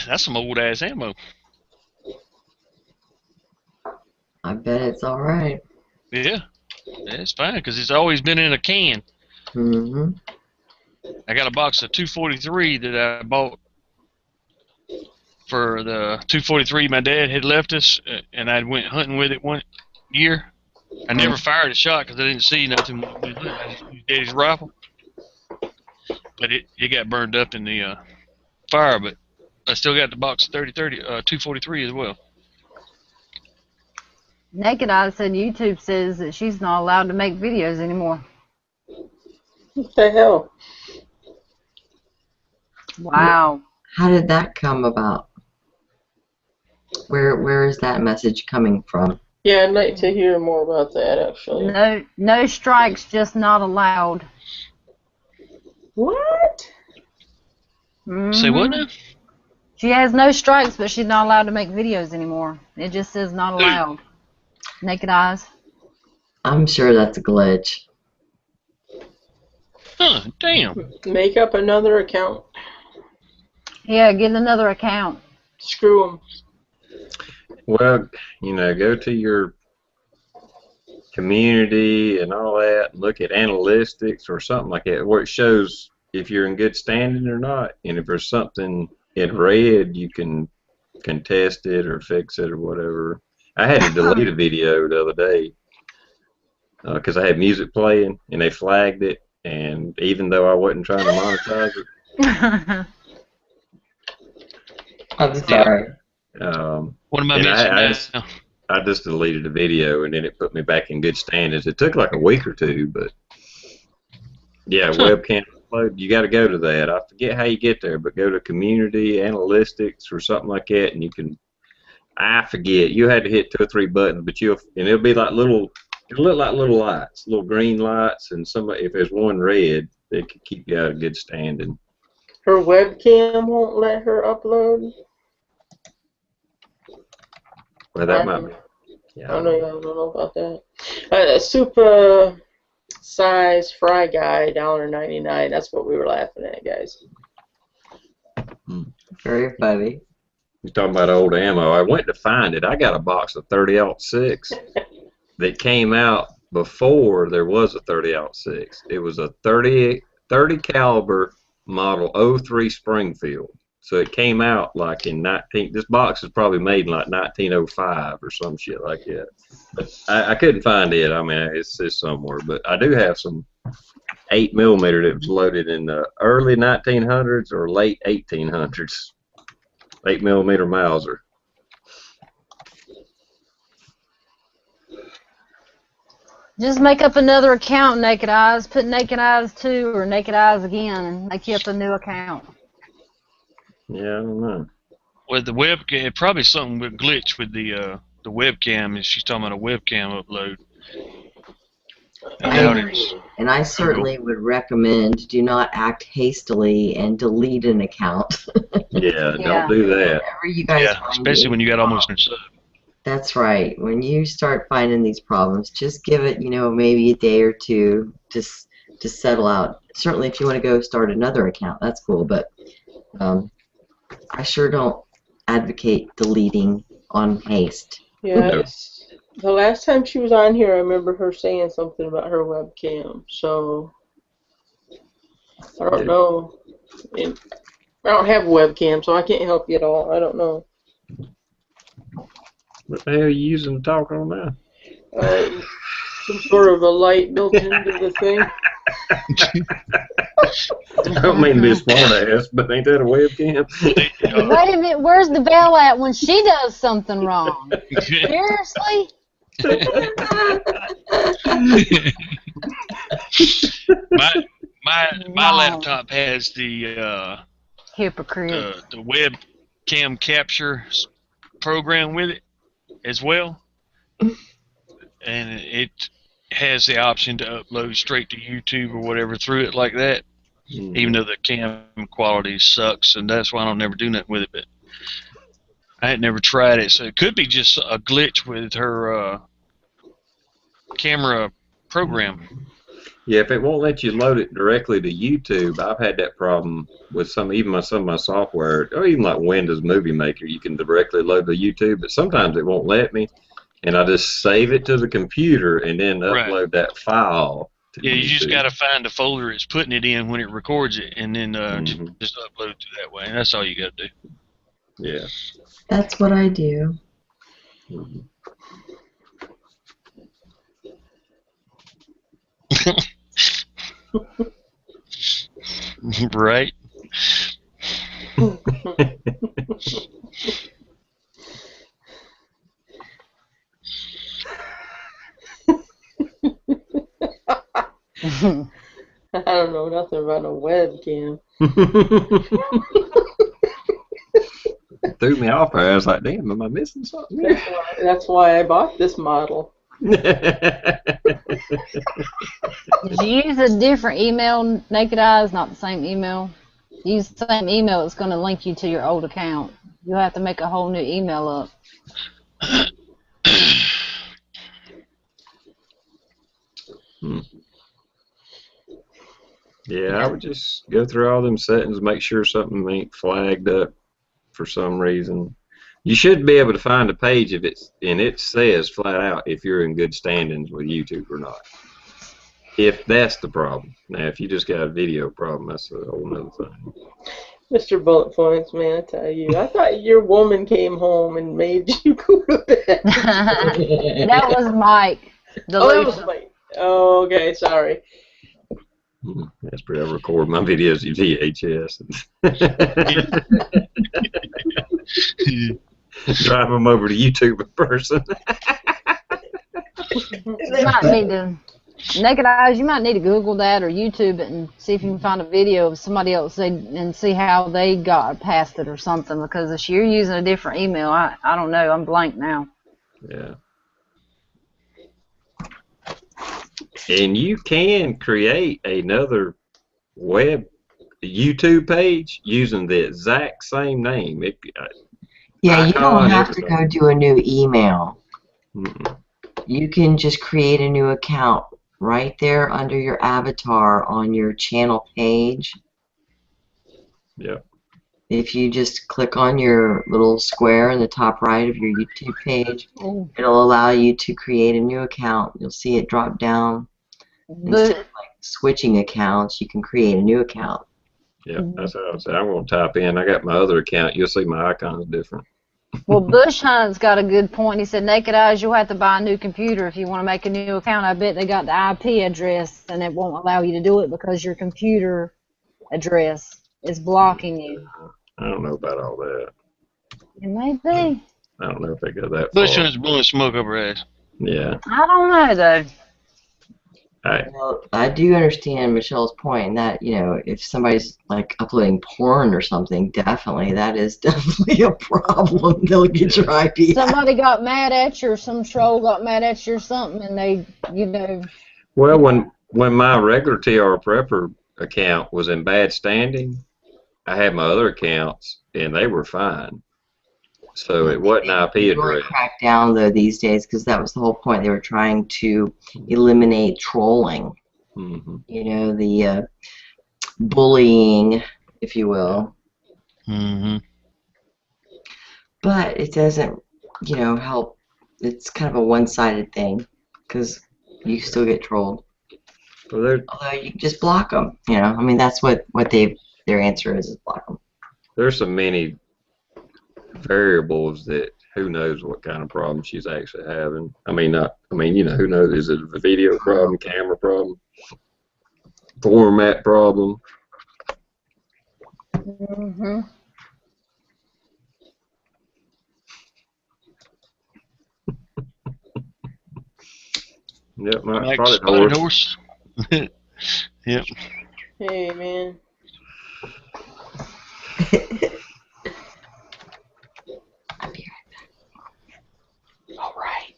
That's some old ass ammo. I bet it's all right. Yeah, it's fine because it's always been in a can. Mm-hmm. I got a box of 243 that I bought for the 243 my dad had left us, and I went hunting with it one year. I never fired a shot because I didn't see nothing. I just used Daddy's rifle, but it got burned up in the fire. But I still got the box of 243 as well. Naked Eye said YouTube says that she's not allowed to make videos anymore. What the hell? Wow. How did that come about? Where is that message coming from? Yeah, I'd like to hear more about that, actually. No strikes, just not allowed. What? Say what now? She has no strikes, but she's not allowed to make videos anymore. It just says not allowed. Naked Eyes. I'm sure that's a glitch. Huh, damn. Make up another account. Yeah, get another account. Screw them. Well, go to your community and all that, look at analytics or something like that, where it shows if you're in good standing or not. And if there's something in red, you can contest it or fix it or whatever. I had to delete a video the other day because I had music playing and they flagged it, and even though I wasn't trying to monetize it. I'm sorry. What am I missing now? I just deleted the video, and then it put me back in good standings. It took like a week or two, but yeah, webcam upload. You got to go to that. I forget how you get there, but go to community analytics or something like that, and you can. I forget. You had to hit 2 or 3 buttons, but it'll be like little. It'll look like little lights, little green lights, and if there's one red, it can keep you out of good standing. Her webcam won't let her upload? Well, that might be. Yeah, I don't know about that. Super size fry guy, $1.99. That's what we were laughing at, guys. Very funny. You're talking about old ammo. I went to find it. I got a box of 30-06 that came out before there was a 30-06. It was a 30 caliber model 03 Springfield. So it came out like in this box is probably made in like 1905 or some shit like that. But I couldn't find it. I mean, it's somewhere. But I do have some 8mm that was loaded in the early 1900s or late 1800s. 8mm Mauser. Just make up another account, Naked Eyes. Put Naked Eyes 2 or Naked Eyes again and make you up a new account. Yeah, I don't know. Well, the webcam, probably something with glitch with the webcam. If she's talking about a webcam upload. And I certainly would recommend do not act hastily and delete an account. Yeah, don't do that. Whenever you guys especially when you got almost a sub. That's right. When you start finding these problems, just give it, maybe a day or two just to settle out. Certainly, if you want to go start another account, that's cool. But I sure don't advocate deleting on haste. Yeah, the last time she was on here, I remember her saying something about her webcam. So I don't know. I don't have a webcam, so I can't help you at all. I don't know. What the hell are you using to talk on now? Some sort of a light built into the thing. I don't mean to be a smart ass, but ain't that a webcam? Wait a minute, where's the bell at when she does something wrong? Seriously? my laptop has the hypocrite the webcam capture program with it as well, and it has the option to upload straight to YouTube or whatever through it like that. Even though the cam quality sucks, and that's why I don't never do nothing with it. But I had never tried it, so it could be just a glitch with her camera program. Yeah, if it won't let you load it directly to YouTube, I've had that problem with some of my software, or even like Windows Movie Maker. You can directly load to YouTube, but sometimes it won't let me, and I just save it to the computer and then upload that file. Yeah, you just got to find the folder it's putting it in when it records it, and then just upload it to that way. And that's all you got to do. Yeah. That's what I do. Mhm. Right. I don't know nothing about a webcam. Threw me off there. I was like, damn, am I missing something here? That's why I bought this model. Did you use a different email, Naked Eyes, not the same email? Use the same email, it's going to link you to your old account. You'll have to make a whole new email up. Yeah, I would just go through all them settings, make sure something ain't flagged up for some reason. You should be able to find a page if it's and it says flat out if you're in good standings with YouTube or not. If that's the problem. Now, if you just got a video problem, that's a whole nother thing. Mr. Bullet Points, man, I tell you, I thought your woman came home and made you go to bed. That was Mike. Oh, that was Mike. Oh, okay, sorry. That's pretty. I record my videos in VHS. Drive them over to YouTube in person. You might need to, Naked Eyes, you might need to Google that or YouTube it and see if you can find a video of somebody else and see how they got past it or something, because if you're using a different email, I don't know, I'm blank now. Yeah. And you can create another web YouTube page using the exact same name. Yeah, you don't have to everything. go do a new email. Mm-mm. You can just create a new account right there under your avatar on your channel page. Yeah. If you just click on your little square in the top right of your YouTube page, it'll allow you to create a new account. You'll see it drop down. Instead of like switching accounts, you can create a new account. Yeah, that's how I say. I'm going to type in. I got my other account. You'll see my icon's different. Well, Bush Hunt's got a good point. He said, Naked Eyes, you'll have to buy a new computer if you want to make a new account. I bet they got the IP address, and it won't allow you to do it because your computer address is blocking you. I don't know about all that. It may be. I don't know if they go that Bush far. Hunt's blowing smoke up her ass. Yeah. I don't know, though. Well, I do understand Michelle's point that, you know, if somebody's like uploading porn or something, definitely, that is definitely a problem. They'll get your IP. Somebody got mad at you or some troll got mad at you or something, and they, you know. Well, when my regular TR Prepper account was in bad standing, I had my other accounts, and they were fine. So it wasn't IP Really address. crack down though these days, because that was the whole point. They were trying to eliminate trolling. Mm-hmm. You know, the bullying, if you will. Mm-hmm. But it doesn't, you know, help. It's kind of a one-sided thing, because you still get trolled. Well, Although you can just block them. You know, I mean, that's what their answer is block them. there's so many variables that who knows what kind of problem she's actually having. I mean, you know, who knows? Is it a video problem, camera problem, format problem? Mm-hmm. Yep, Mike's Like spotted spotted horse. horse. Yep. Hey, man. I'll be right back. All right.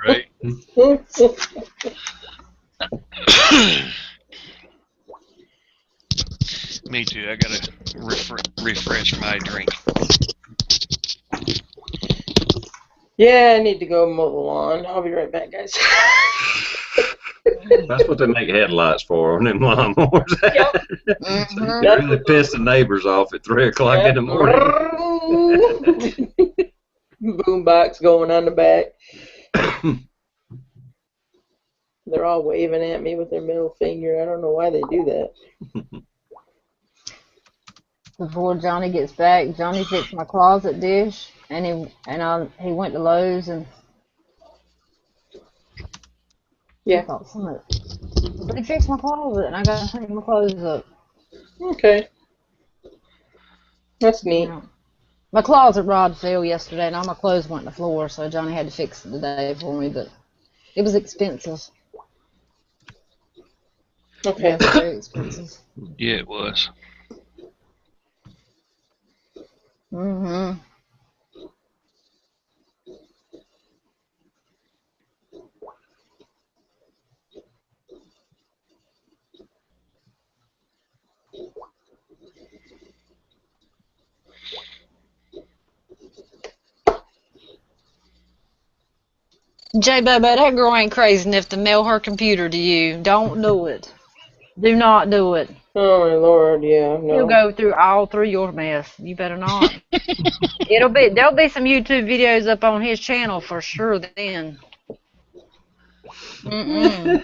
Right. Me too. I gotta refresh my drink. Yeah, I need to go mow the lawn. I'll be right back, guys. That's what they make headlights for on them lawnmowers. Yep. Mm-hmm. You really piss the neighbors off at 3 o'clock in the morning. Boombox going on the back. They're all waving at me with their middle finger. I don't know why they do that. Before Johnny gets back, Johnny fixed my closet dish, and he went to Lowe's and he Yeah. thought some of it. But he fixed my closet, and I got to hang my clothes up. Okay. That's neat. Yeah. My closet rod fell yesterday, and all my clothes went on the floor, so Johnny had to fix it today for me, but it was expensive. Okay. It was very expensive. Yeah, it was. Mm-hmm. J Bubba, that girl ain't crazy enough to mail her computer to you. Don't do it. Do not do it. Oh my lord, yeah, He'll no. go through your mess. You better not. There'll be some YouTube videos up on his channel for sure then. Mm-mm.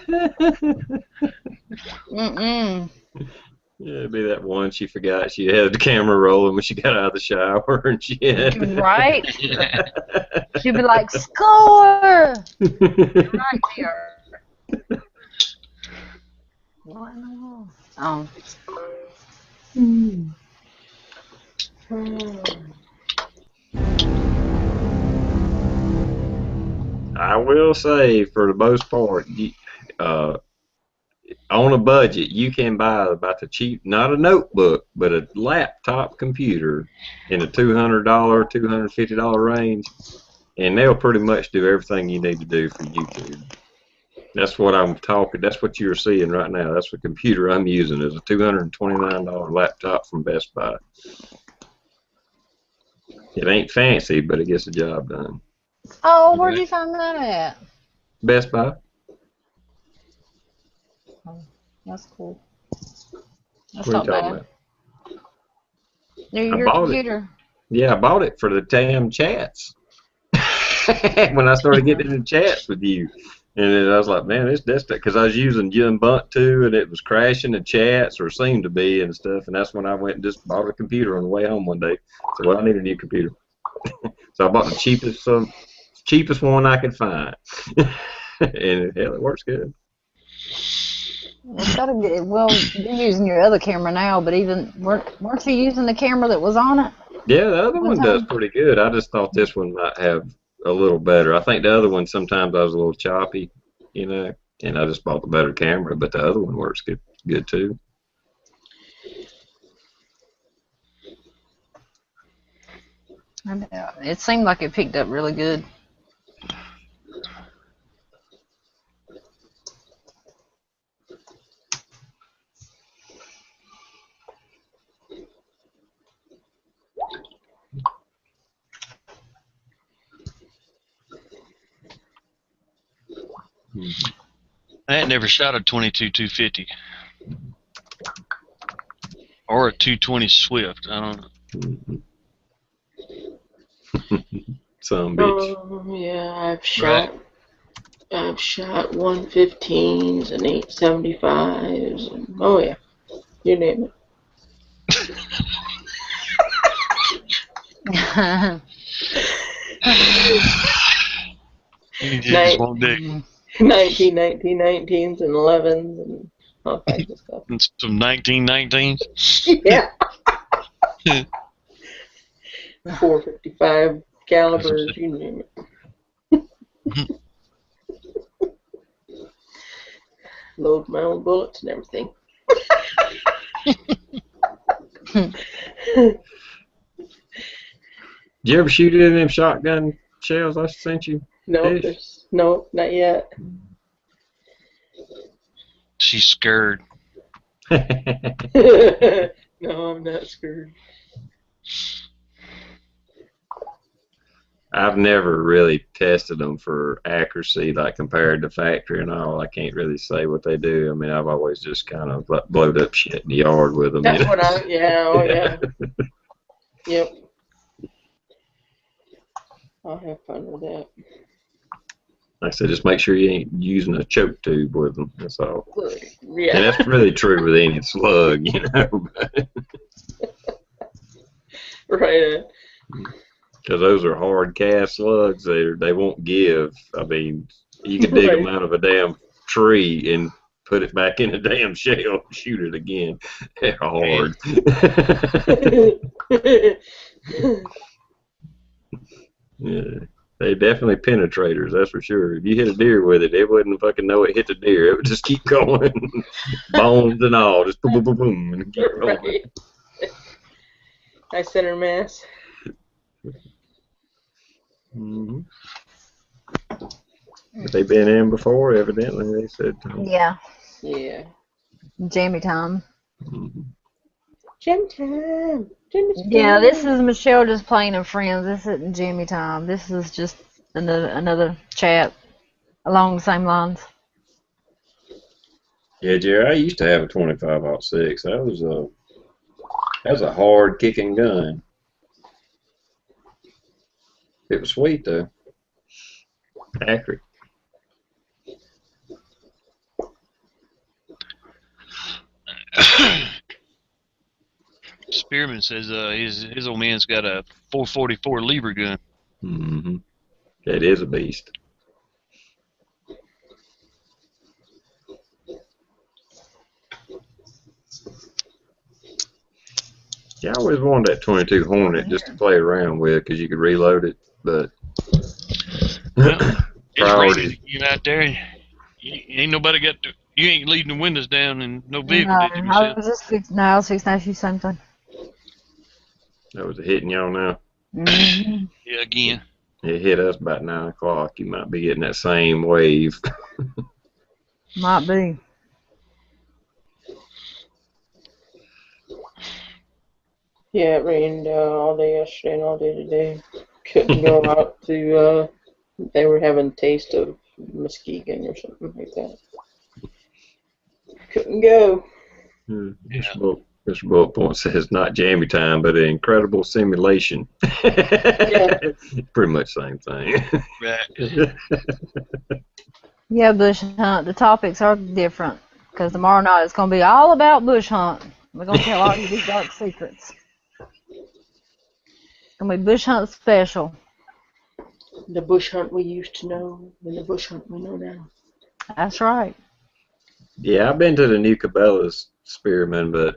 Yeah, it'd be that one she forgot she had the camera rolling when she got out of the shower and she had Right? She'll be like, score! Right there. What in the world? Oh. I will say, for the most part, on a budget, you can buy about the cheap, not a notebook, but a laptop computer in the $200, $250 range, and they'll pretty much do everything you need to do for YouTube. That's what I'm talking. That's what you're seeing right now. That's the computer I'm using. Is a $229 laptop from Best Buy. It ain't fancy, but it gets the job done. Oh, where'd you find that at? Best Buy. Oh, that's cool. That's What are you not talking bad. about? Your bought computer. Yeah, I bought it for the damn chats. When I started getting into chats with you, and then I was like, man, this because I was using Ubuntu and it was crashing the chats, or seemed to be, and stuff. And that's when I went and just bought a computer on the way home one day. So, well, I need a new computer. So I bought the cheapest one I could find, and hell, it works good. It's gotta get, well, you're using your other camera now, but even weren't you using the camera that was on it? Yeah, the other One one does time? pretty good. I just thought this one might have a little better. I think the other one sometimes I was a little choppy, and I just bought the better camera, but the other one works good too. It seemed like it picked up really good. I had never shot a 22-250 or a 220 Swift. I don't know. Some bitch. Yeah, I've shot 115s and 875s, and oh yeah, you name it. You just won't do. 19s and 11s and all kinds of stuff. And some 1919s. Yeah. 455 calibers, you name it. Load my own bullets and everything. Did you ever shoot any of them shotgun shells I sent you? No, not yet. She's scared. No, I'm not scared. I've never really tested them for accuracy, like compared to factory and all. I can't really say what they do. I mean, I've always just kind of blowed up shit in the yard with them. That's what oh yeah. Yep. I'll have fun with that. I said, just make sure you ain't using a choke tube with them. That's all. Yeah. And that's really true with any slug, you know. Right. Because those are hard cast slugs. They won't give. I mean, you could dig them Right. out of a damn tree and put it back in a damn shell and shoot it again. They're hard. Yeah. They definitely penetrators, that's for sure. If you hit a deer with it, it wouldn't fucking know it hit the deer. It would just keep going. Bones and all. Just boom, boom, boom, boom, and keep going. Right. Nice center mass. Mm-hmm. But they've been in before, evidently, they said. Yeah, Yeah. jammy time. Mm-hmm. Gym time. Yeah, this is Michelle just playing and friends. This isn't jammy time. This is just another chat along the same lines. Yeah, Jerry, I used to have a 25-06. That was a hard kicking gun. It was sweet though. Accurate. Spearman says his old man's got a 444 lever gun. Mm-hmm. That is a beast. Yeah, I always wanted that 22 Hornet just to play around with because you could reload it, but Well, it's priorities. raining again out there. Ain't nobody got to. You ain't leaving the windows down in no No, vehicle, did you, I Michelle? was just fixing. No, I was fixing to ask you something. That was hitting y'all now. Mm-hmm. Yeah, again. It hit us about 9 o'clock. You might be getting that same wave. Might be. Yeah, it rained all day yesterday and all day today. Couldn't go out to, they were having a taste of Muskegon or something like that. Couldn't go. Mr. Bullet Point says not jammy time, but an incredible simulation. Yeah. Pretty much same thing. Right. Yeah, bush hunt. The topics are different because tomorrow night it's going to be all about bush hunt. We're going to tell all you these dark secrets. It's going to be bush hunt special. The bush hunt we used to know and the bush hunt we know now. That's right. Yeah, I've been to the New Cabela's Spearman, but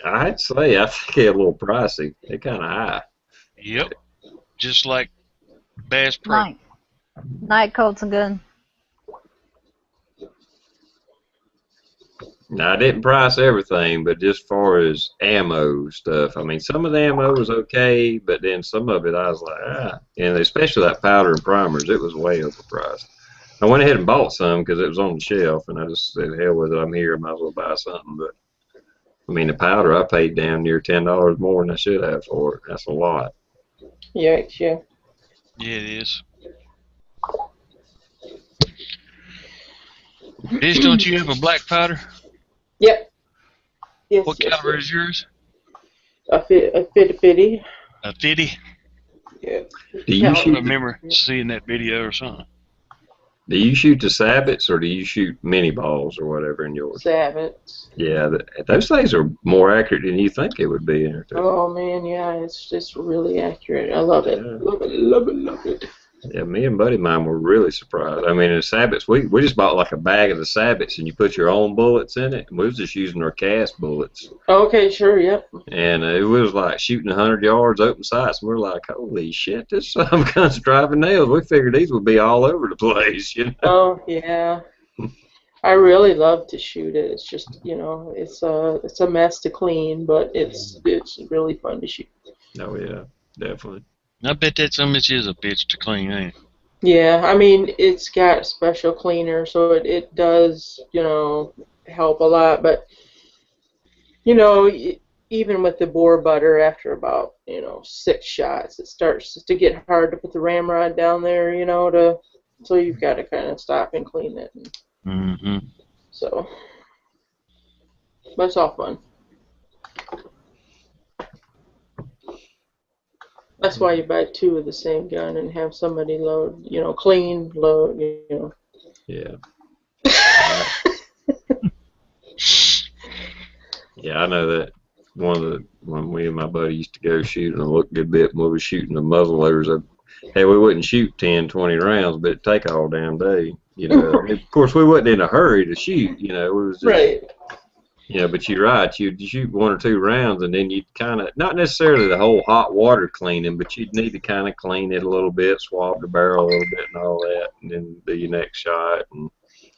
I'd say I think they're a little pricey. They're kind of high. Yep. Just like Bass Pro. Night coats and gun. Now, I didn't price everything, but just as far as ammo stuff, I mean, some of the ammo was okay, but then some of it I was like, and especially that powder and primers, it was way overpriced. I went ahead and bought some because it was on the shelf, and I just said, hell with it, I'm here, I might as well buy something. But, I mean, the powder, I paid damn near $10 more than I should have for it. That's a lot. Yikes, yeah. Yeah, it is. Bitch, don't you have a black powder? Yep. Yes. What caliber is yours? A 50. A 50? Yeah. Do you I don't shoot? remember seeing that video or something. Do you shoot the sabots or do you shoot mini balls or whatever in yours? Sabots. Yeah, those things are more accurate than you think it would be. In Oh man, yeah, it's just really accurate. I love it. Yeah. Love it, love it, love it. Yeah, me and buddy of mine were really surprised. I mean, the sabots, we just bought like a bag of the sabots and you put your own bullets in it. And we was just using our cast bullets. Okay, sure, yep. And it was like shooting 100 yards open sights. And we're like, holy shit, this some guns driving nails. We figured these would be all over the place, you know? Oh yeah. I really love to shoot it. It's just, you know, it's a mess to clean, but it's really fun to shoot. Oh yeah, definitely. I bet that some bitch is a bitch to clean, ain't it? Yeah, I mean, it's got special cleaner, so it does, you know, help a lot. But, you know, even with the bore butter, after about, you know, 6 shots, it starts to get hard to put the ramrod down there, you know, so you've got to kind of stop and clean it. Mm-hmm. So, but it's all fun. That's why you buy two of the same gun and have somebody load, clean, load, Yeah. Yeah, I know that. When we and my buddy used to go shooting a good bit when we were shooting the muzzleloaders, hey, we wouldn't shoot 10, 20 rounds, but it'd take all damn day. Of course, we wasn't in a hurry to shoot. It was just, Right. But you're right. You'd shoot 1 or 2 rounds, and then you'd kind of, not necessarily the whole hot water cleaning, but you'd need to kind of clean it a little bit, swab the barrel a little bit and all that, and then do your next shot, and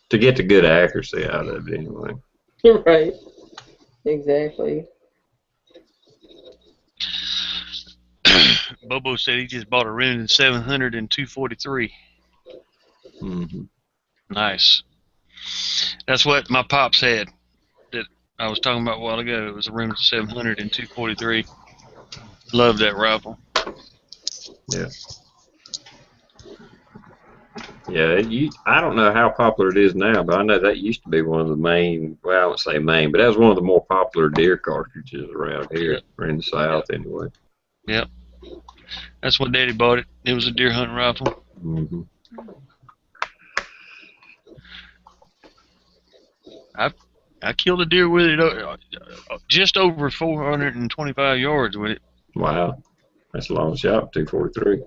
to get the good accuracy out of it anyway. Right. Exactly. Bobo said he just bought a Remington 700 and 243. Mm-hmm. Nice. That's what my pops had that I was talking about a while ago. It was a Remington 700 and 243. Love that rifle. Yeah. Yeah, I don't know how popular it is now, but I know that used to be one of the main, well, I wouldn't say main, but that was one of the more popular deer cartridges around here, or in the South anyway. Yep. That's what Daddy bought it. It was a deer hunting rifle. Mm-hmm. I killed a deer with it just over 425 yards with it. Wow. That's a long shot, 243.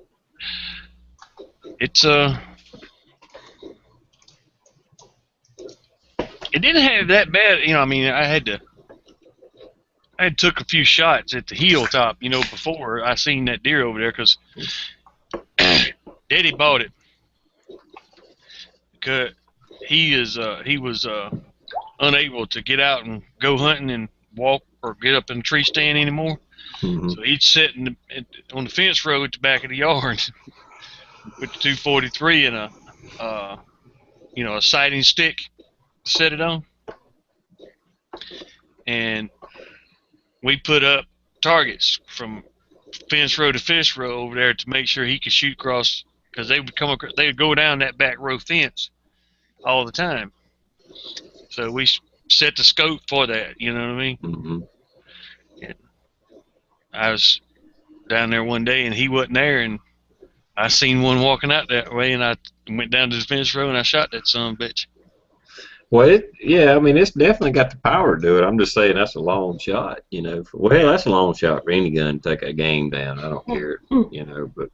It's it didn't have that bad, I had took a few shots at the hilltop, before I seen that deer over there, because Daddy bought it because he was unable to get out and go hunting and walk or get up in the tree stand anymore. Mm-hmm. So he'd sit on the fence row at the back of the yard with the 243 and a sighting stick to set it on, and we put up targets from fence row to fence row over there to make sure he could shoot across, because they would go down that back row fence all the time. So we set the scope for that. You know what I mean? Mm-hmm. And I was down there one day and he wasn't there, and I seen one walking out that way, and I went down to the fence row and I shot that son of a bitch. Well, it's definitely got the power to do it. I'm just saying that's a long shot, that's a long shot for any gun to take a game down. I don't care, but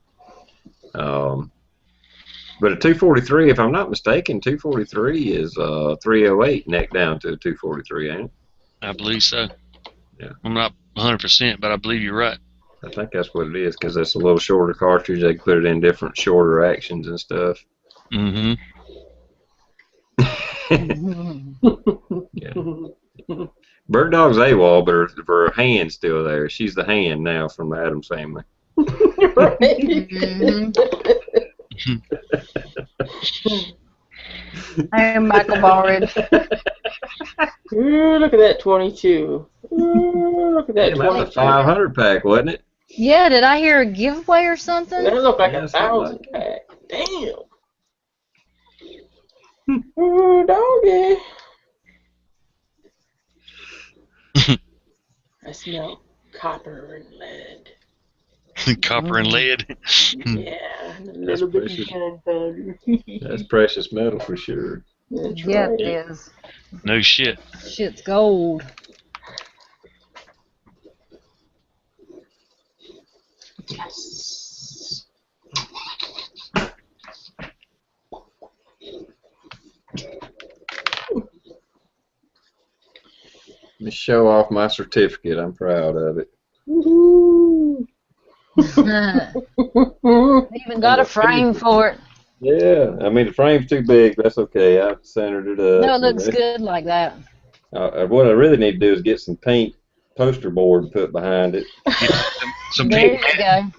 a 243, if I'm not mistaken, 243 is 308 neck down to a 243, ain't it? I believe so. Yeah. I'm not 100%, but I believe you're right. I think that's what it is, because it's a little shorter cartridge. They can put it in different shorter actions and stuff. Mm-hmm. Yeah. Bird Dog's AWOL, but her hand's still there. She's the hand now from the Addams family. Hey, Michael Baldridge. Ooh, look at that 22. Ooh, look at that 22. That was a 500 pack, wasn't it? Yeah, did I hear a giveaway or something? That looked like Yeah, 1,000 pack. Damn. Ooh, doggy. I smell copper and lead. Copper and lead. Yeah, and a little bit of gunpowder. That's precious metal for sure. That's Yeah, right. it is. No shit. Shit's gold. Yes. Let me show off my certificate. I'm proud of it. Woohoo. Even got a frame for it. Yeah, the frame's too big. But that's okay. I've centered it up. No, it looks good like that. What I really need to do is get some paint poster board and put behind it. Some There pink you mat.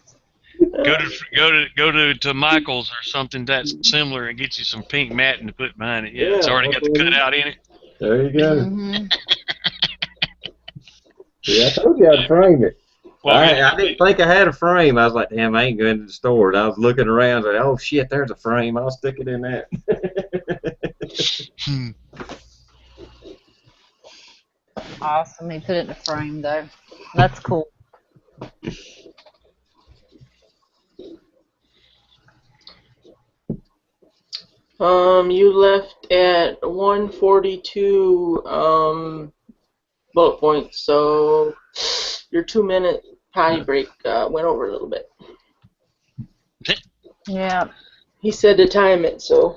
go. Go to Michael's or something that's similar and get you some pink matting to put behind it. Yeah, Yeah, it's already got the okay. cutout in it. There you go. Mm-hmm. Yeah, I told you I'd frame it. Well, I didn't think I had a frame. I was like, damn, I ain't going to the store. And I was looking around, like, oh shit, there's a frame. I'll stick it in that. Awesome. He put it in a frame though. That's cool. You left at 142 bullet points, so your 2-minute potty break went over a little bit. Yeah. He said to time it, so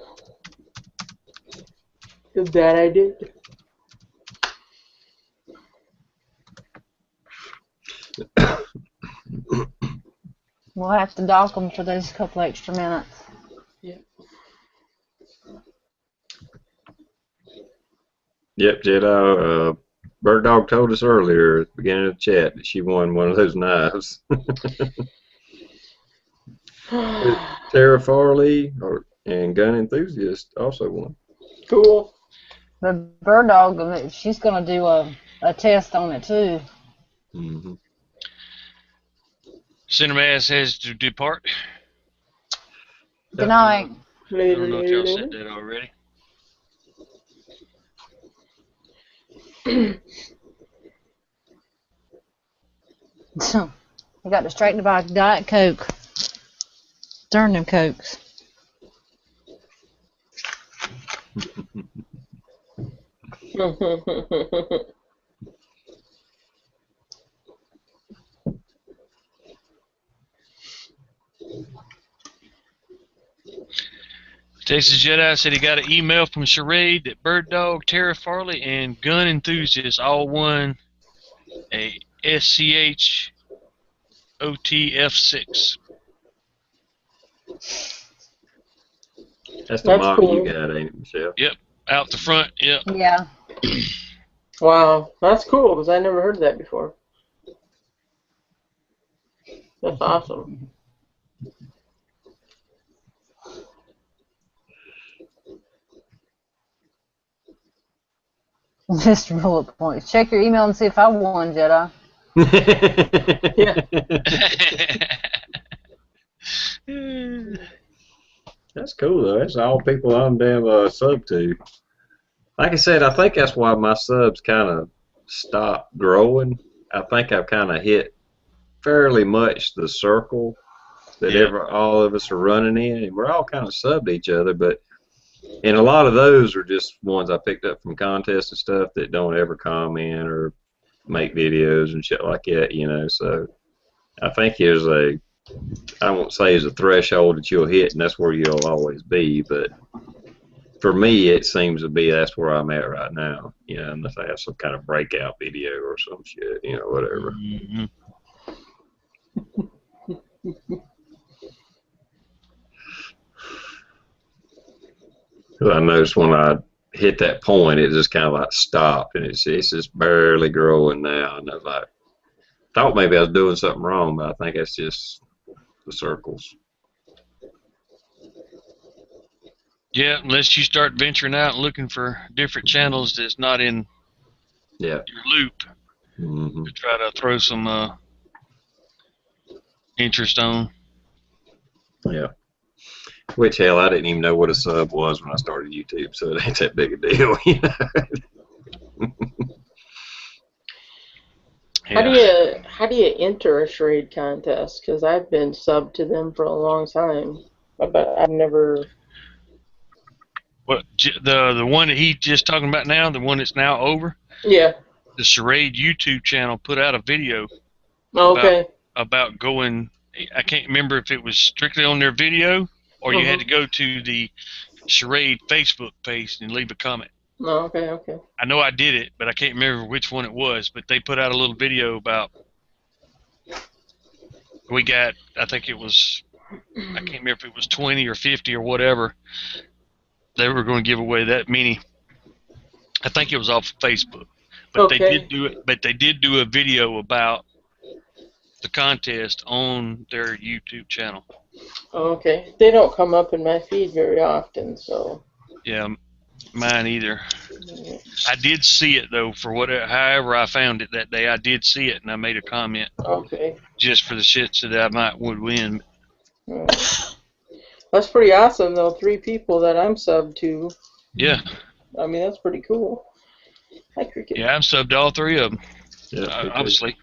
that I did. We'll have to dock them for those couple extra minutes. Yep, Jedi. Bird Dog told us earlier at the beginning of the chat that she won one of those knives. Tara Farley and Gun Enthusiast also won. Cool. The bird dog, she's going to do a test on it too. Mm-hmm. Cinemass has to depart. Good night. I don't know if y'all said that already. I got distracted by a Diet Coke. Darn them Cokes. Texas Jedi said he got an email from Charade that Bird Dog, Tara Farley, and Gun Enthusiast all won a SCH OTF6. That's the model cool. you got, ain't it, Michelle? Yep, out the front. Yep. Yeah. Wow, that's cool because I never heard that before. That's awesome. Mr. Bullet Points. Check your email and see if I won, Jedi. That's cool though. That's all people I'm damn sub to. Like I said, I think that's why my subs kind of stopped growing. I think I've kind of hit fairly much the circle that all of us are running in, and we're all kind of subbed each other. But and a lot of those are just ones I picked up from contests and stuff that don't ever comment or make videos and shit like that, you know. So I think there's I won't say there's a threshold that you'll hit, and that's where you'll always be, but for me, it seems to be that's where I'm at right now, you know, unless I have some kind of breakout video or some shit, you know, whatever. Mm-hmm. I noticed when I hit that point, it just kind of like stopped, and it's just barely growing now, and I was like, thought maybe I was doing something wrong, but I think that's just the circles. Yeah, unless you start venturing out and looking for different channels that's not in your loop to try to throw some interest on. Yeah. Which, hell, I didn't even know what a sub was when I started YouTube, so it ain't that big a deal, you know. How do you enter a charade contest? Because I've been subbed to them for a long time, but I've never. What the one that he's just talking about now, the one that's now over? Yeah. The Charade YouTube channel put out a video. Okay. About going. I can't remember if it was strictly on their video or you had to go to the Charade Facebook page and leave a comment. Oh, okay. I know I did it, but I can't remember which one it was. But they put out a little video about. We got. I think it was. I can't remember if it was 20 or 50 or whatever. They were going to give away that many. I think it was off of Facebook, but they did do it. But they did do a video about the contest on their YouTube channel. Okay, they don't come up in my feed very often, so. Yeah, mine either. I did see it though. For however I found it that day, I did see it and I made a comment. Okay. Just for the shits that I would win. That's pretty awesome, though. 3 people that I'm subbed to. Yeah. I mean, that's pretty cool. Hi, Cricket. Yeah, I'm subbed to all 3 of them. Yeah, obviously.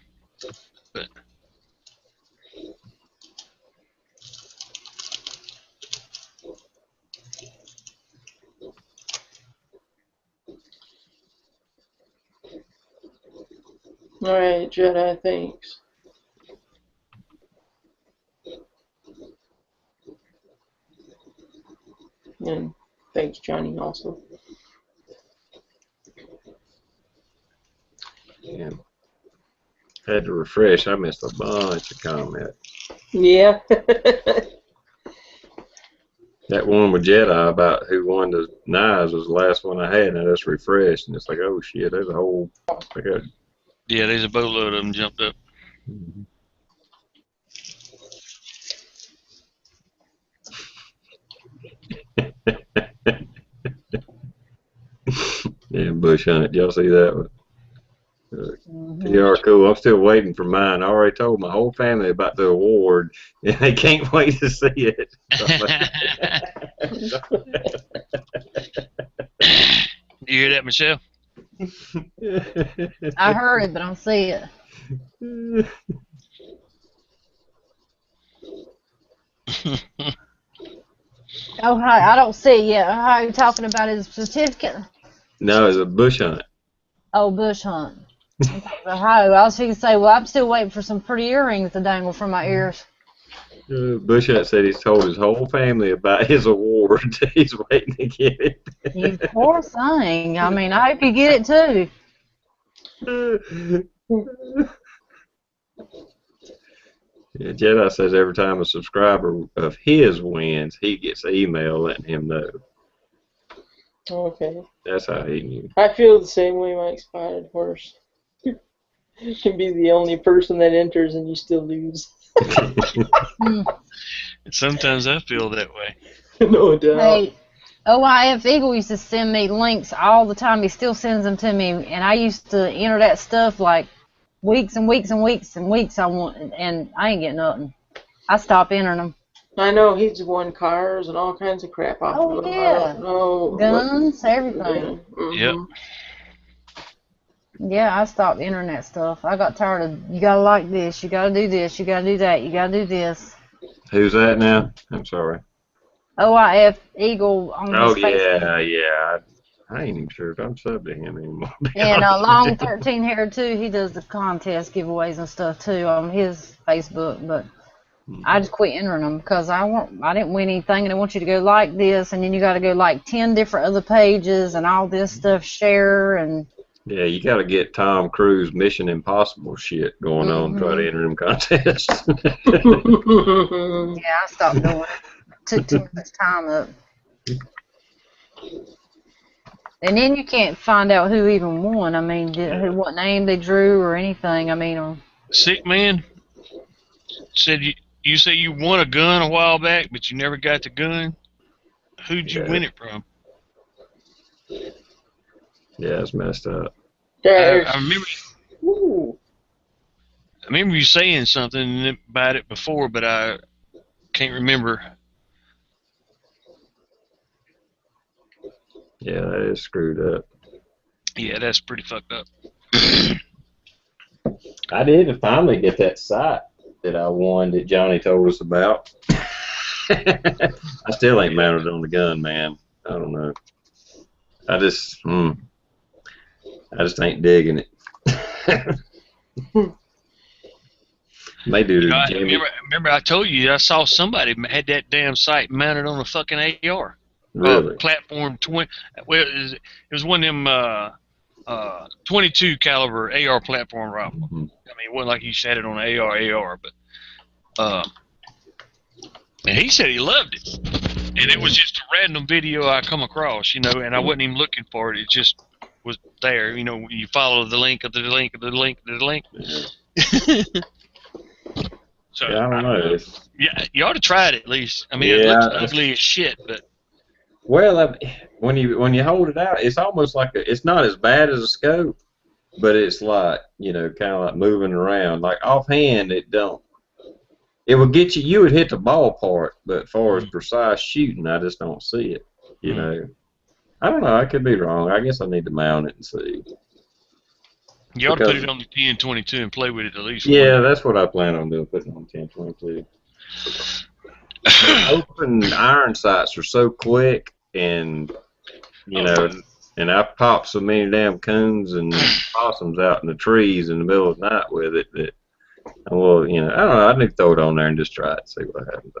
But. Alright, Jedi, thanks. And thanks, Johnny, also. Yeah. Had to refresh. I missed a bunch of comments. Yeah. That one with Jedi about who won the knives was the last one I had, and I just refreshed, and it's like, oh shit, there's a whole. I got. Yeah, there's a boatload of them jumped up. Yeah, bush hunted. Y'all see that one? Mhm. You are cool. I'm still waiting for mine. I already told my whole family about the award, and they can't wait to see it. You hear that, Michelle? I heard it, but I don't see it. Oh, hi. I don't see it yet. How are you talking about his certificate? No, it's a bush hunt. Oh, bush hunt. I'm talking about how. I was going to say, well, I'm still waiting for some pretty earrings to dangle from my ears. Bush hunt said he's told his whole family about his award. He's waiting to get it. You poor thing. I mean, I hope you get it too. Yeah, Jedi says every time a subscriber of his wins, he gets an email letting him know. Okay. That's how he knew. I feel the same way my expired horse. You can be the only person that enters and you still lose. Sometimes I feel that way. No doubt. Hey, OIF Eagle used to send me links all the time. He still sends them to me, and I used to enter that stuff like weeks and weeks and weeks and weeks. And I ain't getting nothing. I stopped entering them. I know he's won cars and all kinds of crap off Oh, of them. yeah. I don't know. Guns, everything. Yep. Yeah, I stopped entering that stuff. I got tired of, you gotta like this, you gotta do this, you gotta do that, you gotta do this. Who's that now? I'm sorry. OIF Eagle on Oh, his Facebook. yeah. I ain't even sure if I'm subbed to him anymore. And Long 13 Hair too, he does the contest giveaways and stuff too on his Facebook, but I just quit entering them because I didn't win anything, and I want you to go like this, and then you got to go like 10 different other pages and all this stuff, share, and Yeah, you got to get Tom Cruise Mission Impossible shit going on, try to enter them contests. yeah, I stopped doing it. Took too much time up. And then you can't find out who even won. I mean, what name they drew or anything. I mean, Sick man said you say you won a gun a while back, but you never got the gun. Who'd you win it from? Yeah, it's messed up. I remember you saying something about it before, but I can't remember. Yeah, that is screwed up. Yeah, that's pretty fucked up. I did finally get that site that I won that Johnny told us about. I still ain't mounted on the gun, man. I don't know. I just ain't digging it. May do remember I told you I saw somebody had that damn site mounted on a fucking AR. Really? Platform 20. Well, it was one of them 22 caliber AR platform rifle. I mean, it wasn't like he had it on an AR, but and he said he loved it, and it was just a random video I come across, and I wasn't even looking for it. It just was there, you follow the link of the link of the link of the link. So yeah, I don't know. Yeah, you ought to try it at least. I mean, it looks ugly as shit, but. Well, when you hold it out, it's almost like it's not as bad as a scope, but it's like kind of like moving around. Like offhand, it don't. It would get you. You would hit the ballpark, but as far as precise shooting, I just don't see it. I don't know. I could be wrong. I guess I need to mount it and see. You ought to put it on the 1022 and play with it at least. Yeah, that's what I plan on doing. Putting it on 1022. Open iron sights are so quick, and And I popped so many damn coons and possums out in the trees in the middle of the night with it that, well, you know, I don't know. I need to throw it on there and just try it, see what happens.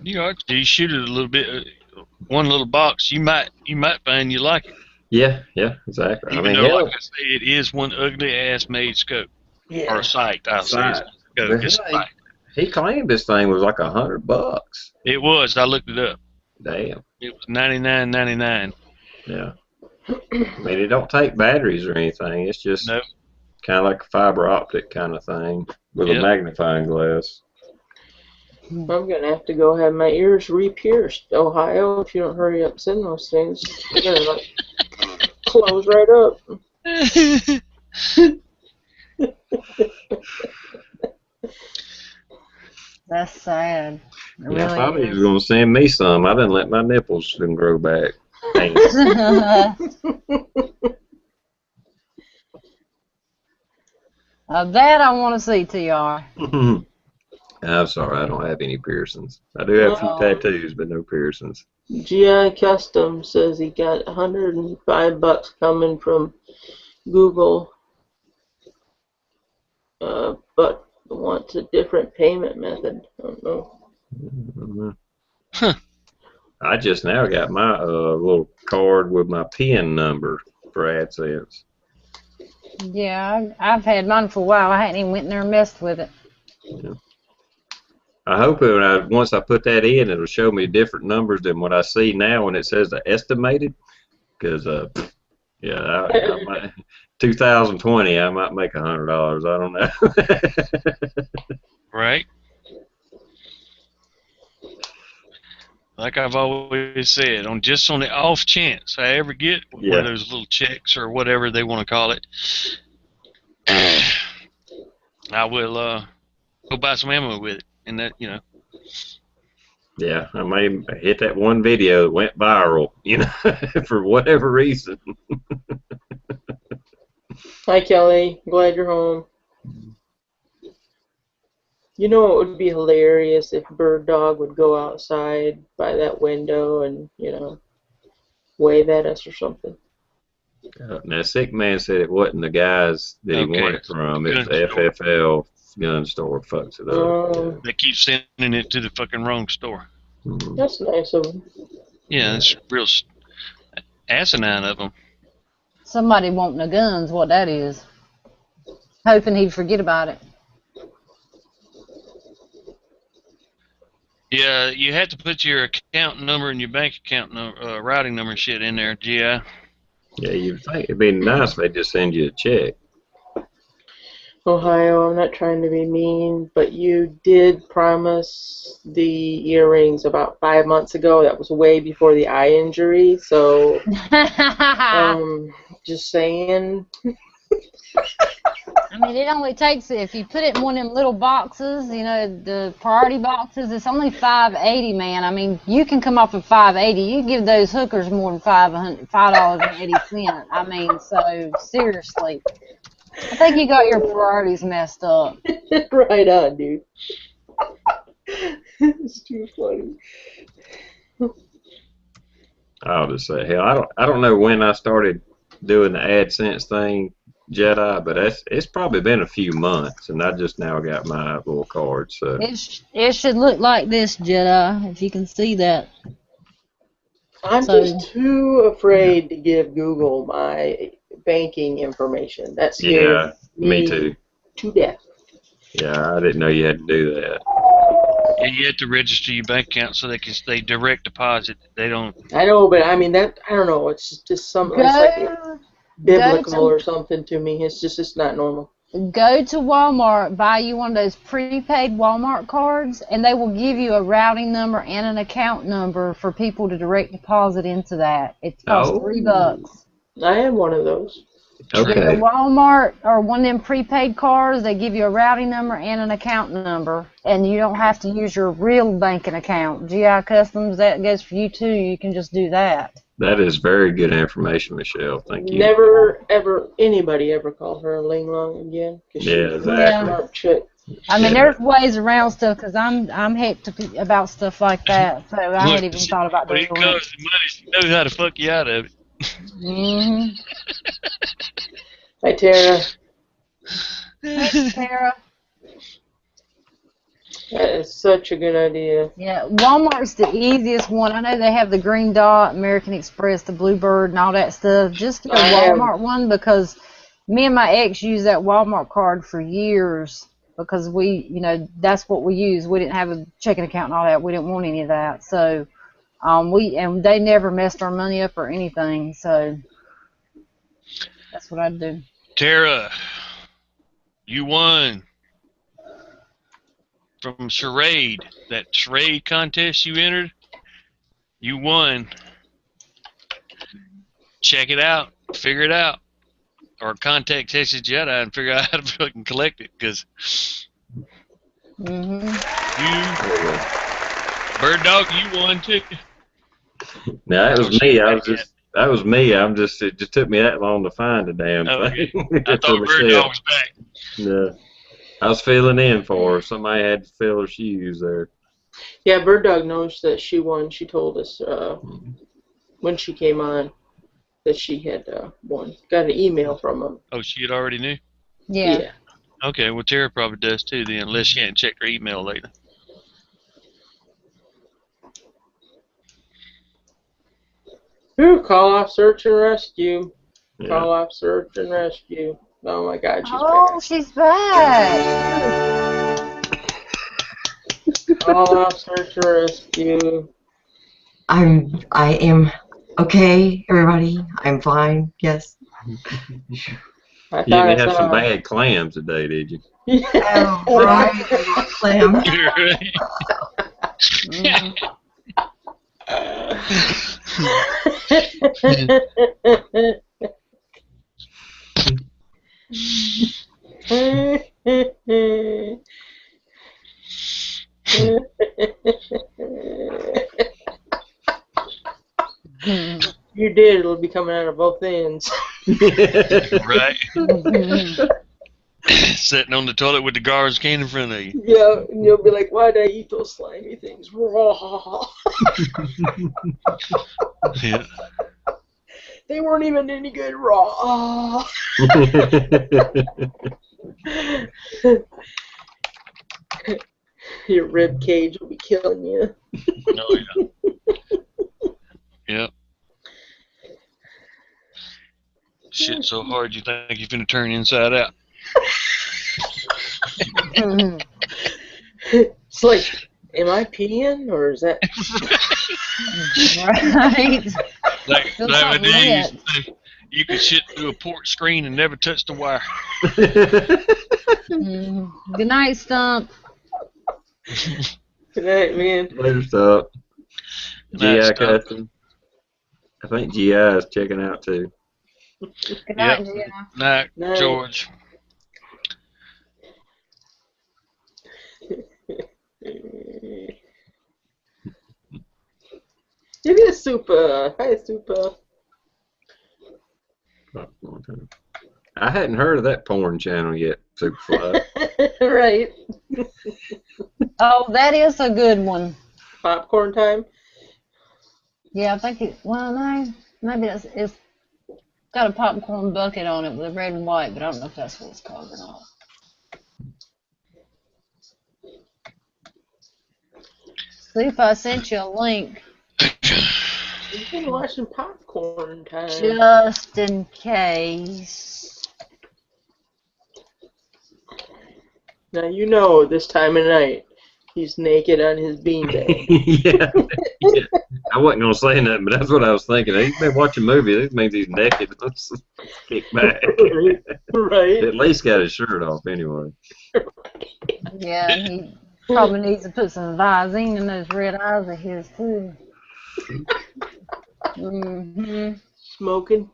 You know, you shoot it a little bit, one little box. You might find you like it. Yeah, exactly. Even I mean, though, hell, like I say, it is one ugly ass made scope or Yeah. a sight. I'll say it's sight. not a But scope. It's a hell, sight. he claimed this thing was like $100. It was. I looked it up. Damn. It was $99.99. Yeah. I mean, it don't take batteries or anything. It's just Nope. kind of like a fiber optic kind of thing with a Yep. magnifying glass. I'm gonna have to go have my ears re-pierced, Ohio. If you don't hurry up and send those things, they're gonna like close right up. That's sad. It Yeah, I really thought he was is. going to send me some. I didn't let my nipples grow back. Dang. That I want to see, TR. I'm sorry, I don't have any piercings. I do have a few Oh. tattoos, but no piercings. GI Custom says he got $105 coming from Google, but wants a different payment method. I don't know. Huh. I just now got my little card with my PIN number for AdSense. Yeah, I've had mine for a while. I hadn't even went in there and messed with it. Yeah. I hope once I put that in, it'll show me different numbers than what I see now when it says the estimated. Because, yeah, I might, 2020, I might make $100. I don't know. Right. Like I've always said, on the off chance I ever get one of those little checks or whatever they want to call it, I will go buy some ammo with it, and that, you know. Yeah, I may hit that one video that went viral, you know, for whatever reason. Hi, Kelly. Glad you're home. You know it would be hilarious if Bird Dog would go outside by that window and, you know, wave at us or something. Now, Sick Man said it wasn't the guys that he won it from. It's the FFL gun store fucks it up. They keep sending it to the fucking wrong store. That's nice of them. Yeah, it's real asinine of them. Somebody wanting the guns, what that is. Hoping he'd forget about it. Yeah, you have to put your account number and your bank account number, routing number and shit in there, GI. Yeah, you'd think it'd be nice if they just send you a check. Ohio, I'm not trying to be mean, but you did promise the earrings about 5 months ago. That was way before the eye injury, so just saying. I mean, it only takes, if you put it in one of them little boxes, you know, the priority boxes, it's only $5.80, man. I mean, you can come off of $5.80. You give those hookers more than $5.80. I mean, so seriously, I think you got your priorities messed up. Right on, dude. It's too funny. I'll just say, hell, I don't know when I started doing the AdSense thing, Jedi, but it's probably been a few months, and I just now got my little card. So it should look like this, Jedi, if you can see that. I'm just too afraid to give Google my banking information. That scares me too. To death. Yeah, I didn't know you had to do that. Yeah, you have to register your bank account so they can stay direct deposit. They don't. I know, but I mean that. I don't know. It's just something that's like biblical or something to me. It's not normal. Go to Walmart, buy you one of those prepaid Walmart cards, and they will give you a routing number and an account number for people to direct deposit into that. It costs $3. I have one of those. Okay. Get a Walmart or one of them prepaid cards. They give you a routing number and an account number, and you don't have to use your real banking account. GI Customs, that goes for you too. You can just do that. That is very good information, Michelle. Thank you. Never, ever, anybody ever call her a Ling Long again. Yeah, exactly. Sharp chick. I mean, Yeah. there's ways around stuff because I'm hectic about stuff like that. So I Look, hadn't even thought about when doing it it. comes to money, she knows how to fuck you out of it. Hmm. Hi, Tara. Hey, Tara. That is such a good idea. Yeah, Walmart's the easiest one. I know they have the Green Dot, American Express, the Bluebird, and all that stuff. Just get a I have- Walmart one because me and my ex used that Walmart card for years because that's what we used. We didn't have a checking account and all that. We didn't want any of that. So, and they never messed our money up or anything. So that's what I'd do. Tara, you won from Charade. That Charade contest you entered, you won. Check it out. Figure it out. Or contact Texas Jedi and figure out how to fucking collect it. Because Hmm. Bird Dog, you won too. Now that was me. That was me. It just took me that long to find the damn Oh, thing. I For thought Bird Michelle. Dog was back. No. I was filling in for her. Somebody had to fill her shoes there. Yeah, Bird Dog knows that she won. She told us when she came on that she had won. Got an email from him. Oh, she had already knew? Yeah. Okay, well, Tara probably does too then, unless she hadn't checked her email lately. Ooh, call off search and rescue. Yeah. Call off search and rescue. Oh my God, she's Oh, she's back. back. Call off search and rescue. I am okay, everybody. I'm fine. Yes. I You thought I didn't have some saw. bad clams today, did you? Oh, right. Clam. Mhm. You did. It'll be coming out of both ends. Right? Mhm. Sitting on the toilet with the garbage can in front of you. Yeah, and you'll be like, why'd I eat those slimy things raw? Yeah. They weren't even any good raw. Your rib cage will be killing you. No, yeah. Yep. Shit so hard you think you're gonna turn inside out. Mhm. It's like, am I peeing or is that? Right. Like Feel my something dad wet. used to say, you could shit through a port screen and never touch the wire. Mhm. Good night, Stump. Good night, man. Later, stop. Night, GI Stump. cussing. I think GI is checking out too. Good night, Yep. Gina. Night, Night. George. Give me a super. Hi, super. I hadn't heard of that porn channel yet, Superfly. Right. Oh, that is a good one. Popcorn time. Yeah, I think no, maybe it's got a popcorn bucket on it with a red and white, but I don't know if that's what it's called or not. See if I sent you a link We've been watching Popcorn Time. just in case. Now you know this time of night he's naked on his beanbag. Yeah. I wasn't gonna say nothing, but that's what I was thinking. He's been watching movies. This means he's naked. Let's kick back. Right. At least got his shirt off anyway. Yeah, he probably needs to put some Visine in those red eyes of his too. Mhm. Smoking.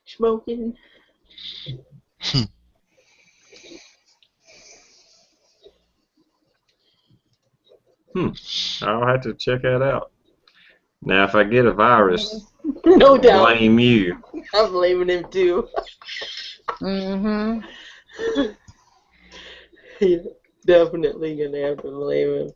Smoking. I'll have to check that out. Now, if I get a virus, No doubt. blame you. I'm blaming him too. Mhm. Yeah. Definitely gonna have to blame him.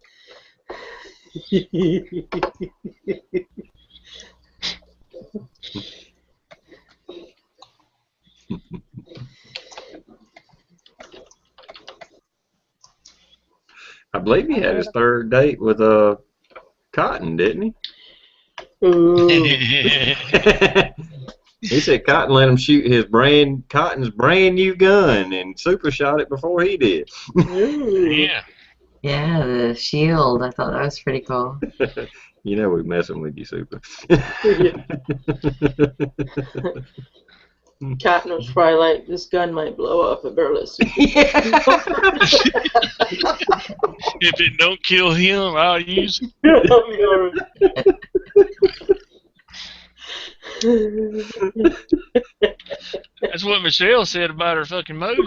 I believe he had his third date with Cotton, didn't he? Ooh. He said Cotton let him shoot Cotton's brand new gun, and Super shot it before he did. Ooh. Yeah. Yeah, the shield. I thought that was pretty cool. You know we're messing with you, Super. Cotton was probably like, this gun might blow up a burlesque. If it don't kill him, I'll use it. That's what Michelle said about her fucking motor.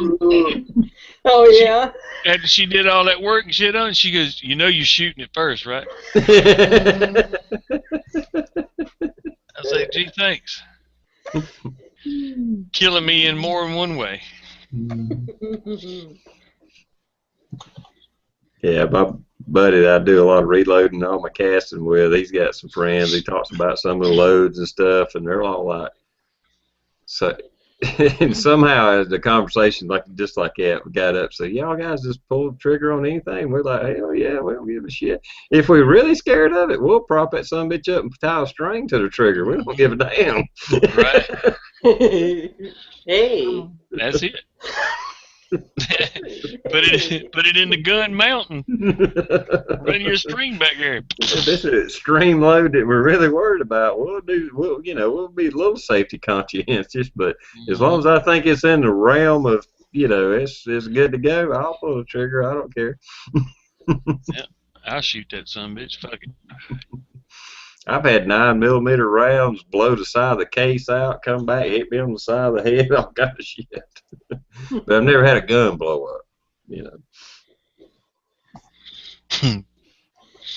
Oh, yeah? After she did all that work and shit on it, she goes, you know you're shooting it first, right? I say, gee, thanks. Killing me in more than one way. Yeah, my buddy that I do a lot of reloading all my casting with, he's got some friends. He talks about some of the loads and stuff, and they're all like, so. And somehow, as the conversation just like that, we got up. So y'all guys just pull the trigger on anything. We're like, hell yeah, we don't give a shit. If we're really scared of it, we'll prop that son of a bitch up and tie a string to the trigger. We don't give a damn. Right? Hey. That's it. put it in the gun mountain. Run your string back there. If this is extreme load that we're really worried about, we'll be a little safety conscientious, but as long as I think it's in the realm of, it's good to go, I'll pull the trigger. I don't care. Yeah, I'll shoot that son of a bitch. Fuck it. I've had 9mm rounds blow the side of the case out, come back, hit me on the side of the head, all kind of shit. But I've never had a gun blow up, You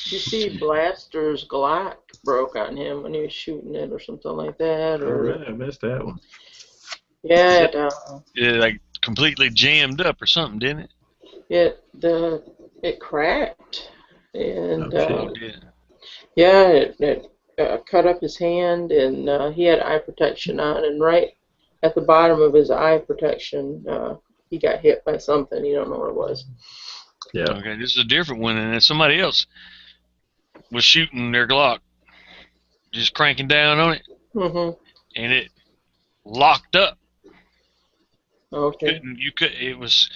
see Blaster's Glock broke on him when he was shooting it or something like that. Or I missed that one. yeah, it like completely jammed up or something, didn't it? it cracked, and Yeah. it cut up his hand, and he had eye protection on, and right at the bottom of his eye protection, he got hit by something. You don't know what it was. Yeah. Okay, this is a different one, and then somebody else was shooting their Glock, just cranking down on it, and it locked up. Okay. It was.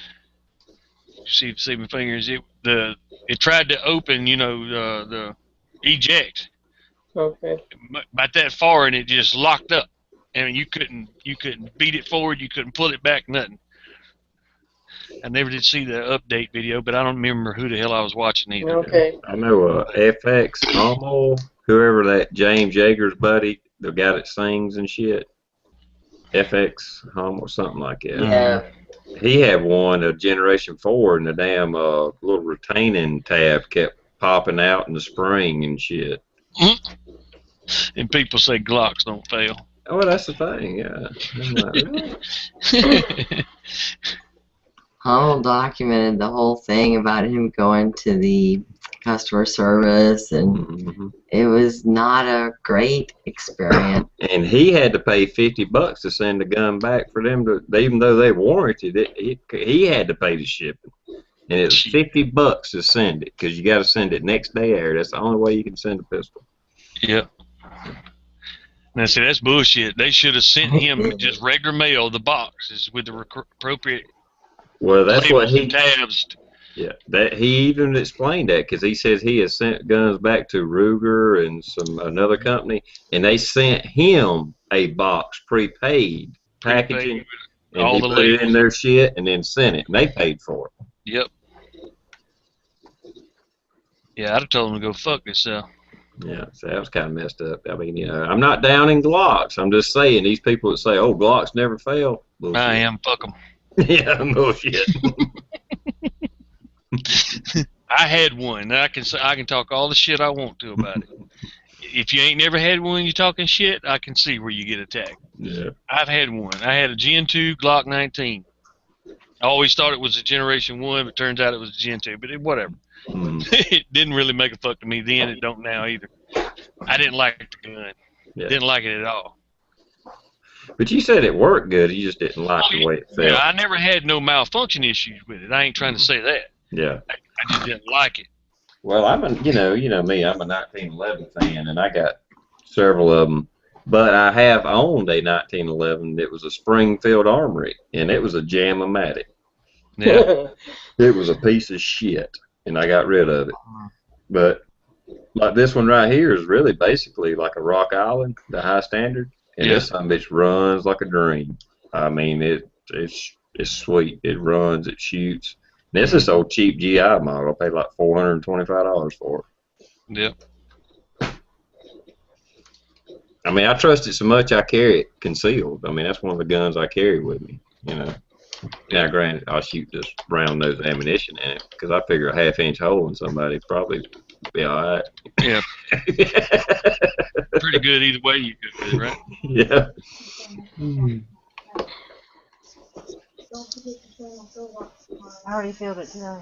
See my fingers. It tried to open, the eject. Okay. About that far, and it just locked up. And you couldn't beat it forward. You couldn't pull it back. Nothing. I never did see the update video, but I don't remember who the hell I was watching either. Okay. I know FX Homo, whoever that James Yeager's buddy, the guy that sings and shit. FX Homo, something like that. Yeah. He had one, a Generation 4, and the damn little retaining tab kept popping out in the spring and shit. And people say Glocks don't fail. Oh, that's the thing, yeah. I'm like, really? Hummel documented the whole thing about him going to the customer service, and it was not a great experience. And he had to pay $50 to send the gun back for them to, even though they warranted it, he had to pay the shipping. And it was $50 to send it, because you got to send it next day there. That's the only way you can send a pistol. Yep. Now, see, that's bullshit. They should have sent him just regular mail, the boxes with the appropriate Well, that's what he tabs. Yeah, that he even explained that, because he says he has sent guns back to Ruger and another company, and they sent him a box prepaid packaging, and all he the put it in their shit and then sent it, and they paid for it. Yep. Yeah, I'd have told him to go fuck himself. Yeah, so that was kind of messed up. I mean, I'm not downing Glocks. I'm just saying these people that say, "Oh, Glocks never fail." Bullshit. I am. Fuck them. Yeah, bullshit. I had one. I can talk all the shit I want to about it. If you ain't never had one, you talking shit, I can see where you get attacked. Yeah. I've had one. I had a Gen 2 Glock 19. I always thought it was a Generation 1, but turns out it was a Gen 2. But whatever. Mm. It didn't really make a fuck to me then. It don't now either. I didn't like the gun. Yeah. Didn't like it at all. But you said it worked good. You just didn't like the way it felt. Yeah, I never had no malfunction issues with it. I ain't trying to say that. Yeah. I just didn't like it. Well, I'm a, you know me. I'm a 1911 fan, and I got several of them. But I have owned a 1911 that was a Springfield Armory, and it was a Jam-O-Matic. Yeah. It was a piece of shit, and I got rid of it. But like this one right here is really basically like a Rock Island, the high standard, and this son of a bitch runs like a dream. I mean, it's sweet. It runs, it shoots. And this is this old cheap GI model. I paid like $425 for it. Yep. I mean, I trust it so much I carry it concealed. I mean, that's one of the guns I carry with me, you know. Now, granted, I'll shoot this round nose ammunition in it because I figure a half-inch hole in somebody probably be all right. Yeah. Pretty good either way you go with it, right? Yeah. I already filled it today.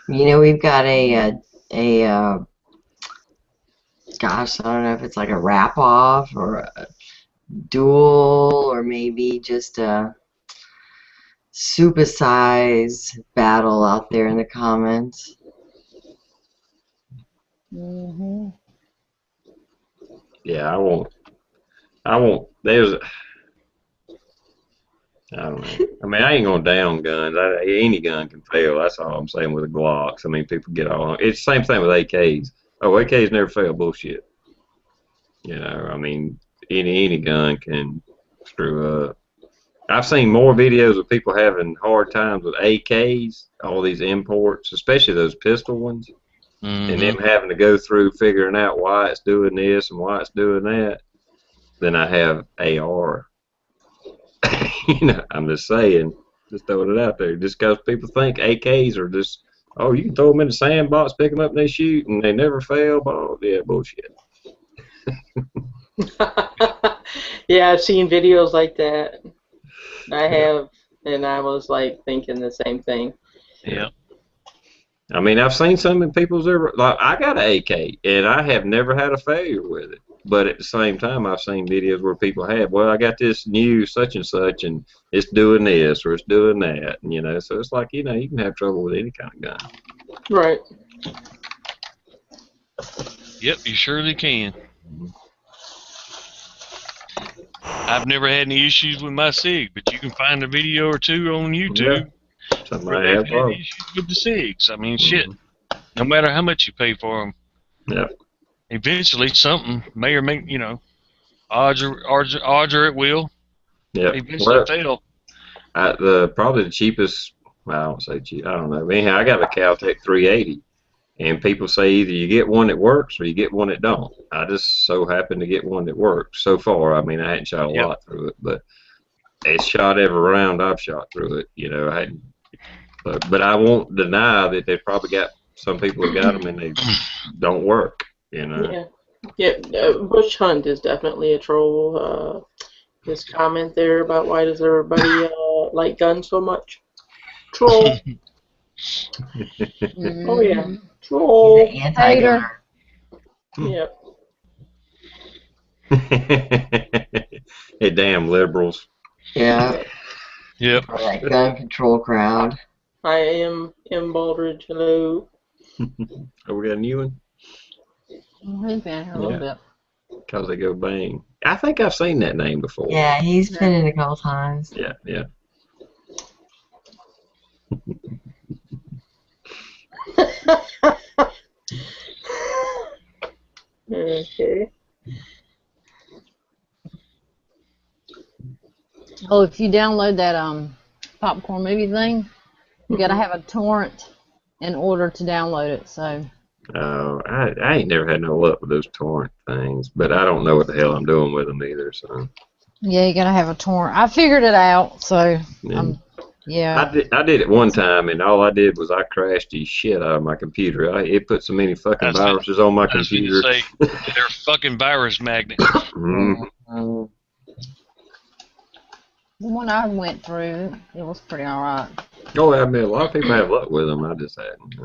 You know, we've got a gosh, I don't know if it's like a wrap-off or a duel or maybe just a super-size battle out there in the comments. Mm-hmm. Yeah, I won't, there's, I don't know. I mean, I ain't gonna down guns. Any gun can fail. That's all I'm saying with the Glocks. I mean, people get all, it's the same thing with AKs. Oh, AKs never fail. Bullshit. You know, I mean, any gun can screw up. I've seen more videos of people having hard times with AKs, all these imports, especially those pistol ones, and them having to go through figuring out why it's doing this and why it's doing that, than I have AR. You know, I'm just saying, just throwing it out there. Just because people think AKs are just, oh, you can throw them in the sandbox, pick them up, and they shoot, and they never fail. But yeah, bullshit. Yeah, I've seen videos like that. I have, and I was like thinking the same thing. Yeah. I mean, I've seen some in people's, like, I got an AK, and I have never had a failure with it. But at the same time, I've seen videos where people have, well, I got this new such and such, and it's doing this or it's doing that, and, you know. So it's like, you know, you can have trouble with any kind of gun. Right. Yep, you surely can. I've never had any issues with my SIG, but you can find a video or two on YouTube. Yeah. Somebody They've have had problems. issues with the SIGs. I mean, shit. No matter how much you pay for them, Yep. eventually something may or may, you know, odds are it will. Yep. Eventually fail. Probably the cheapest, well, I don't say cheap, I don't know. Anyhow, I got a Caltech 380, and people say either you get one that works or you get one that don't. I just so happen to get one that works so far. I mean, I hadn't shot a lot through it, but it's shot every round I've shot through it. You know, I hadn't, but I won't deny that they've probably got some people have got them and they don't work. You know. Yeah. Bush Hunt is definitely a troll. His comment there about why does everybody like guns so much? Troll. Oh yeah, troll. Anti-gunner. Yep. Hey, damn liberals. Yeah. Yep. For that gun control crowd. I am M. Baldridge. Hello. Oh, we got a new one? He's been here a little bit. Because they go bang. I think I've seen that name before. Yeah, he's been in a couple times. Yeah, yeah. Okay. Oh, if you download that popcorn movie thing, you gotta have a torrent in order to download it. So. Oh, I ain't never had no luck with those torrent things, but I don't know what the hell I'm doing with them either. So. Yeah, you gotta have a torrent. I figured it out. So. Yeah. I did it one time, and all I did was I crashed the shit out of my computer. It put so many fucking viruses on my computer. I was gonna say, they're fucking virus magnets. Mm-hmm. The one I went through, it was pretty alright. Oh, I mean, a lot of people have luck with them. I just hadn't.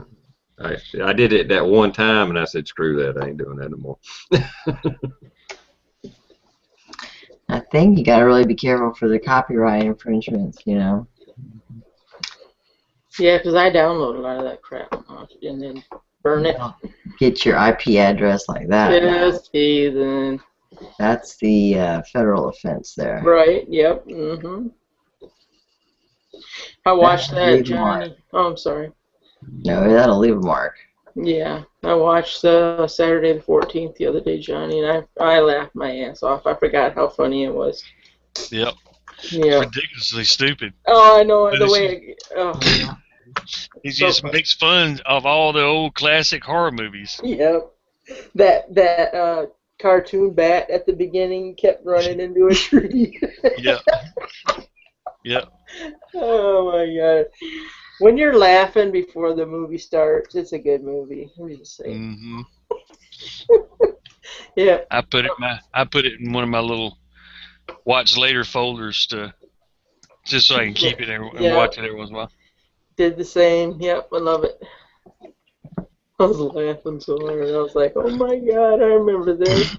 I did it that one time, and I said, screw that. I ain't doing that no more. I think you got to really be careful for the copyright infringements, you know. Yeah, because I download a lot of that crap and then burn it. Get your IP address like that. Yes, heathen. That's the federal offense there. Right, yep, mm-hmm. I watched that, Johnny. Oh, I'm sorry. No, that'll leave a mark. Yeah, I watched Saturday the 14th the other day, Johnny, and I laughed my ass off. I forgot how funny it was. Yep. Yeah. Ridiculously stupid. Oh, I know the way. He So just funny. makes fun of all the old classic horror movies. Yep. That cartoon bat at the beginning kept running into a tree. Yep. Yep. Oh my god. When you're laughing before the movie starts, it's a good movie. Let me just say. Mm-hmm. Yeah. I put it in one of my little watch later folders just so I can keep it and watch it every once in a while. Did the same. Yep, I love it. I was laughing so hard. I was like, oh my god, I remember this.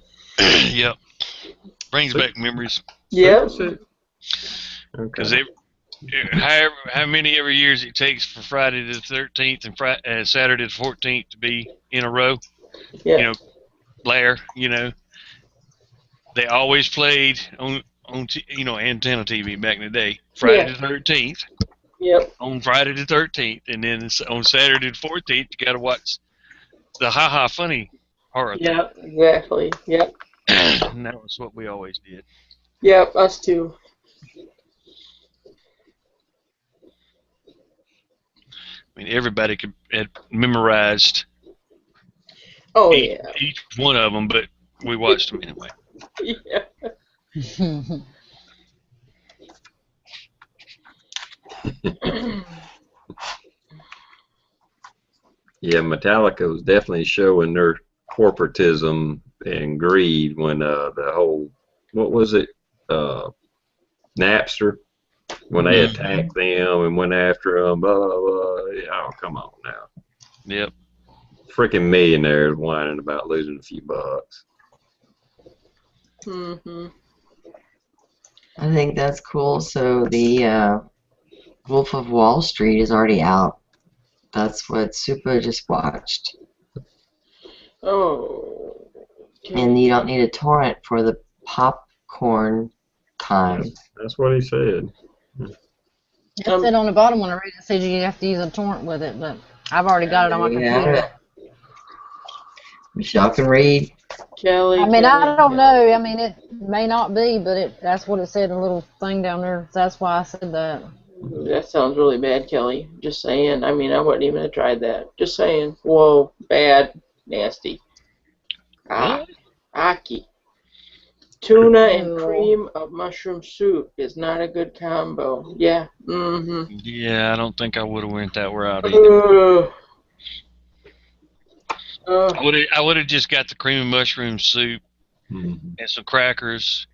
Yep. Brings back memories. Yep. Because how many every years it takes for Friday the 13th and Saturday the 14th to be in a row? Yeah. You know, Blair, you know, they always played on antenna TV back in the day. Friday the 13th. Yep. On Friday the 13th, and then on Saturday the 14th, you got to watch the Ha Ha Funny horror thing. Yep, exactly. Yep. And that was what we always did. Yep, us too. I mean, everybody had memorized each one of them, but we watched them anyway. Yeah. Yeah, Metallica was definitely showing their corporatism and greed when the whole, what was it, Napster, when they attacked them and went after them, blah, blah, blah. Oh, come on now. Yep. Freaking millionaires whining about losing a few bucks. Mm-hmm. I think that's cool. So the Wolf of Wall Street is already out. That's what Supa just watched. Oh. Okay. And you don't need a torrent for the popcorn time. That's what he said. It said on the bottom when I read it, said you have to use a torrent with it, but I've already got it on my computer. Y'all can read. Kelly. I mean, I don't know. I mean, it may not be, but that's what it said in the little thing down there. So that's why I said that. That sounds really bad, Kelly. Just saying. I mean, I wouldn't even have tried that. Just saying. Whoa, bad, nasty. Aki. Tuna and cream of mushroom soup is not a good combo. Yeah. Mm-hmm. Yeah, I don't think I would have went that route either. I would have just got the cream of mushroom soup and some crackers.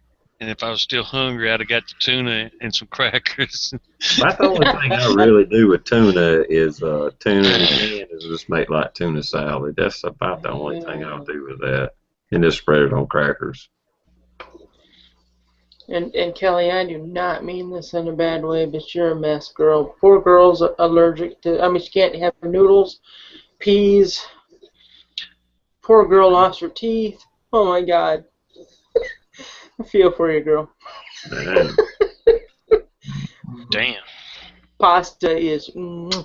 And if I was still hungry, I'd have got the tuna and some crackers. That's the only thing I really do with tuna is tuna and can is just make like tuna salad. That's about the only thing I'll do with that. And just spread it on crackers. And Kelly, I do not mean this in a bad way, but you're a mess, girl. Poor girl's allergic to, I mean, she can't have noodles, peas. Poor girl lost her teeth. Oh my God. I feel for you, girl. Damn. Pasta is. Maybe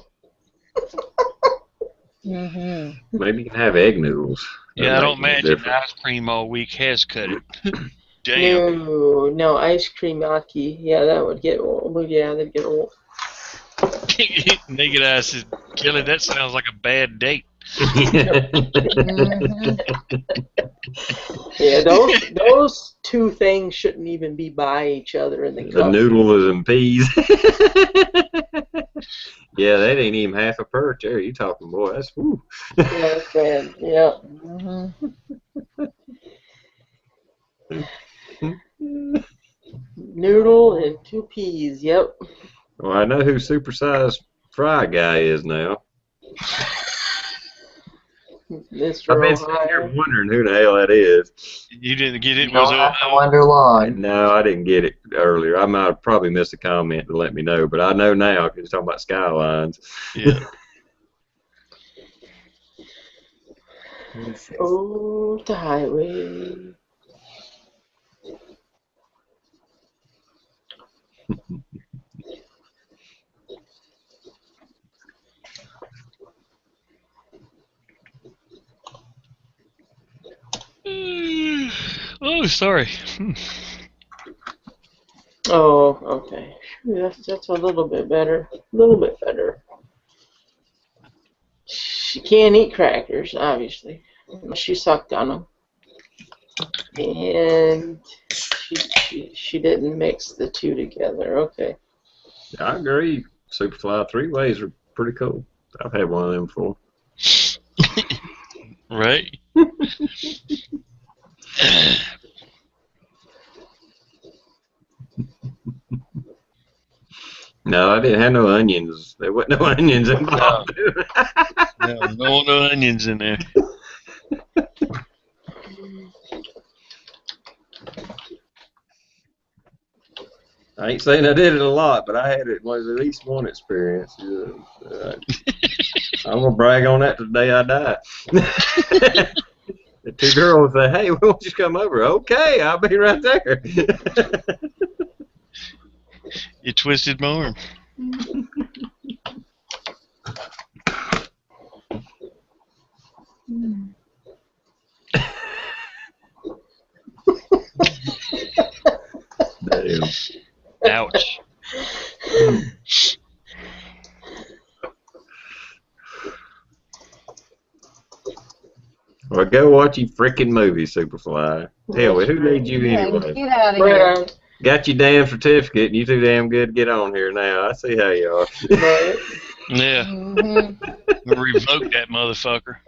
you can have egg noodles. Yeah, I don't imagine ice cream all week has cut it. Damn. No, ice cream aki. Yeah, that would get old. Yeah, that'd get old. Naked Eye says, Kelly, that sounds like a bad date. Yeah, those two things shouldn't even be by each other in the cup. The noodles and peas. Yeah, that ain't even half a perch there. You talking, boy? That's woo. Yeah, that's bad. Yeah. Noodle and 2 peas. Yep. Well, I know who Supersized Fry Guy is now. Mr. I've been sitting here Ohio. wondering who the hell that is. You didn't get You it? Was don't have to Ohio? wonder long. No, I didn't get it earlier. I might have probably missed a comment to let me know, but I know now because you're talking about skylines. Yeah. Oh, the highway. Oh, sorry. Oh, okay. That's a little bit better. A little bit better. She can't eat crackers, obviously. She sucked on them. And she didn't mix the two together. Okay. I agree. Superfly 3-ways are pretty cool. I've had one of them before. Right? No, I didn't have no onions. There wasn't no onions involved. No onions in there. I ain't saying I did it a lot, but I had it was at least one experience. I'm gonna brag on that the day I die. The 2 girls say, "Hey, why don't you come over?" Okay, I'll be right there. You twisted my arm. Damn. Ouch. Well, go watch your freaking movie, Superfly. Hell, who needs you Yeah, anyway? get out of Right here. on. Got your damn certificate, and you too damn good to get on here now. I see how you are. Right. Yeah. Mm-hmm. Revoke that motherfucker.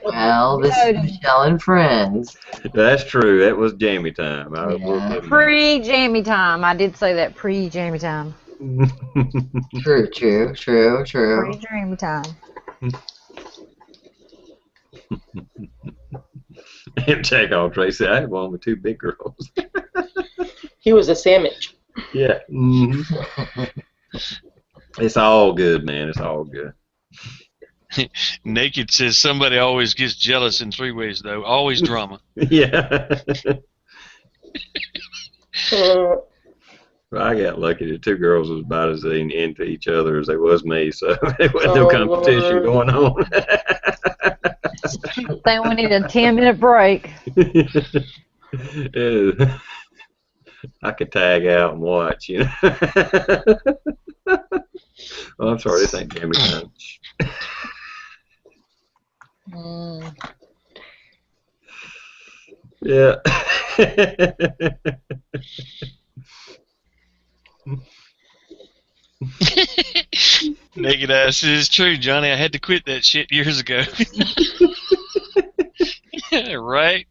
Well, this is Michelle and Friends. That's true. That was jammy time. I will Yeah. admit. Pre-jammy time. I did say that pre-jammy time. True. Pre-jammy time. And check on Tracy. I had one with 2 big girls. He was a sandwich. Yeah. It's all good, man. It's all good. Naked says somebody always gets jealous in 3-ways, though. Always drama. Yeah. I got lucky. The 2 girls was about as into each other as they was me, so there was no competition Lord. going on. I think we need a 10-minute break. Yeah. I could tag out and watch, you know. Oh, I'm sorry, this ain't jammy time. Yeah. Naked ass says, true, Johnny. I had to quit that shit years ago. Right?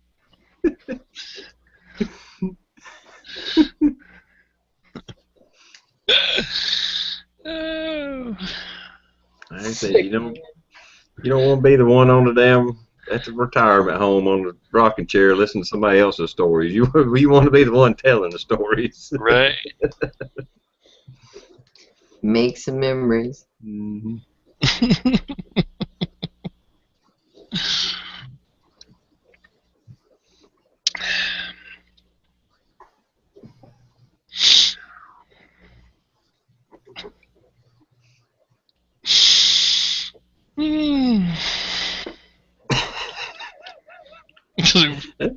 Oh. I said you don't want to be the one on the damn at the retirement home on the rocking chair listening to somebody else's stories. You want to be the one telling the stories. Right. Make some memories. Mm-hmm.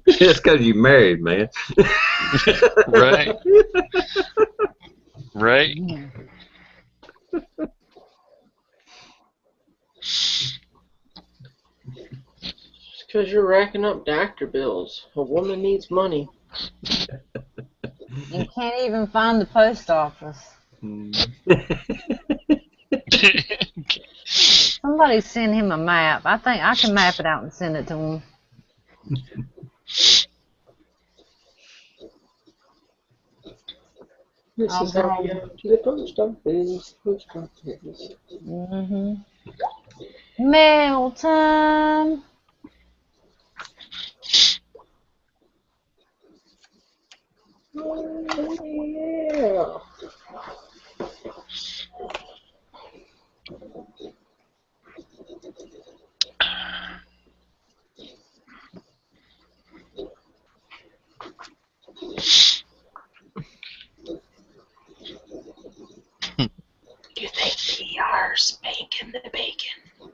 That's because you married, man. Right. Right. Because you're racking up doctor bills. A woman needs money. You can't even find the post office. Somebody send him a map. I think I can map it out and send it to him. This I'll is how we go. go to the post office. Post office. Mail time. Yeah. You think TR's making the bacon?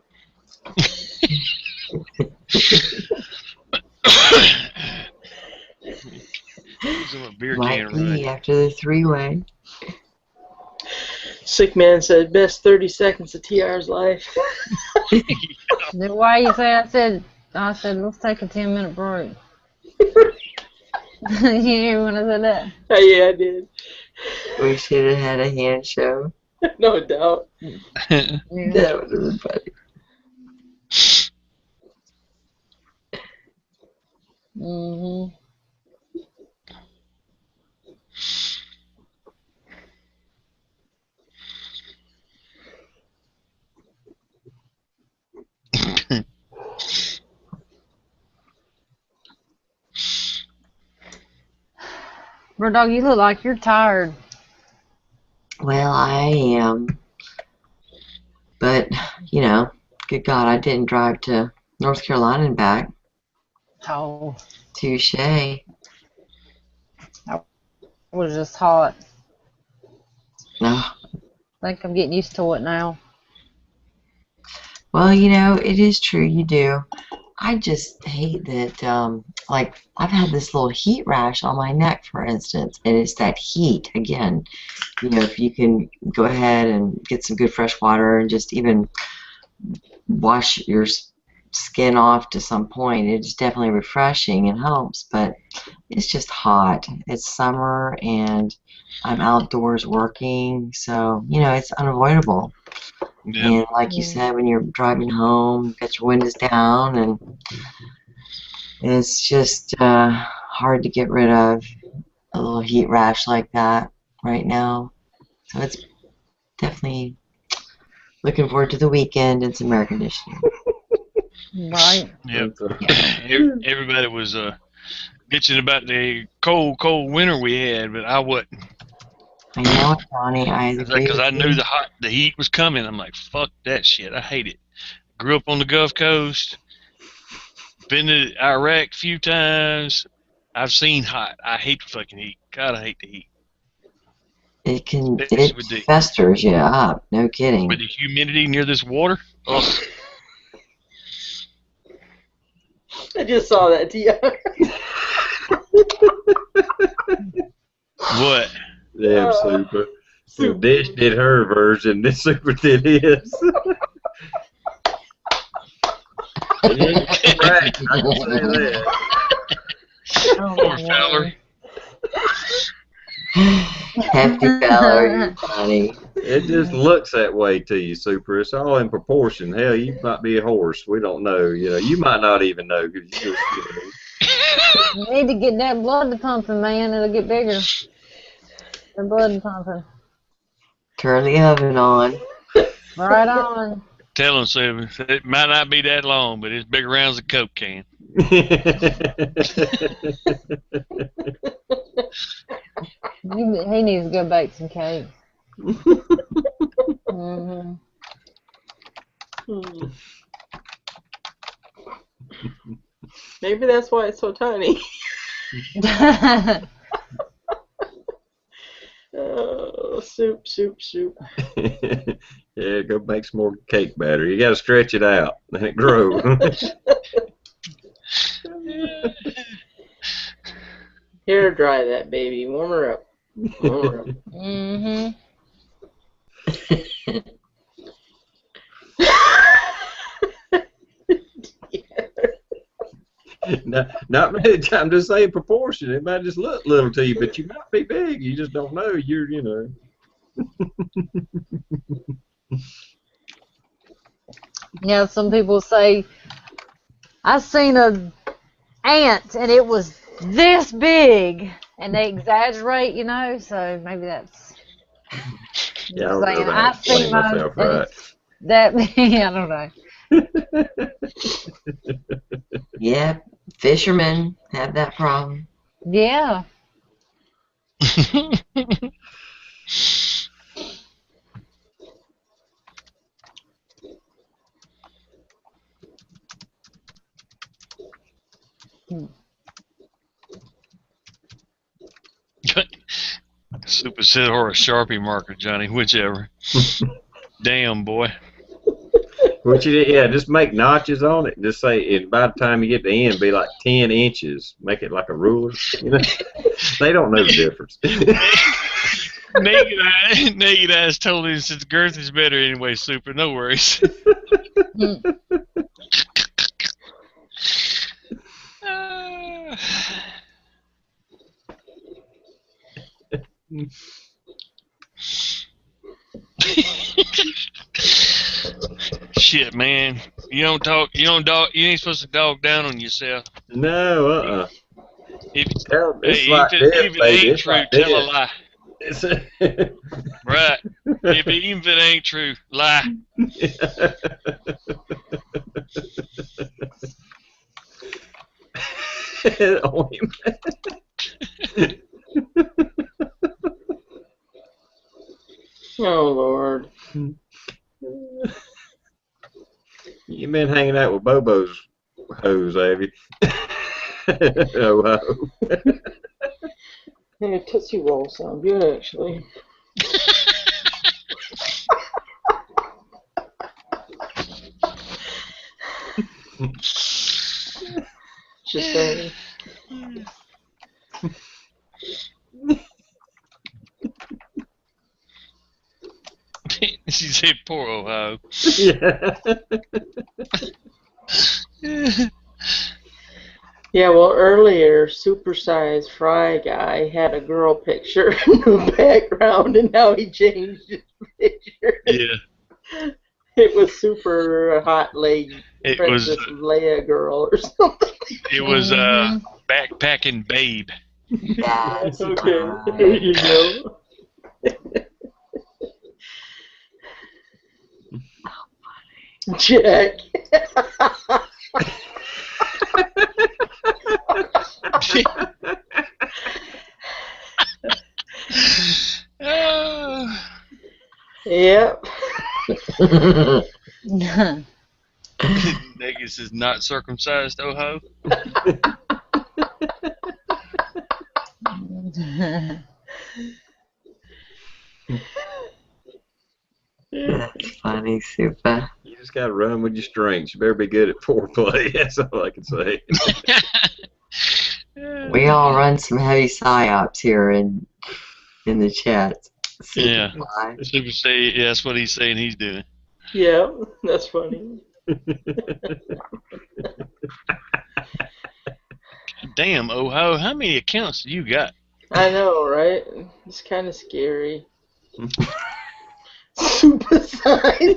Using a beer Might can be running. after the three-way. Sick man said best 30 seconds of TR's life. The way you say I said, let's take a 10-minute break. You hear when I said that? Oh, yeah, I did. We should have had a hand show. No doubt. Yeah. That would have been funny. Mhm. Bird dog, you look like you're tired. Well, I am. But, you know, good God, I didn't drive to North Carolina and back. Oh, Touche. it was just hot. No. I think I'm getting used to it now. Well, you know, it is true, you do. I just hate that, like, I've had this little heat rash on my neck, for instance, and it's that heat. Again, you know, if you can go ahead and get some good fresh water and just even wash your skin off to some point, it's definitely refreshing and helps, but it's just hot. It's summer and I'm outdoors working, so, you know, it's unavoidable. Yep. And like you said, when you're driving home, you've got your windows down, and it's just hard to get rid of a little heat rash like that right now. So it's definitely looking forward to the weekend and some air conditioning. Right. Yep. Yeah. Everybody was bitching about the cold winter we had, but I wasn't. I know, Johnny. I agree Because with I knew you. the heat was coming. I'm like, fuck that shit. I hate it. Grew up on the Gulf Coast. Been to Iraq a few times. I've seen hot. I hate the fucking heat. God, I hate the heat. Especially It with the festers you up. No kidding. humidity near this water. Oh, I just saw that, TR. what? Damn, Super. Super. Dish did her version, this Super did his. It ain't correct, I can say that. Oh, Poor my feller. Hefty fellow, Johnny. It just looks that way to you, Super. It's all in proportion. Hell, you might be a horse. We don't know. You know, you might not even know. 'Cause you just, You need to get that blood pumping, man. It'll get bigger. The blood pumping. Turn the oven on. Right on. Tell him, Seven. It might not be that long, but it's big around as a Coke can. He needs to go bake some cake. Mm-hmm. Maybe that's why it's so tiny. Oh, soup. Yeah, go make some more cake batter. You got to stretch it out, let it grow. Hair dry that baby. Warm her up. Mm-hmm. Not many times. I'm just saying proportion. It might just look little to you, but you might be big. You just don't know. You know. Yeah, some people say, I seen a ant and it was this big. and they exaggerate, so maybe that's Yeah, I just don't know saying. if I I see explained mine, myself and right. that, I don't know. Yeah, fishermen have that problem. Yeah. Super set or a Sharpie marker, Johnny, whichever. Damn, boy. What just make notches on it. Just say, and by the time you get to the end, be like 10 inches. Make it like a ruler. They don't know the difference. Naked Eyes told him since girth is better anyway, Super. No worries. Shit, man. You don't talk. You don't dog. You ain't supposed to dog down on yourself. No, If It's hey, like this, if it baby. ain't It's true, like tell a this. lie. It's Right. Even if it ain't true, lie. On him. Oh, Lord. You been hanging out with Bobo's hoes, have you? Oh, ho. And a Tootsie Roll sound good, actually. Just saying. She said, "Poor Ohio." Yeah. Yeah, well, earlier, Supersized Fry Guy had a girl picture in the background, and now he changed his picture. Yeah. It was Super Hot Lady, It was. Princess Leia girl or something. It was backpacking babe. That's Okay, right. there you go. Jack. Yep. Negus is not circumcised, Ohio. That's funny, Super. You just gotta run with your strengths. You better be good at foreplay. That's all I can say. We all run some heavy psyops here in the chat. Yeah. Super say, yeah, that's what he's saying he's doing. Yeah, that's funny. Damn, Ohio, how many accounts do you got? I know, right? It's kind of scary. Super size.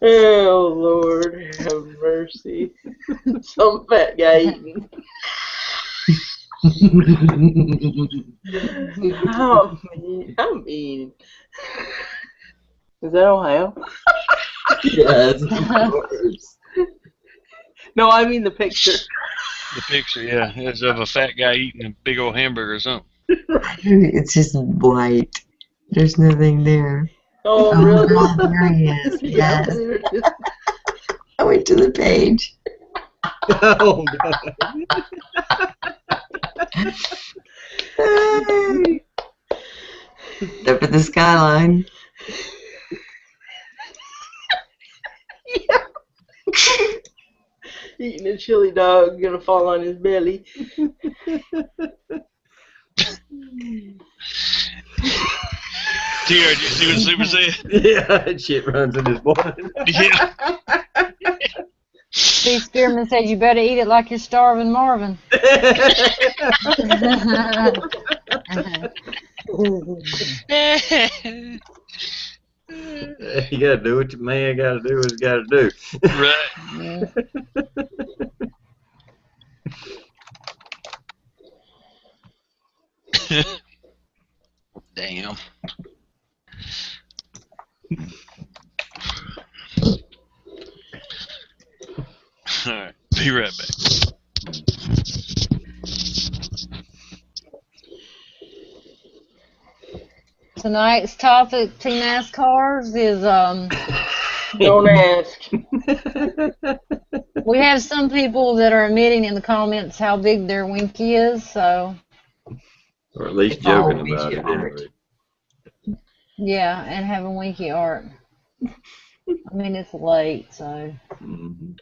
Oh, Lord, have mercy. Some fat guy eating. How mean. Is that Ohio? Yes, of course. No, I mean the picture. The picture, yeah, is of a fat guy eating a big old hamburger or something. It's just white. There's nothing there. Oh, Oh, really? God, there he is. Yeah, Yes. there it is. I went to the page. Oh, God. Hey. Up at the skyline. Yeah. Eating a chili dog, gonna fall on his belly. Tira, did you see what Super said? Yeah, that shit runs in his blood. Yeah. Steve Spearman said you better eat it like you're starving Marvin. You gotta do what your man gotta do what he's gotta do. Right. Damn. All right. Be right back. Tonight's topic to NASCARs is Don't ask. we have some people that are admitting in the comments how big their winky is, so Or at least It's all joking about visual it art. anyway. yeah, and having winky art. I mean, it's late, so. Mhm.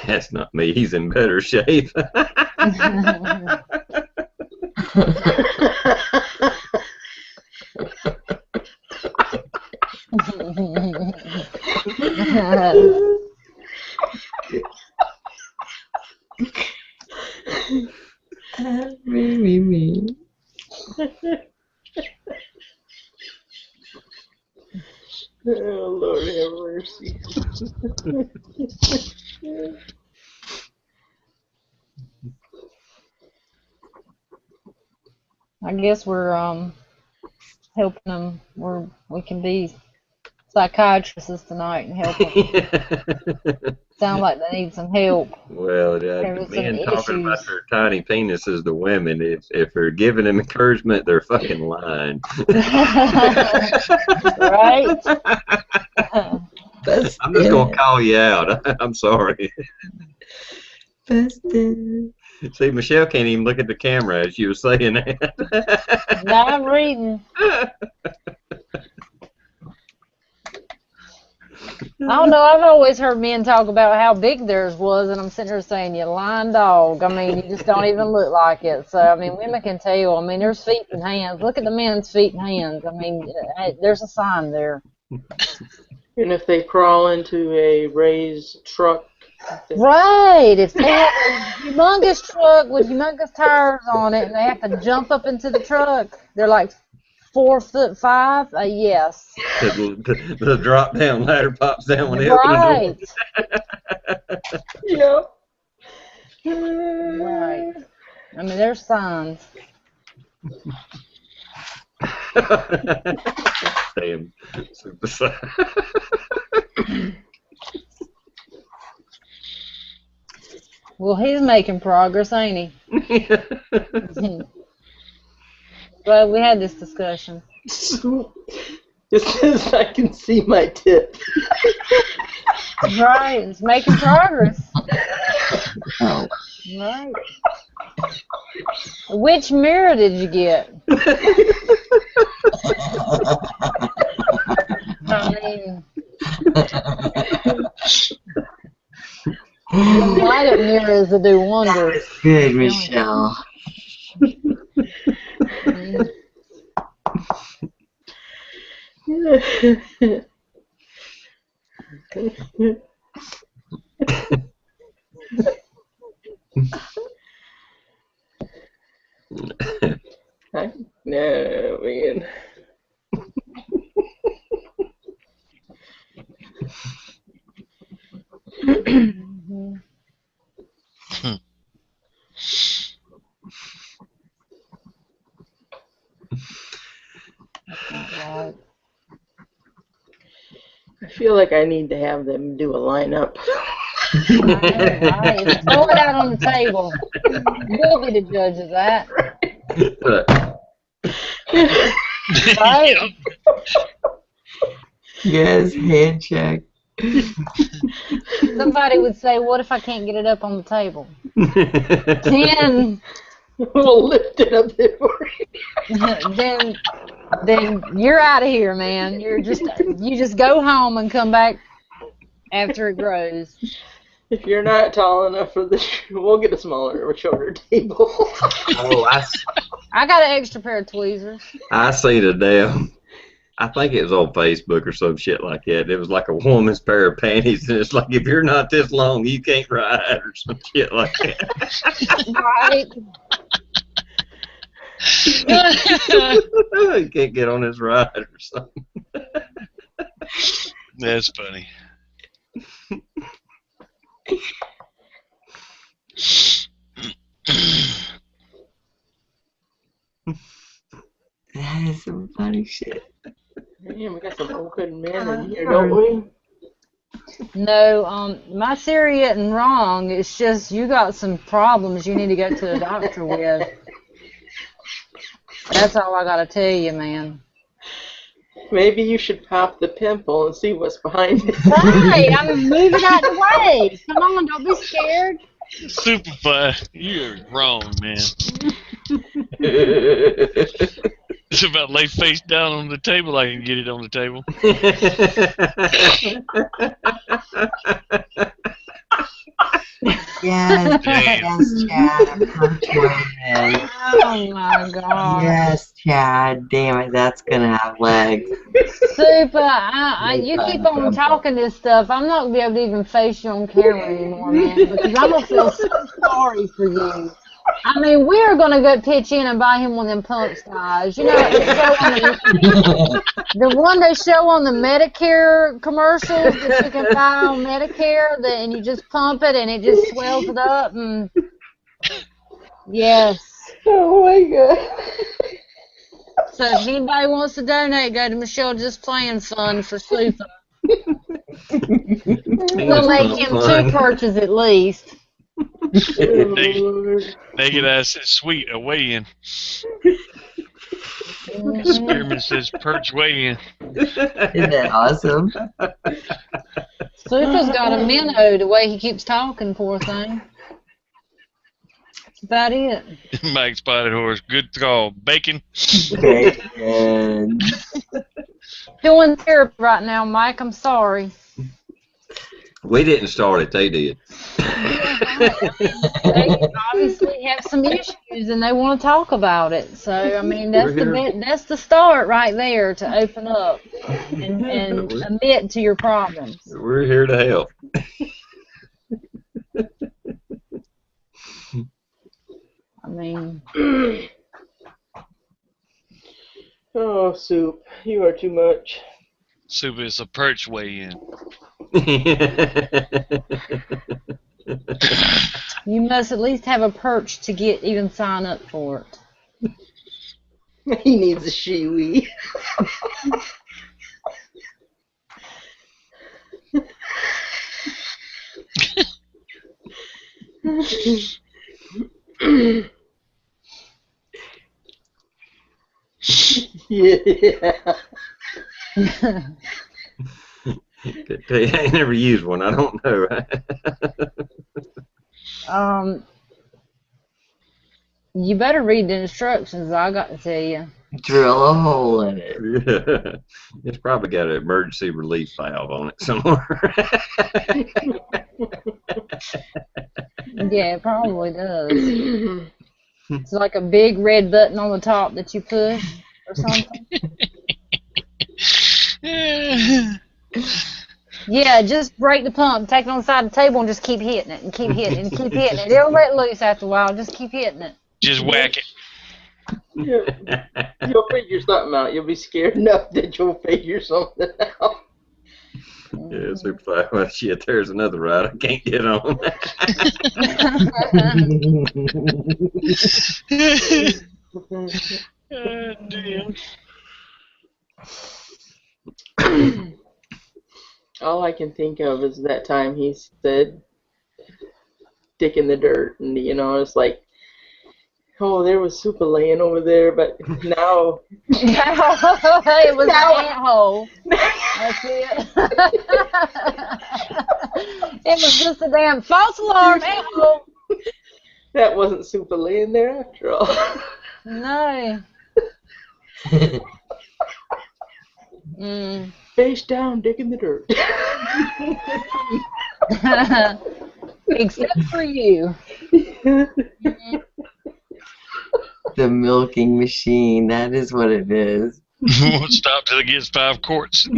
That's not me. He's in better shape. Me. Oh, Lord have mercy. I guess we're helping them. We can be psychiatrists tonight and help them. Sound like they need some help. Well, Having some men talking issues. about their tiny penises to women, if they're giving them encouragement, they're fucking lying. Right? I'm just going to call you out. I'm sorry. Busted. See, Michelle can't even look at the camera as you were saying that. Now I'm reading. I don't know. I've always heard men talk about how big theirs was, and I'm sitting there saying, "You lying dog." I mean, you just don't even look like it. So, I mean, women can tell. I mean, there's feet and hands. Look at the men's feet and hands. I mean, there's a sign there. And if they crawl into a raised truck. Right. If they have a humongous truck with humongous tires on it, and they have to jump up into the truck, they're like 4'5". Yes. The drop down ladder pops down when they open Right. the Yeah. Right. I mean, there's signs. door. Damn. Super size. Well, he's making progress, ain't he? Glad we had this discussion. It says I can see my tip. Right, it's making progress. Oh. Right. Which mirror did you get? I mean, the light-up mirrors that do wonders. Good, Michelle. No, man. Right. I feel like I need to have them do a lineup. Right. Throw it out on the table. We'll be the judge of that. Right? Yes, hand check. Somebody would say, what if I can't get it up on the table? Then, We'll lift it up there for you. then you're out of here, man. You just go home and come back after it grows. If you're not tall enough for this, we'll get a smaller or shorter table. Oh, I got an extra pair of tweezers. I seen a damn. I think it was on Facebook or some shit like that. It was like a woman's pair of panties, and it's like, if you're not this long, you can't ride, or some shit like that. Right? You can't get on this ride or something. That's funny. is some funny shit. Man, we got some old men in here, don't we? No, my theory isn't wrong. It's just you got some problems you need to go to the doctor with. That's all I gotta tell you, man. Maybe you should pop the pimple and see what's behind it. Right, I'm moving out the way. Come on, don't be scared. Superfly, you're wrong, man. It's about to lay face down on the table. I can get it on the table. Yes, yes, Chad, a perch weighing. Oh my god. Yes, Chad, damn it, that's gonna have legs. Super, you keep on talking this stuff. I'm not gonna be able to even face you on camera anymore, man, because I'm gonna feel so sorry for you. I mean, we're gonna go pitch in and buy him one of them pump styles. You know, the one they show on the Medicare commercials that you can buy on Medicare, and you just pump it and it just swells it up. And yes. Oh my god. So if anybody wants to donate, go to Michelle Just Playin Fund for Super. We'll make him 2 perches at least. Naked ass says sweet, a weigh-in. Spearman says perch weigh-in. Isn't that awesome? Super's got a minnow the way he keeps talking, poor thing. That's about it. Mike Spotted Horse, good call. Bacon. Bacon. Doing therapy right now, Mike. I'm sorry. We didn't start it, they did. They obviously have some issues and they want to talk about it. So I mean, that's the start right there to open up and admit to your problems. We're here to help. I mean, Oh, Soup, you are too much. Soup is a perch weigh-in. you must at least have a perch to even sign up for it. He needs a shiwi. Yeah. I ain't never used one. I don't know. You better read the instructions. I got to tell you. Drill a hole in it. Yeah. It's probably got an emergency relief valve on it somewhere. Yeah, it probably does. It's like a big red button on the top that you push or something. Yeah, just break the pump, take it on the side of the table, and just keep hitting it and keep hitting it and keep hitting it. It'll let loose after a while. Just keep hitting it. Just whack it. You'll figure something out. You'll be scared enough that you'll figure something out. Yeah, super. Well, shit, there's another ride I can't get on. Damn. All I can think of is that time he said, "Dick in the dirt," and it's like, oh, there was Super laying over there, but now it was an ant-hole. That's it. It was just a damn false alarm ant-hole. That wasn't Super laying there after all. No. Face down, dick in the dirt. Except for you. The milking machine, that is what it is. Won't stop till it gets 5 quarts.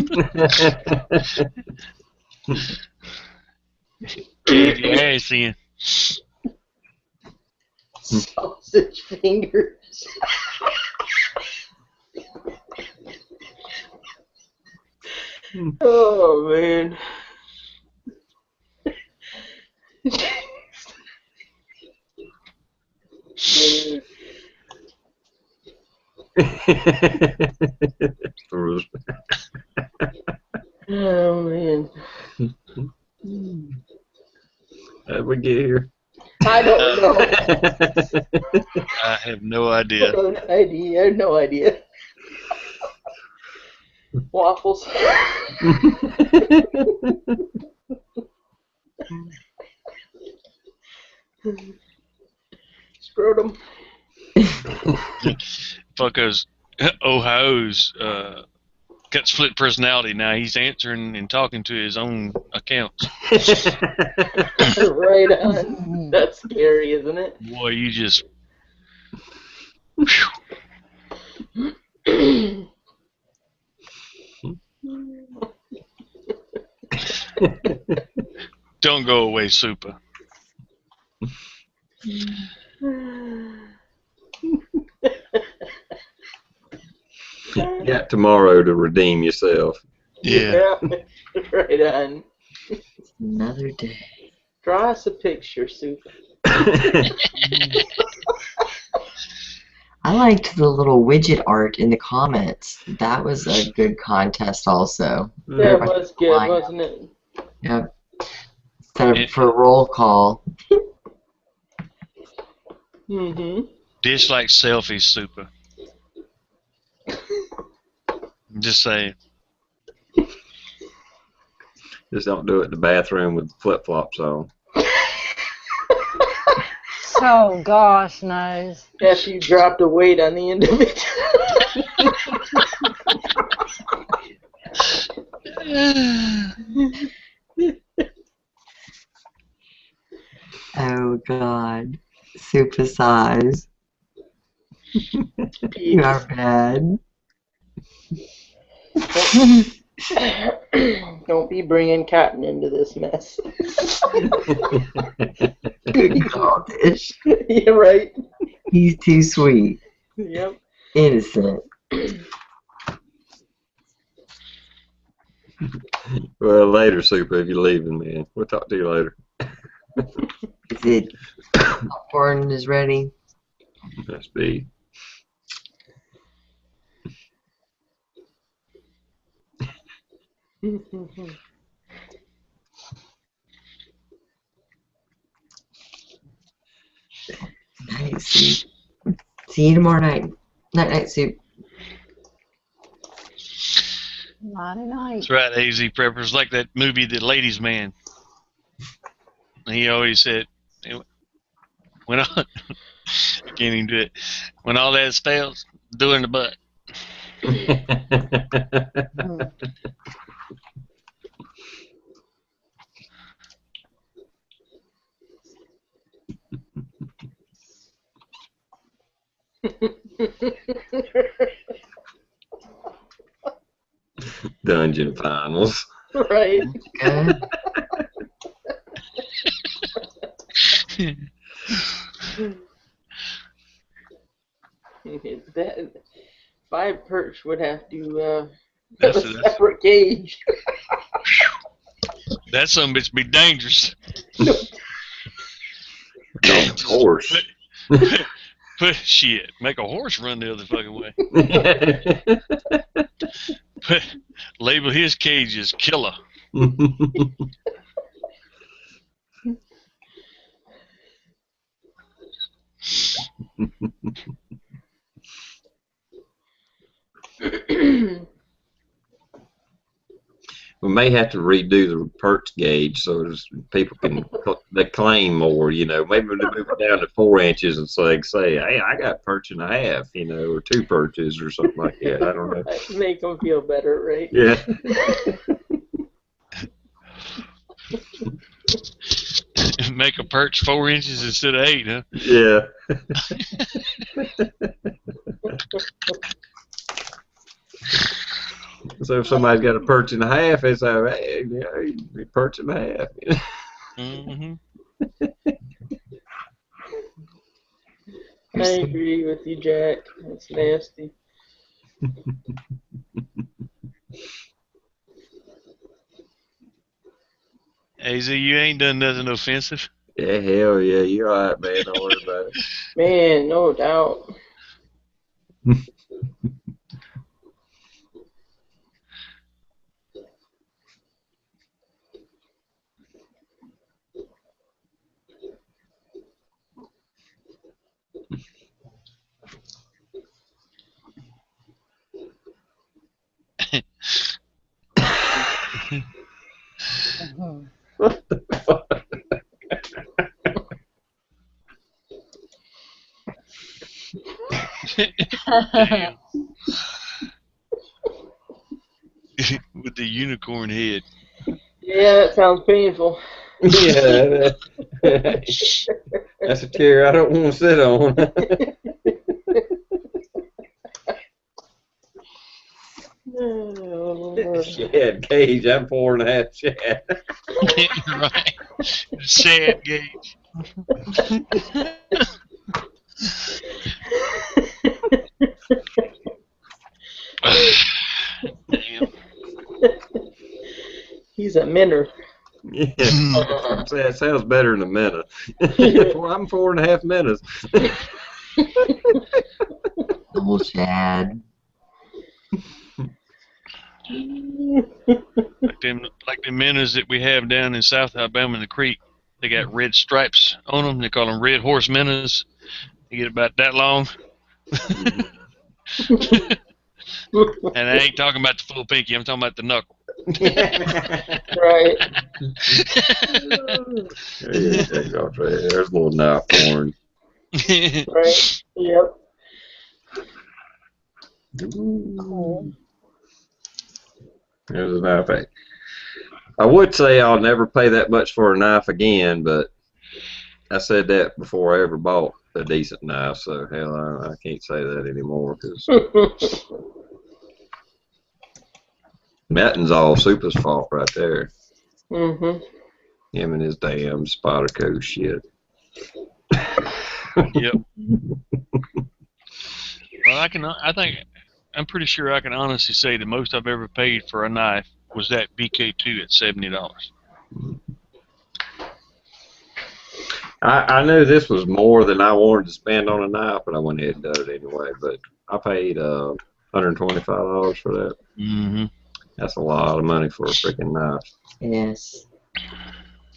Cave your ass in. Sausage fingers. Oh, man. Oh man. How'd we get here? I don't know. I have no idea. No idea. I have no idea. Waffles. Scrotum. Fuckers, Ohio's got split personality now. He's answering and talking to his own accounts. Right on. That's scary, isn't it? Boy, you just. Don't go away, Super. Got tomorrow to redeem yourself. Yeah. Right on. Another day. Draw us a picture, Soup. I liked the little widget art in the comments. That was a good contest also. That was good, wasn't it? Yep. Instead of for roll call. Mm-hmm. Dislike selfies, Super. I'm just saying. Just don't do it in the bathroom with flip flops on. Oh gosh, knows. After you dropped a weight on the end of it. Oh God. Super size. You are bad. Don't be bringing cotton into this mess. Childish. You're right. He's too sweet. Yep. Innocent. Well, later, Super, if you're leaving, man. We'll talk to you later. Is it popcorn is ready? Must be. Night Soup. See you tomorrow night. Night Soup. Nighty night. That's right, AZ Preppers. Like that movie, The Ladies' Man. He always said, when all, I can't even do it. When all that fails, do it in the butt. Dungeon finals. Right. Good. That 5 perch would have to have That's a separate cage. That some bitch be dangerous. Horse. Put shit. Make a horse run the other fucking way. Label his cage as killer. We may have to redo the perch gauge so people can they claim more. You know, maybe they move it down to 4 inches and say, hey, I got perch and a half, you know, or 2 perches or something like that. I don't know. Make them feel better, right? Yeah. Make a perch 4 inches instead of 8, huh? Yeah. So if somebody's got a perch and a half, they say, hey, yeah, perch and a half. Mm-hmm. I agree with you, Jack. That's nasty. AZ, you ain't done nothing offensive. Yeah, hell yeah, you're all right, man. Don't worry about it. Man, no doubt. Mhm. What the fuck? Damn. With the unicorn head. Yeah, that sounds painful. Yeah, that's a chair I don't want to sit on. Oh, Lord. Shad Gage, I'm 4.5 Shad. Right. Sad gauge. Damn. He's a minner. Yeah, that sounds better than a minute. I'm 4.5 minutes. Little Chad. Like them minnows that we have down in South Alabama in the creek. They got red stripes on them. They call them red horse minnows. They get about that long. And I ain't talking about the full pinky. I'm talking about the knuckle. Right. There's a little knife porn. Right. Yep. Cool. There's a knife. I would say I'll never pay that much for a knife again, but I said that before I ever bought a decent knife, so hell, I can't say that anymore because Matton's all Super's fault right there. Mhm. Him and his damn Spyderco shit. Yep. Well, I'm pretty sure I can honestly say the most I've ever paid for a knife was that BK2 at $70. I knew this was more than I wanted to spend on a knife, but I went ahead and done it anyway. But I paid $125 for that. Mm-hmm. That's a lot of money for a freaking knife. Yes.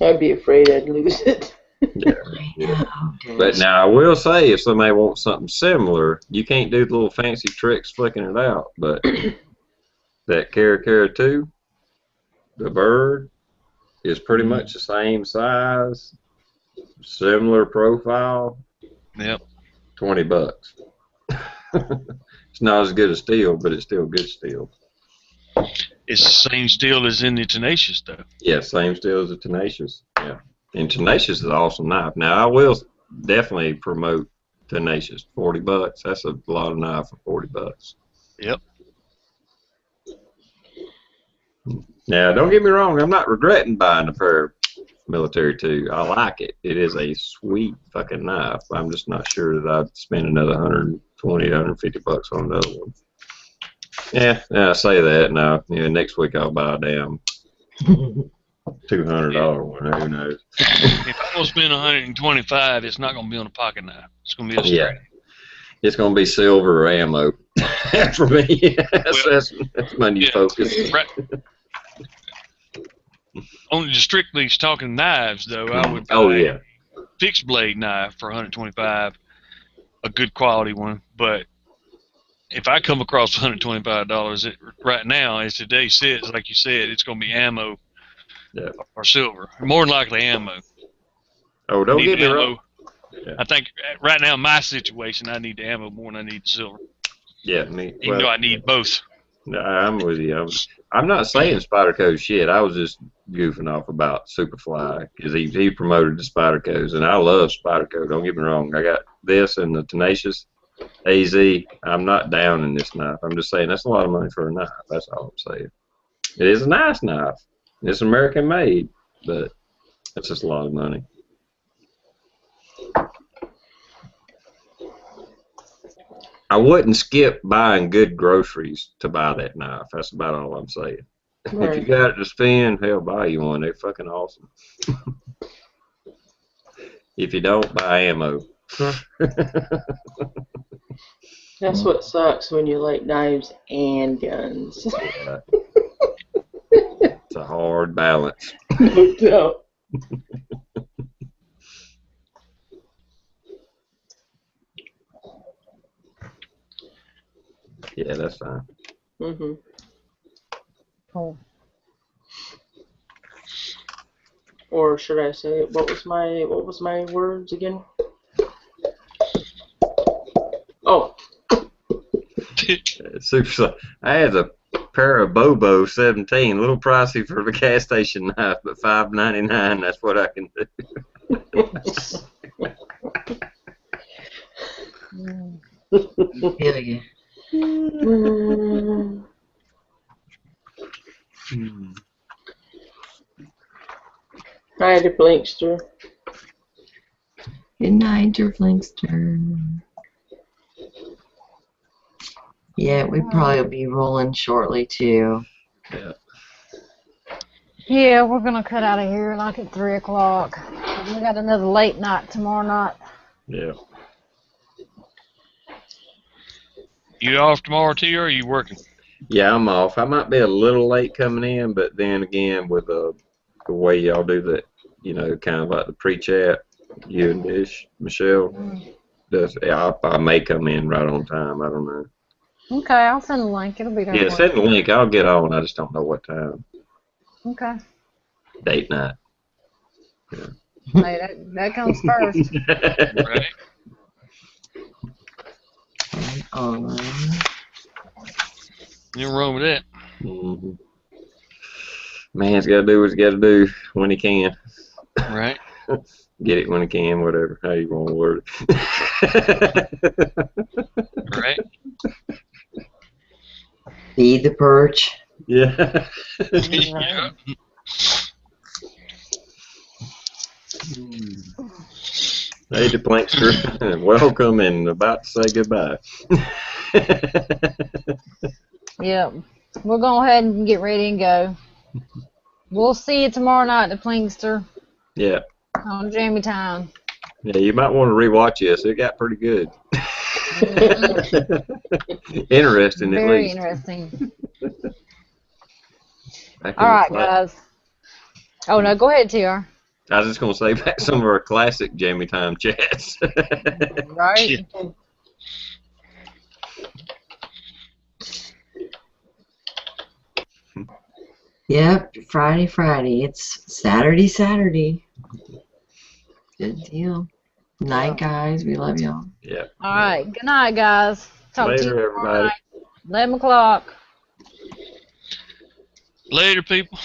I'd be afraid I'd lose it. Yeah. But now I will say, if somebody wants something similar, you can't do the little fancy tricks flicking it out. But that Cara 2, the bird, is pretty much the same size, similar profile. Yep. $20. It's not as good as steel, but it's still good steel. It's the same steel as in the Tenacious, though. Yeah, same steel as the Tenacious. Yeah, and Tenacious is an awesome knife. Now I will definitely promote Tenacious. $40. That's a lot of knife for $40. Yep. Now don't get me wrong, I'm not regretting buying a pair of Military 2. I like it. It is a sweet fucking knife. I'm just not sure that I'd spend another $120, $150 on another one. Yeah, I say that now. Yeah, next week I'll buy a damn $200 one. Who knows? If I'm gonna spend $125, it's not gonna be on a pocket knife. It's gonna be a straight. Yeah, it's gonna be silver or ammo for me. that's my new focus. Right. Only strictly talking knives, though, I would buy a fixed blade knife for $125, a good quality one. But if I come across $125 right now, as today sits, like you said, it's going to be ammo or silver. More than likely ammo. Oh, don't get me wrong. Yeah. I think right now, in my situation, I need the ammo more than I need the silver. Yeah, me. Even though I need both. No, I'm with you. I'm not saying Spyderco shit. I was just goofing off about Superfly because he promoted the Spydercos, and I love Spyderco. Don't get me wrong. I got this and the Tenacious AZ. I'm not down in this knife. I'm just saying that's a lot of money for a knife. That's all I'm saying. It is a nice knife. It's American made, but that's just a lot of money. I wouldn't skip buying good groceries to buy that knife. That's about all I'm saying. Right. If you got it to spend, hell, buy you one. They're fucking awesome. If you don't, buy ammo. That's what sucks when you like knives and guns. Yeah, it's a hard balance. No doubt. Yeah, that's fine. Mhm. Cool. Or should I say, what was my words again? Oh, It's super. I had a pair of Bobo 17, a little pricey for the gas station knife, but $5.99. That's what I can do. Mm. Feel you. Hi, the Blinkster. Good night, your Flinkster. Yeah, we probably will be rolling shortly too. Yeah. Yeah, we're gonna cut out of here like at 3 o'clock. We got another late night tomorrow night. Yeah. You off tomorrow too, or are you working? Yeah, I'm off. I might be a little late coming in, but then again, with the way y'all do that, kind of like the pre-chat, you and Dish, Michelle, I may come in right on time. I don't know. Okay, I'll send the link. It'll be there. Yeah, send the link. I'll get on. I just don't know what time. Okay. Date night. Hey, that comes first. Right. Nothing wrong with that. Mm-hmm. Man's got to do what he's got to do when he can. Right. Get it when he can, whatever. How you want to word it. Right. Feed the perch. Yeah. Yeah. Hey, the Plankster. Welcome and about to say goodbye. Yep. We'll go ahead and get ready and go. We'll see you tomorrow night at the Plingster Yeah. on Jamie Time. Yeah, you might want to rewatch this. It got pretty good. Interesting, at Very least. interesting. Back All in the right, guys. Oh, no, go ahead, TR. I was just going to say back some of our classic Jamie Time chats. Right? Yep, Friday. It's Saturday. Good deal. Night, guys. We love y'all. Yeah. All right. Good night, guys. Talk to you Later, tomorrow everybody. night, 11 o'clock. Later, people.